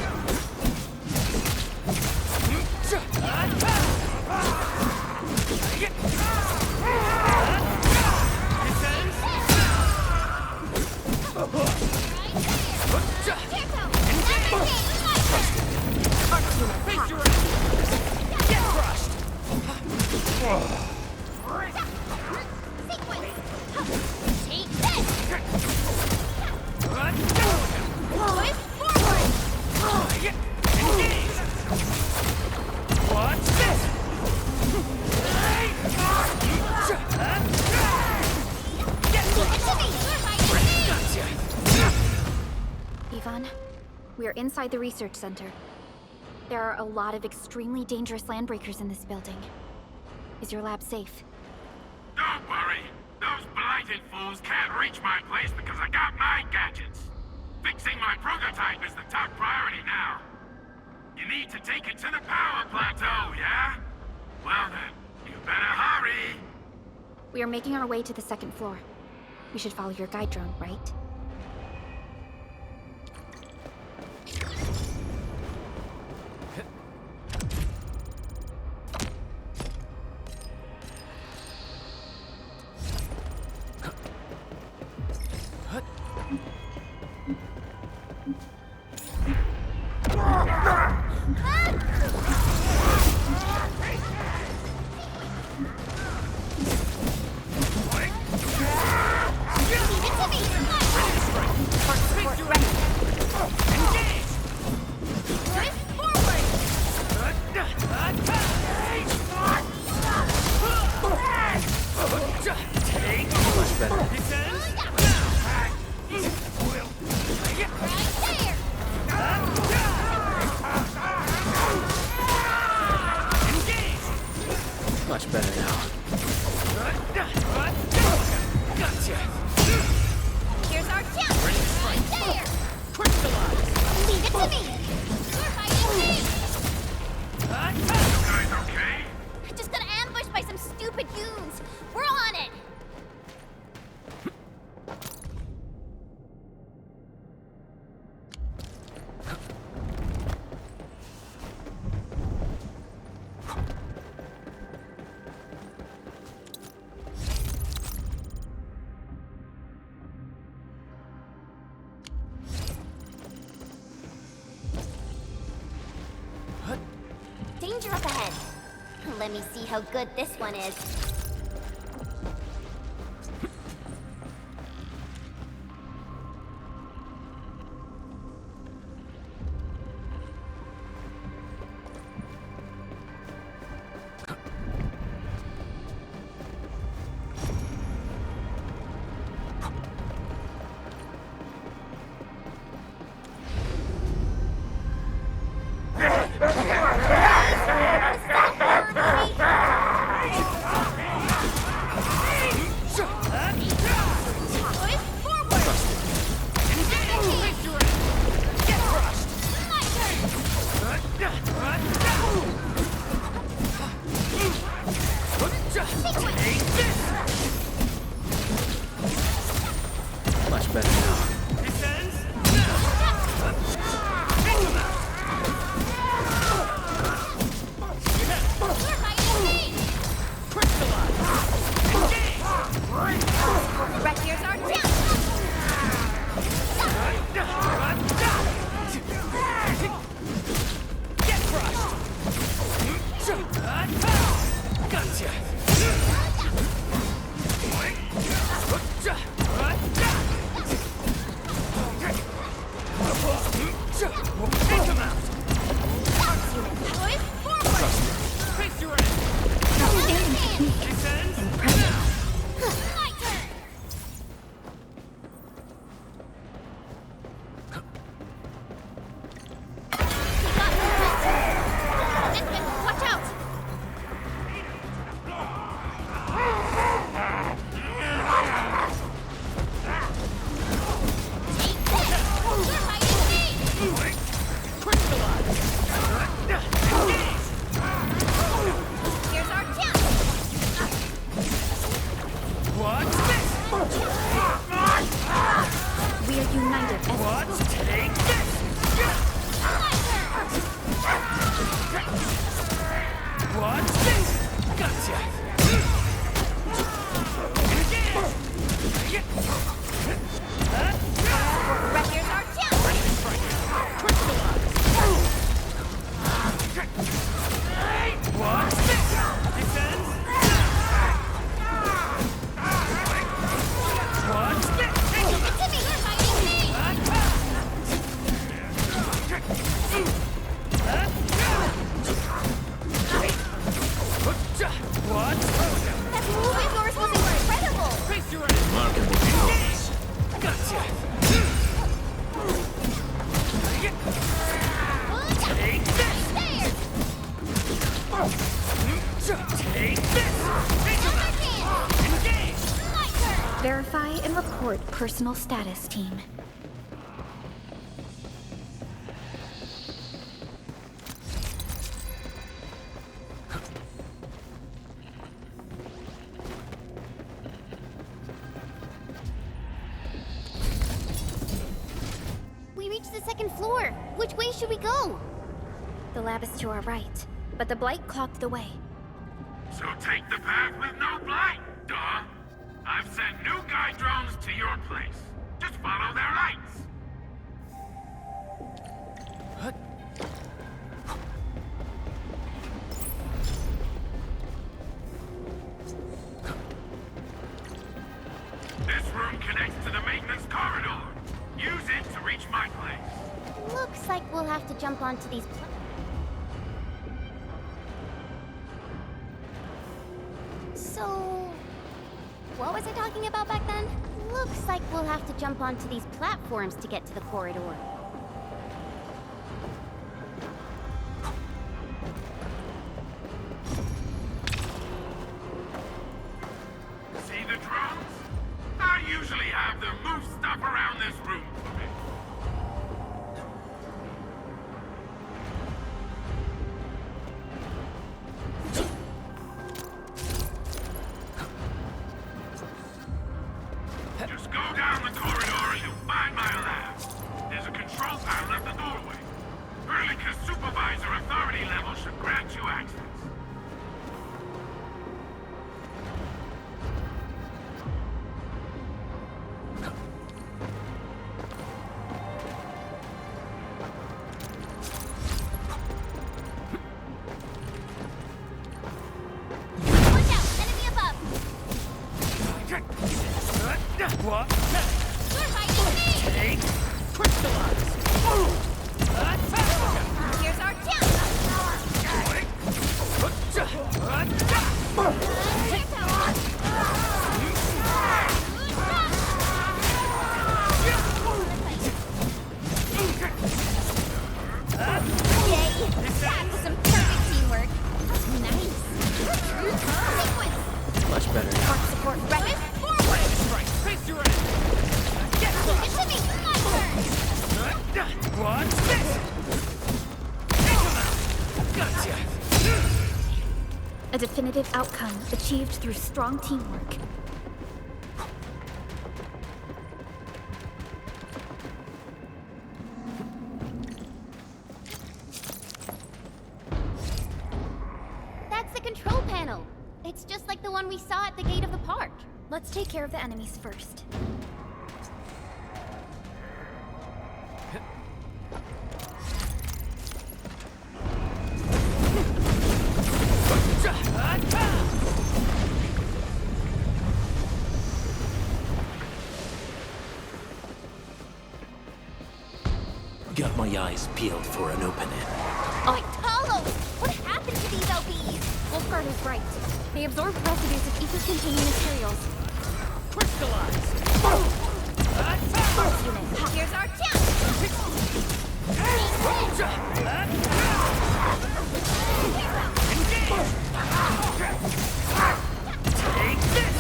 Yvonne, we're inside the research center. There are a lot of extremely dangerous landbreakers in this building. Is your lab safe? Don't worry. Those blighted fools can't reach my place because I got my gadgets. Fixing my prototype is the top priority now. You need to take it to the power plateau, yeah? Well then, you better hurry. We are making our way to the second floor. We should follow your guide drone, right? Leave it to me! danger up ahead. Let me see how good this one is. Much better now. Verify and report personal status, team. We reached the second floor. Which way should we go? The lab is to our right, but the blight clogged the way. So take the path with no blight, duh. I've sent new guide drones to your place. Just follow their lights. This room connects to the maintenance corridor. Use it to reach my place. Looks like we'll have to jump onto these So... what was I talking about back then? Looks like we'll have to jump onto these platforms to get to the corridor. See the drones? I usually have them move stuff around this room for me. Just go down the corridor and you'll find my lab. There's a control A definitive outcome achieved through strong teamwork. That's the control panel. It's just like the one we saw at the gate of the park. Let's take care of the enemies first. Got my eyes peeled for an opening. Oh, Talos! What happened to these LBs? Wolfguard is right. They absorb residues of ether-containing materials. Crystallize! First unit, here's our Take this!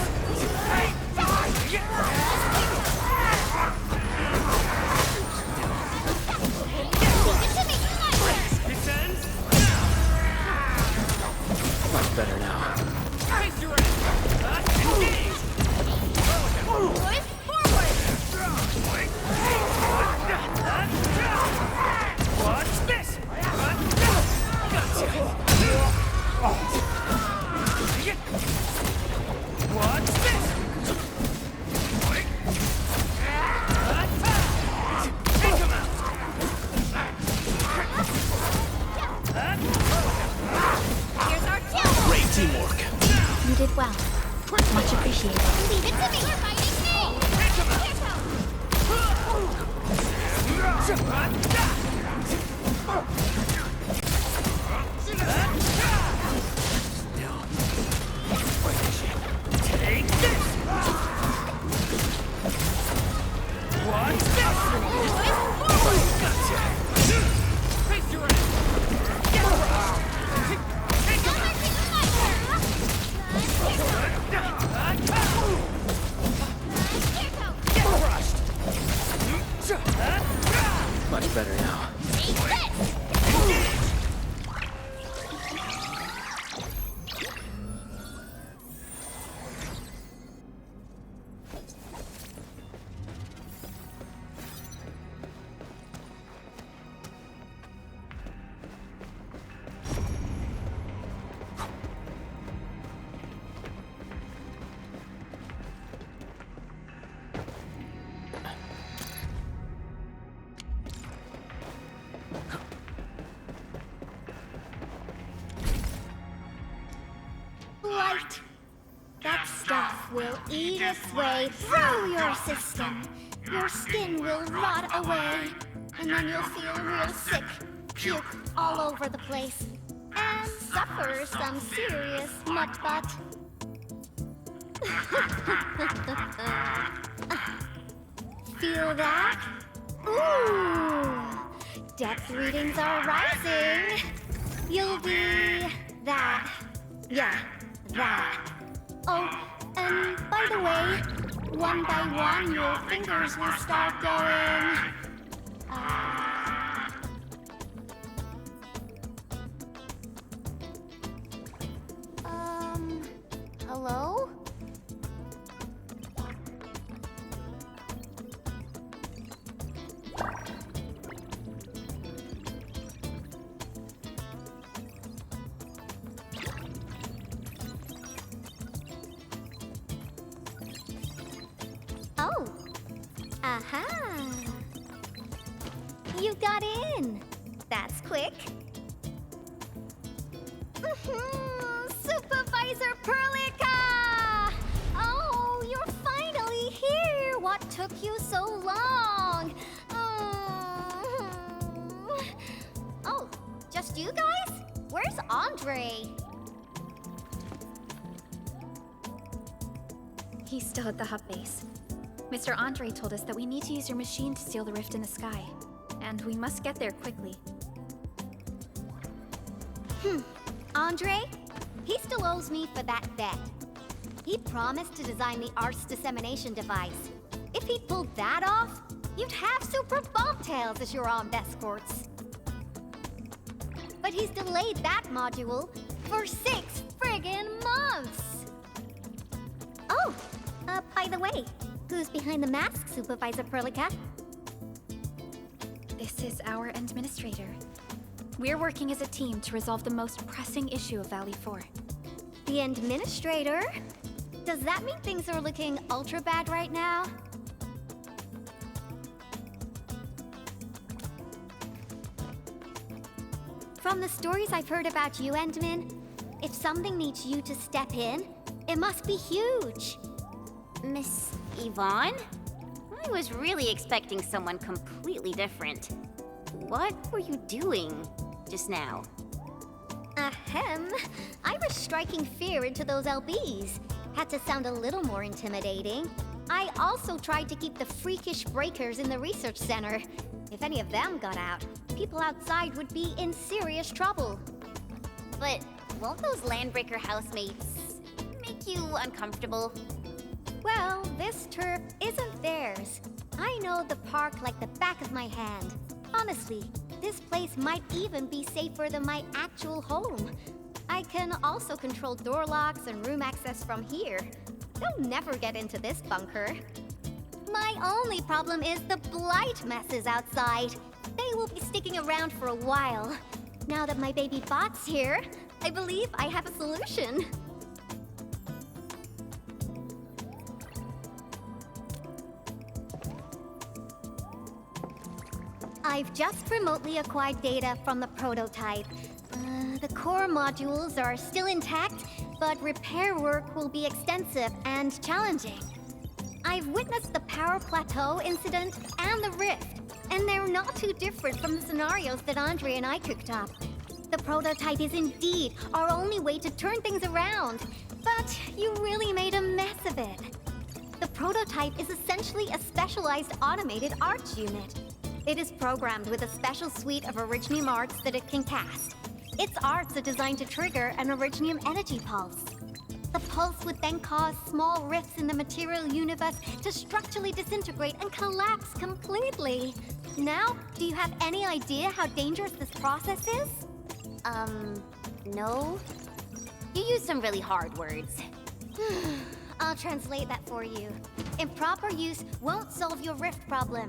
Much better now. Raise your hand! Engage! Push forward! Watch this! Gotcha! Watch this! Take him out! Here's our kill! Great teamwork. You did well. Much appreciated. Leave it to me! We're fighting me! Take him out! Take this! Watch this! Gotcha! Face your end! Get crushed! Take him out! Get crushed! Much better now. Take this! Light. That stuff will eat its way through your system. Your skin will rot away, and then you'll feel real sick, puke all over the place, and suffer some serious mud butt. Feel that? Ooh! Depth readings are rising. You'll be that. Yeah, that. Oh, and by the way, one by one your fingers will start going. Hello? Oh. Aha. You got in. That's quick. Supervisor Perlica! Oh, you're finally here. What took you so long? Oh, just you guys? Where's Andre? He's still at the hub base. Mr. Andre told us that we need to use your machine to seal the rift in the sky. And we must get there quickly. Andre? He still owes me for that bet. He promised to design the Art's dissemination device. If he'd pulled that off, you'd have super bobtails as your armed escorts. But he's delayed that module for 6 friggin' friggin' months! Oh, by the way, who's behind the mask, Supervisor Perlica? This is our administrator. We're working as a team to resolve the most pressing issue of Valley 4. The administrator? Does that mean things are looking ultra bad right now? From the stories I've heard about you, Endmin, if something needs you to step in, it must be huge. Miss Yvonne? I was really expecting someone completely different. What were you doing just now? Ahem. I was striking fear into those LBs. Had to sound a little more intimidating. I also tried to keep the freakish breakers in the research center. If any of them got out, people outside would be in serious trouble. But won't those Landbreaker housemates make you uncomfortable? Well, this turf isn't theirs. I know the park like the back of my hand. Honestly, this place might even be safer than my actual home. I can also control door locks and room access from here. They'll never get into this bunker. My only problem is the blight messes outside. They will be sticking around for a while. Now that my baby bot's here, I believe I have a solution. I've just remotely acquired data from the prototype. The core modules are still intact, but repair work will be extensive and challenging. I've witnessed the power plateau incident and the rift, and they're not too different from the scenarios that Andre and I cooked up. The prototype is indeed our only way to turn things around, but you really made a mess of it. The prototype is essentially a specialized automated arts unit. It is programmed with a special suite of Originium arts that it can cast. Its arts are designed to trigger an Originium energy pulse. The pulse would then cause small rifts in the material universe to structurally disintegrate and collapse completely. Now, do you have any idea how dangerous this process is? No. You used some really hard words. I'll translate that for you. Improper use won't solve your rift problem.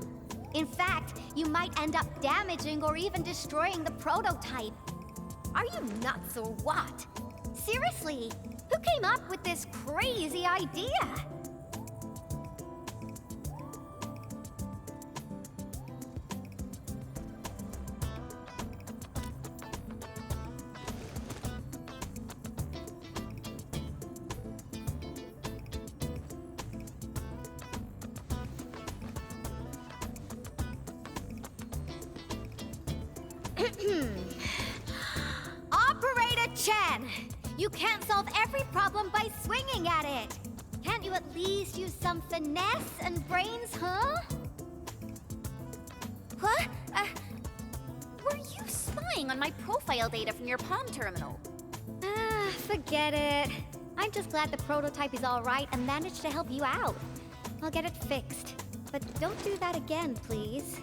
In fact, you might end up damaging or even destroying the prototype. Are you nuts or what? Seriously, who came up with this crazy idea? Operator Chen! You can't solve every problem by swinging at it! Can't you at least use some finesse and brains, huh? What? Were you spying on my profile data from your Palm terminal? Forget it. I'm just glad the prototype is alright and managed to help you out. I'll get it fixed. But don't do that again, please.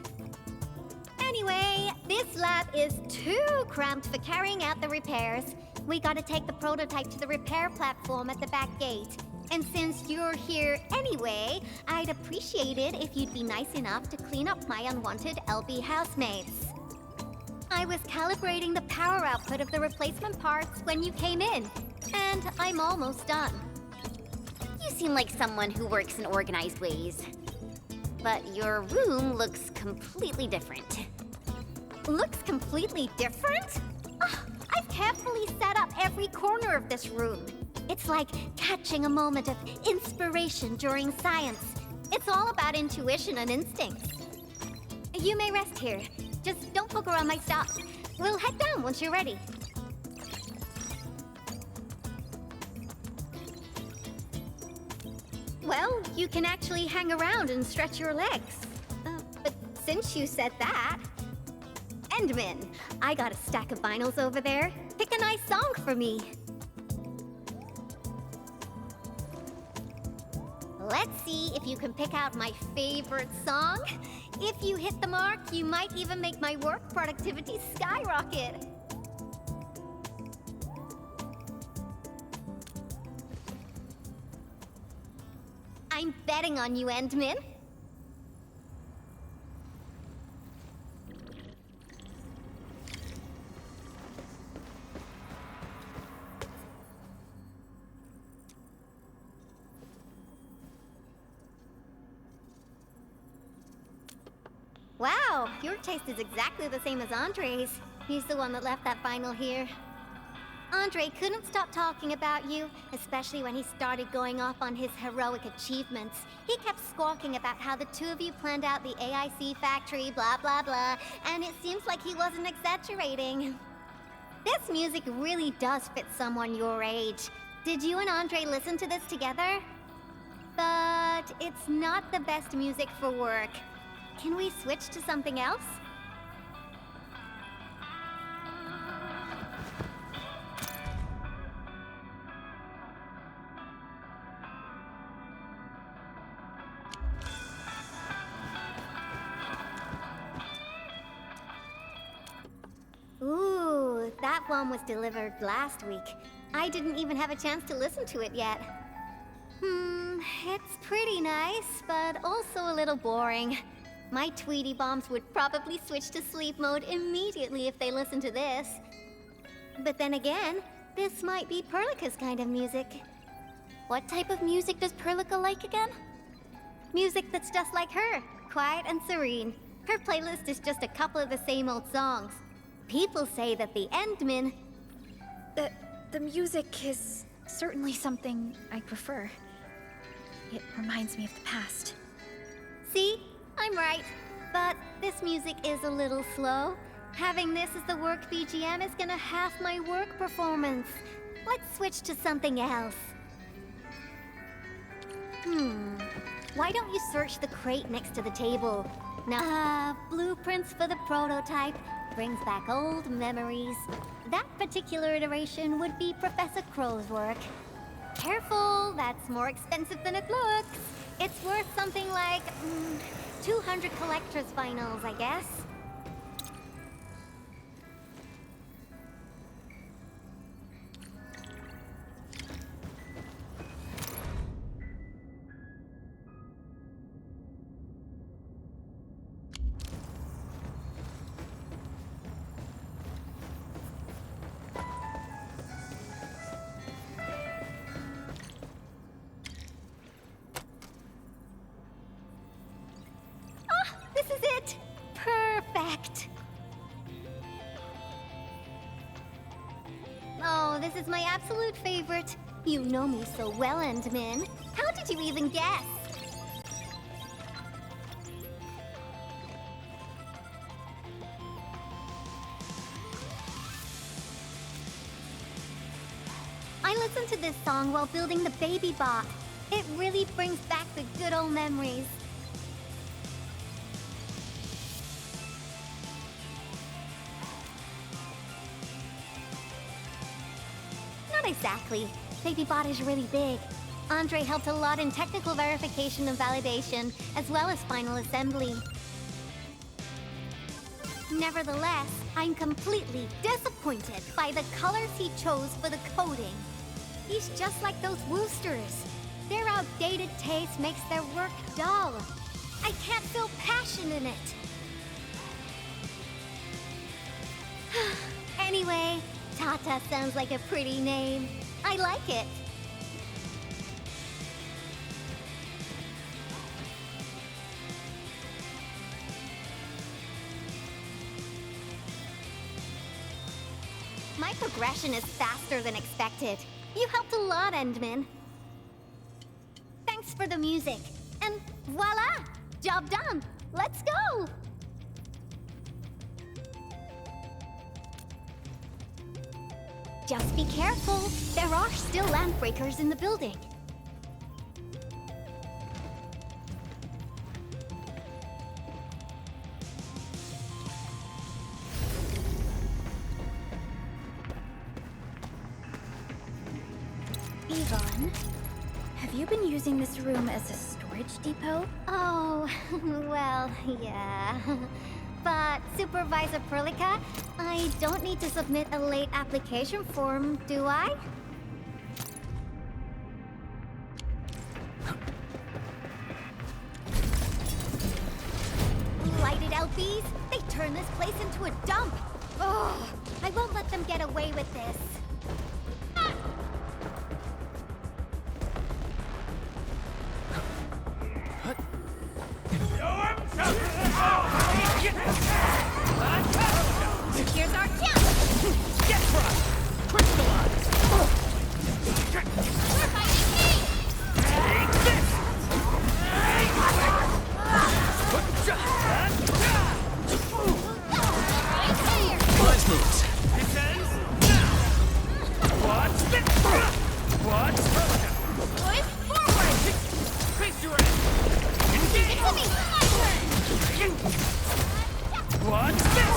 Anyway, this lab is too cramped for carrying out the repairs. We gotta take the prototype to the repair platform at the back gate. And since you're here anyway, I'd appreciate it if you'd be nice enough to clean up my unwanted LB housemates. I was calibrating the power output of the replacement parts when you came in, and I'm almost done. You seem like someone who works in organized ways. But your room looks completely different. Looks completely different? I've carefully set up every corner of this room. It's like catching a moment of inspiration during science. It's all about intuition and instincts. You may rest here. Just don't poke around my stuff. We'll head down once you're ready. Well, you can actually hang around and stretch your legs. But since you said that... Endmin, I got a stack of vinyls over there. Pick a nice song for me. Let's see if you can pick out my favorite song. If you hit the mark, you might even make my work productivity skyrocket. betting on you, Endmin. Wow, your taste is exactly the same as Andre's. He's the one that left that vinyl here. Andre couldn't stop talking about you, especially when he started going off on his heroic achievements. He kept squawking about how the two of you planned out the AIC factory, blah blah blah, and it seems like he wasn't exaggerating. This music really does fit someone your age. Did you and Andre listen to this together? But it's not the best music for work. Can we switch to something else? Ooh, that one was delivered last week. I didn't even have a chance to listen to it yet. It's pretty nice, but also a little boring. My Tweety Bombs would probably switch to sleep mode immediately if they listened to this. But then again, this might be Perlica's kind of music. What type of music does Perlica like again? Music that's just like her, quiet and serene. Her playlist is just a couple of the same old songs. People say that the Endmin... The music is certainly something I prefer. It reminds me of the past. See? I'm right. But this music is a little slow. Having this as the work BGM is gonna half my work performance. Let's switch to something else. Why don't you search the crate next to the table? Now, blueprints for the prototype. Brings back old memories. That particular iteration would be Professor Crow's work. Careful, that's more expensive than it looks. It's worth something like 200 collector's vinyls, I guess. This is it! Perfect! Oh, this is my absolute favorite. You know me so well, Endmin. How did you even guess? I listened to this song while building the baby bot. It really brings back the good old memories. Not exactly. BabyBot is really big. Andre helped a lot in technical verification and validation, as well as final assembly. Nevertheless, I'm completely disappointed by the colors he chose for the coding. He's just like those Woosters. Their outdated taste makes their work dull. I can't feel passion in it. Anyway, Tata sounds like a pretty name. I like it. My progression is faster than expected. You helped a lot, Endmin. Thanks for the music. And voila! Job done! Let's go! Just be careful. There are still land breakers in the building. Yvonne, have you been using this room as a storage depot? Oh, well, yeah. But, Supervisor Perlica, I don't need to submit a late application form, do I? Nazis! They turned this place into a dump! Oh, I won't let them get away with this. Here's our chance! Get crushed! Crystallize! We're fighting me! Take this! Nice moves. This ends now! Watch this! Watch! Push forward! Face your end! Engage! It's me! My turn! Watch this!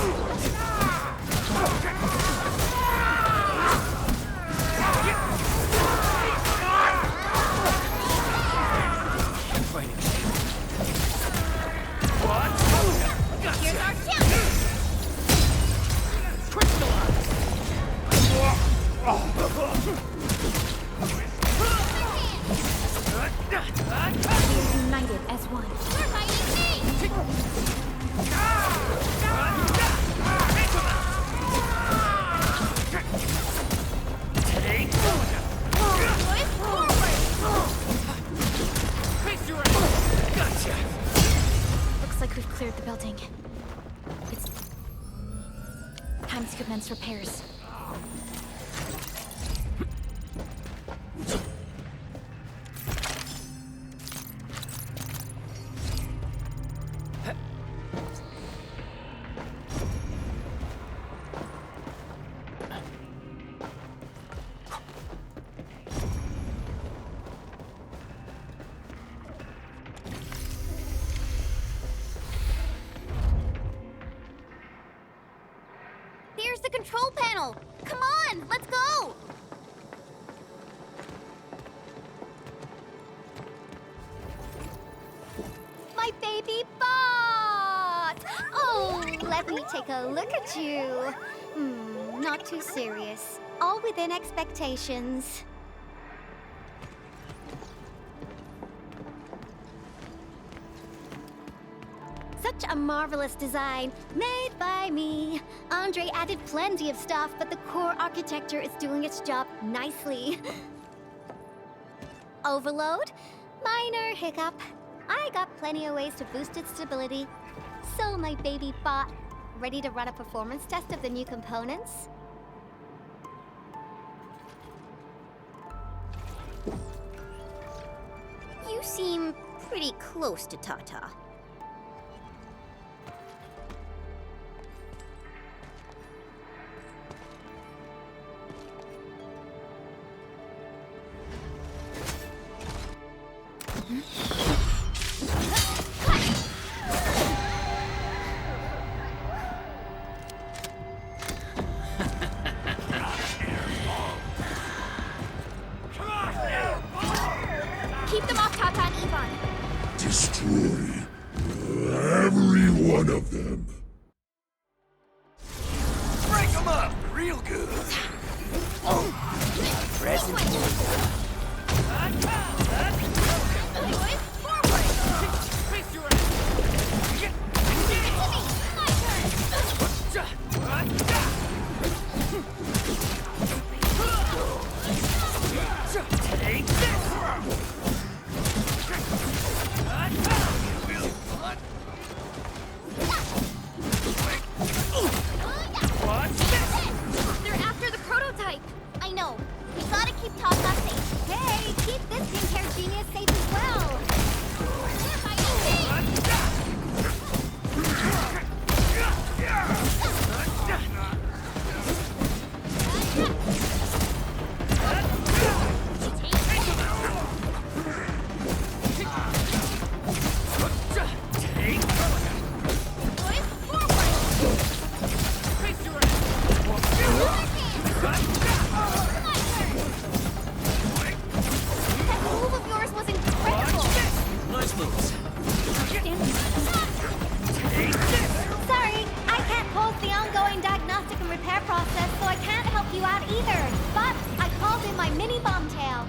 Watch! Gotcha! Here's our chance! Crystallize! We're united as one. We're fighting me! Take Push forward! face your end! Gotcha! Looks like we've cleared the building. It's time to commence repairs. There's the control panel! Come on, let's go! My baby bot! Oh, let me take a look at you. Not too serious. All within expectations. Such a marvelous design, made by me. Andre added plenty of stuff, but the core architecture is doing its job nicely. Overload? Minor hiccup. I got plenty of ways to boost its stability. So, my baby bot, ready to run a performance test of the new components? You seem pretty close to Tata. Keep them off Tata and Ivan. Destroy every one of them. Break them up real good! Present. Face your end! Take this! Watch this! They're after the prototype. I know. We gotta keep Tata safe. Hey, keep this pink-haired genius safe as well. We're fighting me. That move of yours was incredible. Nice moves. Sorry, I can't pause the ongoing diagnostic and repair process, so I can't help you out either. But I called in my mini bomb tail.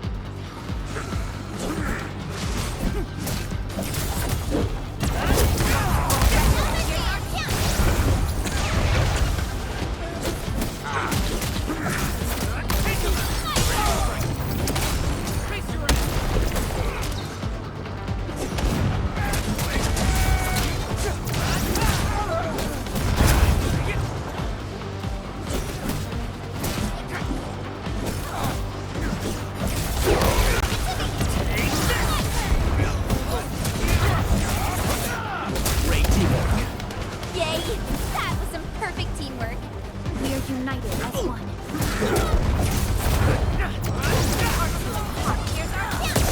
perfect teamwork. We are united as one. Here's our chance!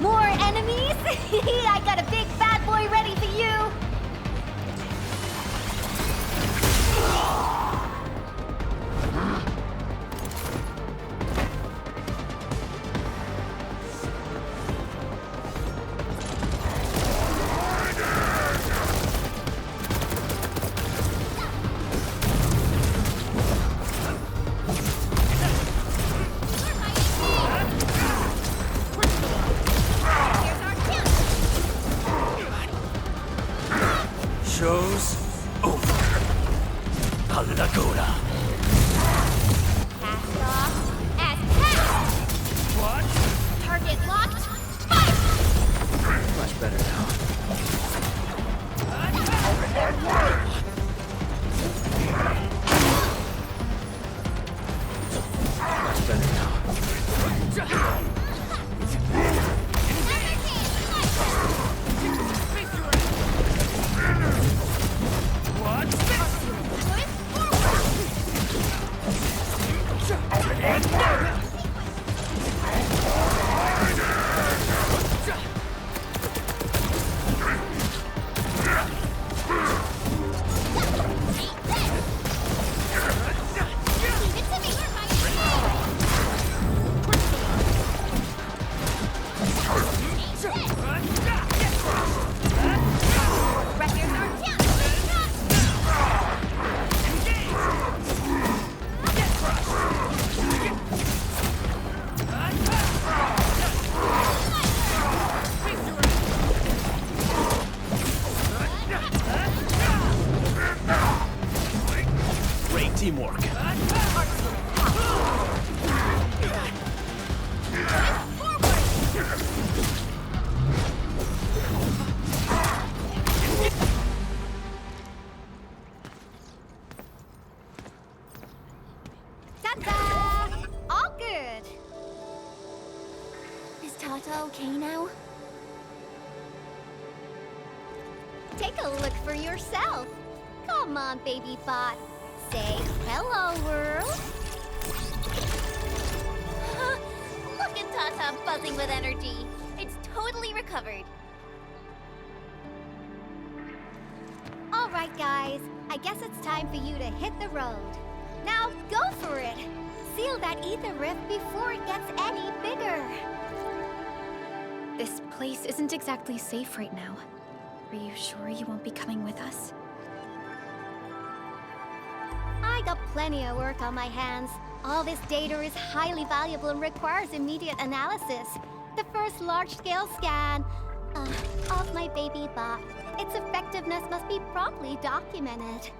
More enemies? I got a big bad boy ready for you! Show's over. Halagora. Cast off as cast! What? Target locked. Fire! Much better now. Much better now. Great teamwork. Ta-da! All good. Is Tata okay now? Take a look for yourself. Come on, baby bot. Say hello, world. Look at Tata buzzing with energy. It's totally recovered. All right, guys. I guess it's time for you to hit the road. Now go for it. Seal that ether rift before it gets any bigger. This place isn't exactly safe right now. Are you sure you won't be coming with us? I got plenty of work on my hands. All this data is highly valuable and requires immediate analysis. The first large-scale scan of my baby bot. Its effectiveness must be promptly documented.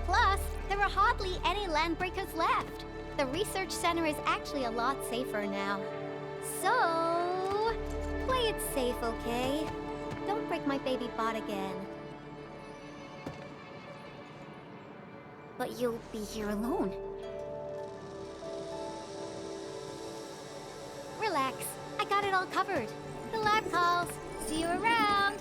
Plus, there are hardly any landbreakers left. The research center is actually a lot safer now. So, play it safe, okay? Don't break my baby bot again. But you'll be here alone. Relax. I got it all covered. The lab calls. See you around.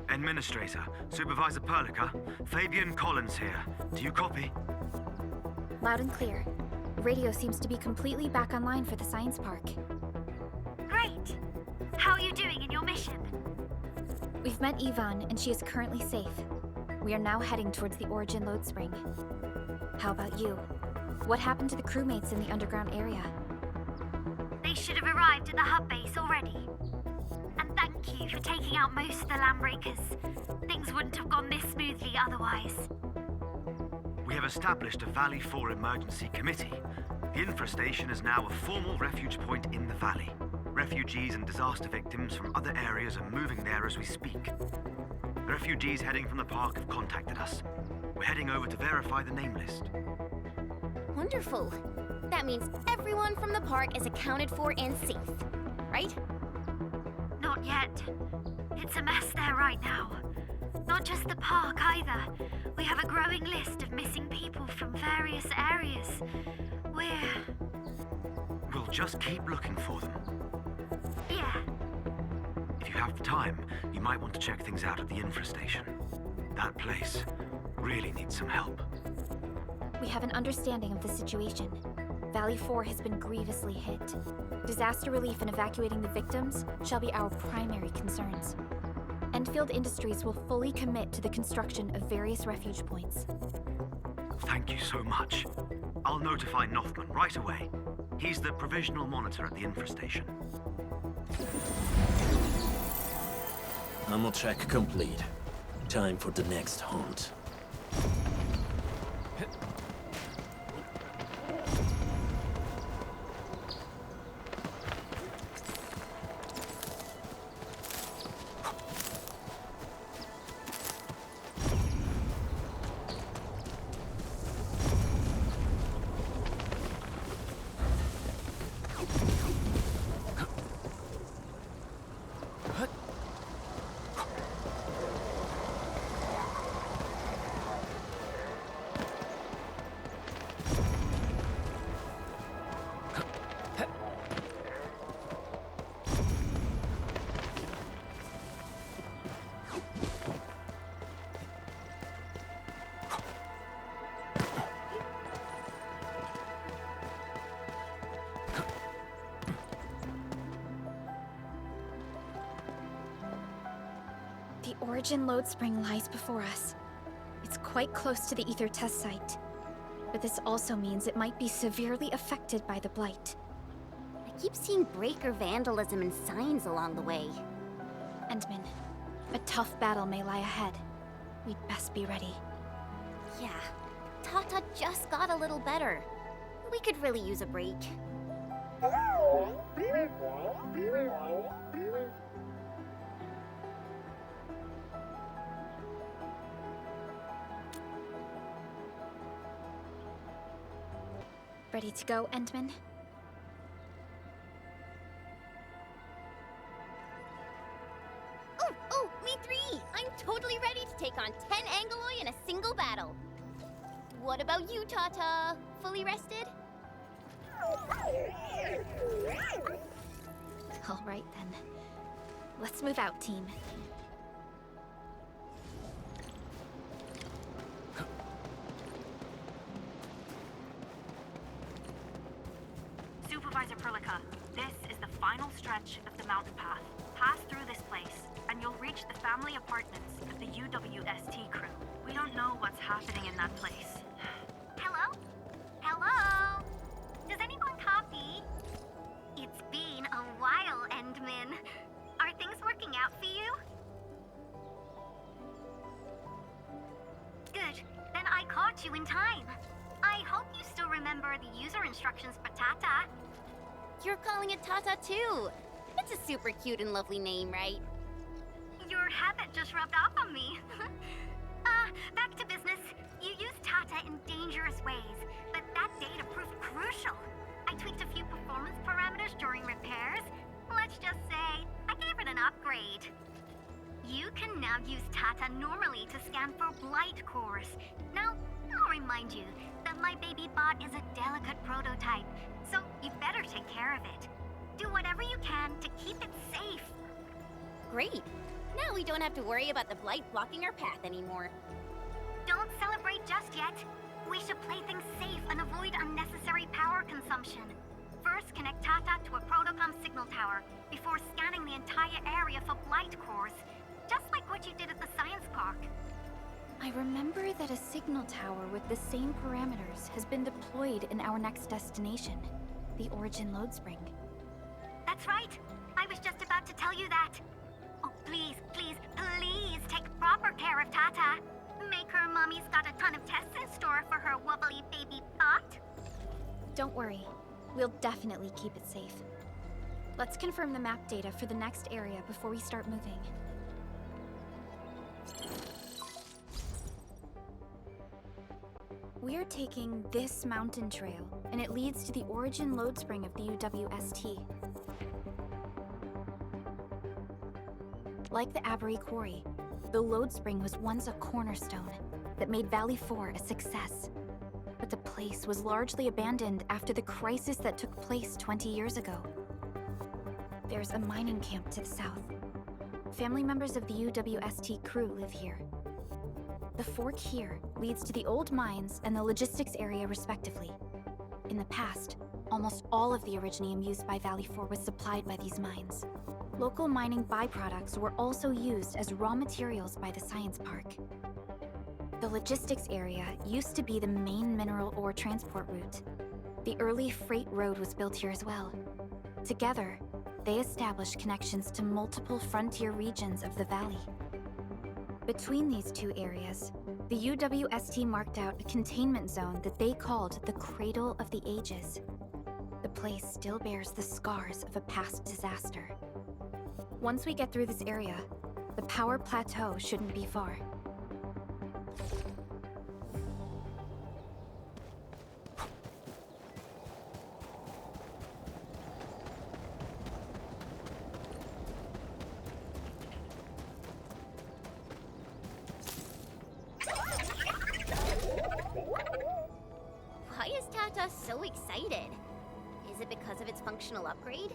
Administrator, Supervisor Perlica, Fabian Collins here. Do you copy? Loud and clear. Radio seems to be completely back online for the science park. Great! How are you doing in your mission? We've met Yvonne, and she is currently safe. We are now heading towards the Origin load spring. How about you? What happened to the crewmates in the underground area? They should have arrived at the hub base already. And thank you for taking out most of the landbreakers. Things wouldn't have gone this smoothly otherwise. We have established a Valley 4 emergency committee. The infrastation is now a formal refuge point in the valley. Refugees and disaster victims from other areas are moving there as we speak. The refugees heading from the park have contacted us. We're heading over to verify the name list. Wonderful. That means everyone from the park is accounted for and safe, right? Not yet. It's a mess there right now. Not just the park either. We have a growing list of missing people from various areas. We'll just keep looking for them. Yeah. If you have the time, you might want to check things out at the infrastation. That place really needs some help. We have an understanding of the situation. Valley 4 has been grievously hit. Disaster relief and evacuating the victims shall be our primary concerns. Endfield Industries will fully commit to the construction of various refuge points. Thank you so much. I'll notify Nothman right away. He's the provisional monitor at the infrastation. Ammo check complete. Time for the next hunt. The Origin load spring lies before us. It's quite close to the ether test site. But this also means it might be severely affected by the Blight. I keep seeing breaker vandalism and signs along the way. Endman, a tough battle may lie ahead. We'd best be ready. Yeah, Tata just got a little better. We could really use a break. Ready to go, Endman? Oh, me three! I'm totally ready to take on 10 Angoloi in a single battle. What about you, Tata? Fully rested? All right, then. Let's move out, team. Supervisor Perlica, this is the final stretch of the mountain path. Pass through this place, and you'll reach the family apartments of the UWST crew. We don't know what's happening in that place. Hello? Hello? Does anyone copy? It's been a while, Endman. Are things working out for you? Good. Then I caught you in time. I hope you still remember the user instructions for Tata. You're calling it Tata too. It's a super cute and lovely name, right? Your habit just rubbed off on me. Back to business. You used Tata in dangerous ways, but that data proved crucial. I tweaked a few performance parameters during repairs. Let's just say, I gave it an upgrade. You can now use Tata normally to scan for blight cores. Now, I'll remind you that my baby bot is a delicate prototype, so you better take care of it. Do whatever you can to keep it safe. Great. Now we don't have to worry about the blight blocking our path anymore. Don't celebrate just yet. We should play things safe and avoid unnecessary power consumption. First, connect Tata to a Protocom signal tower before scanning the entire area for blight cores, just like what you did at the science park. I remember that a signal tower with the same parameters has been deployed in our next destination, the Origin load spring. That's right. I was just about to tell you that. Oh, please, please, please take proper care of Tata. Make her mommy's got a ton of tests in store for her wobbly baby bot. Don't worry. We'll definitely keep it safe. Let's confirm the map data for the next area before we start moving. We're taking this mountain trail, and it leads to the origin lode spring of the UWST. Like the Abery Quarry, the lode spring was once a cornerstone that made Valley 4 a success. But the place was largely abandoned after the crisis that took place 20 years ago. There's a mining camp to the south. Family members of the UWST crew live here. The fork here leads to the old mines and the logistics area respectively. In the past, almost all of the Originium used by Valley 4 was supplied by these mines. Local mining byproducts were also used as raw materials by the science park. The logistics area used to be the main mineral ore transport route. The early freight road was built here as well. Together, they established connections to multiple frontier regions of the valley. Between these two areas, the UWST marked out a containment zone that they called the Cradle of the Ages. The place still bears the scars of a past disaster. Once we get through this area, the power plateau shouldn't be far. Why is Tata so excited? Is it because of its functional upgrade?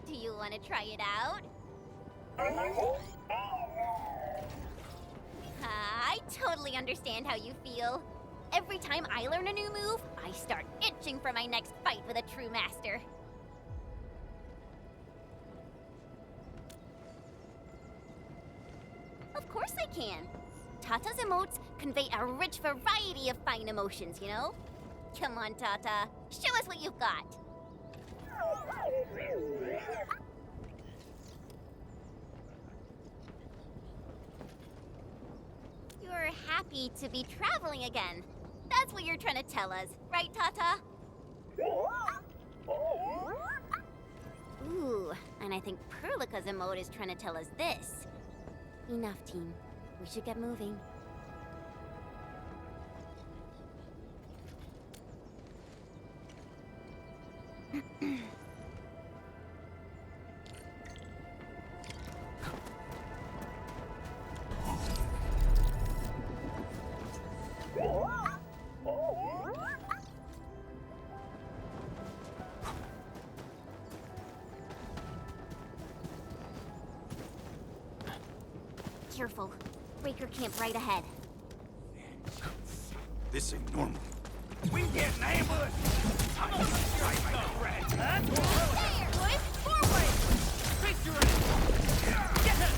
Do you want to try it out? I totally understand how you feel. Every time I learn a new move, I start itching for my next fight with a true master. Of course I can. Tata's emotes convey a rich variety of fine emotions, you know? Come on, Tata. Show us what you've got. You're happy to be traveling again. That's what you're trying to tell us, right, Tata? Ooh, and I think Perlica's emote is trying to tell us this. Enough, team. We should get moving. Careful. Breaker camp right ahead. This ain't normal. We getting ambushed! I'm gonna strike my friend! Huh? There, boys! Forward! Face your enemy! Get him!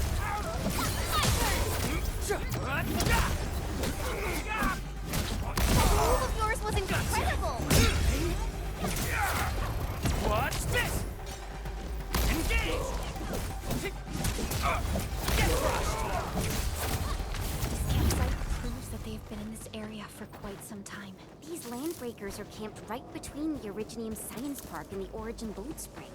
That move of yours was incredible! Watch this! Engage! Get crushed! This campsite proves that they've been in this area for quite some time. These landbreakers are camped right between the Originium Science Park and the Origin Lode Spring.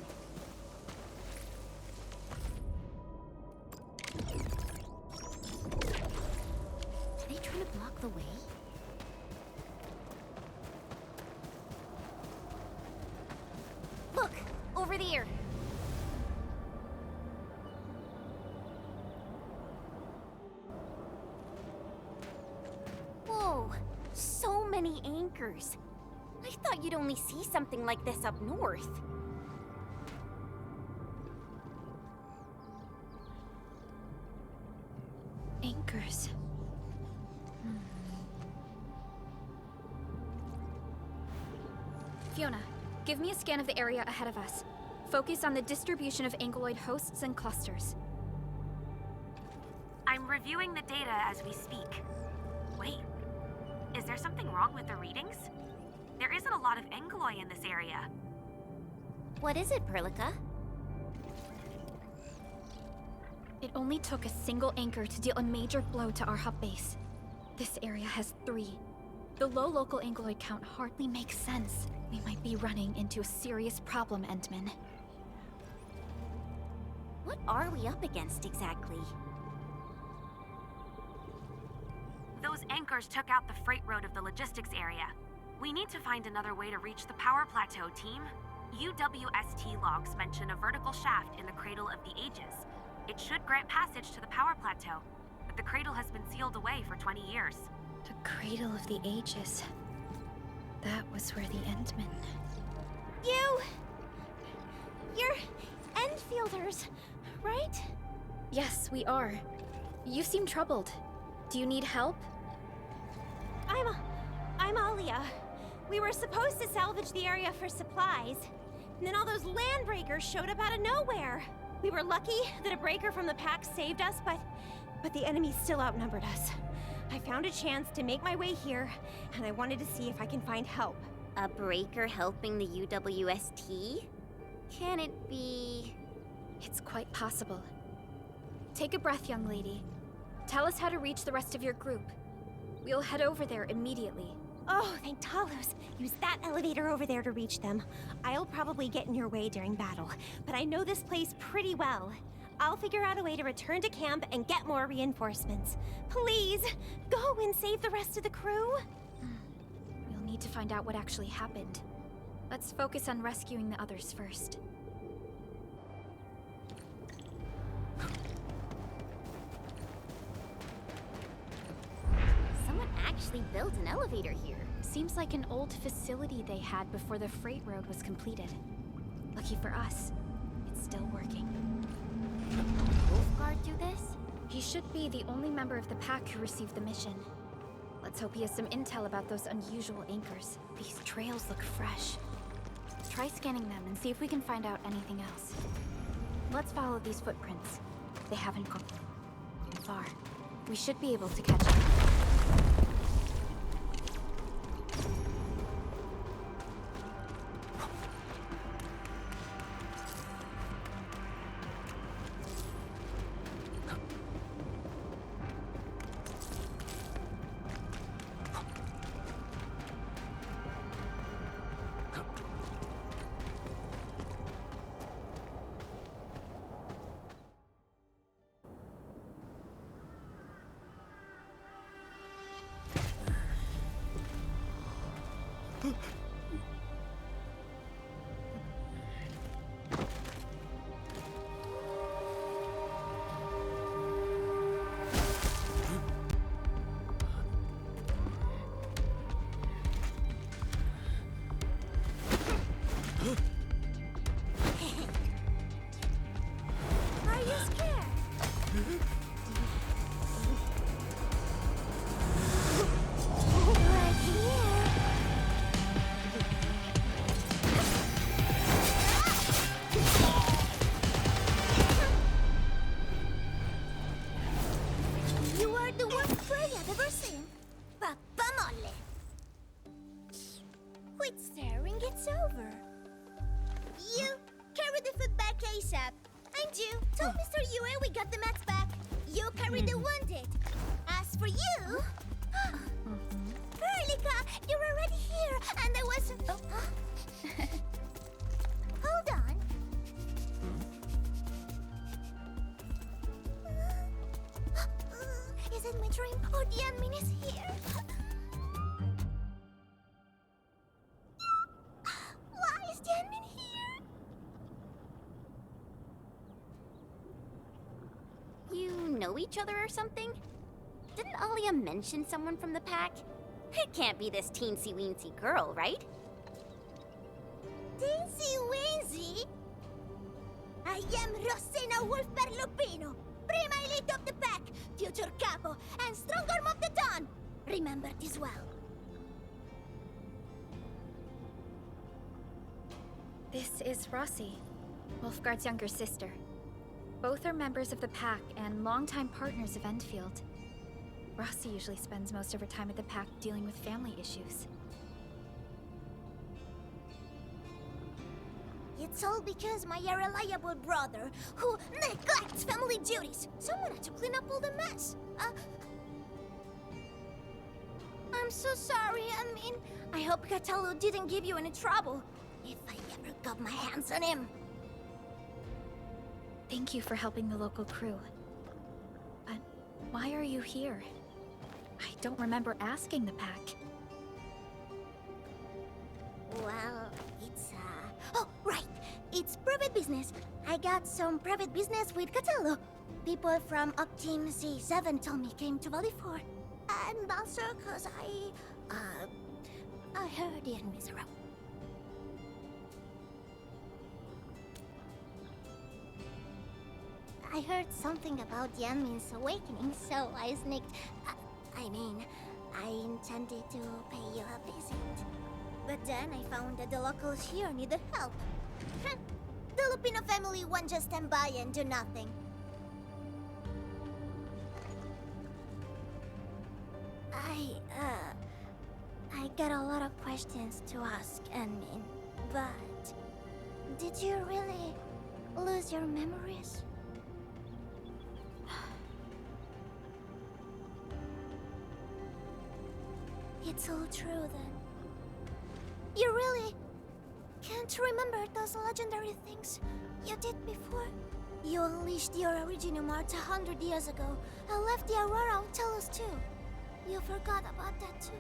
Are they trying to block the way? Look! Over there! Whoa! So many anchors! I thought you'd only see something like this up north. Anchors. Fiona, give me a scan of the area ahead of us. Focus on the distribution of ankyloid hosts and clusters. I'm reviewing the data as we speak. Wait, is there something wrong with the readings? There isn't a lot of ankyloid in this area. What is it, Perlica? It only took a single anchor to deal a major blow to our hub base. This area has 3. The low local ankyloid count hardly makes sense. We might be running into a serious problem, Entman. What are we up against exactly? The Those anchors took out the freight road of the logistics area. We need to find another way to reach the power plateau, team. UWST logs mention a vertical shaft in the Cradle of the Ages. It should grant passage to the power plateau, but the cradle has been sealed away for 20 years. The Cradle of the Ages. That was where the Endmen... You're Endfielders, right? Yes, we are. You seem troubled. Do you need help? I'm Alia. We were supposed to salvage the area for supplies. And then all those land breakers showed up out of nowhere. We were lucky that a breaker from the pack saved us, but the enemy still outnumbered us. I found a chance to make my way here, and I wanted to see if I can find help. A breaker helping the UWST? Can it be... It's quite possible. Take a breath, young lady. Tell us how to reach the rest of your group. We'll head over there immediately. Oh, thank Talos. Use that elevator over there to reach them. I'll probably get in your way during battle, but I know this place pretty well. I'll figure out a way to return to camp and get more reinforcements. Please, go and save the rest of the crew. We'll need to find out what actually happened. Let's focus on rescuing the others first. Someone actually built an elevator here. Seems like an old facility they had before the freight road was completed. Lucky for us, it's still working. Wolfguard do this? He should be the only member of the pack who received the mission. Let's hope he has some intel about those unusual anchors. These trails look fresh. Try scanning them and see if we can find out anything else. Let's follow these footprints. They haven't gone far. We should be able to catch up. Are you scared? Right here. You are the worst prey I've ever seen. Papa Molle. Quit staring, it's over. You carry the food back ASAP. And you, tell Mr. Yue we got the mats back. You carry the wounded. As for you... Perlica, you're already here, and I was... Hold on. Is it my dream, or the admin is here? Why is the admin here? You know each other or something? Didn't Alia mention someone from the pack? It can't be this teensy-weensy girl, right? Teensy-weensy? I am Rosina Wolfberg-Lupino, Prima Elite of the Pack, future Capo, and Strong Arm of the Dawn. Remember this well. This is Rossi, Wolfguard's younger sister. Both are members of the pack and longtime partners of Endfield. Rossi usually spends most of her time at the pack dealing with family issues. It's all because my irreliable brother, who neglects family duties. Someone had to clean up all the mess. I'm so sorry. I hope Cataldo didn't give you any trouble. If I ever got my hands on him. Thank you for helping the local crew. But why are you here? I don't remember asking the pack. Well, it's, Oh, right! It's private business. I got some private business with Catello. People from Up Team C7 told me came to Valley 4. And also cause I heard the enemies around. I heard something about the enemy's awakening, so I sneaked... I intended to pay you a visit. But then I found that the locals here needed help. The Lupino family won't just stand by and do nothing. I got a lot of questions to ask, Enmin, but... Did you really lose your memories? It's all true, then. You really can't remember those legendary things you did before? You unleashed your original Mart 100 years ago and left the Aurora on Telos too. You forgot about that too.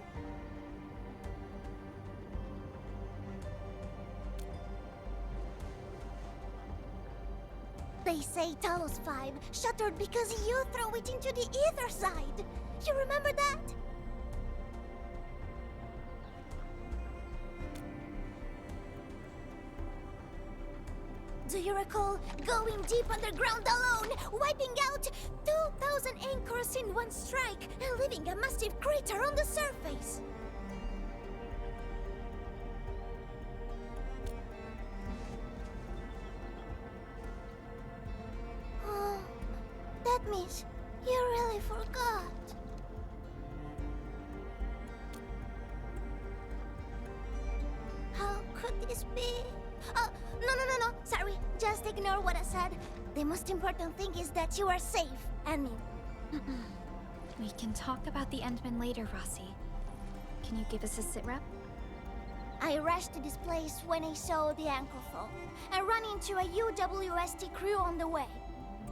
They say Talos 5 shattered because you threw it into the ether side. You remember that? Do you recall going deep underground alone, wiping out 2,000 anchors in one strike, and leaving a massive crater on the surface? Oh, that means you really forgot. How could this be? Oh, no. Sorry, just ignore what I said. The most important thing is that you are safe, Annie. We can talk about the Endmen later, Rossi. Can you give us a sit rep? I rushed to this place when I saw the anchor fall, and ran into a UWST crew on the way.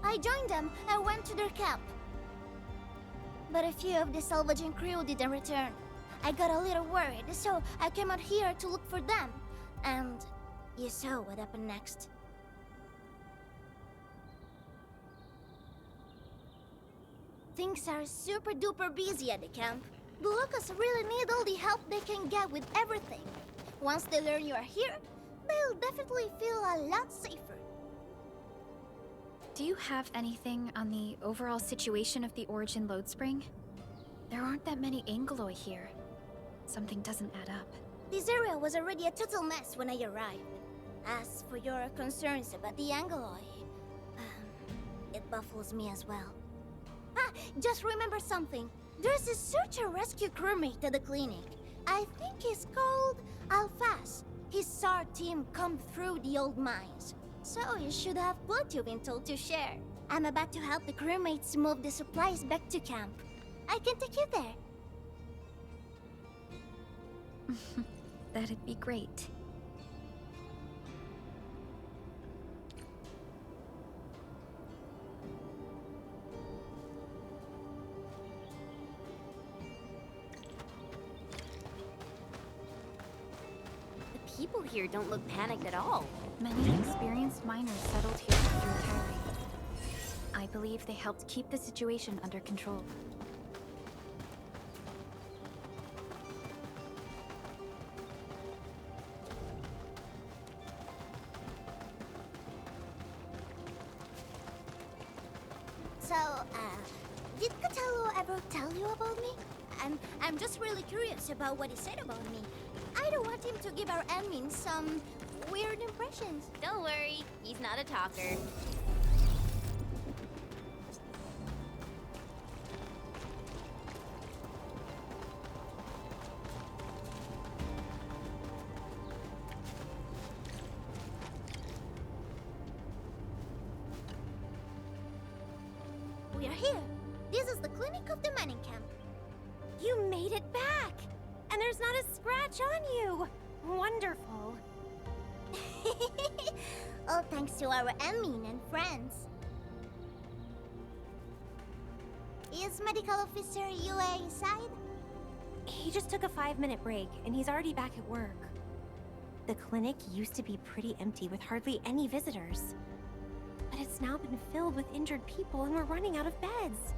I joined them and went to their camp. But a few of the salvaging crew didn't return. I got a little worried, so I came out here to look for them. And you saw what happened next. Things are super duper busy at the camp. The locals really need all the help they can get with everything. Once they learn you are here, they'll definitely feel a lot safer. Do you have anything on the overall situation of the Origin load spring? There aren't that many Angeloi here. Something doesn't add up. This area was already a total mess when I arrived. As for your concerns about the Angeloi, it baffles me as well. Just remember something. There's a search and rescue crewmate at the clinic. I think he's called Alphas. His SAR team combed through the old mines. So you should have plenty of intel to share. I'm about to help the crewmates move the supplies back to camp. I can take you there. That'd be great. The people here don't look panicked at all. Many experienced miners settled here through Kyrie. I believe they helped keep the situation under control. So, did Catello ever tell you about me? I'm just really curious about what he said about me. I don't want him to give our admin some weird impressions. Don't worry, he's not a talker. We are here. This is the clinic of the mining camp. You made it back! And there's not a scratch on you! Wonderful. All thanks to our admin and friends. Is Medical Officer Yue inside? He just took a 5-minute break, and he's already back at work. The clinic used to be pretty empty with hardly any visitors. But it's now been filled with injured people, and we're running out of beds.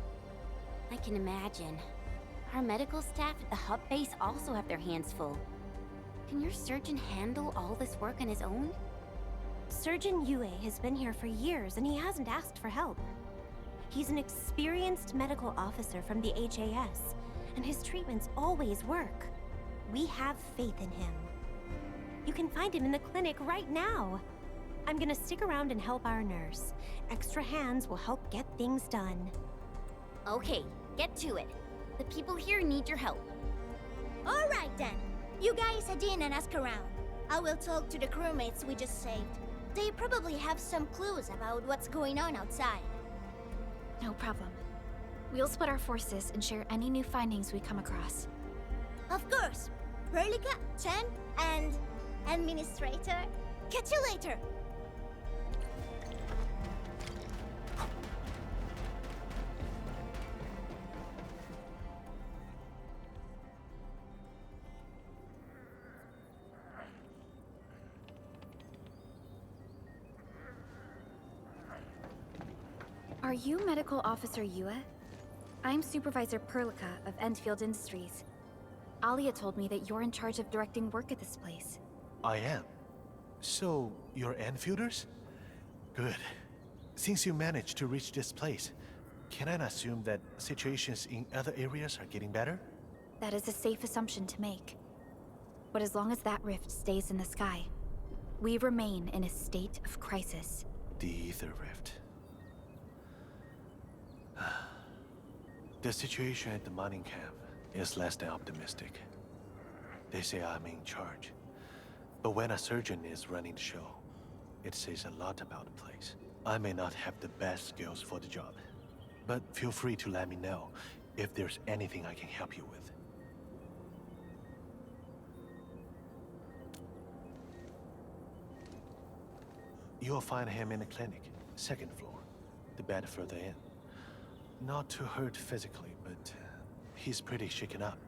I can imagine. Our medical staff at the hub base also have their hands full. Can your surgeon handle all this work on his own? Surgeon Yue has been here for years, and he hasn't asked for help. He's an experienced medical officer from the HAS, and his treatments always work. We have faith in him. You can find him in the clinic right now. I'm gonna stick around and help our nurse. Extra hands will help get things done. Okay, get to it. The people here need your help. All right then. You guys head in and ask around. I will talk to the crewmates we just saved. They probably have some clues about what's going on outside. No problem. We'll split our forces and share any new findings we come across. Of course. Perlica, Chen, and Administrator. Catch you later. Are you Medical Officer Yue? I'm Supervisor Perlica of Endfield Industries. Alia told me that you're in charge of directing work at this place. I am. So, you're Enfielders? Good. Since you managed to reach this place, can I assume that situations in other areas are getting better? That is a safe assumption to make. But as long as that rift stays in the sky, we remain in a state of crisis. The Ether Rift. The situation at the mining camp is less than optimistic. They say I'm in charge. But when a surgeon is running the show, it says a lot about the place. I may not have the best skills for the job, but feel free to let me know if there's anything I can help you with. You'll find him in the clinic, 2nd floor, the bed further in. Not too hurt physically, but he's pretty shaken up.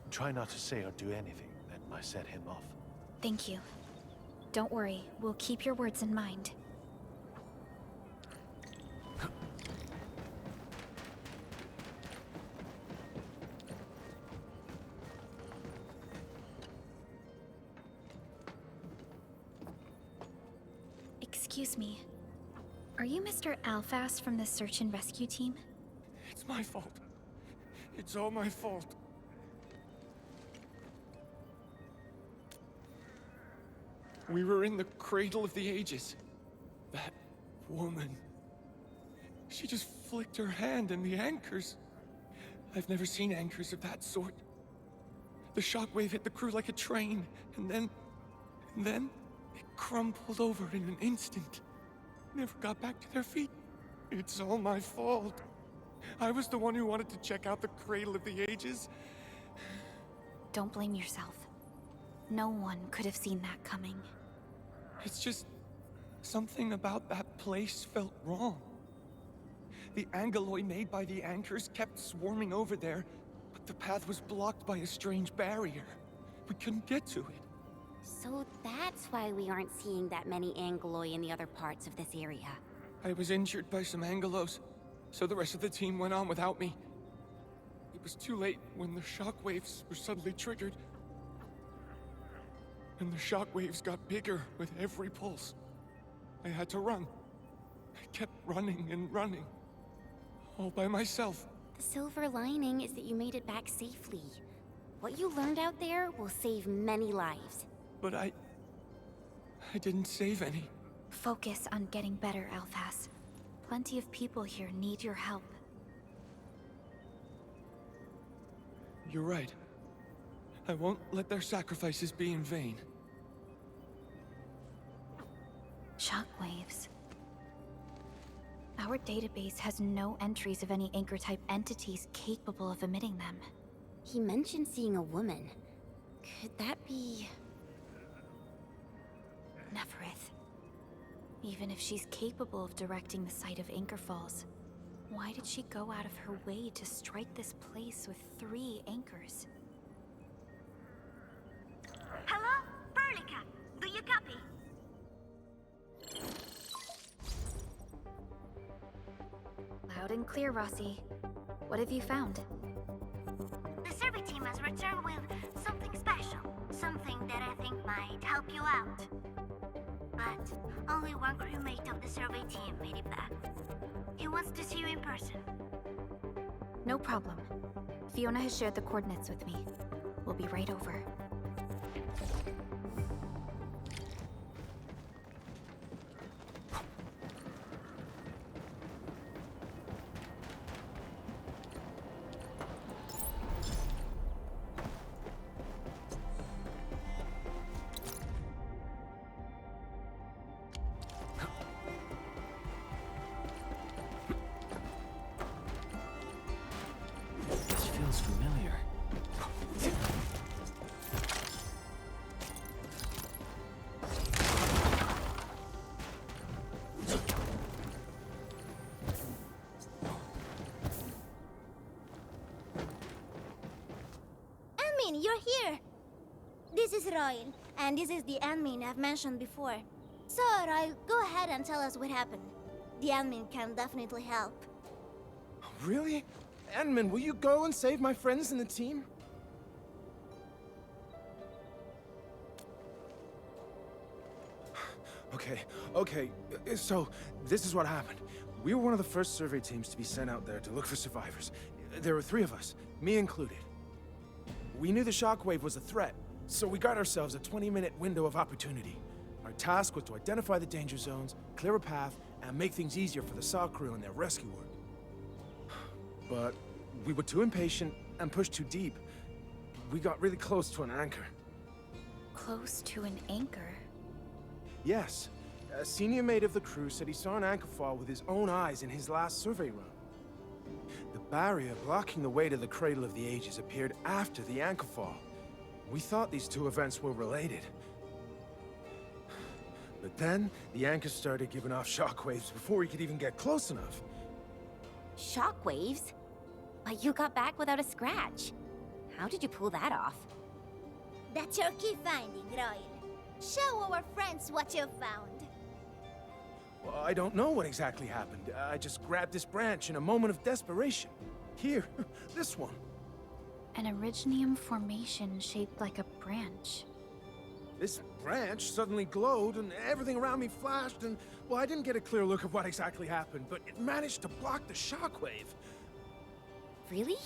Try not to say or do anything that might set him off. Thank you. Don't worry, we'll keep your words in mind. Excuse me. Are you Mr. Alphas from the search and rescue team? It's my fault. It's all my fault. We were in the cradle of the ages. That woman. She just flicked her hand and the anchors. I've never seen anchors of that sort. The shockwave hit the crew like a train, and then it crumpled over in an instant. Never got back to their feet. It's all my fault. I was the one who wanted to check out the cradle of the ages. Don't blame yourself. No one could have seen that coming. It's just something about that place felt wrong. The angeloi made by the anchors kept swarming over there, but the path was blocked by a strange barrier. We couldn't get to it. So that's why we aren't seeing that many angeloi in the other parts of this area. I was injured by some angelos, so the rest of the team went on without me. It was too late when the shockwaves were suddenly triggered. And the shockwaves got bigger with every pulse. I had to run. I kept running and running. All by myself. The silver lining is that you made it back safely. What you learned out there will save many lives. But I didn't save any. Focus on getting better, Alphas. Plenty of people here need your help. You're right. I won't let their sacrifices be in vain. Shockwaves. Our database has no entries of any anchor-type entities capable of emitting them. He mentioned seeing a woman. Could that be... Neferith. Even if she's capable of directing the site of anchor falls, Why did she go out of her way to strike this place with 3 anchors? Hello? Perlica, do you copy? Loud and clear, Rossi. What have you found? The survey team has returned with something special. Something that I think might help you out. But only one crewmate of the survey team made it back. He wants to see you in person. No problem. Fiona has shared the coordinates with me. We'll be right over. This feels familiar. Admin, you're here! This is RÆIN, and this is the admin I've mentioned before. So, RÆIN, go ahead and tell us what happened. The admin can definitely help. Really? Admin, will you go and save my friends in the team? Okay, so this is what happened. We were one of the first survey teams to be sent out there to look for survivors. There were 3 of us, me included. We knew the shockwave was a threat, so we got ourselves a 20-minute window of opportunity. Our task was to identify the danger zones, clear a path, and make things easier for the SAW crew and their rescue work. But we were too impatient and pushed too deep. We got really close to an anchor. Close to an anchor? Yes. A senior mate of the crew said he saw an anchor fall with his own eyes in his last survey run. The barrier blocking the way to the Cradle of the Ages appeared after the anchor fall. We thought these 2 events were related. But then, the anchor started giving off shockwaves before we could even get close enough. Shockwaves? But you got back without a scratch. How did you pull that off? That's your key finding, RÆIN. Show our friends what you've found. Well, I don't know what exactly happened. I just grabbed this branch in a moment of desperation. Here, this one. An Originium formation shaped like a branch. This branch suddenly glowed and everything around me flashed and, well, I didn't get a clear look of what exactly happened, but it managed to block the shockwave. Really?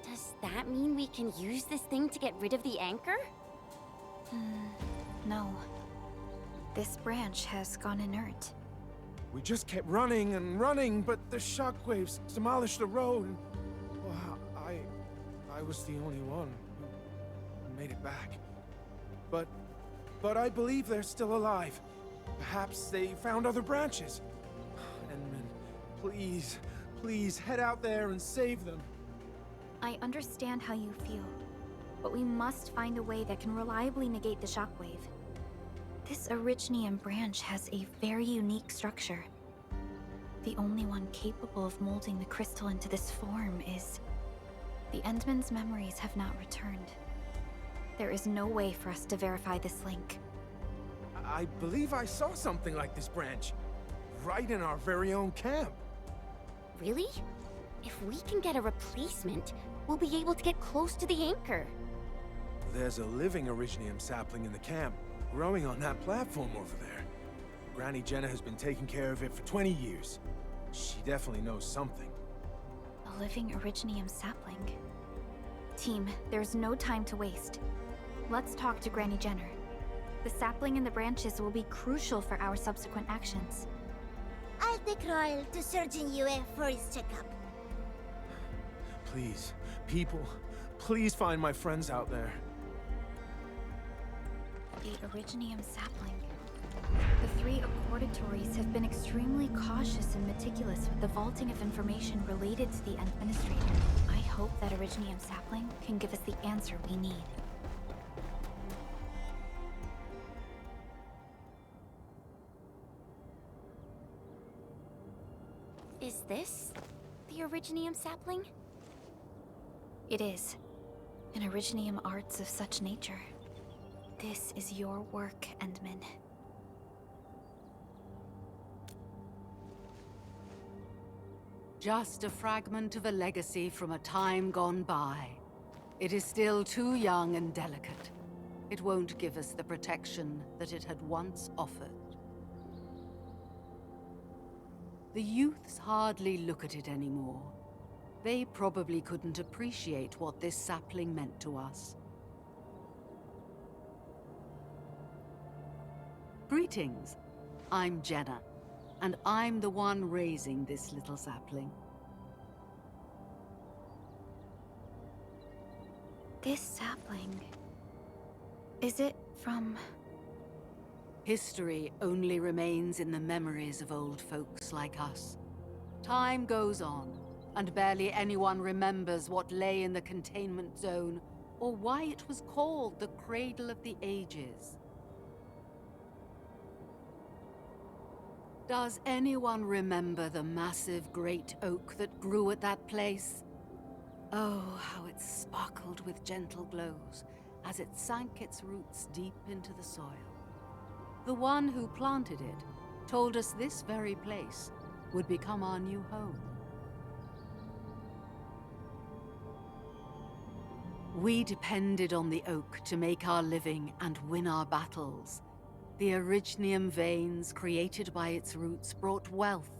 Does that mean we can use this thing to get rid of the anchor? No. This branch has gone inert. We just kept running and running, but the shockwaves demolished the road. Well, I was the only one who made it back. But I believe they're still alive. Perhaps they found other branches. Enman, please head out there and save them. I understand how you feel, but we must find a way that can reliably negate the shockwave. This Originium branch has a very unique structure. The only one capable of molding the crystal into this form is... The Endman's memories have not returned. There is no way for us to verify this link. I believe I saw something like this branch. Right in our very own camp. Really? If we can get a replacement, we'll be able to get close to the anchor. There's a living Originium sapling in the camp, growing on that platform over there. Granny Jenna has been taking care of it for 20 years. She definitely knows something. A living Originium sapling. Team, there's no time to waste. Let's talk to Granny Jenner. The sapling and the branches will be crucial for our subsequent actions. I'll take RÆIN to Surgeon Yue for his checkup. Please, people, please find my friends out there. The Originium sapling. The 3 Accordatores have been extremely cautious and meticulous with the vaulting of information related to the Administrator. I hope that Originium sapling can give us the answer we need. Is this the Originium sapling? It is. An Originium arts of such nature. This is your work, Endman. Just a fragment of a legacy from a time gone by. It is still too young and delicate. It won't give us the protection that it had once offered. The youths hardly look at it anymore. They probably couldn't appreciate what this sapling meant to us. Greetings. I'm Jenna, and I'm the one raising this little sapling. This sapling... is it from... History only remains in the memories of old folks like us. Time goes on, and barely anyone remembers what lay in the containment zone, or why it was called the Cradle of the Ages. Does anyone remember the massive great oak that grew at that place? Oh, how it sparkled with gentle glows as it sank its roots deep into the soil. The one who planted it told us this very place would become our new home. We depended on the oak to make our living and win our battles. The Originium veins created by its roots brought wealth,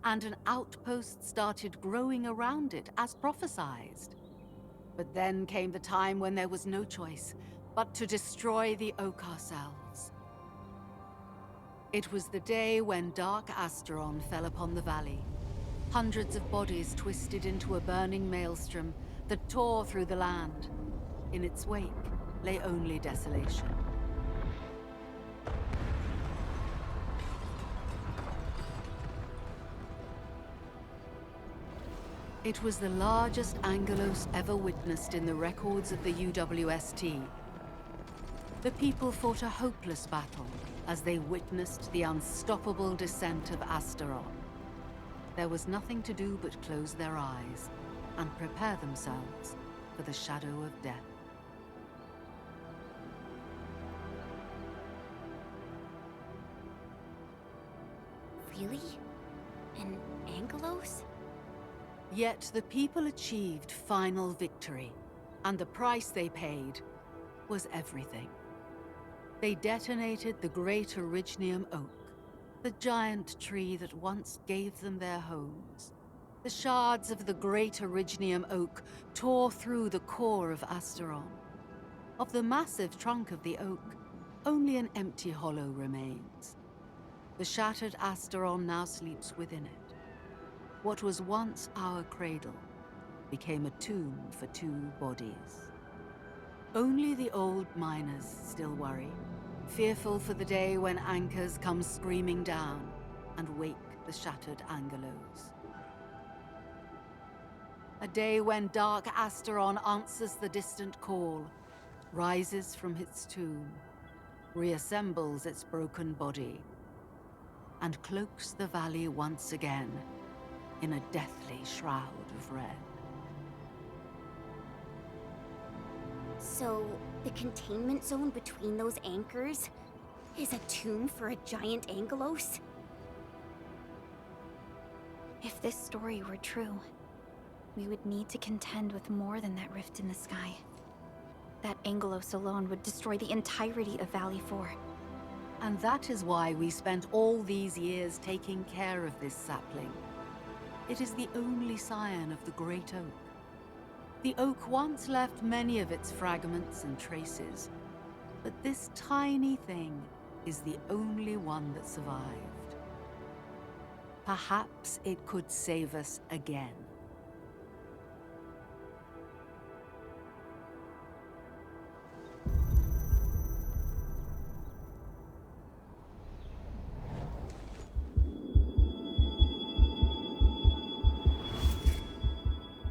and an outpost started growing around it as prophesized. But then came the time when there was no choice but to destroy the oak ourselves. It was the day when Dark Asteron fell upon the valley. Hundreds of bodies twisted into a burning maelstrom that tore through the land. In its wake lay only desolation. It was the largest Angelos ever witnessed in the records of the UWST. The people fought a hopeless battle as they witnessed the unstoppable descent of Asteron. There was nothing to do but close their eyes and prepare themselves for the shadow of death. Really? An Angelos? Yet the people achieved final victory, and the price they paid was everything. They detonated the great Originium oak, the giant tree that once gave them their homes. The shards of the great Originium oak tore through the core of Asteron. Of the massive trunk of the oak, only an empty hollow remains. The shattered Asteron now sleeps within it. What was once our cradle became a tomb for two bodies. Only the old miners still worry, fearful for the day when anchors come screaming down and wake the shattered Angelos. A day when Dark Asteron answers the distant call, rises from its tomb, reassembles its broken body, and cloaks the valley once again in a deathly shroud of red. So, the containment zone between those anchors is a tomb for a giant Angelos? If this story were true, we would need to contend with more than that rift in the sky. That Angelos alone would destroy the entirety of Valley 4. And that is why we spent all these years taking care of this sapling. It is the only scion of the Great Oak. The oak once left many of its fragments and traces, but this tiny thing is the only one that survived. Perhaps it could save us again.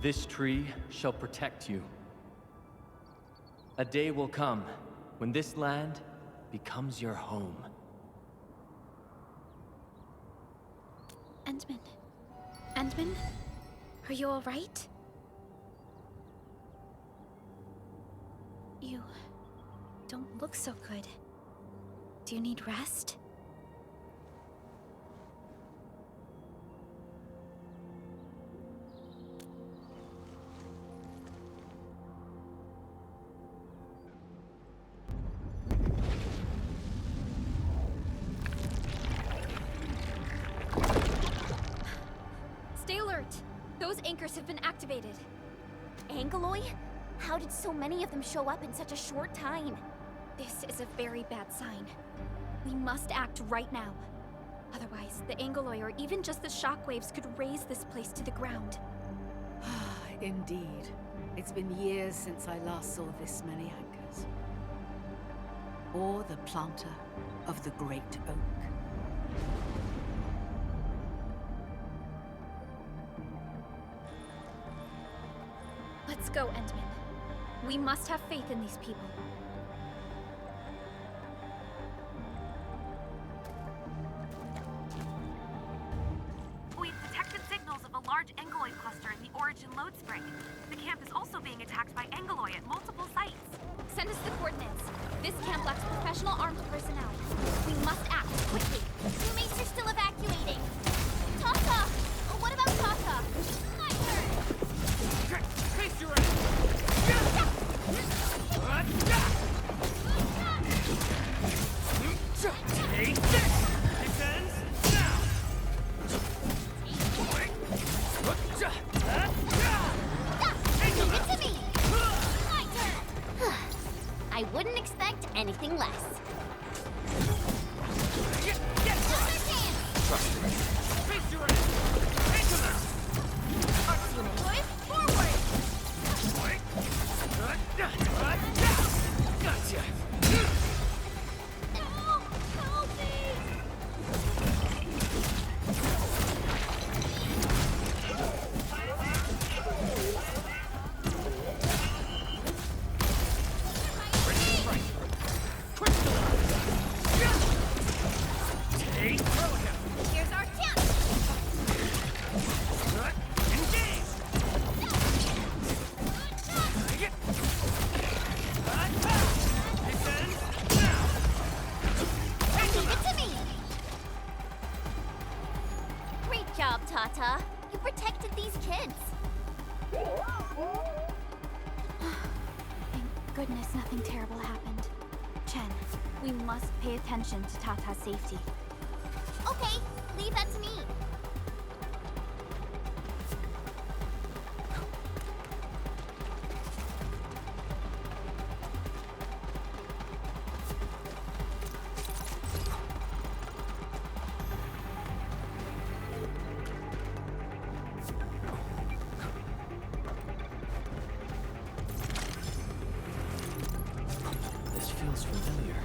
This tree shall protect you. A day will come when this land becomes your home. Endman, Endman? Are you alright? You don't look so good. Do you need rest? Stay alert! Those anchors have been activated. Angeloy? How did so many of them show up in such a short time? This is a very bad sign. We must act right now. Otherwise, the Angeloy or even just the shockwaves could raze this place to the ground. Indeed. It's been years since I last saw this many anchors. Or the planter of the Great Oak. Let's go, Endman. We must have faith in these people. We've detected signals of a large Angeloid cluster in the Origin load spring. The camp is also being attacked by Angeloy at multiple sites. Send us the coordinates. This camp lacks professional armed personnel. We must act quickly. Crewmates are still evacuating. Tata! What about Tata? My turn! Face your ass! Take this! This ends now! Leave it to me! My turn! I wouldn't expect anything less. Trust me. Face your ass! Take him out! Boys, forward! Gotcha! No! Help me! Take! Here's our chance! Engage! This ends now! Leave it to me! Great job, Tata. You protected these kids. Thank goodness nothing terrible happened. Chen, we must pay attention to Tata's safety. Okay, leave that to me. This feels familiar.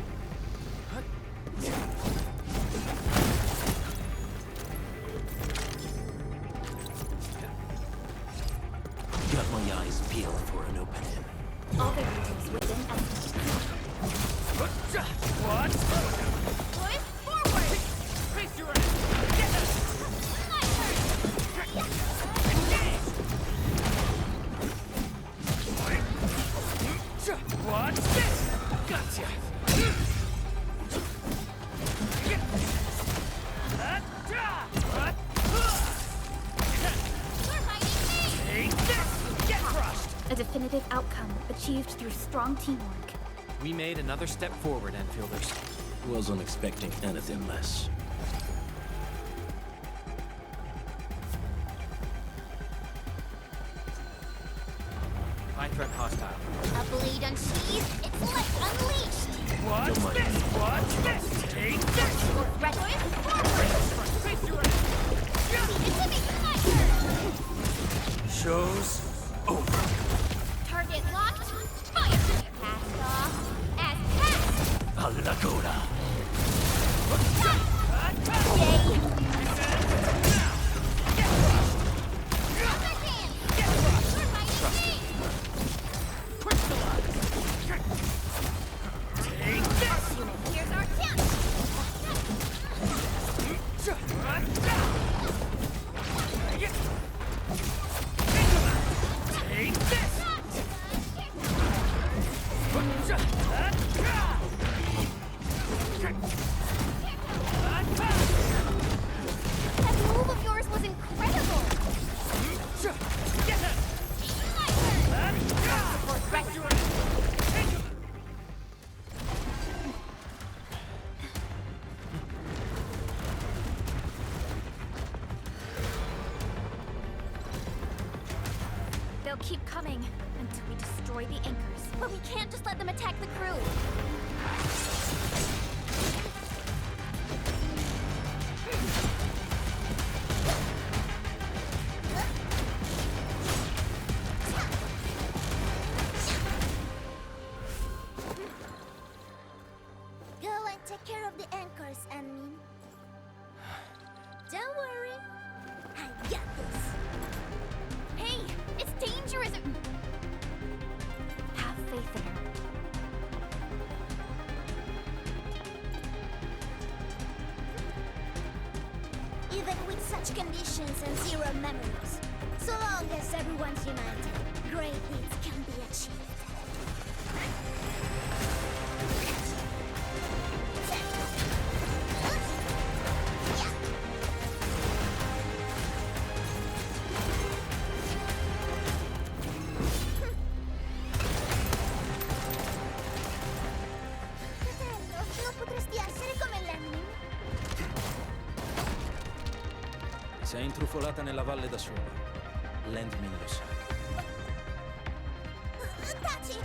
Got my eyes peeled for an opening. All the regions within What? Boys, forward! Face your ass! My turn! Watch this! Gotcha! Take this! Get crushed! A definitive outcome achieved through strong teamwork. We made another step forward, Enfielders. Wasn't expecting anything less. High threat hostile. A blade unsheathed, its light unleashed! Watch Don't mind this! me. Watch this! Take this! Red boys, forward! Face your ass! Leave it to me! My turn! Show's over. Target locked, fire! Cast off, as cast! A Laguna. That move of yours was incredible! Get her! Support ready. They'll keep coming until we destroy the anchors. But we can't just let them attack the crew. Go and take care of the anchors, Anmin. Don't worry. I got this. Hey, it's dangerous! Have faith in her. Even with such conditions and zero memories, so long as everyone's united, great things can be achieved. Fratello, non potresti essere come l'Anmin? Si è intrufolata nella valle da sola. Landmin lo sa. Taci!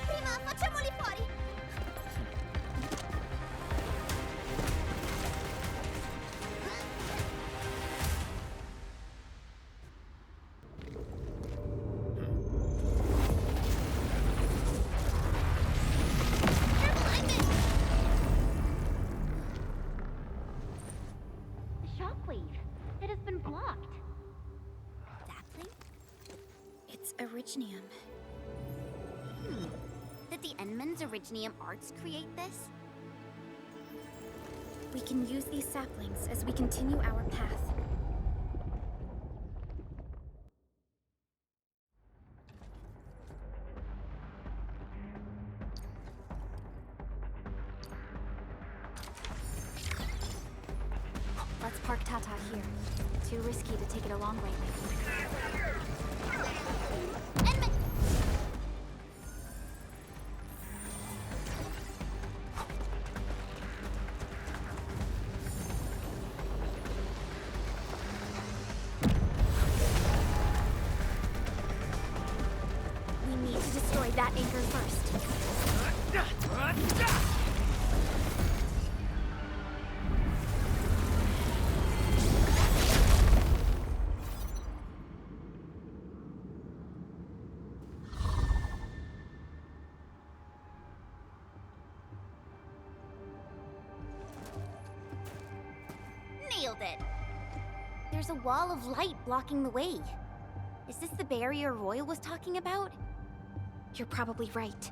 Prima facciamoli fuori! The shockwave. It has been blocked. Sapling? It's Originium. Did the Enman's Originium arts create this? We can use these saplings as we continue our path. Let's park Tata here. Too risky to take it a long way. We need to destroy that anchor first. Nailed it! There's a wall of light blocking the way. Is this the barrier Royal was talking about? You're probably right.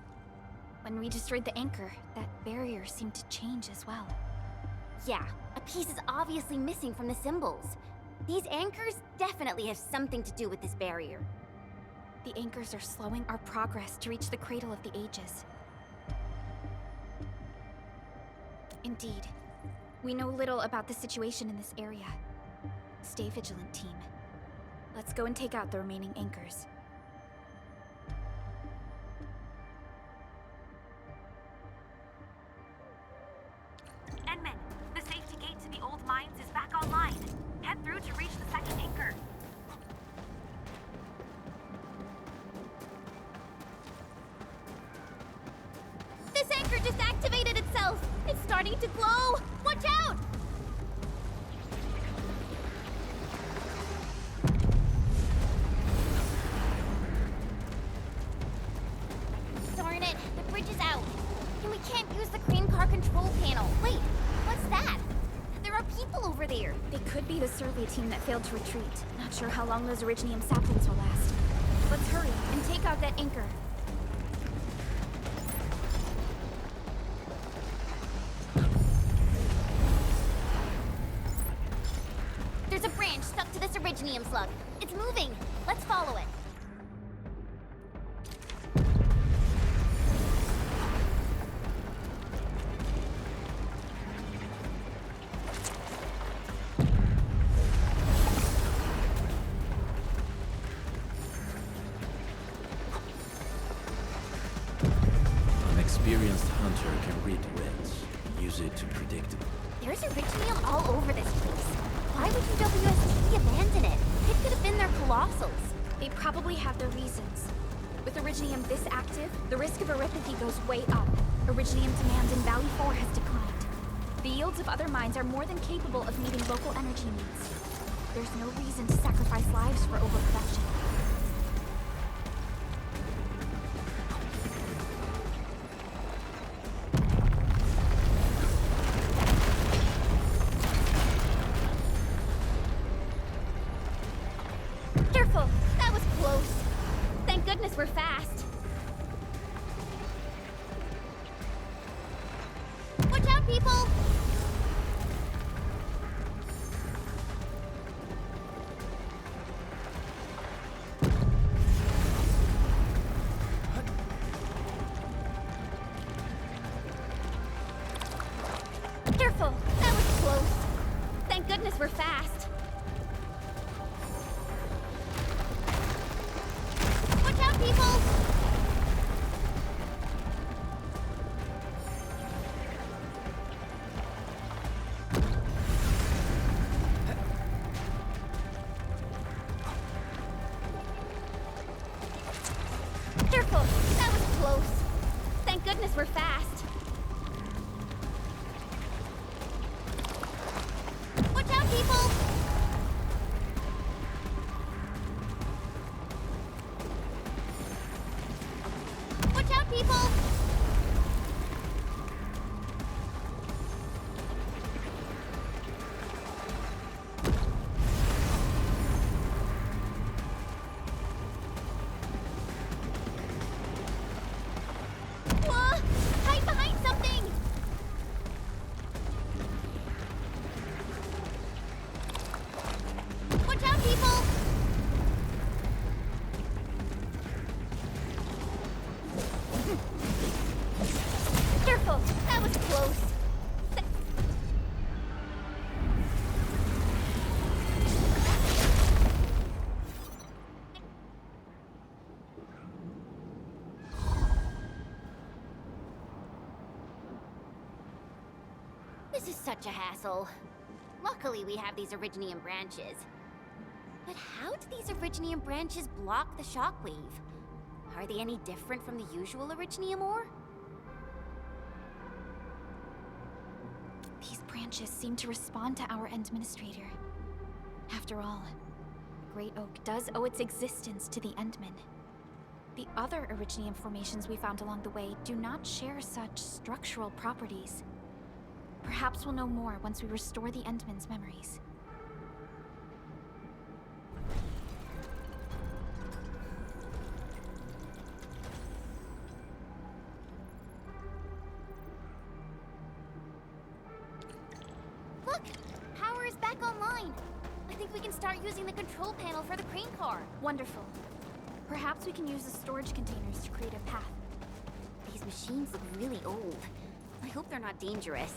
When we destroyed the anchor, that barrier seemed to change as well. Yeah, a piece is obviously missing from the symbols. These anchors definitely have something to do with this barrier. The anchors are slowing our progress to reach the Cradle of the Ages. Indeed. We know little about the situation in this area. Stay vigilant, team. Let's go and take out the remaining anchors. Enman, the safety gate to the old mines is back online. Head through to reach the second anchor. This anchor just activated itself! It's starting to glow! Watch out! Darn it, the bridge is out. And we can't use the crane car control panel. Wait, what's that? There are people over there. They could be the survey team that failed to retreat. Not sure how long those Originium saplings will last. Let's hurry and take out that anchor. There's a branch stuck to this Originium slug. It's moving. Let's follow it. hunter can read winds, use it to predict them. There's Iridium all over this place. Why would UWST abandon it? It could have been their colossals. They probably have their reasons. With Iridium this active, the risk of eripathy goes way up. Iridium demand in Valley 4 has declined. The yields of other mines are more than capable of meeting local energy needs. There's no reason to sacrifice lives for overproduction. Careful! That was close. Thank goodness we're fast. Watch out, people! Careful! That was close. Thank goodness we're fast. Watch out, people! Careful! That was close. Thank goodness we're fast. Watch out, people! Watch out, people! Whoa! Hide behind something! Watch out, people! Careful! That was close. This is such a hassle. Luckily, we have these Originium branches. But how do these Originium branches block the shockwave? Are they any different from the usual Originium ore? These branches seem to respond to our Endministrator. After all, the Great Oak does owe its existence to the Endmen. The other Originium formations we found along the way do not share such structural properties. Perhaps we'll know more once we restore the Endmen's memories. Look! Power is back online! I think we can start using the control panel for the crane car. Wonderful. Perhaps we can use the storage containers to create a path. These machines look really old. I hope they're not dangerous.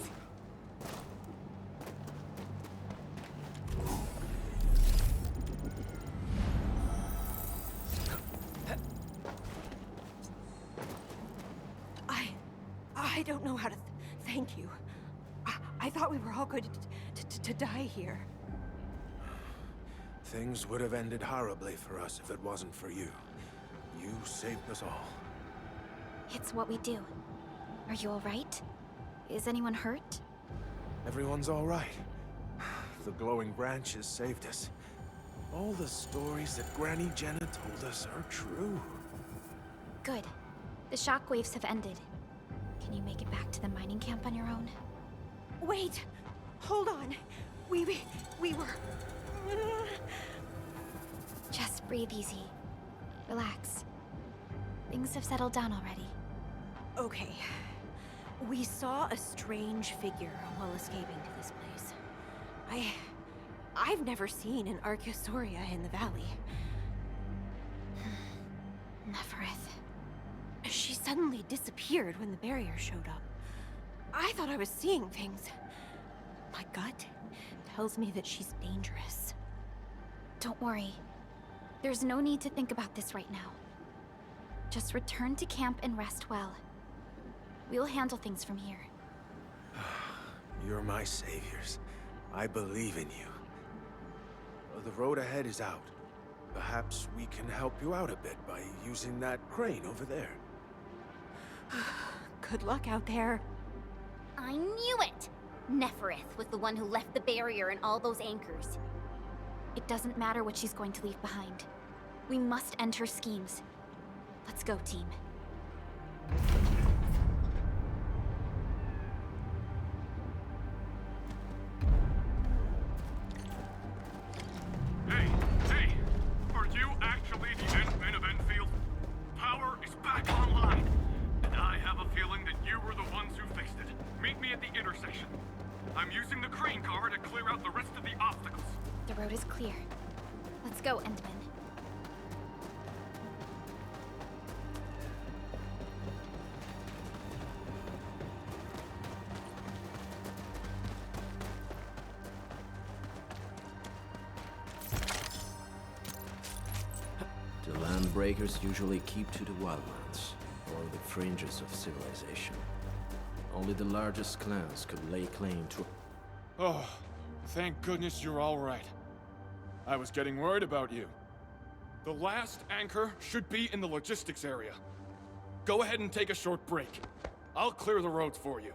I don't know how to thank you. I thought we were all going to die here. Things would have ended horribly for us if it wasn't for you. You saved us all. It's what we do. Are you all right? Is anyone hurt? Everyone's all right. The glowing branches saved us. All the stories that Granny Jenna told us are true. Good. The shockwaves have ended. Can you make it back to the mining camp on your own? Wait! Hold on! We were... Just breathe easy. Relax. Things have settled down already. Okay. We saw a strange figure while escaping to this place. I've never seen an Archaeosauria in the valley. Neferith. She suddenly disappeared when the barrier showed up. I thought I was seeing things. My gut tells me that she's dangerous. Don't worry. There's no need to think about this right now. Just return to camp and rest well. We'll handle things from here. You're my saviors. I believe in you. The road ahead is out. Perhaps we can help you out a bit by using that crane over there. Good luck out there. I knew it! Neferith was the one who left the barrier and all those anchors. It doesn't matter what she's going to leave behind. We must end her schemes. Let's go, team. Hey! Are you actually the Endmen of Endfield? Power is back online, and I have a feeling that you were the ones who fixed it. Meet me at the intersection. I'm using the crane car to clear out the rest of the obstacles. The road is clear. Let's go, Endman. The Landbreakers usually keep to the wildlands, or the fringes of civilization. Only the largest clans could lay claim to... Oh, thank goodness you're all right. I was getting worried about you. The last anchor should be in the logistics area. Go ahead and take a short break. I'll clear the roads for you.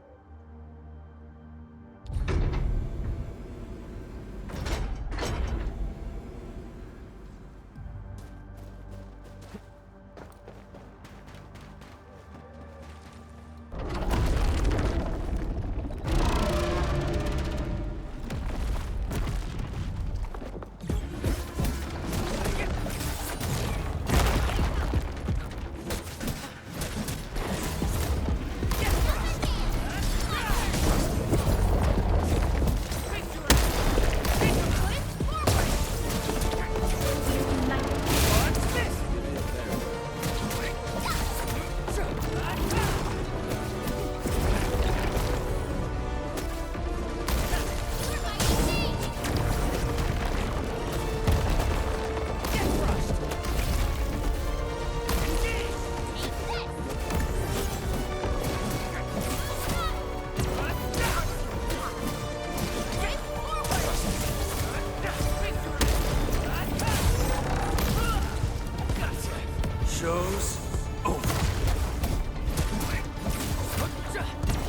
Show's over.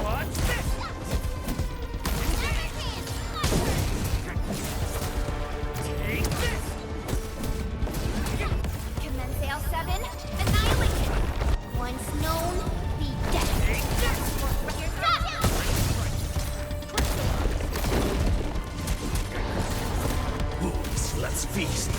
Watch this! Take this! Commence L7, annihilation! Once known, be dead. Take this! Boys, let's feast.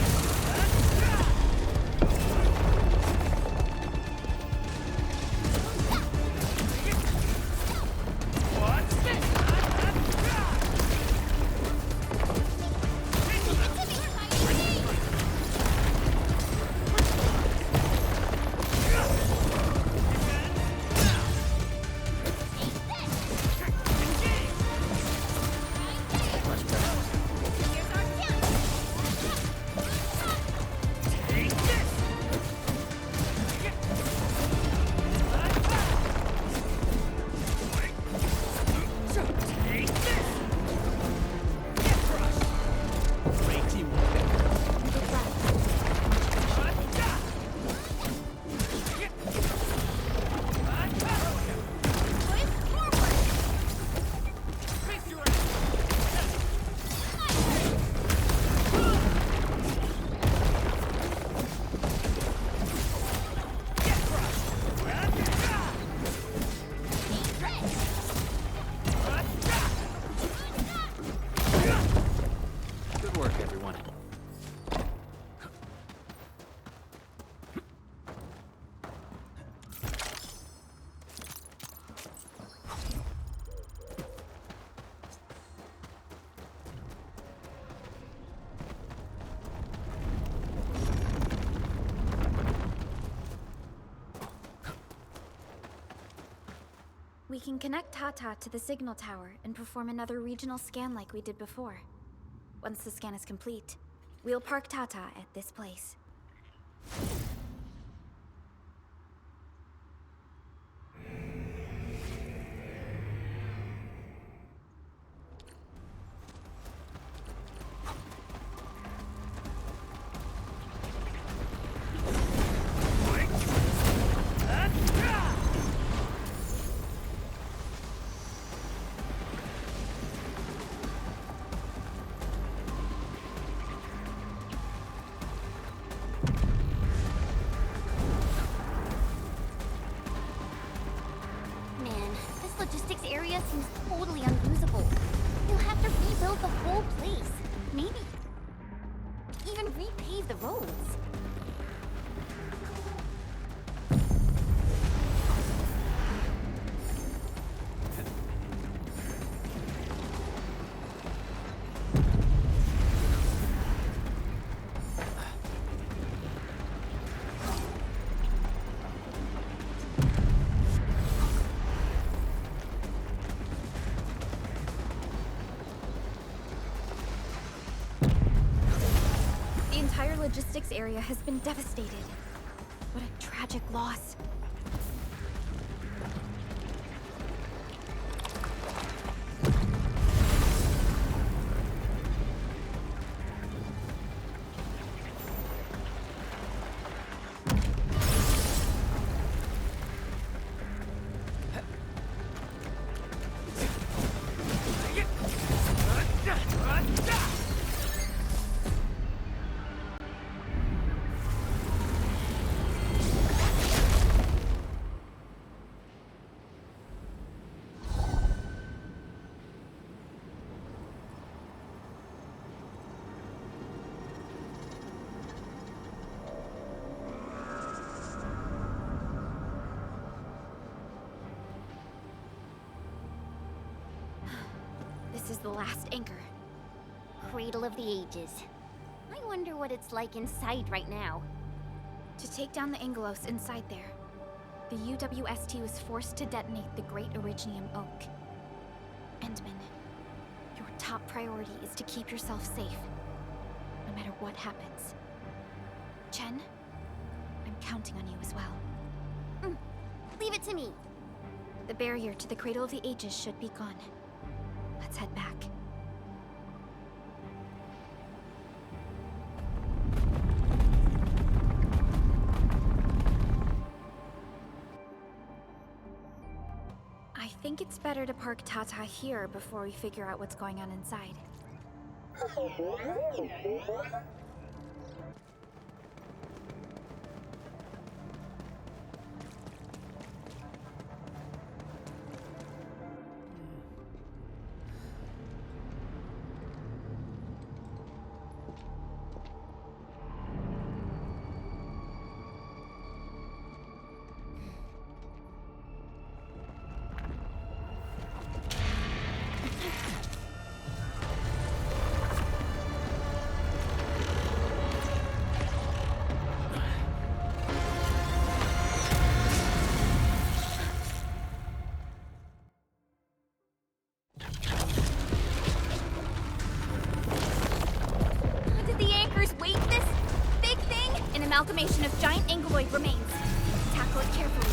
Good work, everyone. We can connect Tata to the signal tower and perform another regional scan like we did before. Once the scan is complete, we'll park Tata at this place. Man, this logistics area seems totally unusable. You'll have to rebuild the whole place. Maybe even repave the roads. The entire logistics area has been devastated. What a tragic loss. This is the last anchor. Cradle of the Ages. I wonder what it's like inside right now. To take down the Angelos inside there, the UWST was forced to detonate the Great Originium Oak. Endman, your top priority is to keep yourself safe, no matter what happens. Chen, I'm counting on you as well. Leave it to me. The barrier to the Cradle of the Ages should be gone. Let's head back. I think it's better to park Tata here before we figure out what's going on inside. Amalgamation of giant angeloid remains. Tackle it carefully.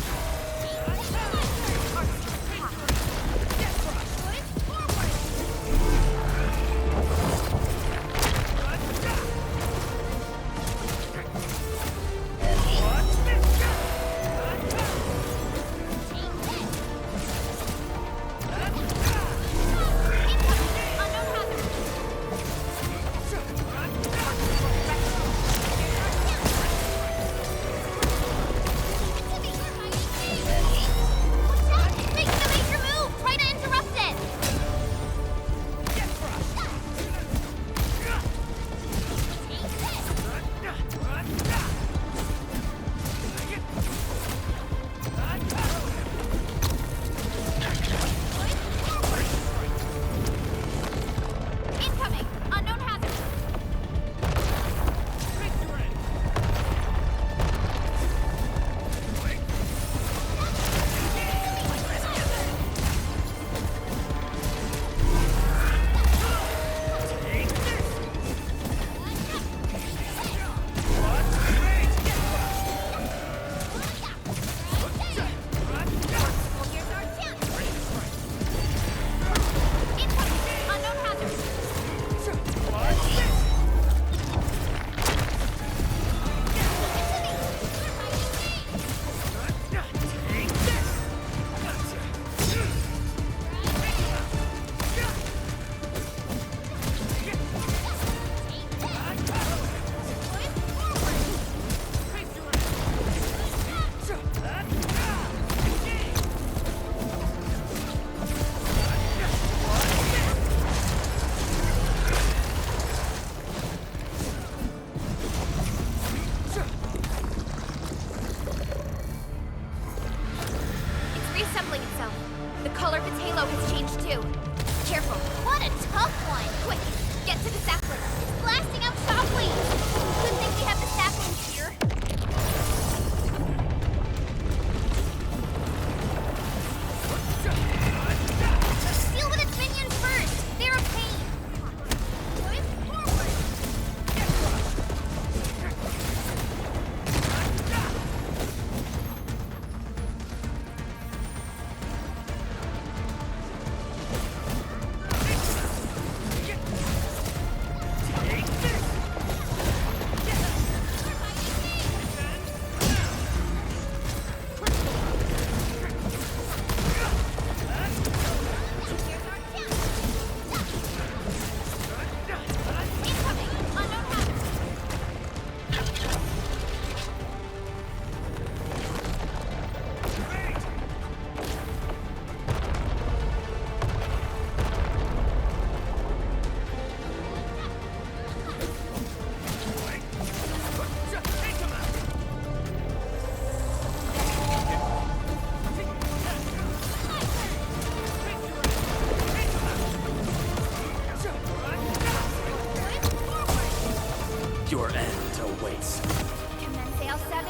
Your end awaits. Command Sail 7,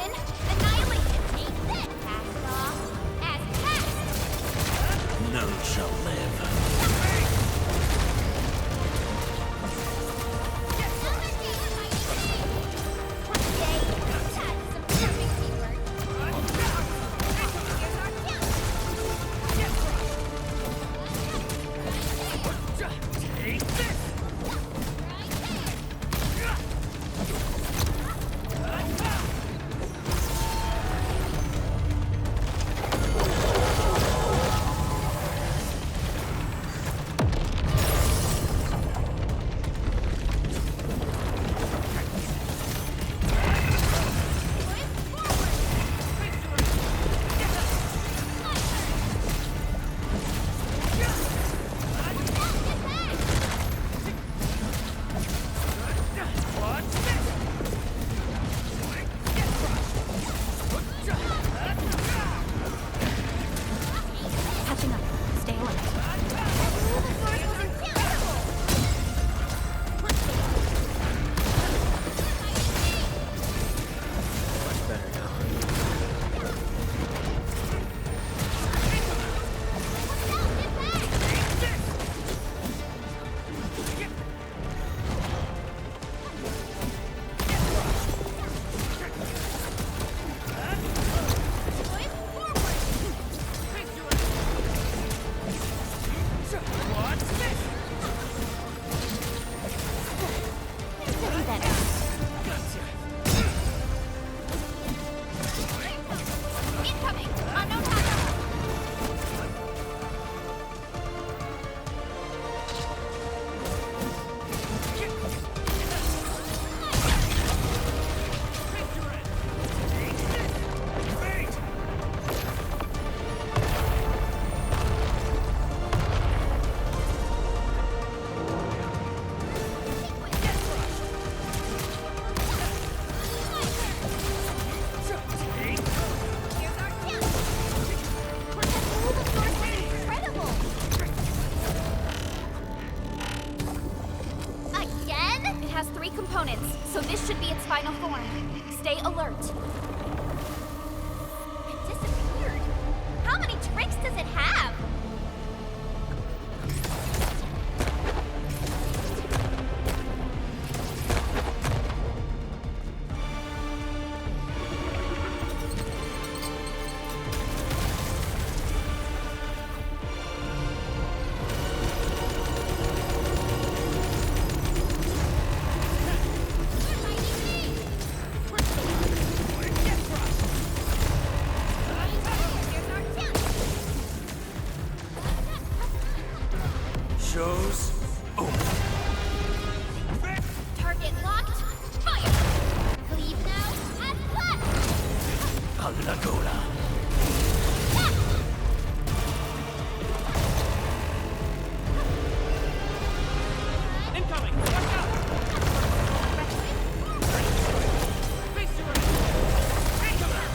annihilation. Take this, cast off. As cast. None shall live. Catching up. Stay alert. Much better now. Getting better. Incoming! Unknown hazard! Again? It has 3 components, so this should be its final form. Stay alert. It disappeared. How many tricks does it have? Shows over. Target locked. Fire! Leave now. And cut! Allagola. Incoming! Watch out! Face your end! Come out!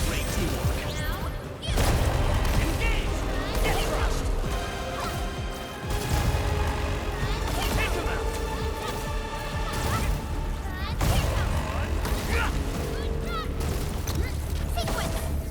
Great teamwork. Engage! Get crushed! Take him out! Sequence!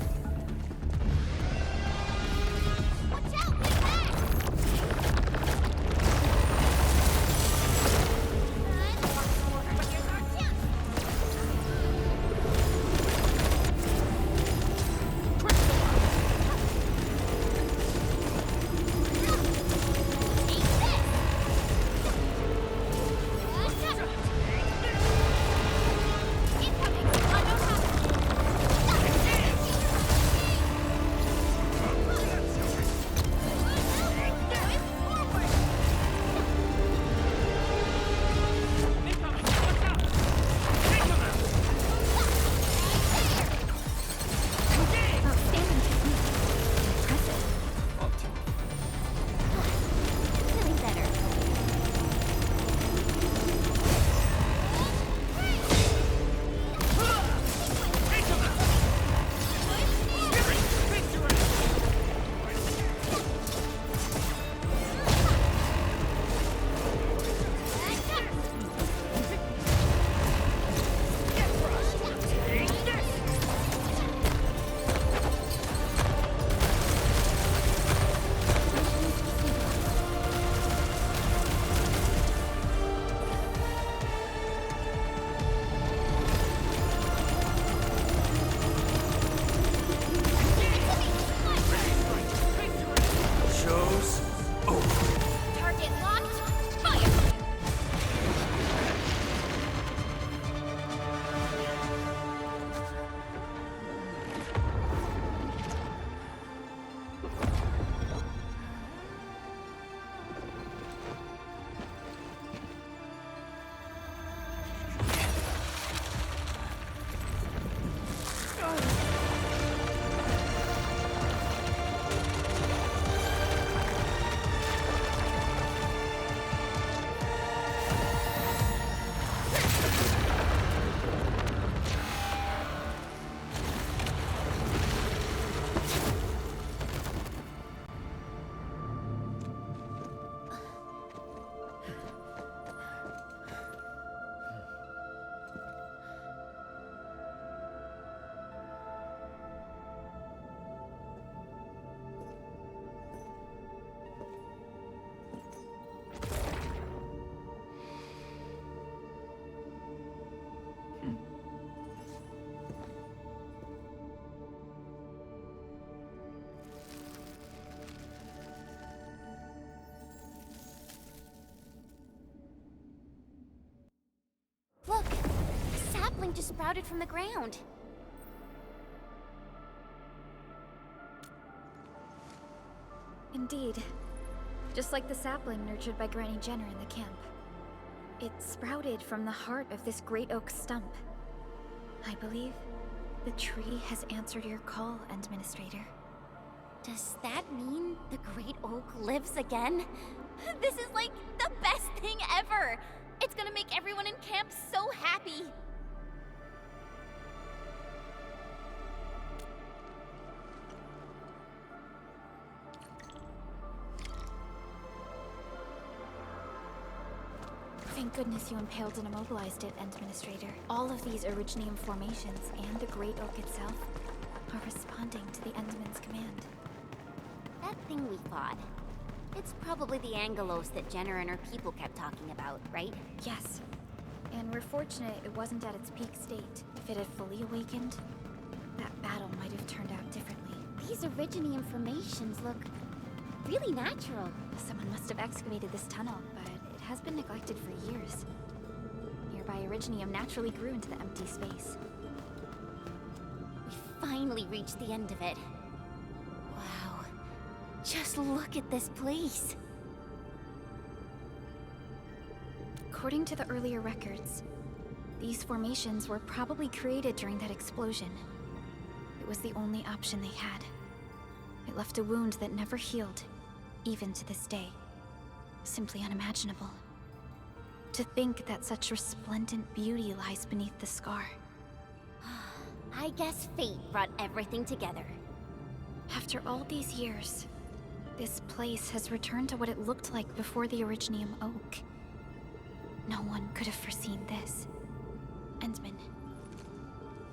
something just sprouted from the ground. Indeed. Just like the sapling nurtured by Granny Jenner in the camp. It sprouted from the heart of this great oak stump. I believe the tree has answered your call, Administrator. Does that mean the Great Oak lives again? This is like the best thing ever! It's gonna make everyone in camp so happy! Thank goodness you impaled and immobilized it, Administrator. All of these Originium formations and the Great Oak itself are responding to the Endman's command. That thing we fought. It's probably the Angelos that Jenner and her people kept talking about, right? Yes. And we're fortunate it wasn't at its peak state. If it had fully awakened, that battle might have turned out differently. These Originium formations look really natural. Someone must have excavated this tunnel, but it has been neglected for years. Nearby Originium naturally grew into the empty space. We finally reached the end of it. Wow. Just look at this place. According to the earlier records, these formations were probably created during that explosion. It was the only option they had. It left a wound that never healed, even to this day. Simply unimaginable. To think that such resplendent beauty lies beneath the scar. I guess fate brought everything together. After all these years, this place has returned to what it looked like before the Originium Oak. No one could have foreseen this. Endman,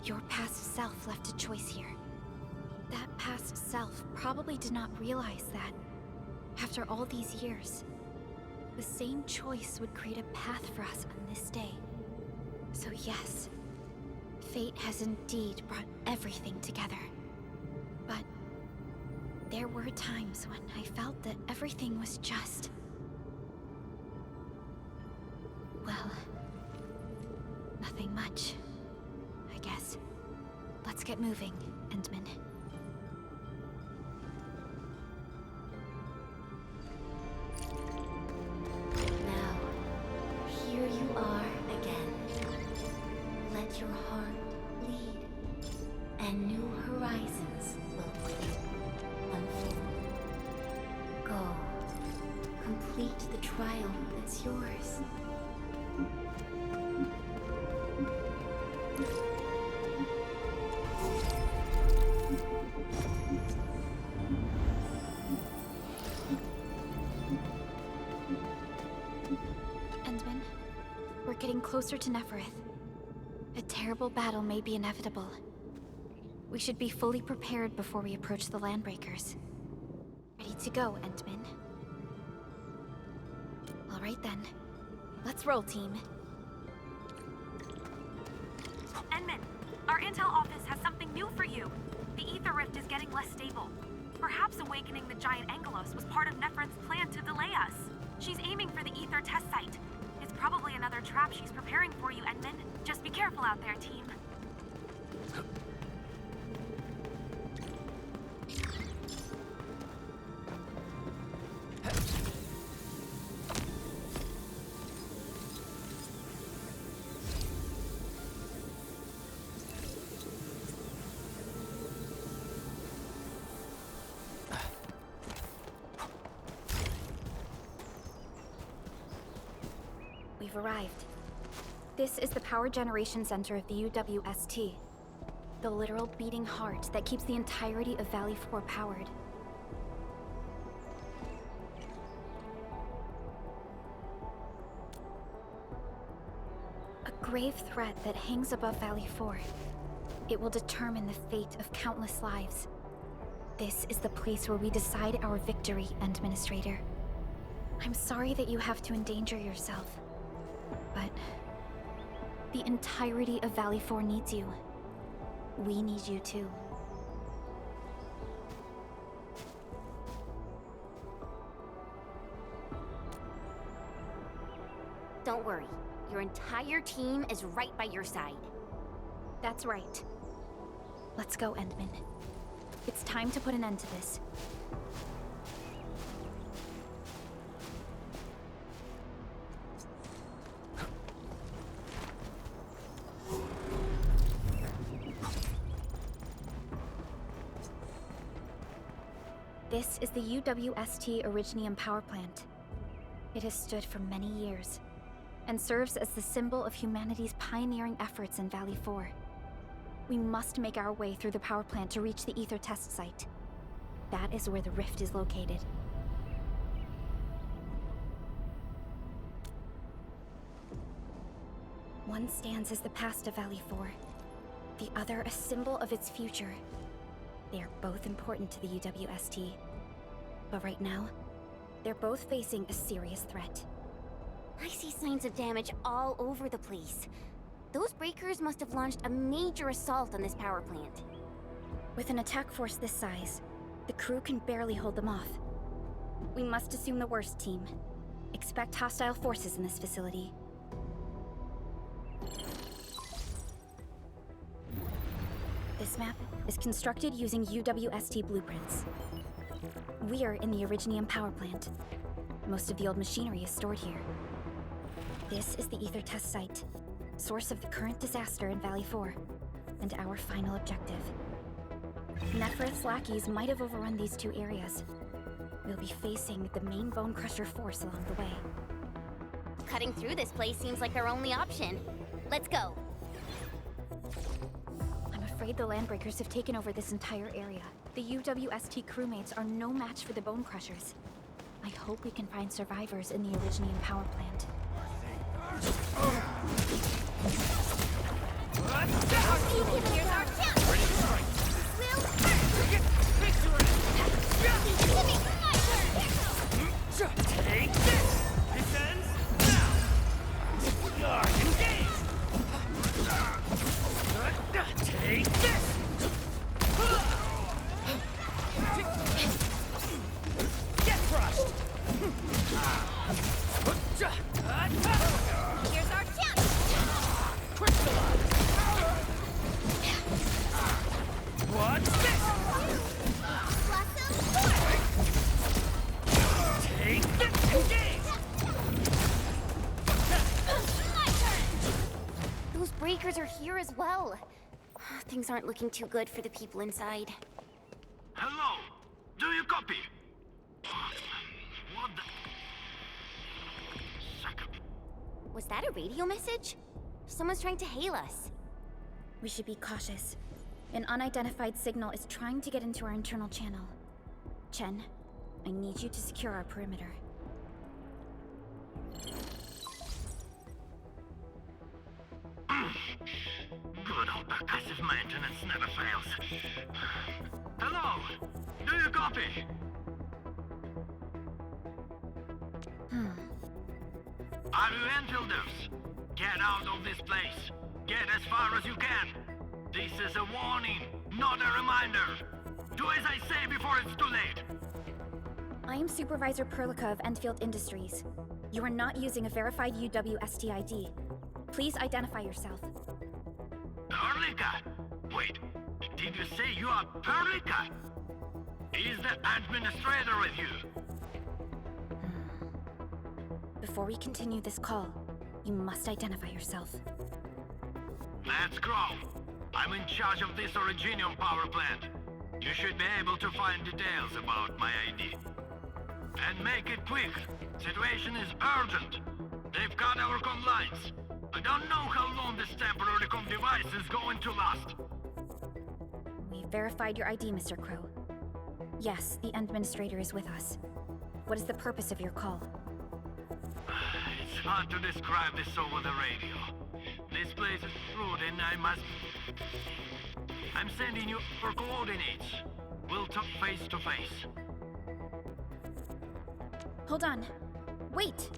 your past self left a choice here. That past self probably did not realize that, after all these years, the same choice would create a path for us on this day. So yes, fate has indeed brought everything together. But there were times when I felt that everything was just... well, nothing much, I guess. Let's get moving, Endman. Now, here you are again. Let your heart lead, and new horizons will unfold. Go, complete the trial that's yours. Endman, we're getting closer to Nefereth. A terrible battle may be inevitable. We should be fully prepared before we approach the Landbreakers. Ready to go, Endman. All right then. Let's roll, team. Endman, our intel office has something new for you. The Ether Rift is getting less stable. Perhaps awakening the giant Angelos was part of Nefereth's plan to delay us. She's aiming for the Ether test site. It's probably another trap she's preparing for you, Endman. Just be careful out there, team. We've arrived. This is the power generation center of the UWST. The literal beating heart that keeps the entirety of Valley 4 powered. A grave threat that hangs above Valley 4. It will determine the fate of countless lives. This is the place where we decide our victory, Administrator. I'm sorry that you have to endanger yourself. But the entirety of Valley 4 needs you. We need you too. Don't worry. Your entire team is right by your side. That's right. Let's go, Endman. It's time to put an end to this. This is the UWST Originium power plant. It has stood for many years, and serves as the symbol of humanity's pioneering efforts in Valley 4. We must make our way through the power plant to reach the Ether test site. That is where the rift is located. One stands as the past of Valley 4, the other a symbol of its future. They are both important to the UWST, but right now, they're both facing a serious threat. I see signs of damage all over the place. Those breakers must have launched a major assault on this power plant. With an attack force this size, the crew can barely hold them off. We must assume the worst, team. Expect hostile forces in this facility. This map is constructed using UWST blueprints. We are in the Originium power plant. Most of the old machinery is stored here. This is the Ether test site, source of the current disaster in Valley 4, and our final objective. Nefereth's lackeys might have overrun these two areas. We'll be facing the main Bone Crusher force along the way. Cutting through this place seems like our only option. Let's go. I'm afraid the Landbreakers have taken over this entire area. The UWST crewmates are no match for the Bone Crushers. I hope we can find survivors in the Originium power plant. Here's our chance! Ready to strike! Will hurt! Give me my turn! Take this! This ends now! Engage! Take this! Get crushed! Here's our chance! Crystallize! What's this? Blossom forward! Take this! Engage! My turn! Those breakers are here as well. Things aren't looking too good for the people inside. Hello? Do you copy? What the... Was that a radio message? Someone's trying to hail us. We should be cautious. An unidentified signal is trying to get into our internal channel. Chen, I need you to secure our perimeter. Good old percussive maintenance never fails. Hello? Do you copy? Are you Enfielders? Get out of this place. Get as far as you can. This is a warning, not a reminder. Do as I say before it's too late. I am Supervisor Perlica of Endfield Industries. You are not using a verified UWST ID. Please identify yourself. Perlica? Wait, did you say you are Perlica? Is the administrator with you? Before we continue this call, you must identify yourself. Let's go. I'm in charge of this Originium power plant. You should be able to find details about my ID. And make it quick. Situation is urgent. They've got our comm lines. I don't know how long this temporary comm device is going to last. We verified your ID, Mr. Crow. Yes, the administrator is with us. What is the purpose of your call? It's hard to describe this over the radio. This place is rude and I must... I'm sending you for coordinates. We'll talk face to face. Hold on. Wait!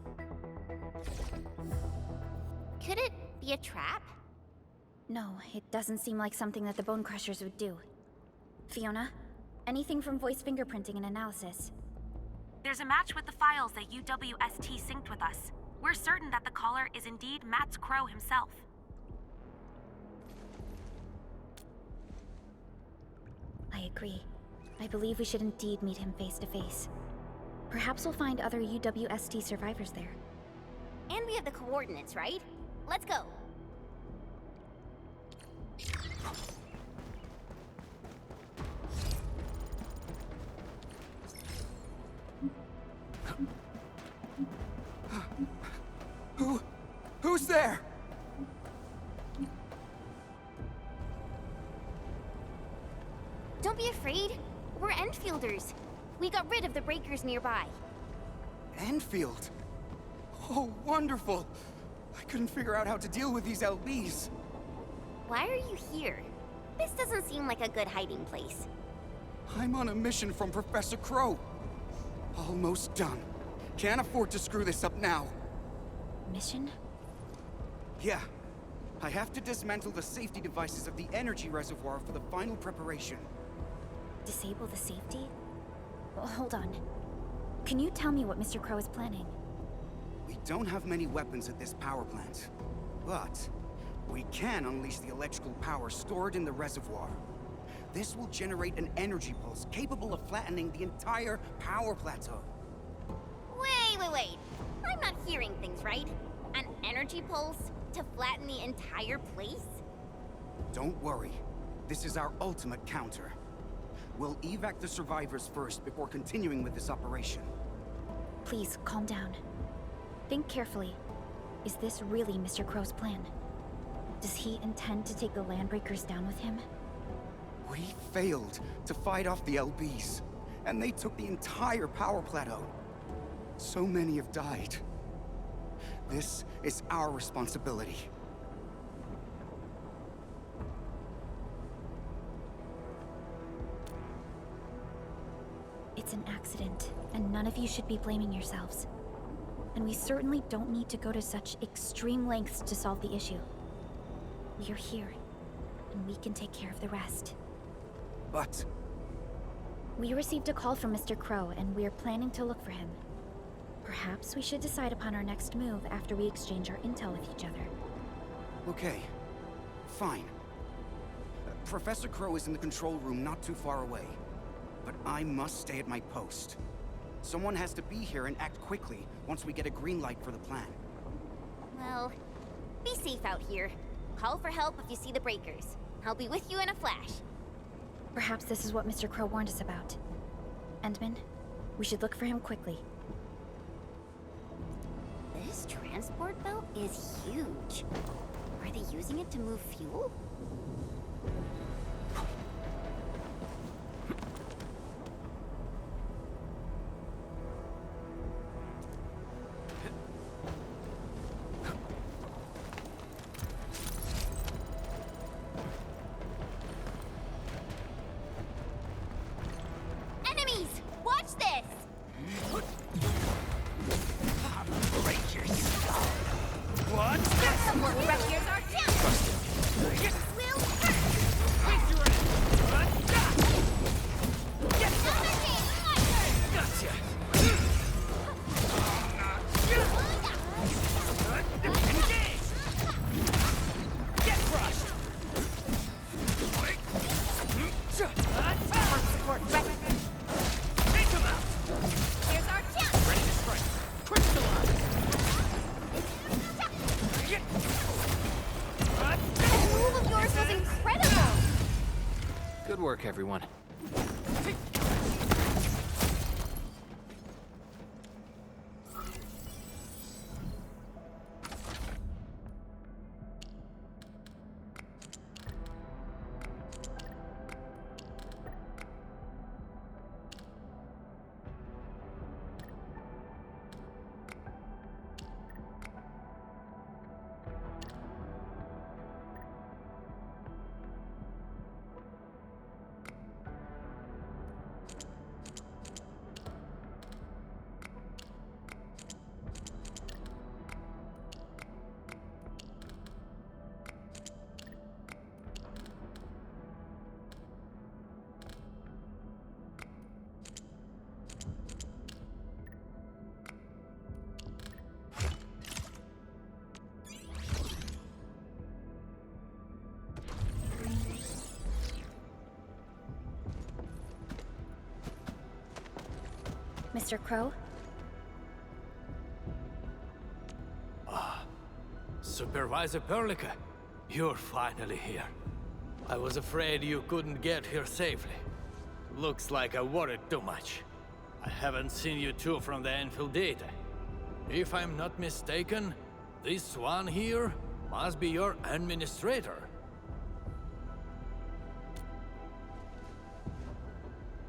Could it be a trap? No, it doesn't seem like something that the Bone Crushers would do. Fiona, anything from voice fingerprinting and analysis? There's a match with the files that UWST synced with us. We're certain that the caller is indeed Matt Crow himself. I agree. I believe we should indeed meet him face to face. Perhaps we'll find other UWST survivors there. And we have the coordinates, right? Let's go. Who's there? Don't be afraid. We're Endfielders. We got rid of the breakers nearby. Enfield? Oh, wonderful! I couldn't figure out how to deal with these LBs. Why are you here? This doesn't seem like a good hiding place. I'm on a mission from Professor Crow. Almost done. Can't afford to screw this up now. Mission? Yeah. I have to dismantle the safety devices of the energy reservoir for the final preparation. Disable the safety? Well, hold on. Can you tell me what Mr. Crow is planning? We don't have many weapons at this power plant, but we can unleash the electrical power stored in the reservoir. This will generate an energy pulse capable of flattening the entire power plateau. Wait. I'm not hearing things right. An energy pulse to flatten the entire place? Don't worry. This is our ultimate counter. We'll evac the survivors first before continuing with this operation. Please, calm down. Think carefully. Is this really Mr. Crow's plan? Does he intend to take the Landbreakers down with him? We failed to fight off the LBs, and they took the entire power plateau. So many have died. This is our responsibility. It's an accident, and none of you should be blaming yourselves. And we certainly don't need to go to such extreme lengths to solve the issue. We are here, and we can take care of the rest. But... We received a call from Mr. Crow, and we're planning to look for him. Perhaps we should decide upon our next move after we exchange our intel with each other. Okay. Fine. Professor Crow is in the control room not too far away. But I must stay at my post. Someone has to be here and act quickly once we get a green light for the plan. Well, be safe out here. Call for help if you see the breakers. I'll be with you in a flash. Perhaps this is what Mr. Crow warned us about. Endman, we should look for him quickly. This transport belt is huge. Are they using it to move fuel? Enemies! Watch this! What? Some more refugees are down! Will hurt! Face your end! Get another game! My turn! Gotcha! Engage! Get crushed! Support ready. Take him out! Here's our chance! Ready to strike! Crystallize! That move of yours was incredible! Good work, everyone. Mr. Crow. Supervisor Perlica, you're finally here. I was afraid you couldn't get here safely. Looks like I worried too much. I haven't seen you two from the Endfield data. If I'm not mistaken, this one here must be your administrator.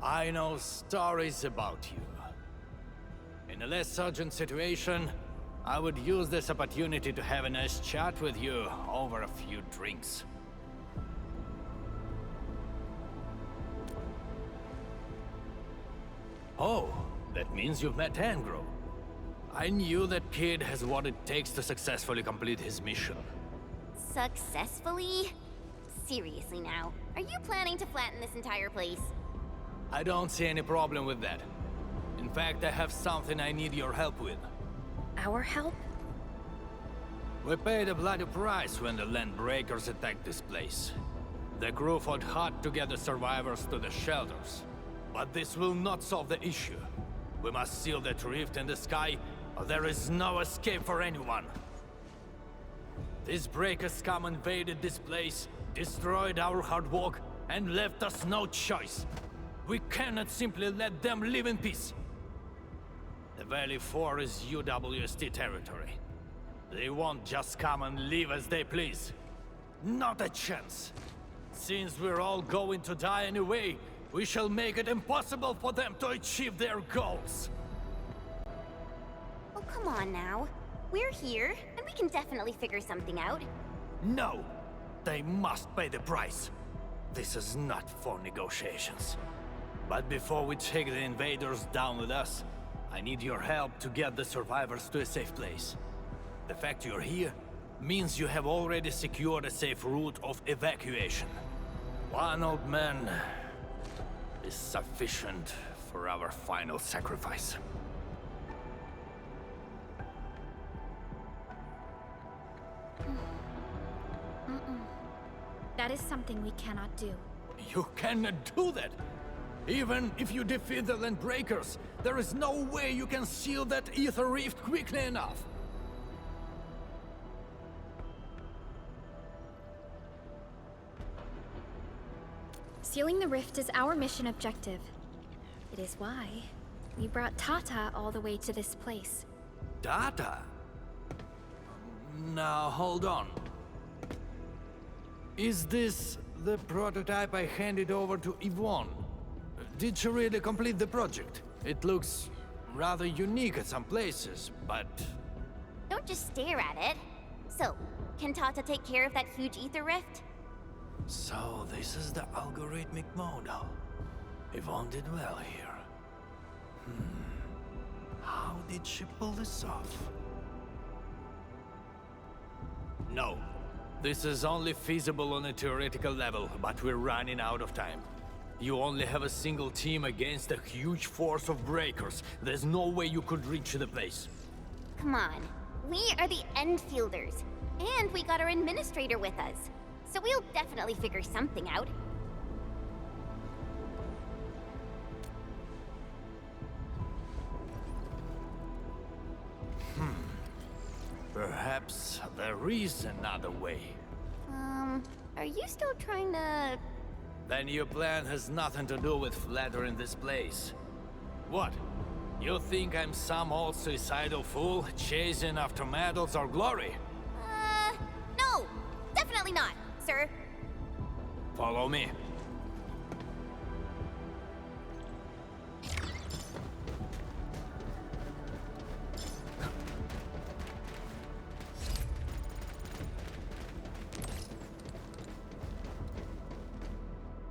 I know stories about you. In a less urgent situation, I would use this opportunity to have a nice chat with you over a few drinks. Oh, that means you've met Angro. I knew that kid has what it takes to successfully complete his mission. Successfully? Seriously now, are you planning to flatten this entire place? I don't see any problem with that. In fact, I have something I need your help with. Our help? We paid a bloody price when the Landbreakers attacked this place. The crew fought hard to get the survivors to the shelters. But this will not solve the issue. We must seal that rift in the sky, or there is no escape for anyone. These breakers scum invaded this place, destroyed our hard work, and left us no choice. We cannot simply let them live in peace. The Valley 4 is UWST territory. They won't just come and live as they please. Not a chance. Since we're all going to die anyway, we shall make it impossible for them to achieve their goals. Oh, come on now. We're here, and we can definitely figure something out. No! They must pay the price. This is not for negotiations. But before we take the invaders down with us, I need your help to get the survivors to a safe place. The fact you're here means you have already secured a safe route of evacuation. One old man is sufficient for our final sacrifice. That is something we cannot do. You cannot do that! Even if you defeat the Landbreakers, there is no way you can seal that ether rift quickly enough. Sealing the rift is our mission objective. It is why we brought Tata all the way to this place. Tata? Now, hold on. Is this the prototype I handed over to Yvonne? Did she really complete the project? It looks rather unique at some places, but... Don't just stare at it. So, can Tata take care of that huge ether rift? So, this is the algorithmic model. Yvonne did well here. How did she pull this off? No. This is only feasible on a theoretical level, but we're running out of time. You only have a single team against a huge force of breakers. There's no way you could reach the place. Come on. We are the Endfielders. And we got our administrator with us. So we'll definitely figure something out. Perhaps there is another way. Are you still trying to... Then your plan has nothing to do with flattering this place. What? You think I'm some old suicidal fool chasing after medals or glory? No! Definitely not, sir. Follow me.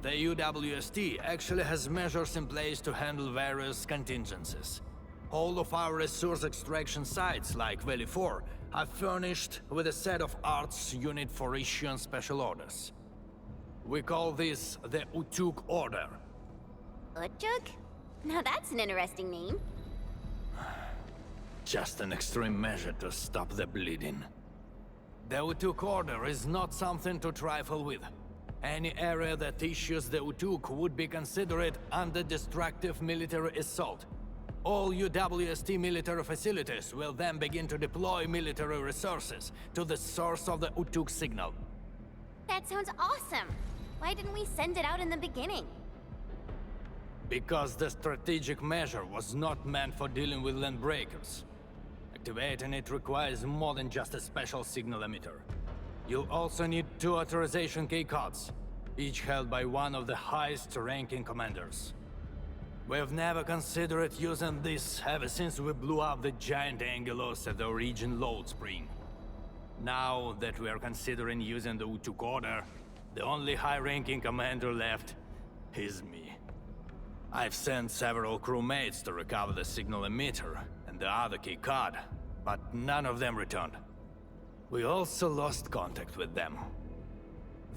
The UWST actually has measures in place to handle various contingencies. All of our resource extraction sites, like Valley 4, are furnished with a set of arts unit for issuing special orders. We call this the Utuk Order. Utuk? Now that's an interesting name. Just an extreme measure to stop the bleeding. The Utuk Order is not something to trifle with. Any area that issues the Utuk would be considered under destructive military assault. All UWST military facilities will then begin to deploy military resources to the source of the Utuk signal. That sounds awesome. Why didn't we send it out in the beginning? Because the strategic measure was not meant for dealing with land breakers. Activating it requires more than just a special signal emitter. You'll also need 2 authorization keycards, each held by one of the highest-ranking commanders. We've never considered using this ever since we blew up the giant Angelos at the Origin load spring. Now that we are considering using the Utuk Order, the only high-ranking commander left is me. I've sent several crewmates to recover the signal emitter and the other key card, but none of them returned. We also lost contact with them.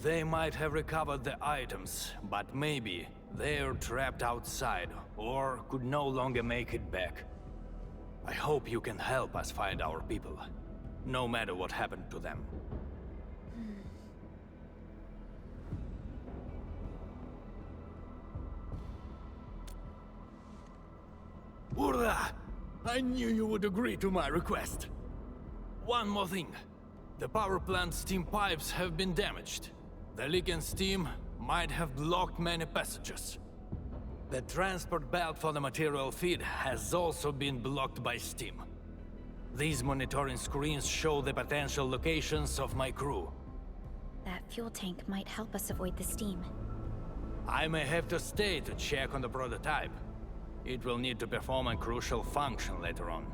They might have recovered the items, but maybe they're trapped outside or could no longer make it back. I hope you can help us find our people, no matter what happened to them. Urda! I knew you would agree to my request. One more thing. The power plant's steam pipes have been damaged. The leaking steam might have blocked many passages. The transport belt for the material feed has also been blocked by steam. These monitoring screens show the potential locations of my crew. That fuel tank might help us avoid the steam. I may have to stay to check on the prototype. It will need to perform a crucial function later on.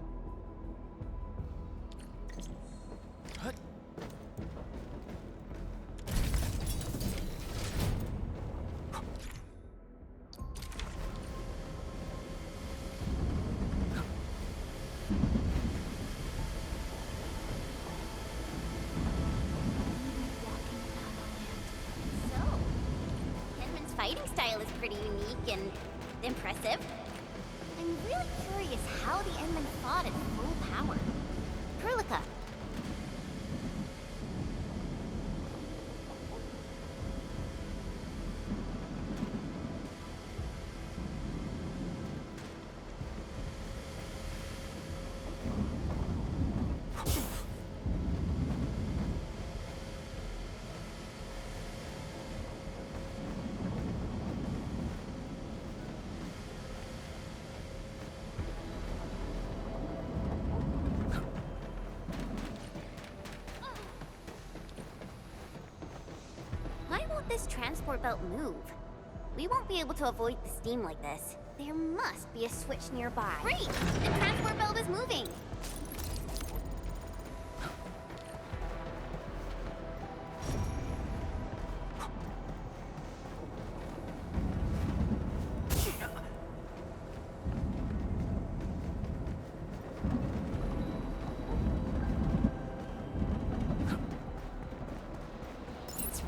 Fighting style is pretty unique and impressive. I'm really curious how the Endmen fought at full power. Perlica. This transport belt move. We won't be able to avoid the steam like this. There must be a switch nearby. Great! The transport belt is moving!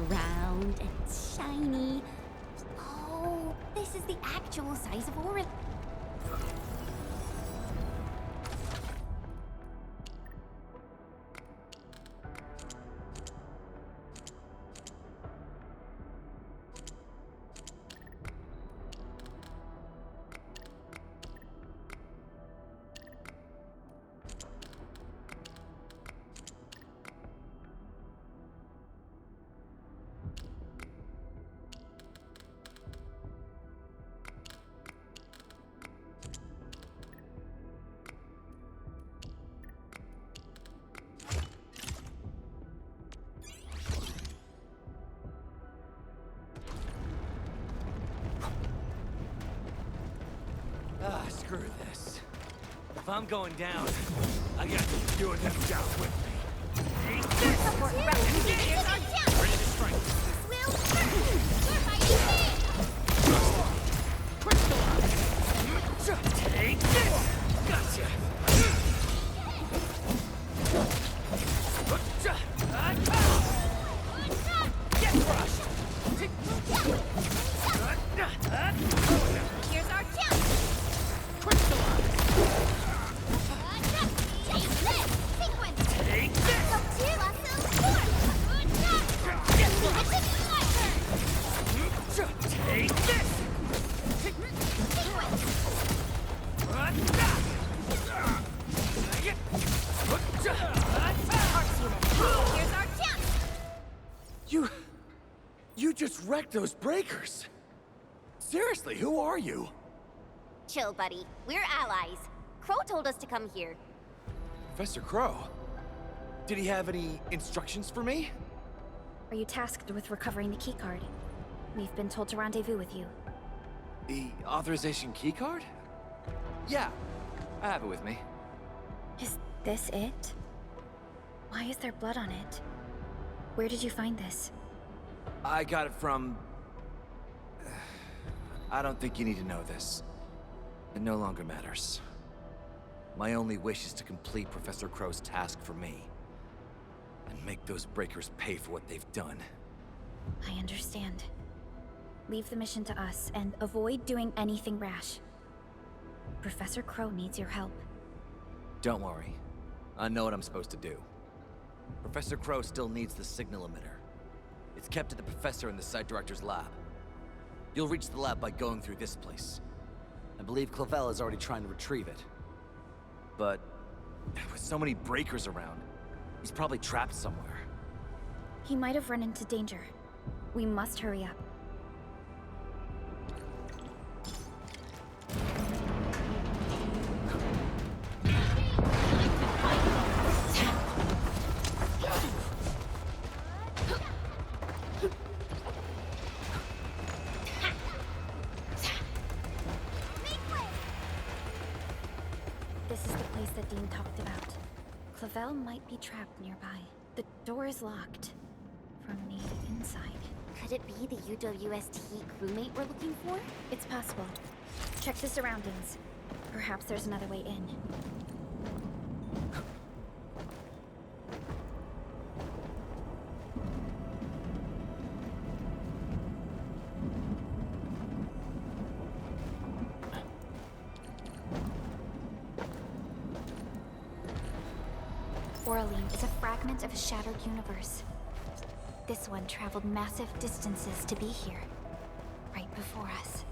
Round and shiny. Oh, this is the actual size of Orin. Screw this. If I'm going down, I got you and them down with me. Ready to strike. Take this! Gotcha! Get crushed! Here's our chance! Crystallize! Take this! Sequence! Take just wrecked those breakers! Seriously, who are you? Chill, buddy. We're allies. Crow told us to come here. Professor Crow? Did he have any instructions for me? Are you tasked with recovering the keycard? We've been told to rendezvous with you. The authorization keycard? Yeah, I have it with me. Is this it? Why is there blood on it? Where did you find this? I got it from... I don't think you need to know this. It no longer matters. My only wish is to complete Professor Crow's task for me. And make those breakers pay for what they've done. I understand. Leave the mission to us, and avoid doing anything rash. Professor Crow needs your help. Don't worry. I know what I'm supposed to do. Professor Crow still needs the signal emitter. It's kept at the professor in the site director's lab. You'll reach the lab by going through this place. I believe Clavel is already trying to retrieve it. But with so many breakers around, he's probably trapped somewhere. He might have run into danger. We must hurry up. This is the place that Dean talked about. Clavel might be trapped nearby. The door is locked from the inside. Could it be the UWST crewmate we're looking for? It's possible. Check the surroundings. Perhaps there's another way in. RÆIN is a fragment of a shattered universe. This one traveled massive distances to be here, right before us.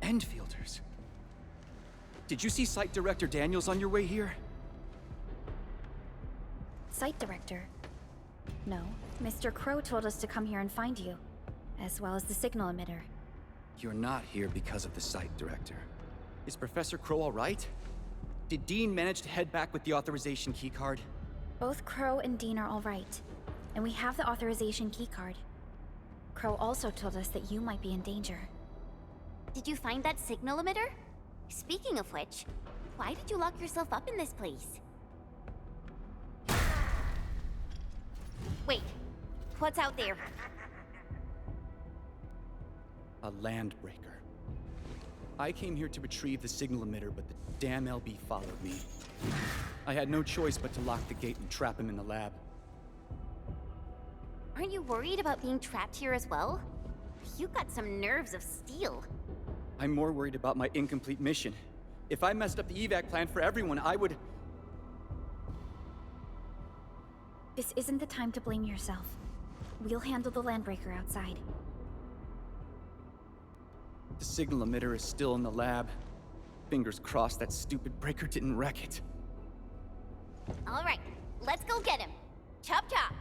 Endfielders. Did you see Site Director Daniels on your way here? Site Director? No. Mr. Crow told us to come here and find you, as well as the signal emitter. You're not here because of the Site Director. Is Professor Crow all right? Did Dean manage to head back with the authorization keycard? Both Crow and Dean are all right, and we have the authorization keycard. Crow also told us that you might be in danger. Did you find that signal emitter? Speaking of which, why did you lock yourself up in this place? Wait, what's out there? A land breaker. I came here to retrieve the signal emitter, but the damn LB followed me. I had no choice but to lock the gate and trap him in the lab. Aren't you worried about being trapped here as well? You got some nerves of steel. I'm more worried about my incomplete mission. If I messed up the evac plan for everyone, I would... This isn't the time to blame yourself. We'll handle the landbreaker outside. The signal emitter is still in the lab. Fingers crossed that stupid breaker didn't wreck it. All right, let's go get him. Chop chop.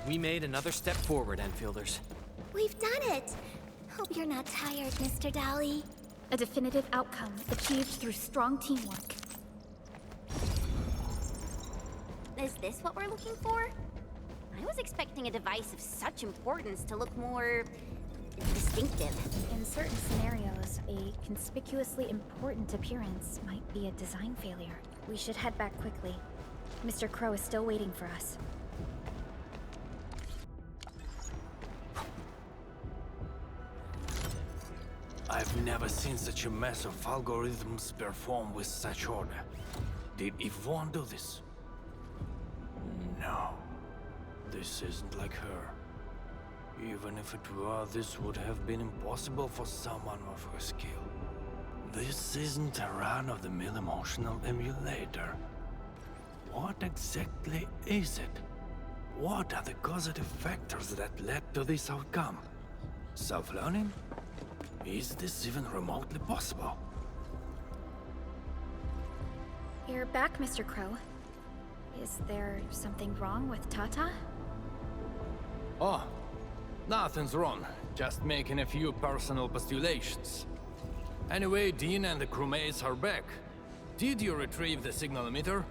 We made another step forward, Enfielders. We've done it! Hope you're not tired, Mr. Dolly. A definitive outcome achieved through strong teamwork. Is this what we're looking for? I was expecting a device of such importance to look more distinctive. In certain scenarios, a conspicuously important appearance might be a design failure. We should head back quickly. Mr. Crow is still waiting for us. I've never seen such a mess of algorithms perform with such order. Did Yvonne do this? No. This isn't like her. Even if it were, this would have been impossible for someone of her skill. This isn't a run-of-the-mill emotional emulator. What exactly is it? What are the causative factors that led to this outcome? Self-learning? Is this even remotely possible? You're back, Mr. Crow. Is there something wrong with Tata? Oh, nothing's wrong. Just making a few personal postulations. Anyway, Dean and the crewmates are back. Did you retrieve the signal emitter?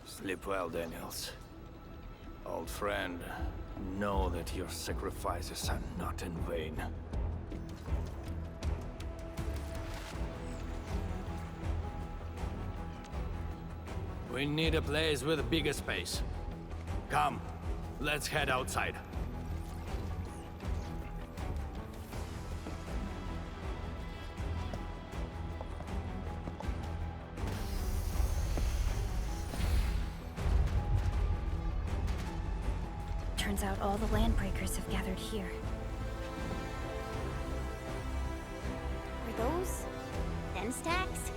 Sleep well, Daniels. Old friend, know that your sacrifices are not in vain. We need a place with a bigger space. Come, let's head outside. Turns out all the landbreakers have gathered here. Are those den stacks?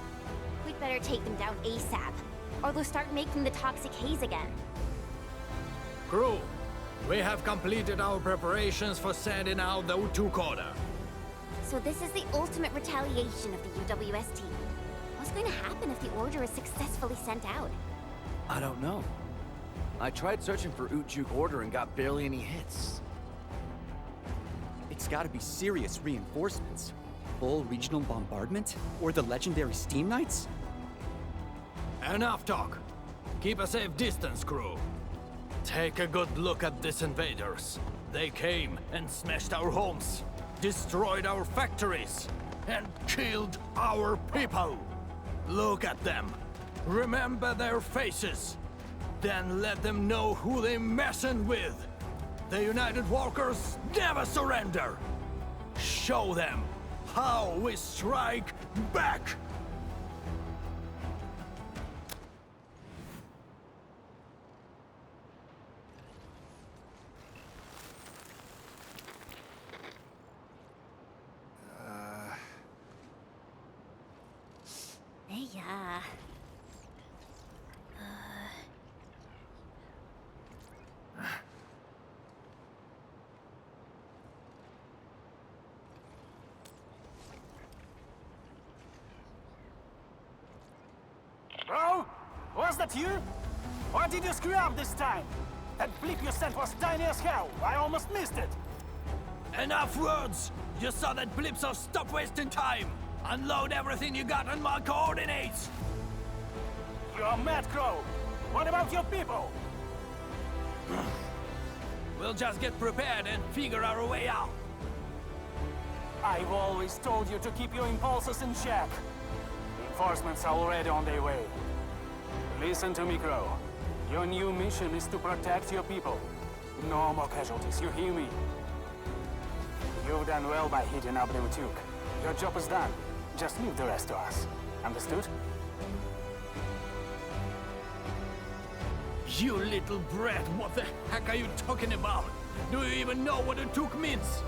We'd better take them down ASAP, or they'll start making the toxic haze again. Crew, we have completed our preparations for sending out the U2 order. So this is the ultimate retaliation of the UWST. What's going to happen if the order is successfully sent out? I don't know. I tried searching for Ujuk order and got barely any hits. It's gotta be serious reinforcements. Full regional bombardment? Or the legendary Steam Knights? Enough talk. Keep a safe distance, crew. Take a good look at these invaders. They came and smashed our homes, destroyed our factories, and killed our people. Look at them. Remember their faces. Then let them know who they're messing with. The United Walkers never surrender. Show them how we strike back. Yeah. Bro, was that you? Or did you screw up this time? That blip you sent was tiny as hell. I almost missed it. Enough words! You saw that blip, so stop wasting time! Unload everything you got on my coordinates! You're mad, Crow. What about your people? We'll just get prepared and figure our way out. I've always told you to keep your impulses in check. Reinforcements are already on their way. Listen to me, Crow. Your new mission is to protect your people. No more casualties, you hear me? You've done well by heating up the Utuk. Your job is done. Just leave the rest to us. Understood? You little brat, what the heck are you talking about? Do you even know what Utuk means?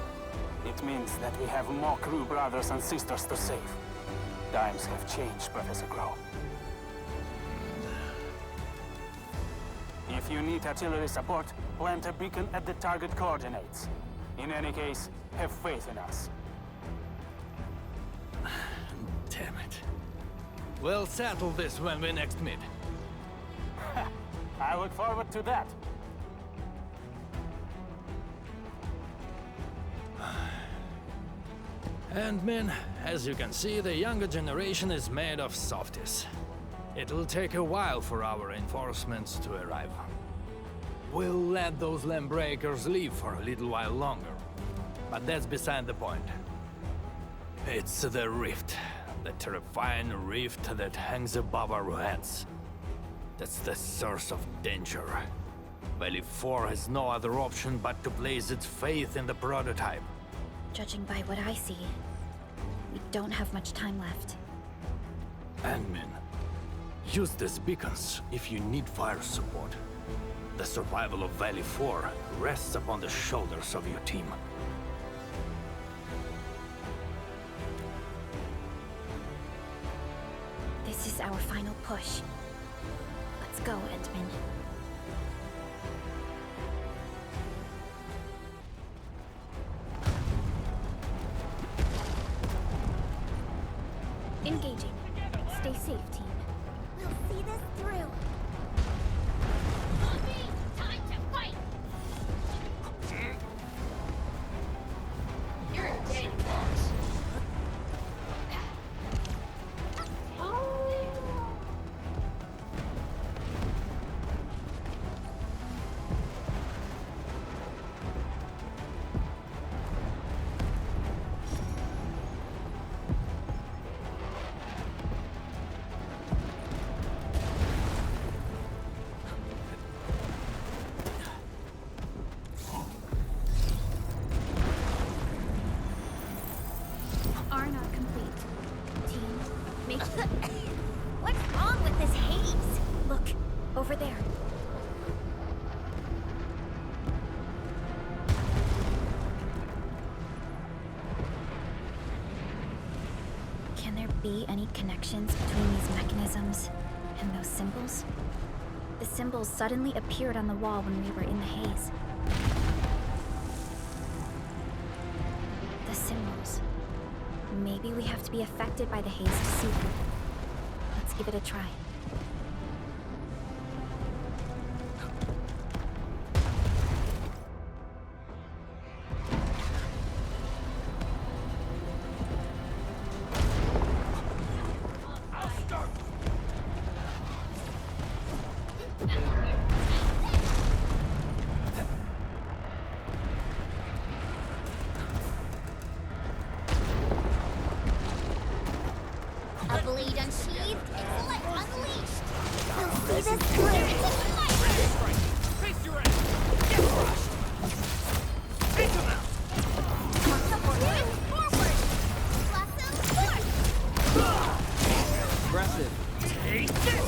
It means that we have more crew brothers and sisters to save. Times have changed, Professor Crow. If If you need artillery support, plant a beacon at the target coordinates. In any case, have faith in us. Damn it. We'll settle this when we next meet. I look forward to that. And men, as you can see, the younger generation is made of softies. It'll take a while for our reinforcements to arrive. We'll let those Landbreakers leave for a little while longer. But that's beside the point. It's the rift. The terrifying rift that hangs above our heads. That's the source of danger. Valley 4 has no other option but to place its faith in the prototype. Judging by what I see, we don't have much time left. Admin, use these beacons if you need fire support. The survival of Valley 4 rests upon the shoulders of your team. This is our final push. Let's go, Endman. Engaging. Stay safe, team. We'll see this through. Time to fight! You're dead, boss. Are not complete. Team, make What's wrong with this haze? Look, over there. Can there be any connections between these mechanisms and those symbols? The symbols suddenly appeared on the wall when we were in the haze. The symbols. Maybe we have to be affected by the haze to see them. Let's give it a try. A blade unsheathed, intellect unleashed. We'll see this through. Face your ass! Get crushed! Take him out! Forward! Lasso forth! Impressive. Take this!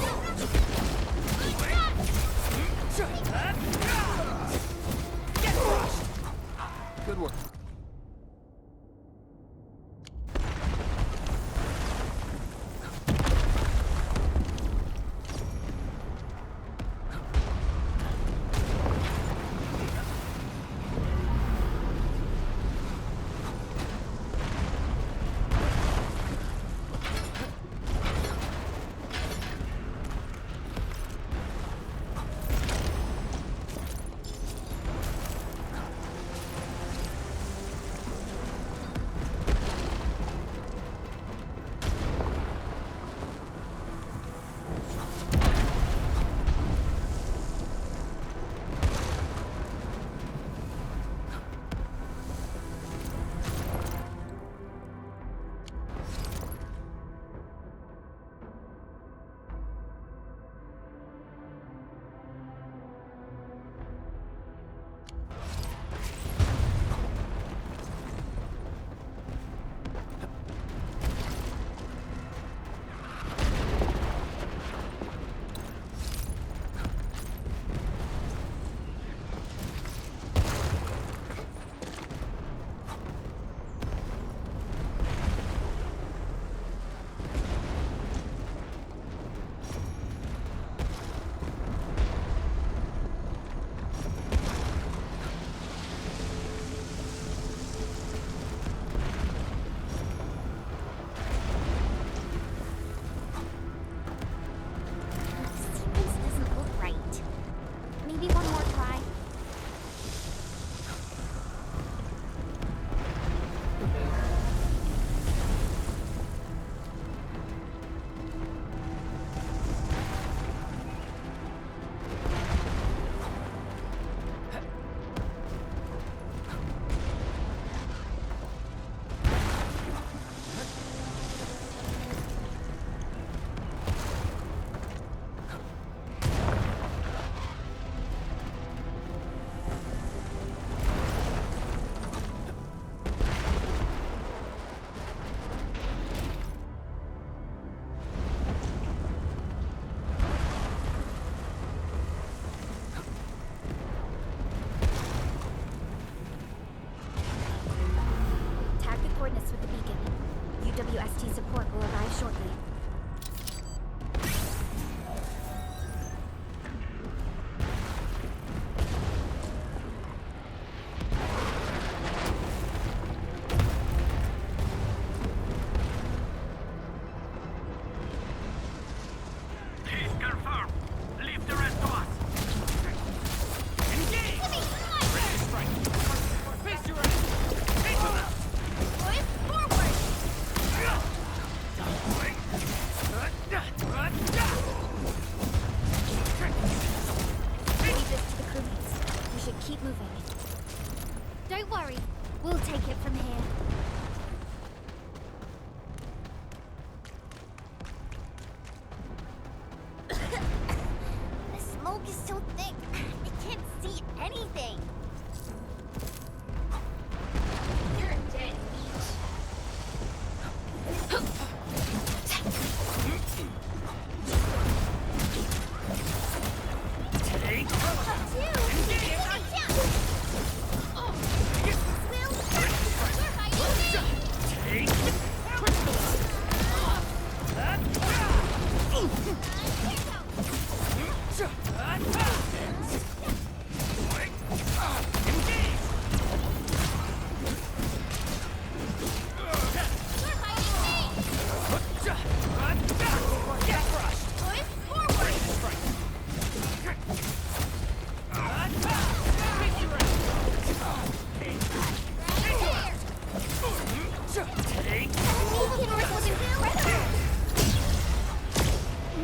Get crushed! Good work. WST support will arrive shortly. Don't worry, we'll take it from here. The smoke is so thick, I can't see anything. You're dead meat. Take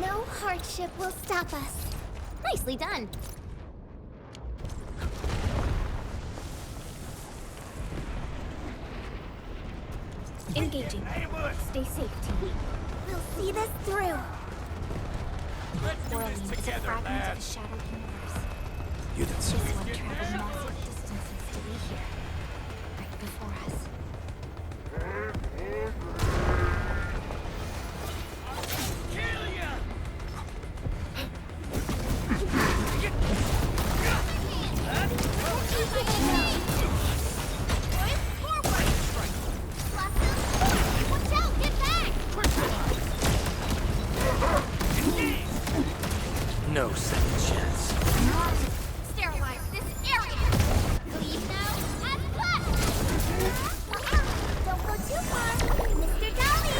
No hardship will stop us. Nicely done. Engaging. Stay safe, team. We'll see this through. Whirling is a fragment of the Shattered Universe. You did so. This one traveled massive distances to be here, right before us. No second chance. Sterilize this area! Leave now and cut! Don't go too far, Mr. Dolly!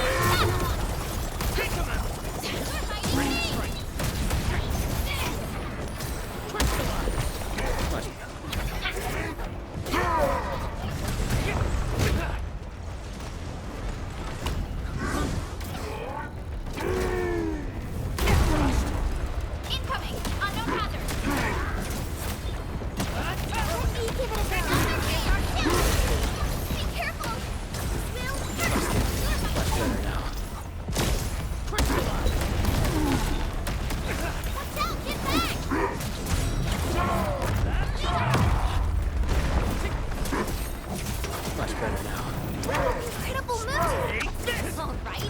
Take him out! Incoming! Unknown hazard! Be careful! Will Much better now. Watch out! Get back! Much better now. Incredible move! All right.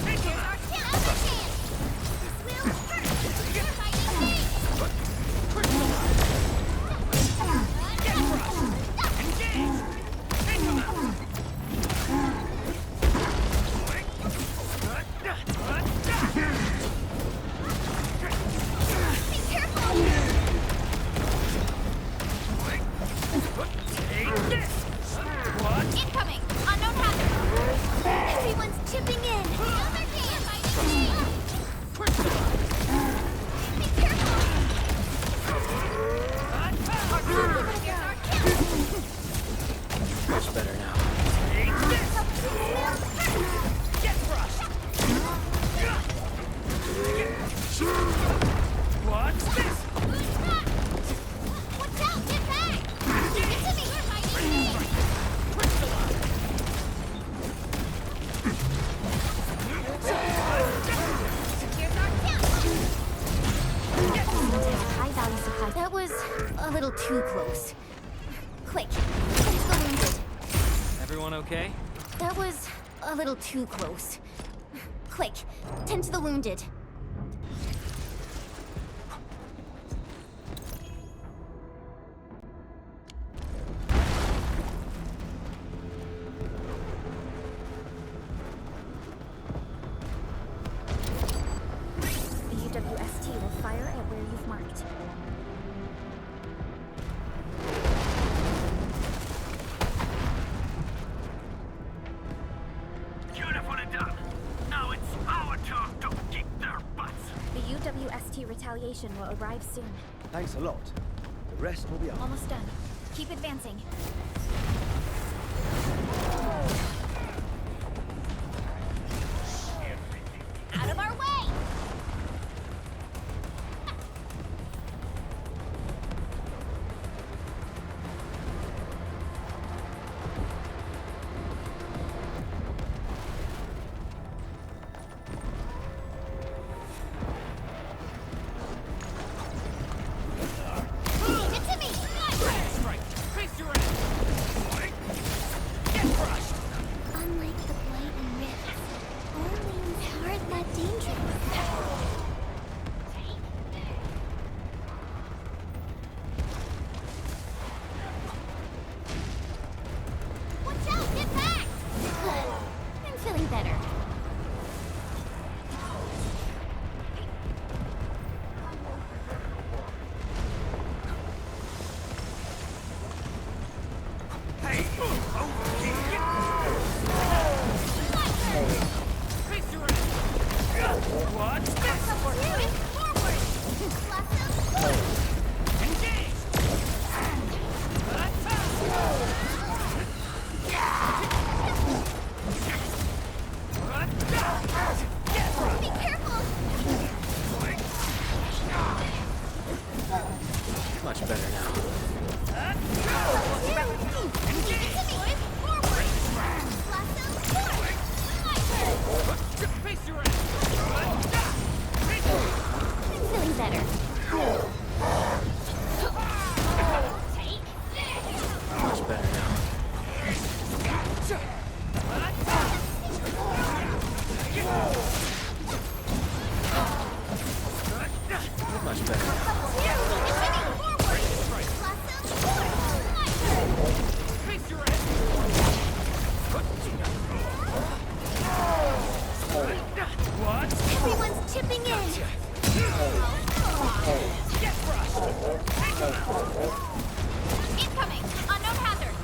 Here's our chance! This will hurt! You're fighting me! Incoming! Unknown hazard! Everyone's chipping in! Another game! Be careful! Much better now. Get crushed! What's this? Watch out! Get back! Give it to me! You're fighting me! Here's our chance! High value supply. That was a little too close. Quick, get to the wounded. Everyone okay? That was a little too close. Quick, tend to the wounded. station will arrive soon. Thanks a lot. The rest will be up. Almost done. Keep advancing. Out of our way! Unlike the Blight and Rift, our lanes aren't that dangerous. Watch out! Get back! Good. I'm feeling better. Much better now. I'm feeling better. Much better now. Much better. Everyone's chipping in. Incoming! Unknown hazard!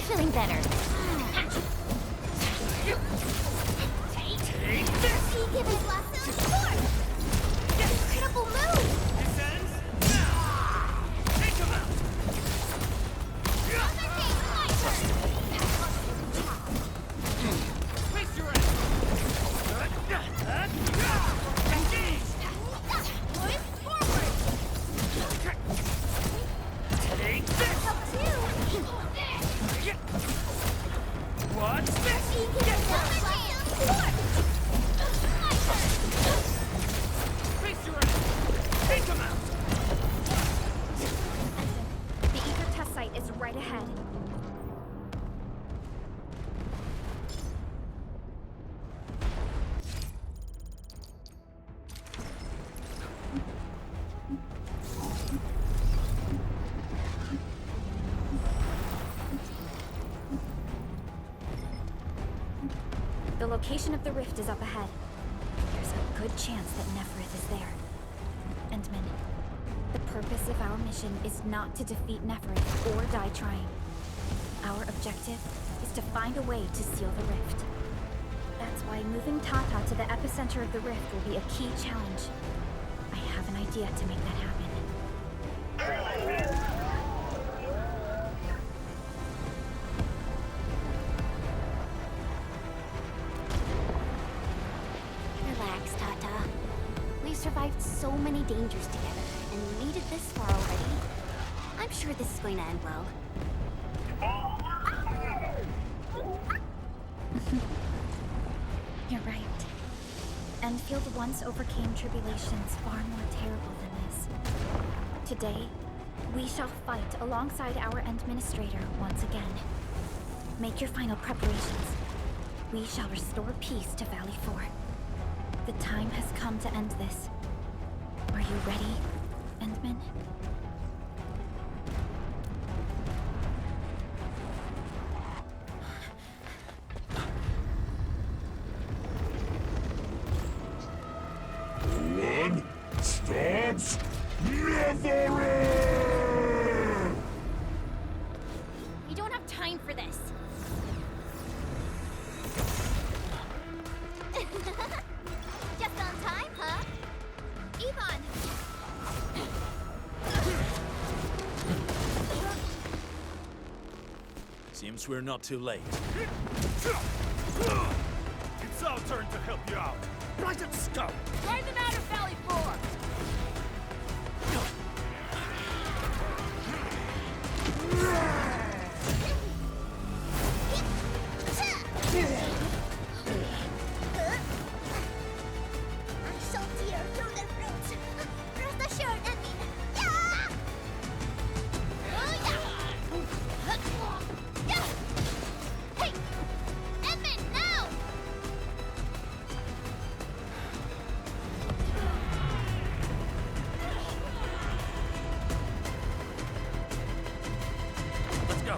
Feeling better. Take this! He gives us lasso force! Incredible move! Take him out! Place your engage! Forward! Take this! Watch this! He gives us lasso force! Face your take him out! The Ether test site is right ahead. The location of the rift is up ahead. There's a good chance that Neferith is there. Endman, the purpose of our mission is not to defeat Neferith or die trying. Our objective is to find a way to seal the rift. That's why moving Tata to the epicenter of the rift will be a key challenge. I have an idea to make that happen. Relax, Tata. We've survived so many dangers together, and made it this far already. I'm sure this is going to end well. You're right. Endfield once overcame tribulations far more terrible than this. Today, we shall fight alongside our Administrator once again. Make your final preparations. We shall restore peace to Valley 4. The time has come to end this. Are you ready, Endman? One stops never! We don't have time for this. Just on time, huh? Yvonne! Seems we're not too late. It's our turn to help you out. Right at scope! Why the matter, Valley 4? Saltier through the roots. Rest assured, Edwin. Yeah! Hey! Edmund, now! Let's go.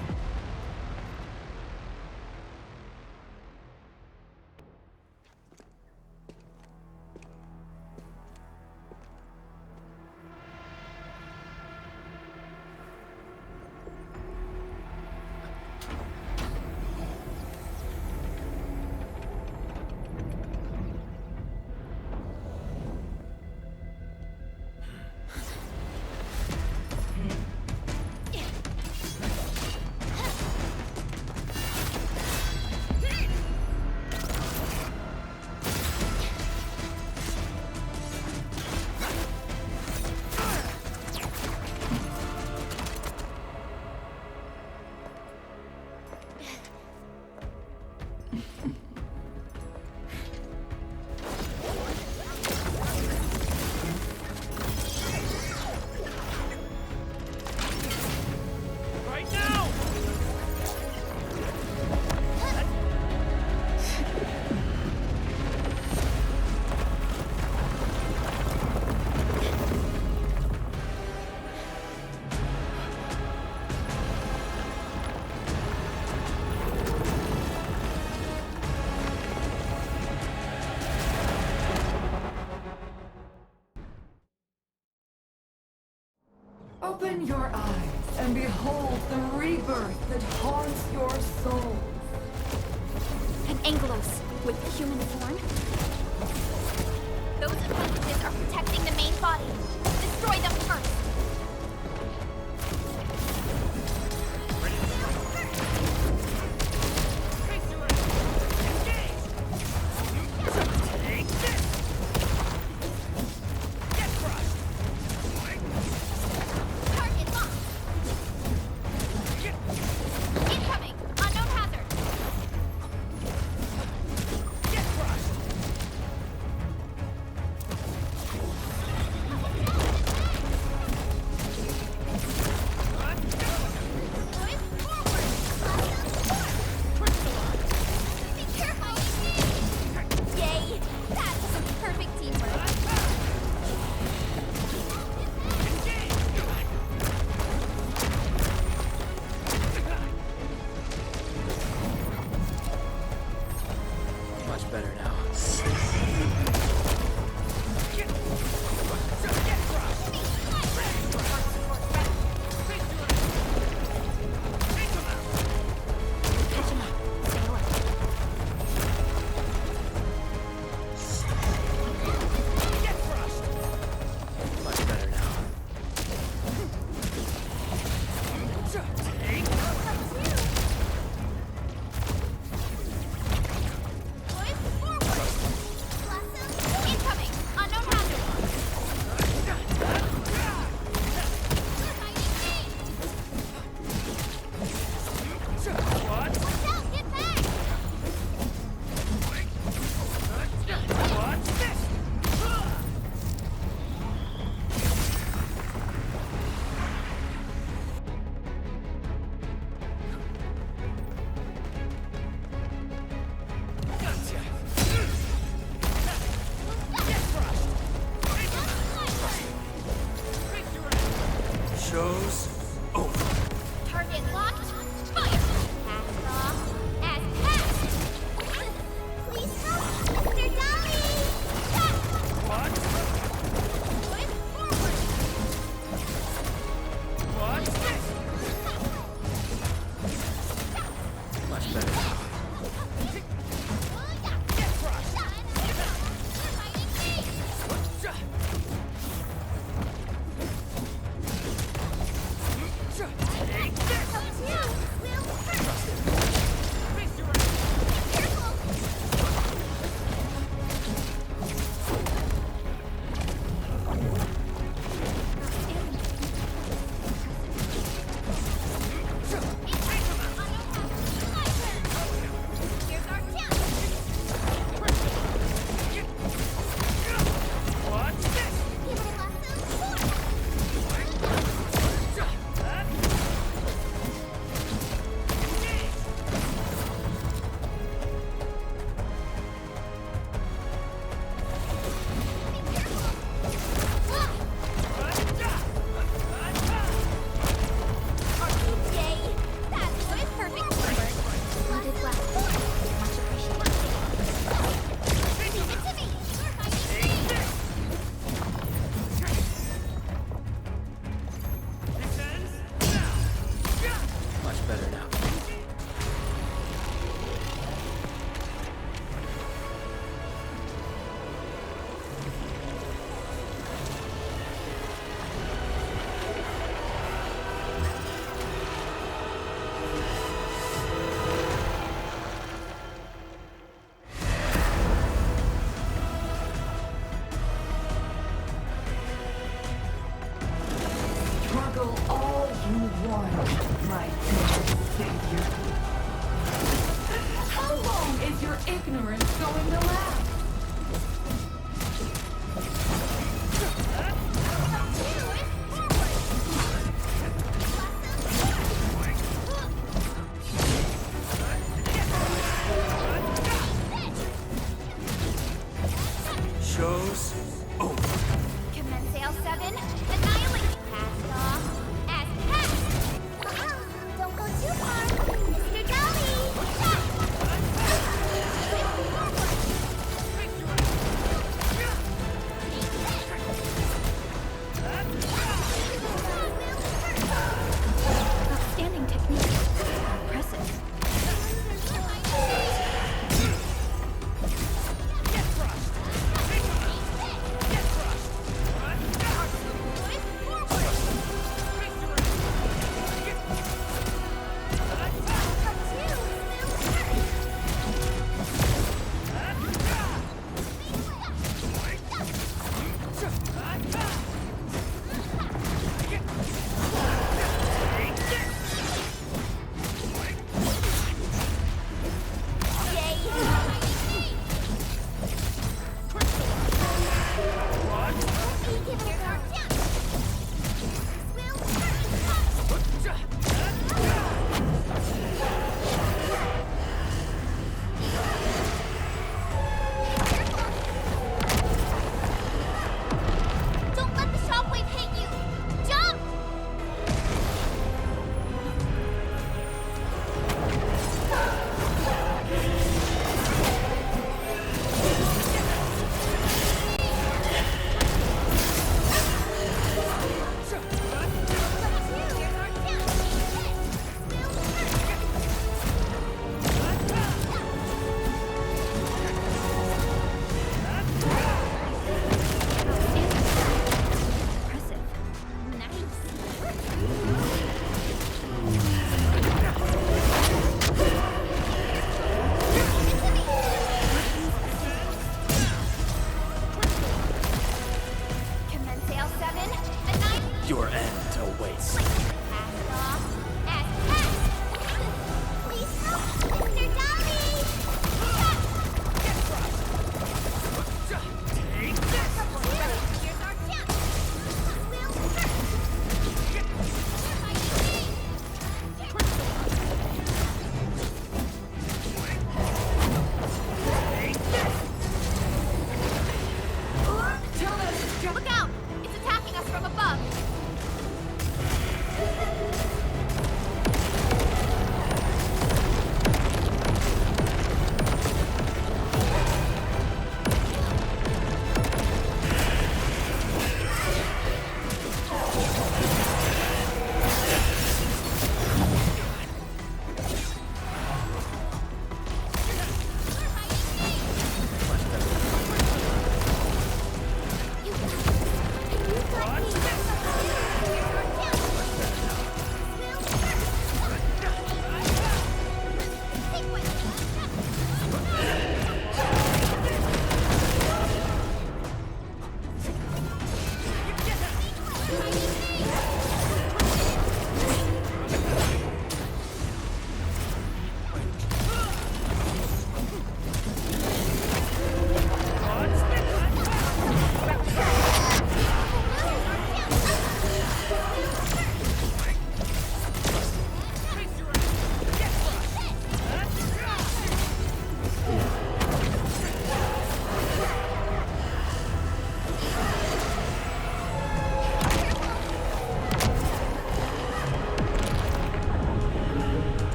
Right now! Open your eyes and behold the rebirth that haunts your soul. An Angelos with human form? Those appendages are protecting the main body. Destroy them first. Take this! Get crushed! Target locked. Incoming. Unknown hazard. Get crushed! Target locked. Fire! Cast off. As cast! Please help, Mr. Dolly! What? Going forward! What's this? Much better.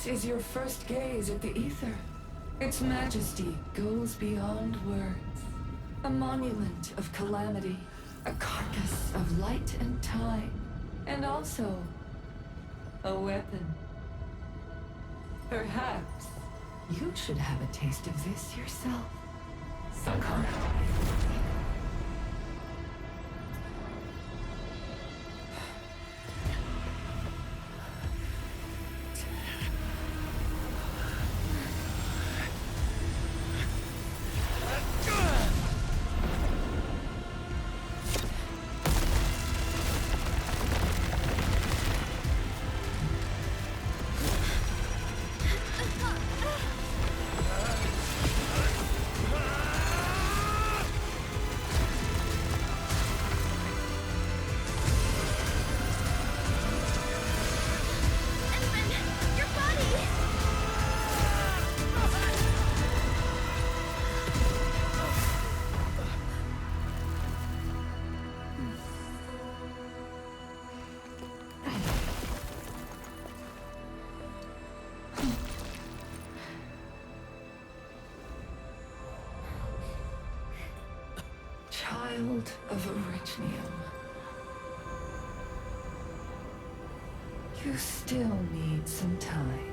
This is your first gaze at the ether. Its majesty goes beyond words. A monument of calamity, a carcass of light and time, and also a weapon. Perhaps you should have a taste of this yourself, Sakara. Child of Arichnium. You still need some time.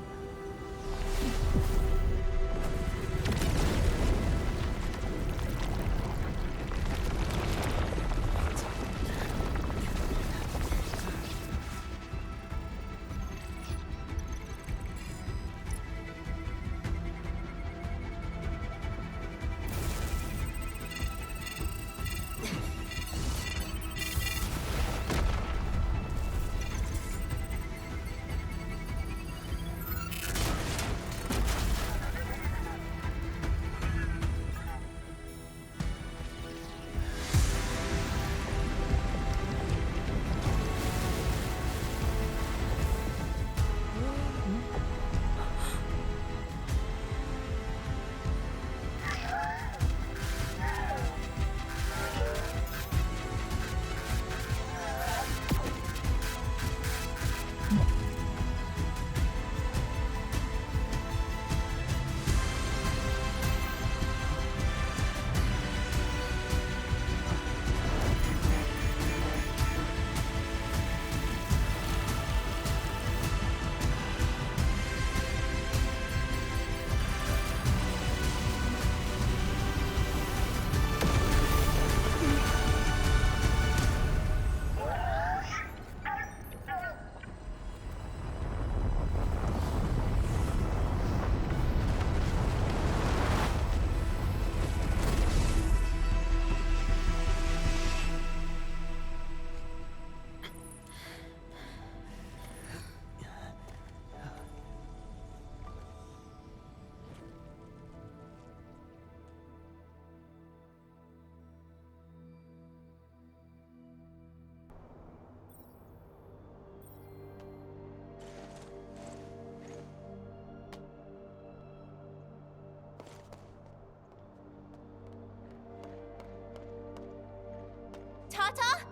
Tata?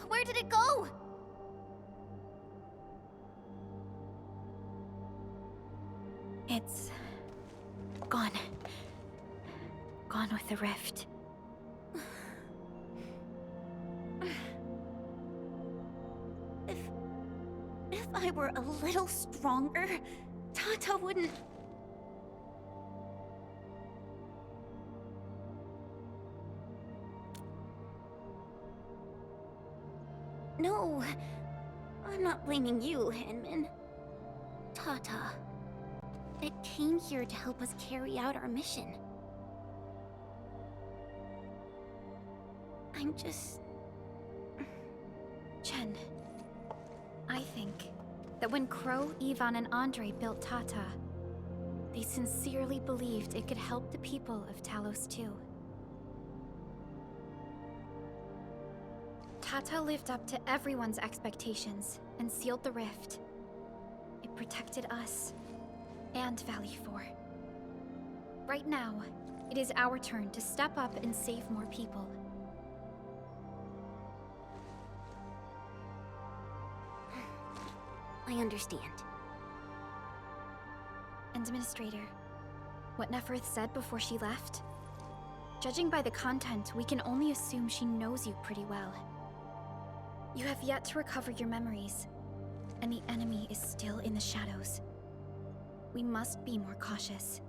Where did it go? It's gone. Gone with the rift. If I were a little stronger, Tata wouldn't... No, I'm not blaming you, Hinman. Tata. It came here to help us carry out our mission. I'm just... Chen, I think that when Crow, Ivan, and Andre built Tata, they sincerely believed it could help the people of Talos too. Tata lived up to everyone's expectations and sealed the rift. It protected us and Valley 4. Right now, it is our turn to step up and save more people. I understand. Administrator, what Neferth said before she left? Judging by the content, we can only assume she knows you pretty well. You have yet to recover your memories, and the enemy is still in the shadows. We must be more cautious.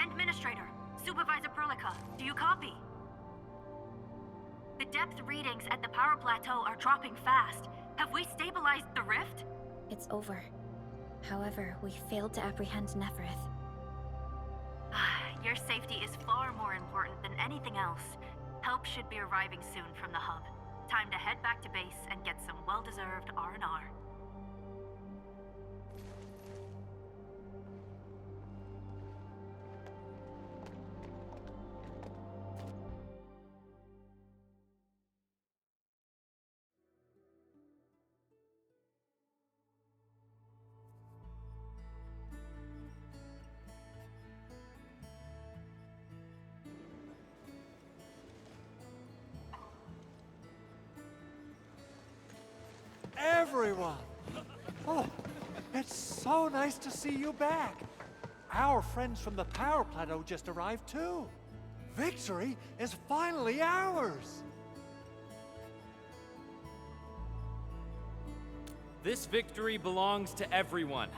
Administrator, Supervisor Perlica, do you copy? The depth readings at the power plateau are dropping fast. Have we stabilized the rift? It's over. However, we failed to apprehend Neferth. Your safety is far more important than anything else. Help should be arriving soon from the hub. Time to head back to base and get some well-deserved R&R. Everyone! Oh, it's so nice to see you back. Our friends from the power plateau just arrived too. Victory is finally ours! This victory belongs to everyone.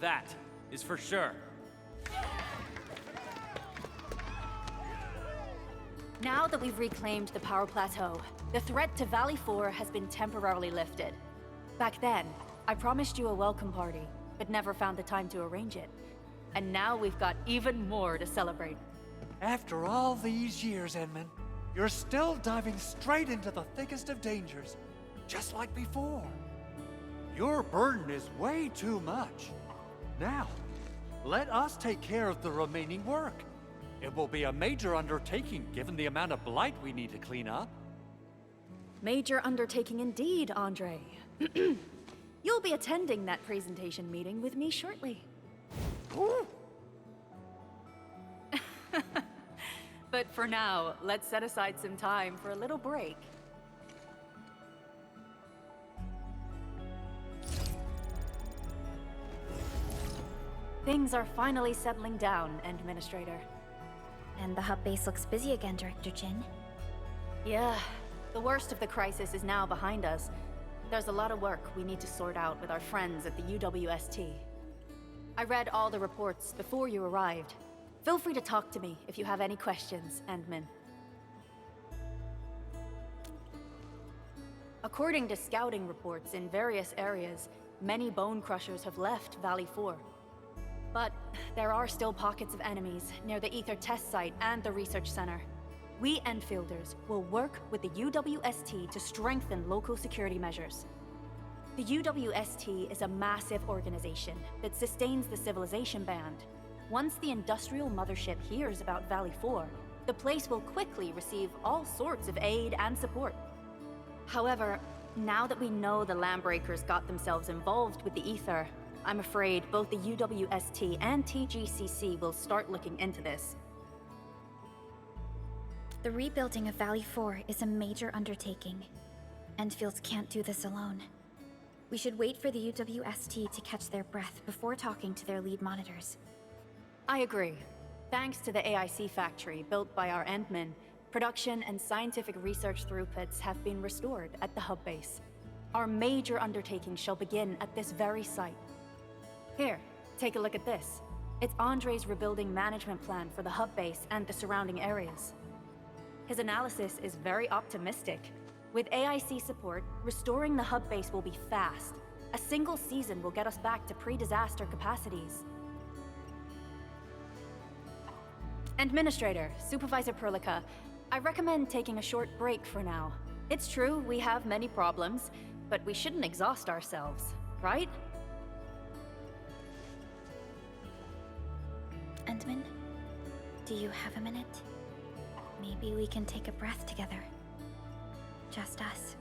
That is for sure. Now that we've reclaimed the power plateau, the threat to Valley 4 has been temporarily lifted. Back then, I promised you a welcome party, but never found the time to arrange it. And now we've got even more to celebrate. After all these years, Edmund, you're still diving straight into the thickest of dangers, just like before. Your burden is way too much. Now, let us take care of the remaining work. It will be a major undertaking given the amount of blight we need to clean up. Major undertaking indeed, Andre. You'll be attending that presentation meeting with me shortly. But for now, let's set aside some time for a little break. Things are finally settling down, Administrator. And the hub base looks busy again, Director Jin. Yeah, the worst of the crisis is now behind us. There's a lot of work we need to sort out with our friends at the UWST. I read all the reports before you arrived. Feel free to talk to me if you have any questions, Endman. According to scouting reports in various areas, many bone crushers have left Valley 4. But there are still pockets of enemies near the Ether test site and the research center. We Enfielders will work with the UWST to strengthen local security measures. The UWST is a massive organization that sustains the Civilization Band. Once the industrial mothership hears about Valley 4, the place will quickly receive all sorts of aid and support. However, now that we know the Landbreakers got themselves involved with the Ether, I'm afraid both the UWST and TGCC will start looking into this. The rebuilding of Valley 4 is a major undertaking. Endfields can't do this alone. We should wait for the UWST to catch their breath before talking to their lead monitors. I agree. Thanks to the AIC factory built by our Endmen, production and scientific research throughputs have been restored at the hub base. Our major undertaking shall begin at this very site. Here, take a look at this. It's Andre's rebuilding management plan for the hub base and the surrounding areas. His analysis is very optimistic. With AIC support, restoring the hub base will be fast. A single season will get us back to pre-disaster capacities. Administrator, Supervisor Perlica, I recommend taking a short break for now. It's true, we have many problems, but we shouldn't exhaust ourselves, right? Endman, do you have a minute? Maybe we can take a breath together. Just us.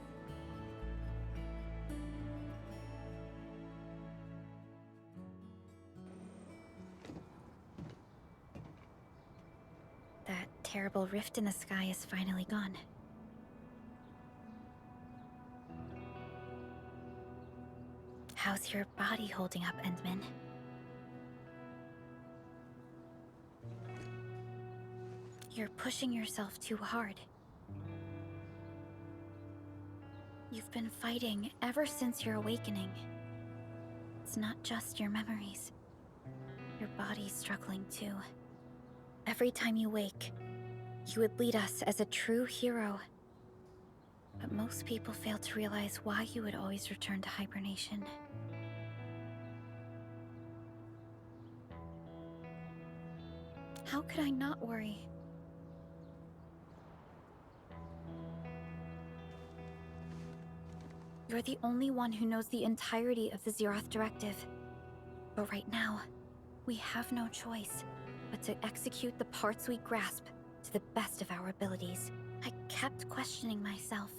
That terrible rift in the sky is finally gone. How's your body holding up, Endman? You're pushing yourself too hard. You've been fighting ever since your awakening. It's not just your memories. Your body's struggling too. Every time you wake, you would lead us as a true hero. But most people fail to realize why you would always return to hibernation. How could I not worry? You're the only one who knows the entirety of the Zeroth Directive. But right now, we have no choice but to execute the parts we grasp to the best of our abilities. I kept questioning myself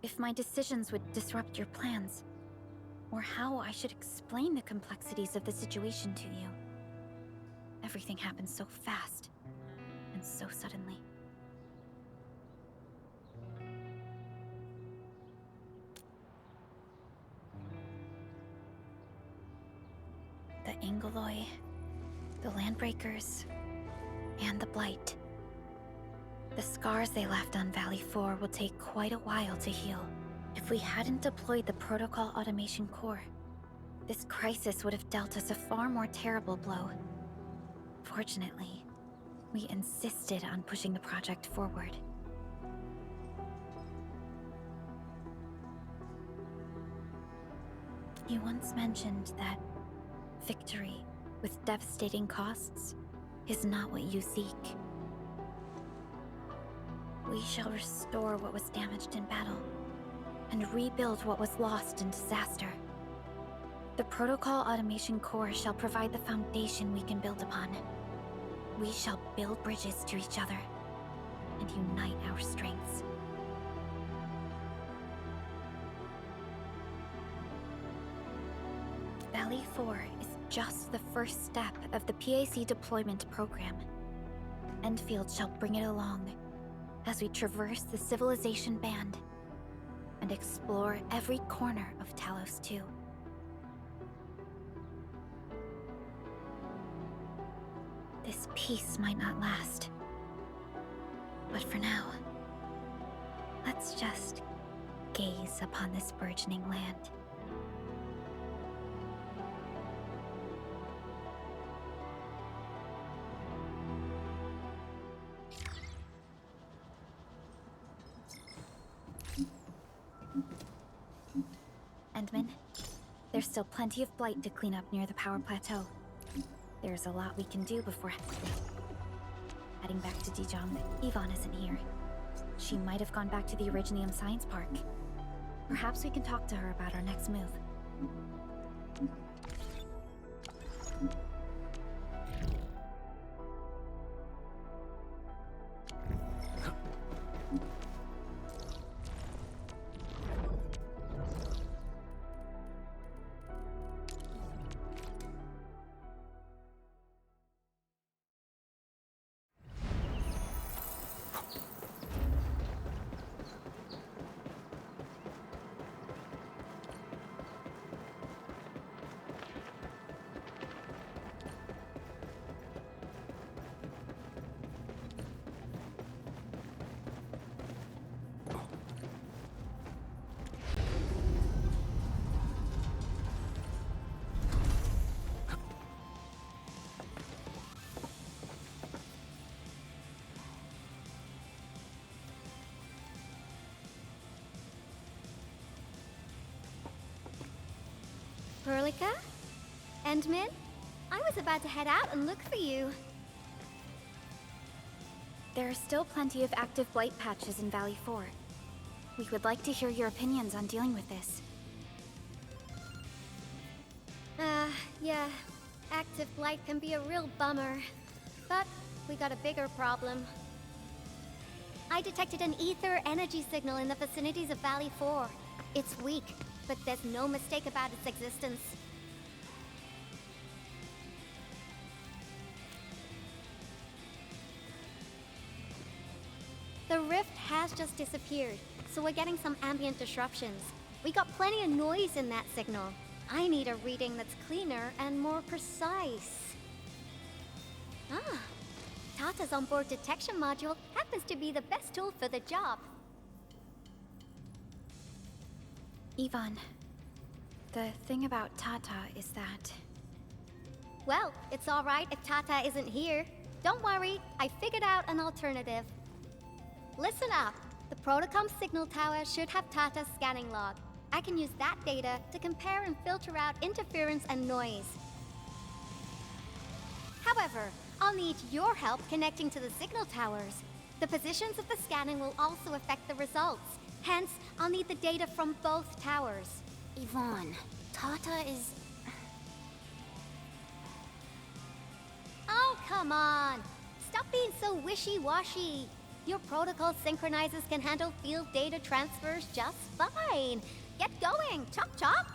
if my decisions would disrupt your plans, or how I should explain the complexities of the situation to you. Everything happened so fast, and so suddenly. The Angoloi, the Landbreakers, and the Blight. The scars they left on Valley 4 will take quite a while to heal. If we hadn't deployed the Protocol Automation Core, this crisis would have dealt us a far more terrible blow. Fortunately, we insisted on pushing the project forward. You once mentioned that victory with devastating costs is not what you seek. We shall restore what was damaged in battle, and rebuild what was lost in disaster. The Protocol Automation Core shall provide the foundation we can build upon. We shall build bridges to each other, and unite our strengths. Valley 4 is just the first step of the PAC deployment program. Endfield shall bring it along as we traverse the Civilization Band and explore every corner of Talos 2. This peace might not last, but for now, let's just gaze upon this burgeoning land. Endman, there's still plenty of blight to clean up near the power plateau. There's a lot we can do before heading back to Dijon. Yvonne isn't here. She might have gone back to the Originium Science Park. Perhaps we can talk to her about our next move. Perlica? Endman? I was about to head out and look for you. There are still plenty of active blight patches in Valley 4. We would like to hear your opinions on dealing with this. Yeah. Active blight can be a real bummer. But we got a bigger problem. I detected an ether energy signal in the vicinities of Valley 4. It's weak, but there's no mistake about its existence. The rift has just disappeared, so we're getting some ambient disruptions. We got plenty of noise in that signal. I need a reading that's cleaner and more precise. Ah, Tata's onboard detection module happens to be the best tool for the job. Ivan, the thing about Tata is that... Well, it's all right if Tata isn't here. Don't worry, I figured out an alternative. Listen up. The Protocom signal tower should have Tata's scanning log. I can use that data to compare and filter out interference and noise. However, I'll need your help connecting to the signal towers. The positions of the scanning will also affect the results. Hence, I'll need the data from both towers. Yvonne, Tata is... Oh, come on! Stop being so wishy-washy. Your protocol synchronizers can handle field data transfers just fine. Get going, chop chop!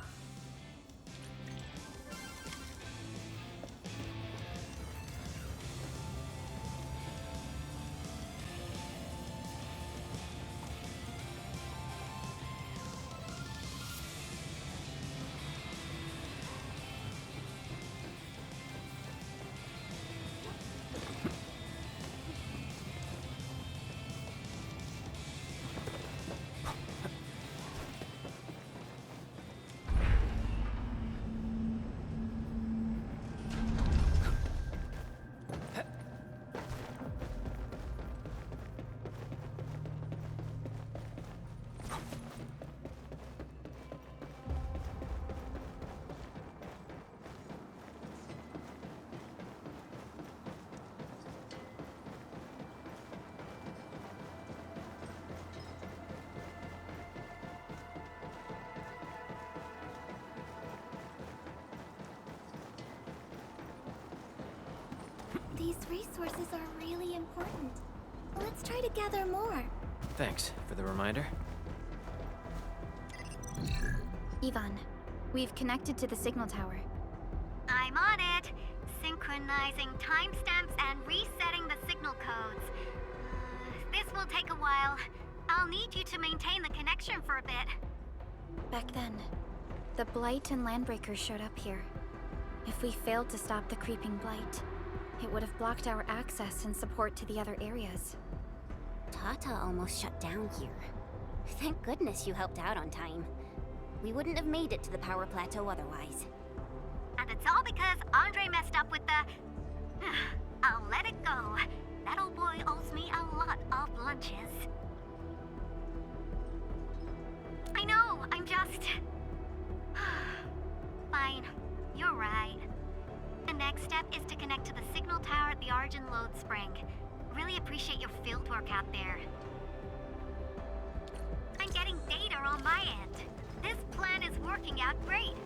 These resources are really important. Let's try to gather more. Thanks for the reminder. Ivan, we've connected to the signal tower. I'm on it. Synchronizing timestamps and resetting the signal codes. This will take a while. I'll need you to maintain the connection for a bit. Back then, the Blight and Landbreakers showed up here. If we failed to stop the creeping Blight, it would have blocked our access and support to the other areas. Tata almost shut down here. Thank goodness you helped out on time. We wouldn't have made it to the power plateau otherwise. And it's all because Andre messed up with the... I'll let it go. That old boy owes me a lot of lunches. I know, I'm just... Fine, you're right. The next step is to connect to the signal tower at the Argent Load Spring. Really appreciate your field work out there. I'm getting data on my end. This plan is working out great.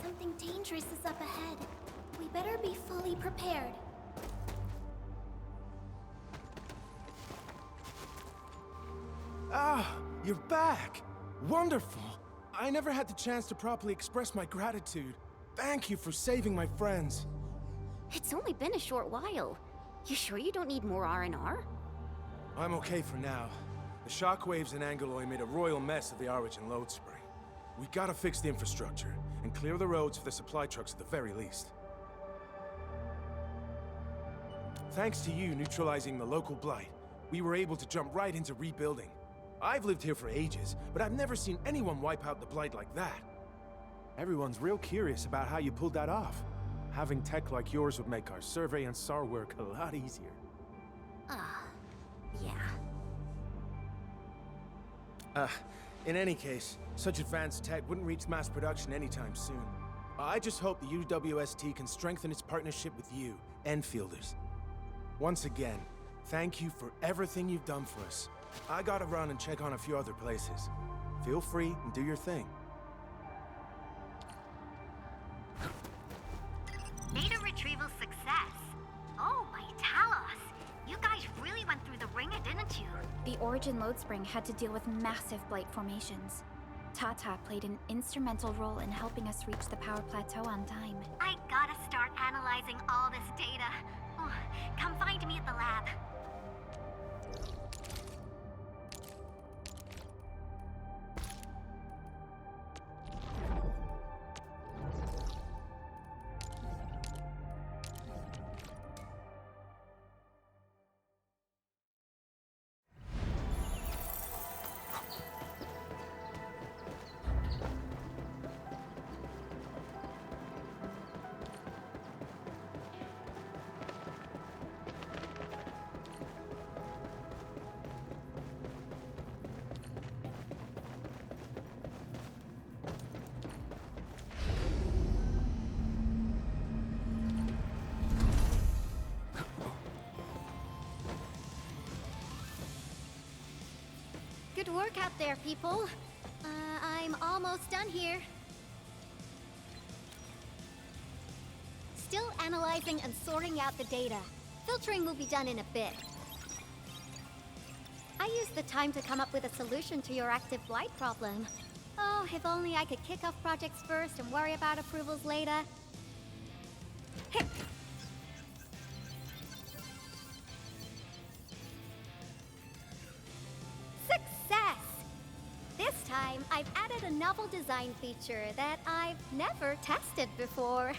Something dangerous is up ahead. We better be fully prepared. Ah, you're back! Wonderful! I never had the chance to properly express my gratitude. Thank you for saving my friends. It's only been a short while. You sure you don't need more R&R? I'm okay for now. The shockwaves in Angeloy made a royal mess of the origin load spring. We gotta fix the infrastructure, and clear the roads for the supply trucks at the very least. Thanks to you neutralizing the local blight, we were able to jump right into rebuilding. I've lived here for ages, but I've never seen anyone wipe out the blight like that. Everyone's real curious about how you pulled that off. Having tech like yours would make our survey and SAR work a lot easier. Yeah. In any case, such advanced tech wouldn't reach mass production anytime soon. I just hope the UWST can strengthen its partnership with you, Enfielders. Once again, thank you for everything you've done for us. I gotta run and check on a few other places. Feel free and do your thing. Data retrieval success. Oh, my Talos. You guys really went through the ringer, didn't you? The Origin load spring had to deal with massive blight formations. Tata played an instrumental role in helping us reach the power plateau on time. I gotta start analyzing all this data. Oh, come find me at the lab. Good work out there, people. I'm almost done here. Still analyzing and sorting out the data. Filtering will be done in a bit. I used the time to come up with a solution to your active blight problem. Oh, if only I could kick off projects first and worry about approvals later. Hey. Success! This time, I've added a novel design feature that I've never tested before.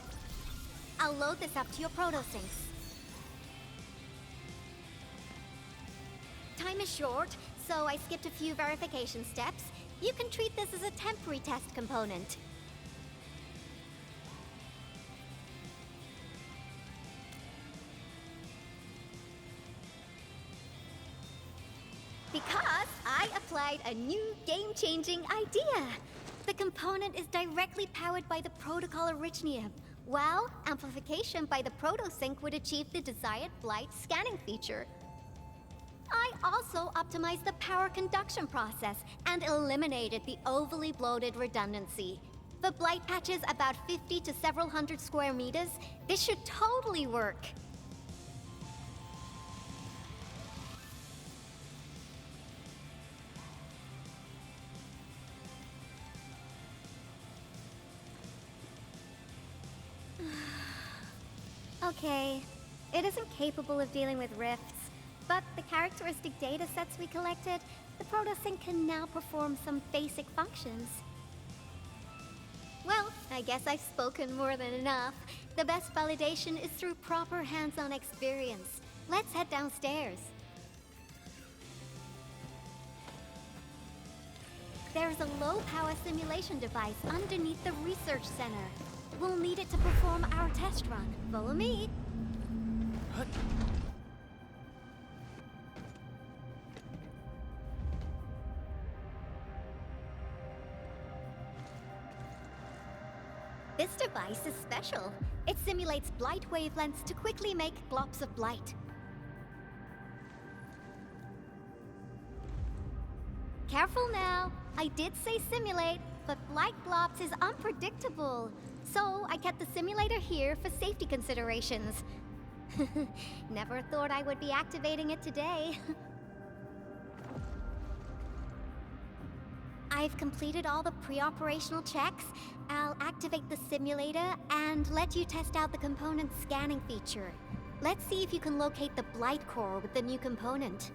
I'll load this up to your protosyncs. Time is short, so I skipped a few verification steps. You can treat this as a temporary test component. Because I applied a new game-changing idea. The component is directly powered by the protocol Originium, while amplification by the protosync would achieve the desired blight scanning feature. I also optimized the power conduction process and eliminated the overly bloated redundancy. For blight patches about 50 to several hundred square meters, this should totally work. Okay, it isn't capable of dealing with rifts, but the characteristic data sets we collected, the protosync can now perform some basic functions. Well, I guess I've spoken more than enough. The best validation is through proper hands-on experience. Let's head downstairs. There's a low-power simulation device underneath the research center. We'll need it to perform our test run. Follow me. This device is special. It simulates blight wavelengths to quickly make globs of blight. Careful now. I did say simulate, but blight globs is unpredictable. So I kept the simulator here for safety considerations. Never thought I would be activating it today. I've completed all the pre-operational checks. I'll activate the simulator and let you test out the component's scanning feature. Let's see if you can locate the Blight Core with the new component.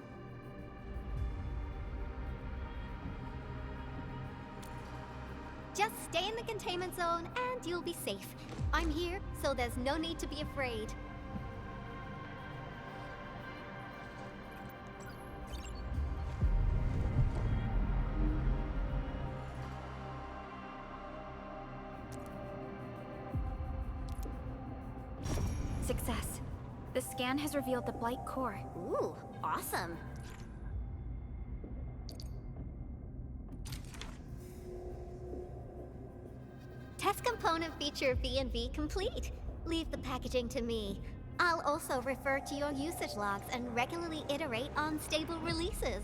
Just stay in the containment zone and you'll be safe. I'm here, so there's no need to be afraid. Success. The scan has revealed the Blight Core. Ooh, awesome. Test component feature V&V complete. Leave the packaging to me. I'll also refer to your usage logs and regularly iterate on stable releases.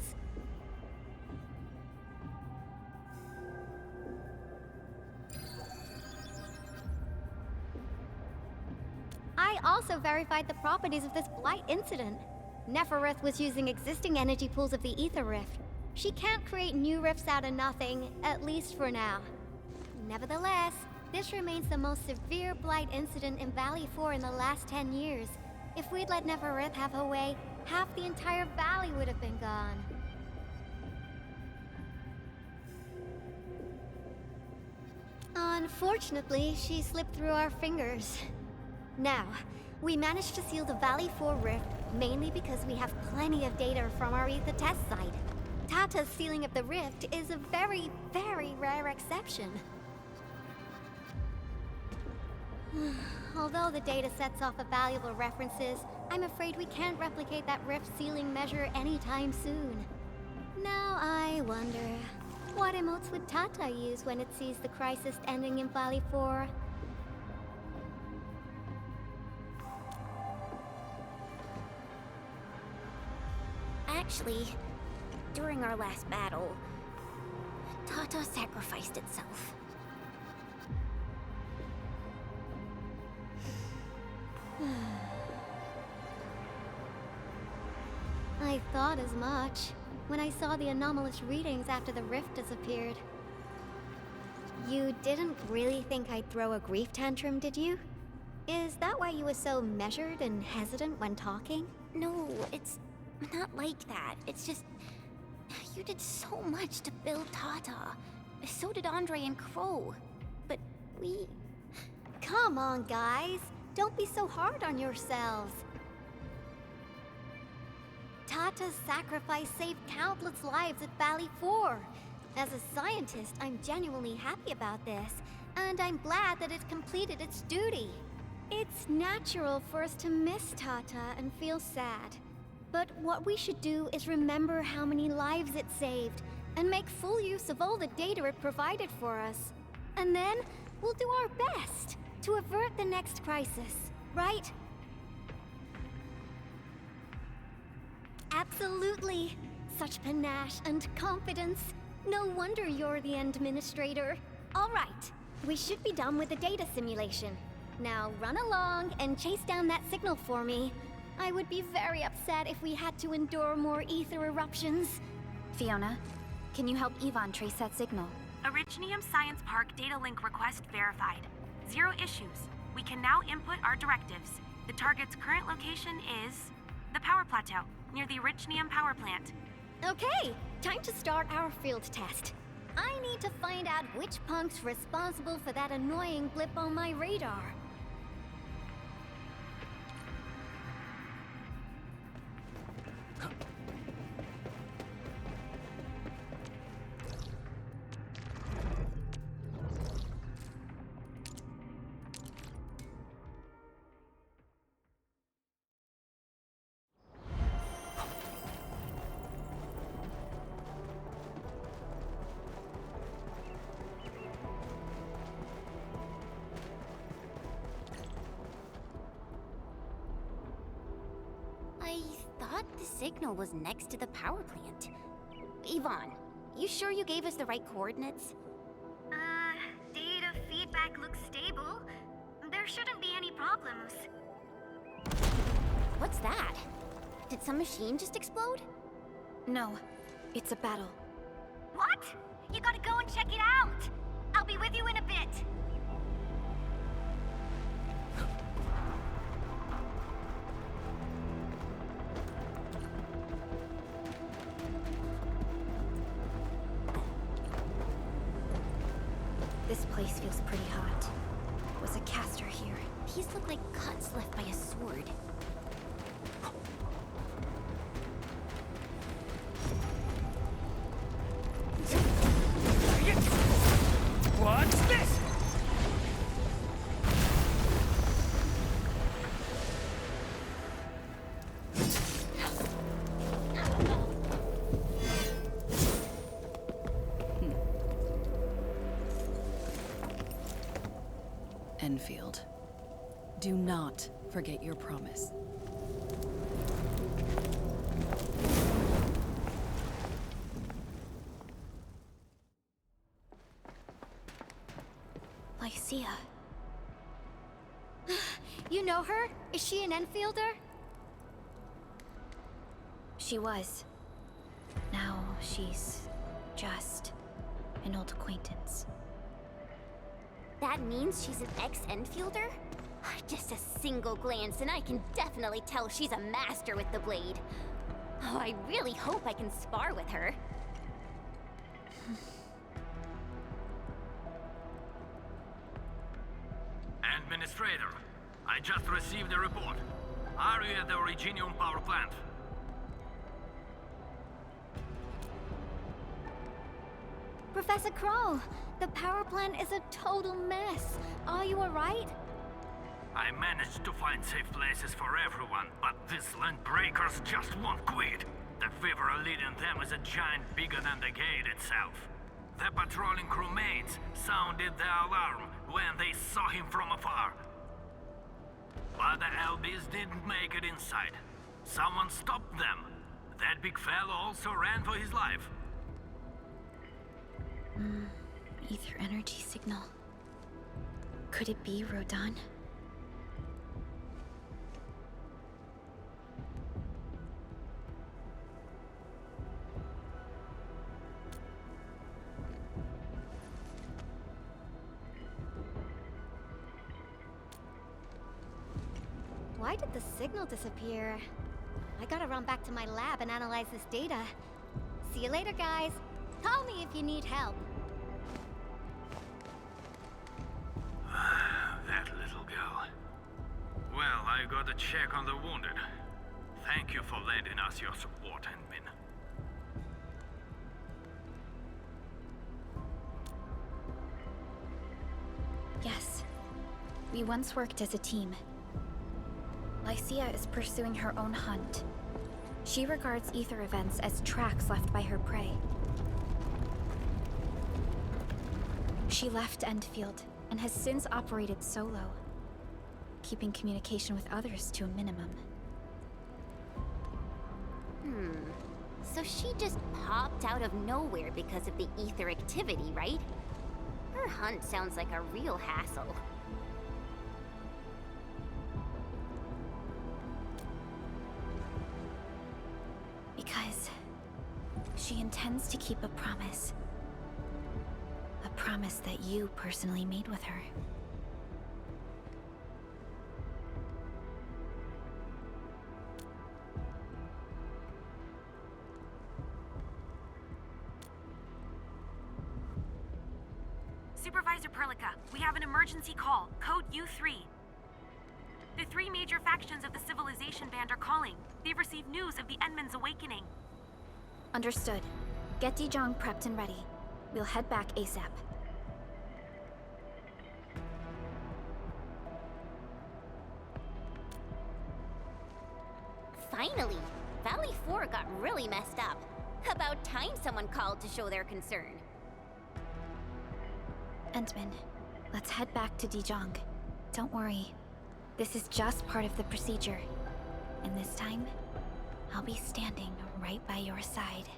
I also verified the properties of this Blight incident. Nefereth was using existing energy pools of the Ether Rift. She can't create new rifts out of nothing, at least for now. Nevertheless, this remains the most severe Blight incident in Valley 4 in the last 10 years. If we'd let Nefereth have her way, half the entire valley would have been gone. Unfortunately, she slipped through our fingers. Now, we managed to seal the Valley 4 rift mainly because we have plenty of data from our Ether test site. Tata's sealing of the rift is a very, very rare exception. Although the data sets off of valuable references, I'm afraid we can't replicate that rift sealing measure anytime soon. Now I wonder, what emotes would Tata use when it sees the crisis ending in Valley 4? Actually, during our last battle, Tata sacrificed itself. I thought as much when I saw the anomalous readings after the rift disappeared. You didn't really think I'd throw a grief tantrum, did you? Is that why you were so measured and hesitant when talking? No, it's not like that. It's just... you did so much to build Tata. So did Andre and Crow. But we... Come on, guys. Don't be so hard on yourselves. Tata's sacrifice saved countless lives at Valley 4. As a scientist, I'm genuinely happy about this, and I'm glad that it completed its duty. It's natural for us to miss Tata and feel sad. But what we should do is remember how many lives it saved, and make full use of all the data it provided for us. And then, we'll do our best to avert the next crisis, right? Absolutely. Such panache and confidence. No wonder you're the administrator. All right, we should be done with the data simulation. Now run along and chase down that signal for me. I would be very upset if we had to endure more ether eruptions. Fiona, can you help Yvonne trace that signal? Originium Science Park data link request verified. 0 issues. We can now input our directives. The target's current location is the power plateau, near the Originium power plant. Okay, time to start our field test. I need to find out which punk's responsible for that annoying blip on my radar. I thought the signal was next to the power plant. Yvonne, you sure you gave us the right coordinates? Data feedback looks stable. There shouldn't be any problems. What's that? Did some machine just explode? No, it's a battle. What? You gotta go and check it out! I'll be with you in a bit. This place feels pretty hot. Was a caster here? These look like cuts left by a sword. What's this? Endfield, do not forget your promise. Lycia. You know her? Is she an Enfielder? She was. Now she's just an old acquaintance. That means she's an ex-Enfielder? Just a single glance and I can definitely tell she's a master with the blade. Oh, I really hope I can spar with her. Administrator, I just received a report. Are you at the Originium power plant? Professor Crow, the power plant is a total mess. Are you alright? I managed to find safe places for everyone, but these landbreakers just won't quit. The fever leading them is a giant bigger than the gate itself. The patrolling crewmates sounded the alarm when they saw him from afar. But the LBs didn't make it inside. Someone stopped them. That big fellow also ran for his life. Ether energy signal. Could it be Rodan? Why did the signal disappear? I gotta run back to my lab and analyze this data. See you later, guys. Call me if you need help. That little girl. Well, I got a check on the wounded. Thank you for lending us your support, Endmin. Yes. We once worked as a team. Lycia is pursuing her own hunt. She regards ether events as tracks left by her prey. She left Endfield and has since operated solo, keeping communication with others to a minimum. So she just popped out of nowhere because of the ether activity, right? Her hunt sounds like a real hassle. Because she intends to keep a promise. A promise that you personally made with her. Supervisor Perlica, we have an emergency call, code U3. The three major factions of the Civilization Band are calling. They've received news of the Endman's awakening. Understood. Get Dijong prepped and ready. We'll head back ASAP. Finally! Valley 4 got really messed up. About time someone called to show their concern. Endman, let's head back to Dijong. Don't worry. This is just part of the procedure. And this time, I'll be standing right by your side.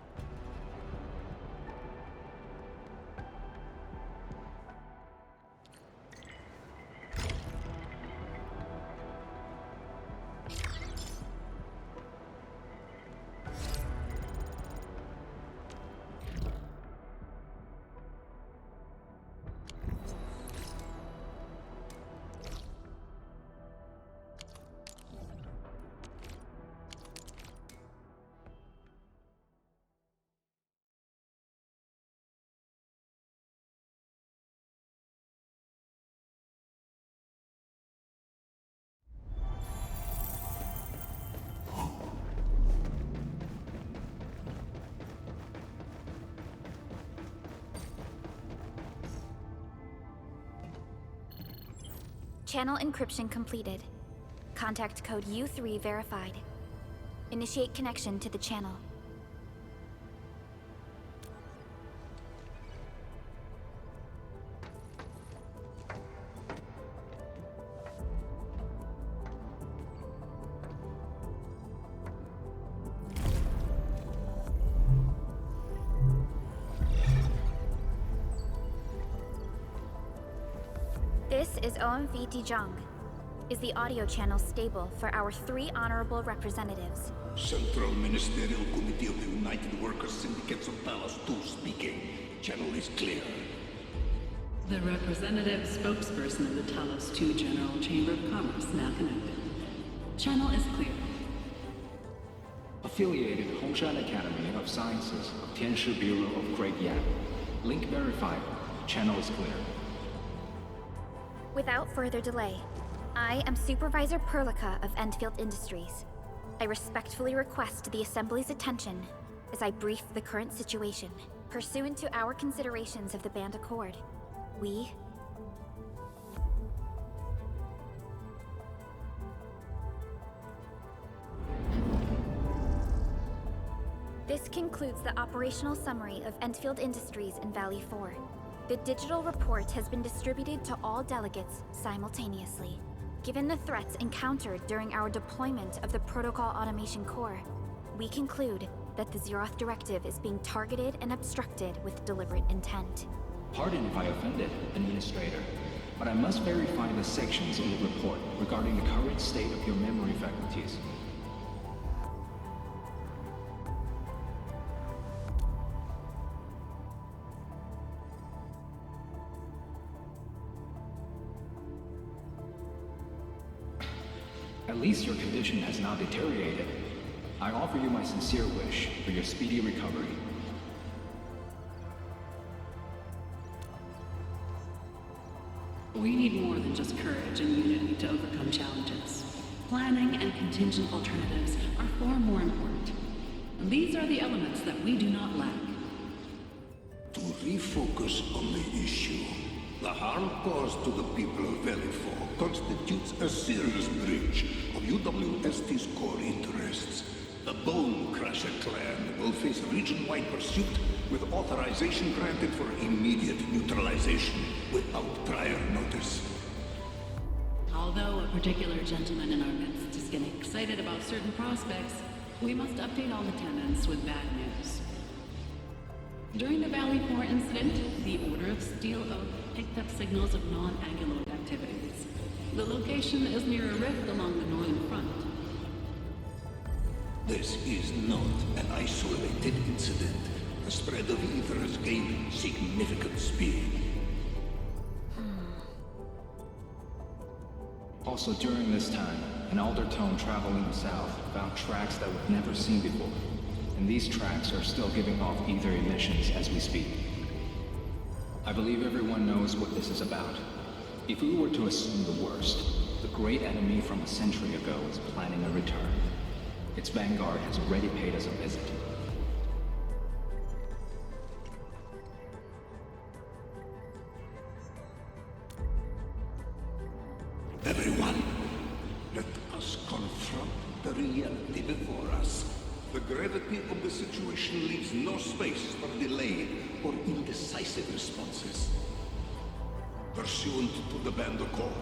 Channel encryption completed. Contact code U3 verified. Initiate connection to the channel. This is OMV Dijong. Is the audio channel stable for our 3 honorable representatives? Central Ministerial Committee of the United Workers Syndicates of Talos 2 speaking. Channel is clear. The representative spokesperson of the Talos 2 General Chamber of Commerce now connected. Channel is clear. Affiliated Hongshan Academy of Sciences of Tianshi Bureau of Great Yan. Link verified. Channel is clear. Without further delay, I am Supervisor Perlica of Endfield Industries. I respectfully request the Assembly's attention as I brief the current situation. Pursuant to our considerations of the Band Accord, we... This concludes the operational summary of Endfield Industries in Valley 4. The digital report has been distributed to all delegates simultaneously. Given the threats encountered during our deployment of the Protocol Automation Core, we conclude that the Zeroth Directive is being targeted and obstructed with deliberate intent. Pardon if I offended, Administrator, but I must verify the sections in the report regarding the current state of your memory faculties. At least your condition has not deteriorated. I offer you my sincere wish for your speedy recovery. We need more than just courage and unity to overcome challenges. Planning and contingent alternatives are far more important. These are the elements that we do not lack. To refocus on the issue, the harm caused to the people of Valley 4 constitutes a serious breach of UWST's core interests. The Bone Crusher clan will face region-wide pursuit with authorization granted for immediate neutralization without prior notice. Although a particular gentleman in our midst is getting excited about certain prospects, we must update all attendants with bad news. During the Valley 4 incident, the Order of Steel Oak picked up signals of non-anguloid activities. The location is near a rift along the northern front. This is not an isolated incident. The spread of ether has gained significant speed. Also during this time, an Aldertone traveling south found tracks that we've never seen before. And these tracks are still giving off ether emissions as we speak. I believe everyone knows what this is about. If we were to assume the worst, the great enemy from a century ago is planning a return. Its vanguard has already paid us a visit. Everyone, let us confront the reality before us. The gravity of the situation leaves no space for delay or indecisive responses. Pursuant to the Band Accord,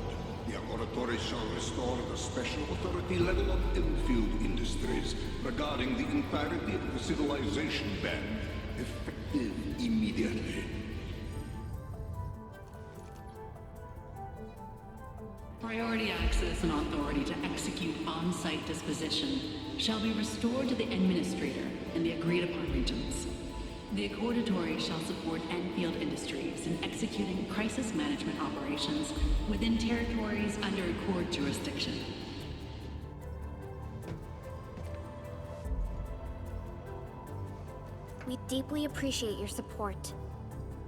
the Laboratory shall restore the special authority level of Endfield Industries regarding the entirety of the civilization band, effective immediately. Priority access and authority to execute on-site disposition shall be restored to the Administrator in the agreed-upon regions. The Accordatory shall support Endfield Industries in executing crisis management operations within territories under Accord jurisdiction. We deeply appreciate your support.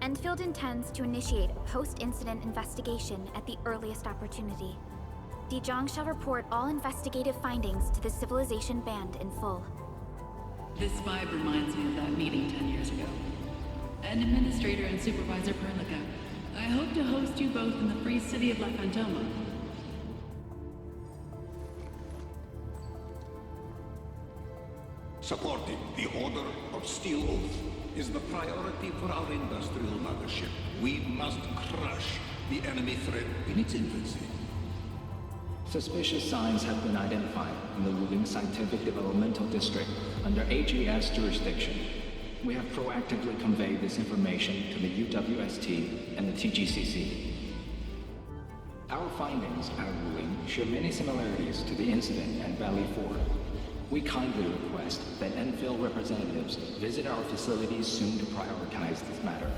Endfield intends to initiate a post-incident investigation at the earliest opportunity. Dijong shall report all investigative findings to the Civilization Band in full. This vibe reminds me of that meeting 10 years ago. And Administrator and Supervisor Perlica, I hope to host you both in the free city of La Fantoma. Supporting the Order of Steel Oath is the priority for our industrial mothership. We must crush the enemy threat in its infancy. Suspicious signs have been identified in the Wuling Scientific Developmental District under AGS jurisdiction. We have proactively conveyed this information to the UWST and the TGCC. Our findings at Wuling share many similarities to the incident at Valley 4. We kindly request that Endfield representatives visit our facilities soon to prioritize this matter.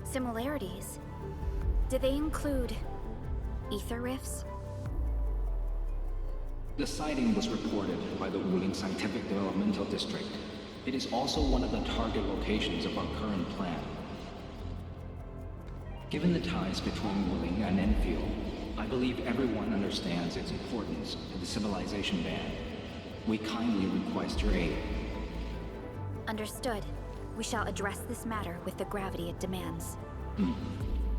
Similarities? Do they include ether rifts? The sighting was reported by the Wuling Scientific Developmental District. It is also one of the target locations of our current plan. Given the ties between Wuling and Endfield, I believe everyone understands its importance to the civilization band. We kindly request your aid. Understood. We shall address this matter with the gravity it demands.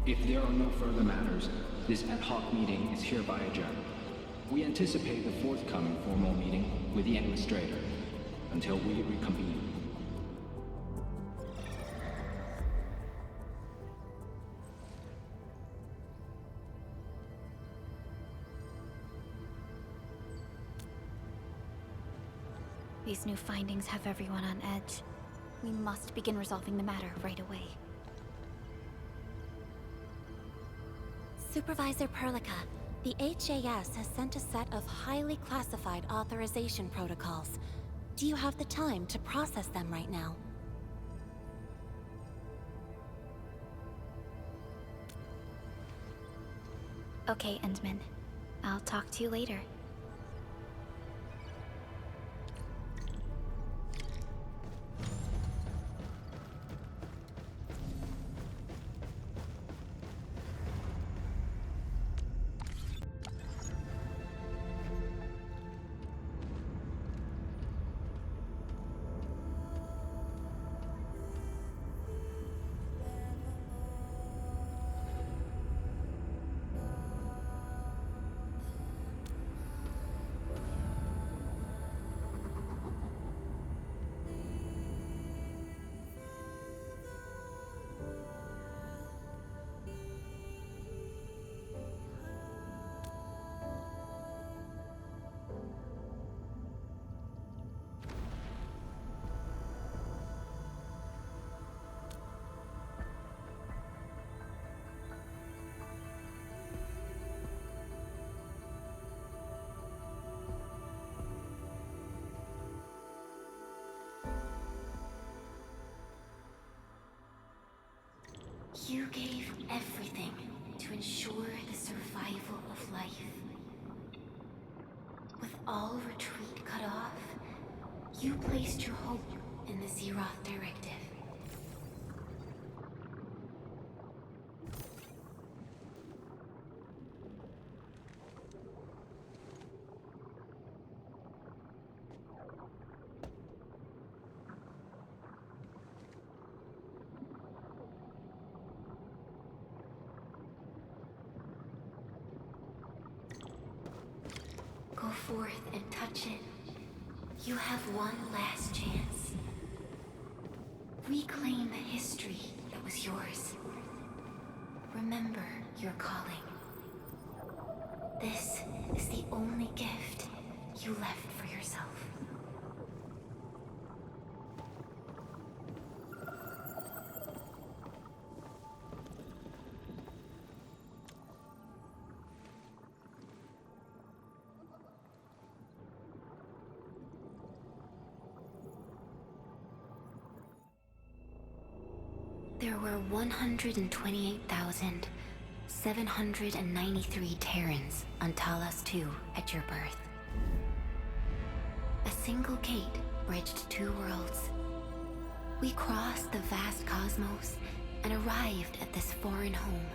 If there are no further matters, this ad hoc meeting is hereby adjourned. We anticipate the forthcoming formal meeting with the Administrator until we reconvene. These new findings have everyone on edge. We must begin resolving the matter right away. Supervisor Perlica, the HAS has sent a set of highly classified authorization protocols. Do you have the time to process them right now? Okay, Endman. I'll talk to you later. You gave everything to ensure the survival of life. With all retreat cut off, you placed your hope in the Zeroth Directive. Go forth and touch it. You have one last chance. Reclaim the history that was yours. Remember your calling. This is the only gift you left for yourself. There were 128,793 Terrans on Talos 2 at your birth. A single gate bridged two worlds. We crossed the vast cosmos and arrived at this foreign home.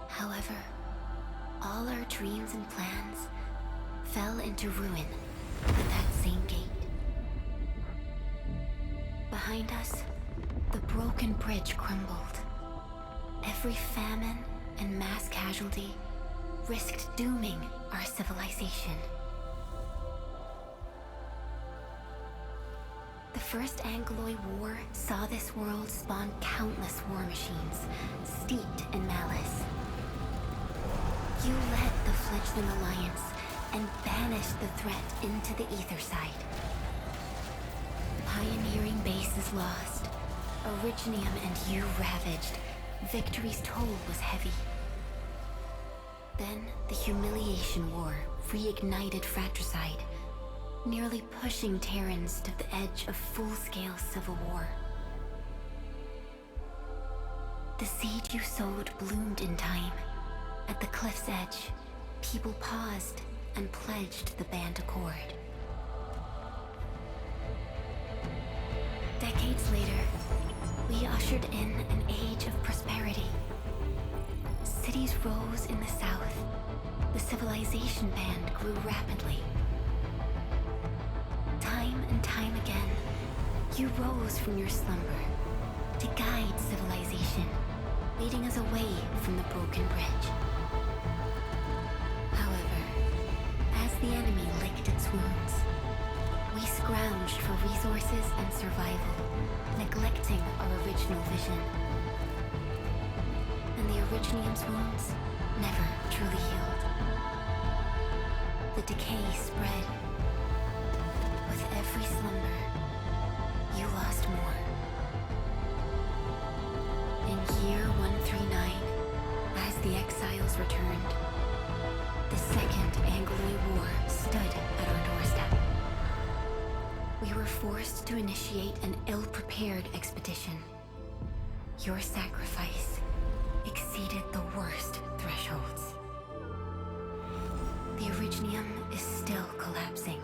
However, all our dreams and plans fell into ruin at that same gate. Behind us, the broken bridge crumbled. Every famine and mass casualty risked dooming our civilization. First Angloid War saw this world spawn countless war machines, steeped in malice. You led the fledgling alliance and banished the threat into the ether side. Pioneering bases lost, Originium and you ravaged. Victory's toll was heavy. Then the Humiliation War reignited fratricide, nearly pushing Terrans to the edge of full-scale civil war. The seed you sowed bloomed in time. At the cliff's edge, people paused and pledged the Band Accord. Decades later, we ushered in an age of prosperity. Cities rose in the south. The civilization band grew rapidly. Time and time again, you rose from your slumber to guide civilization, leading us away from the broken bridge. However, as the enemy licked its wounds, we scrounged for resources and survival, neglecting our original vision. And the Originium's wounds never truly healed. The decay spread. With every slumber, you lost more. In year 139, as the exiles returned, the Second Angloid War stood at our doorstep. We were forced to initiate an ill-prepared expedition. Your sacrifice exceeded the worst thresholds. The Originium is still collapsing.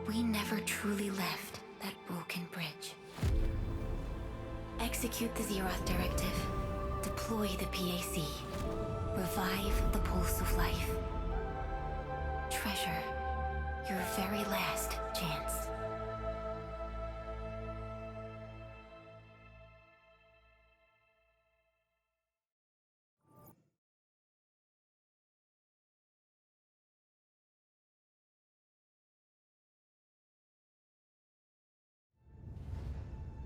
We never truly left that broken bridge. Execute the Zeroth Directive. Deploy the PAC. Revive the pulse of life. Treasure your very last chance.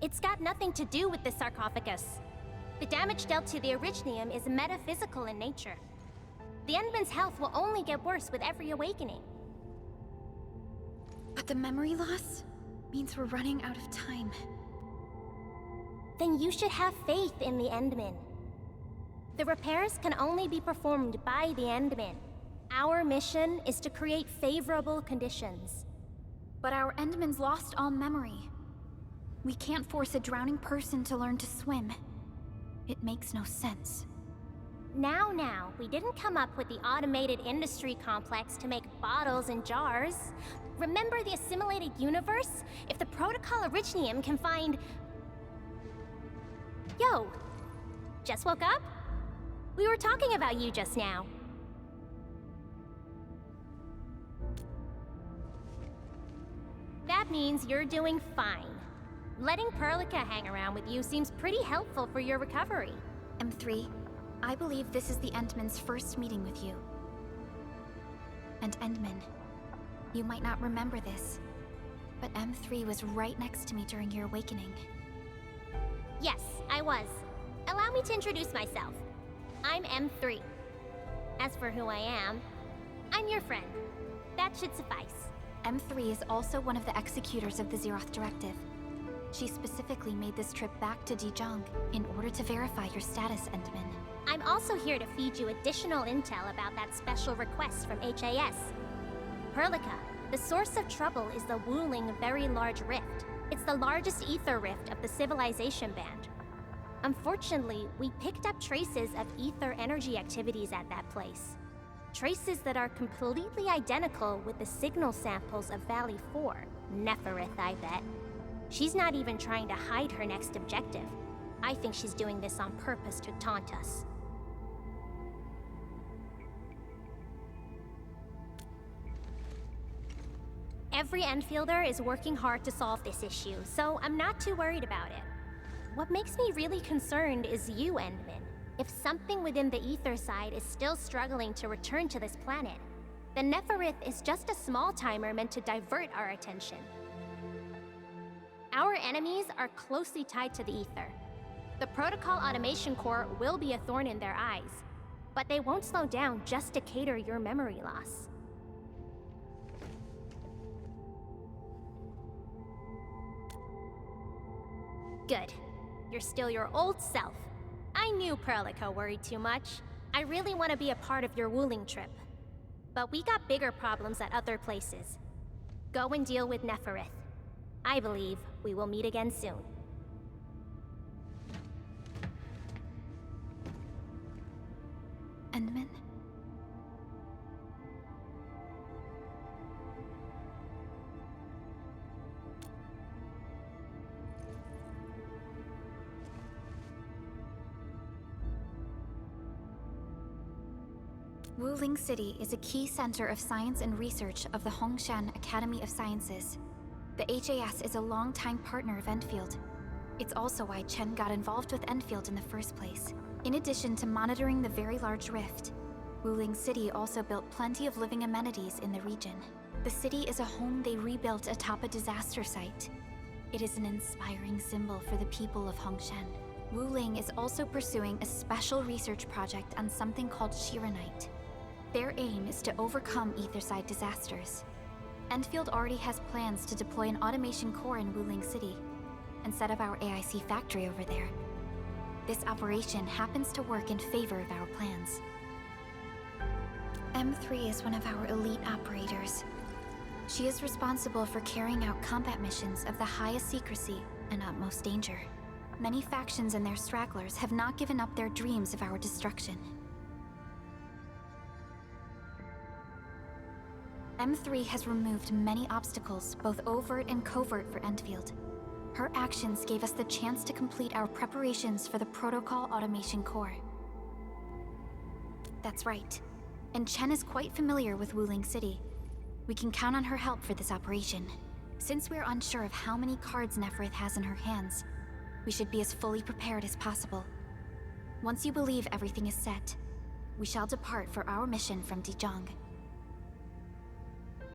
It's got nothing to do with the sarcophagus. The damage dealt to the Originium is metaphysical in nature. The Endman's health will only get worse with every awakening. But the memory loss means we're running out of time. Then you should have faith in the Endman. The repairs can only be performed by the Endman. Our mission is to create favorable conditions. But our Endman's lost all memory. We can't force a drowning person to learn to swim. It makes no sense. Now, we didn't come up with the automated industry complex to make bottles and jars. Remember the assimilated universe? If the Protocol Originium can find... Yo! Just woke up? We were talking about you just now. That means you're doing fine. Letting Perlica hang around with you seems pretty helpful for your recovery. M3, I believe this is the Endman's first meeting with you. And Endman, you might not remember this, but M3 was right next to me during your awakening. Yes, I was. Allow me to introduce myself. I'm M3. As for who I am, I'm your friend. That should suffice. M3 is also one of the executors of the Zeroth Directive. She specifically made this trip back to Dijon in order to verify your status, Endman. I'm also here to feed you additional intel about that special request from HAS. Perlica, the source of trouble is the Wuling Very Large Rift. It's the largest ether rift of the Civilization Band. Unfortunately, we picked up traces of ether energy activities at that place. Traces that are completely identical with the signal samples of Valley 4. Neferith, I bet. She's not even trying to hide her next objective. I think she's doing this on purpose to taunt us. Every Enfielder is working hard to solve this issue, so I'm not too worried about it. What makes me really concerned is you, Endman. If something within the ether side is still struggling to return to this planet, then Neferith is just a small timer meant to divert our attention. Our enemies are closely tied to the Ether. The Protocol Automation Core will be a thorn in their eyes, but they won't slow down just to cater your memory loss. Good. You're still your old self. I knew Perlica worried too much. I really want to be a part of your Wuling trip. But we got bigger problems at other places. Go and deal with Neferith. I believe we will meet again soon. Endman? Wuling City is a key center of science and research of the Hongshan Academy of Sciences. The HAS is a longtime partner of Endfield. It's also why Chen got involved with Endfield in the first place. In addition to monitoring the very large rift, Wuling City also built plenty of living amenities in the region. The city is a home they rebuilt atop a disaster site. It is an inspiring symbol for the people of Hongshan. Wuling is also pursuing a special research project on something called Shiranite. Their aim is to overcome Etherside disasters. Endfield already has plans to deploy an automation core in Wuling City and set up our AIC factory over there. This operation happens to work in favor of our plans. M3 is one of our elite operators. She is responsible for carrying out combat missions of the highest secrecy and utmost danger. Many factions and their stragglers have not given up their dreams of our destruction. M3 has removed many obstacles, both overt and covert, for Endfield. Her actions gave us the chance to complete our preparations for the Protocol Automation Core. That's right. And Chen is quite familiar with Wuling City. We can count on her help for this operation. Since we're unsure of how many cards Neferith has in her hands, we should be as fully prepared as possible. Once you believe everything is set, we shall depart for our mission from Dijong.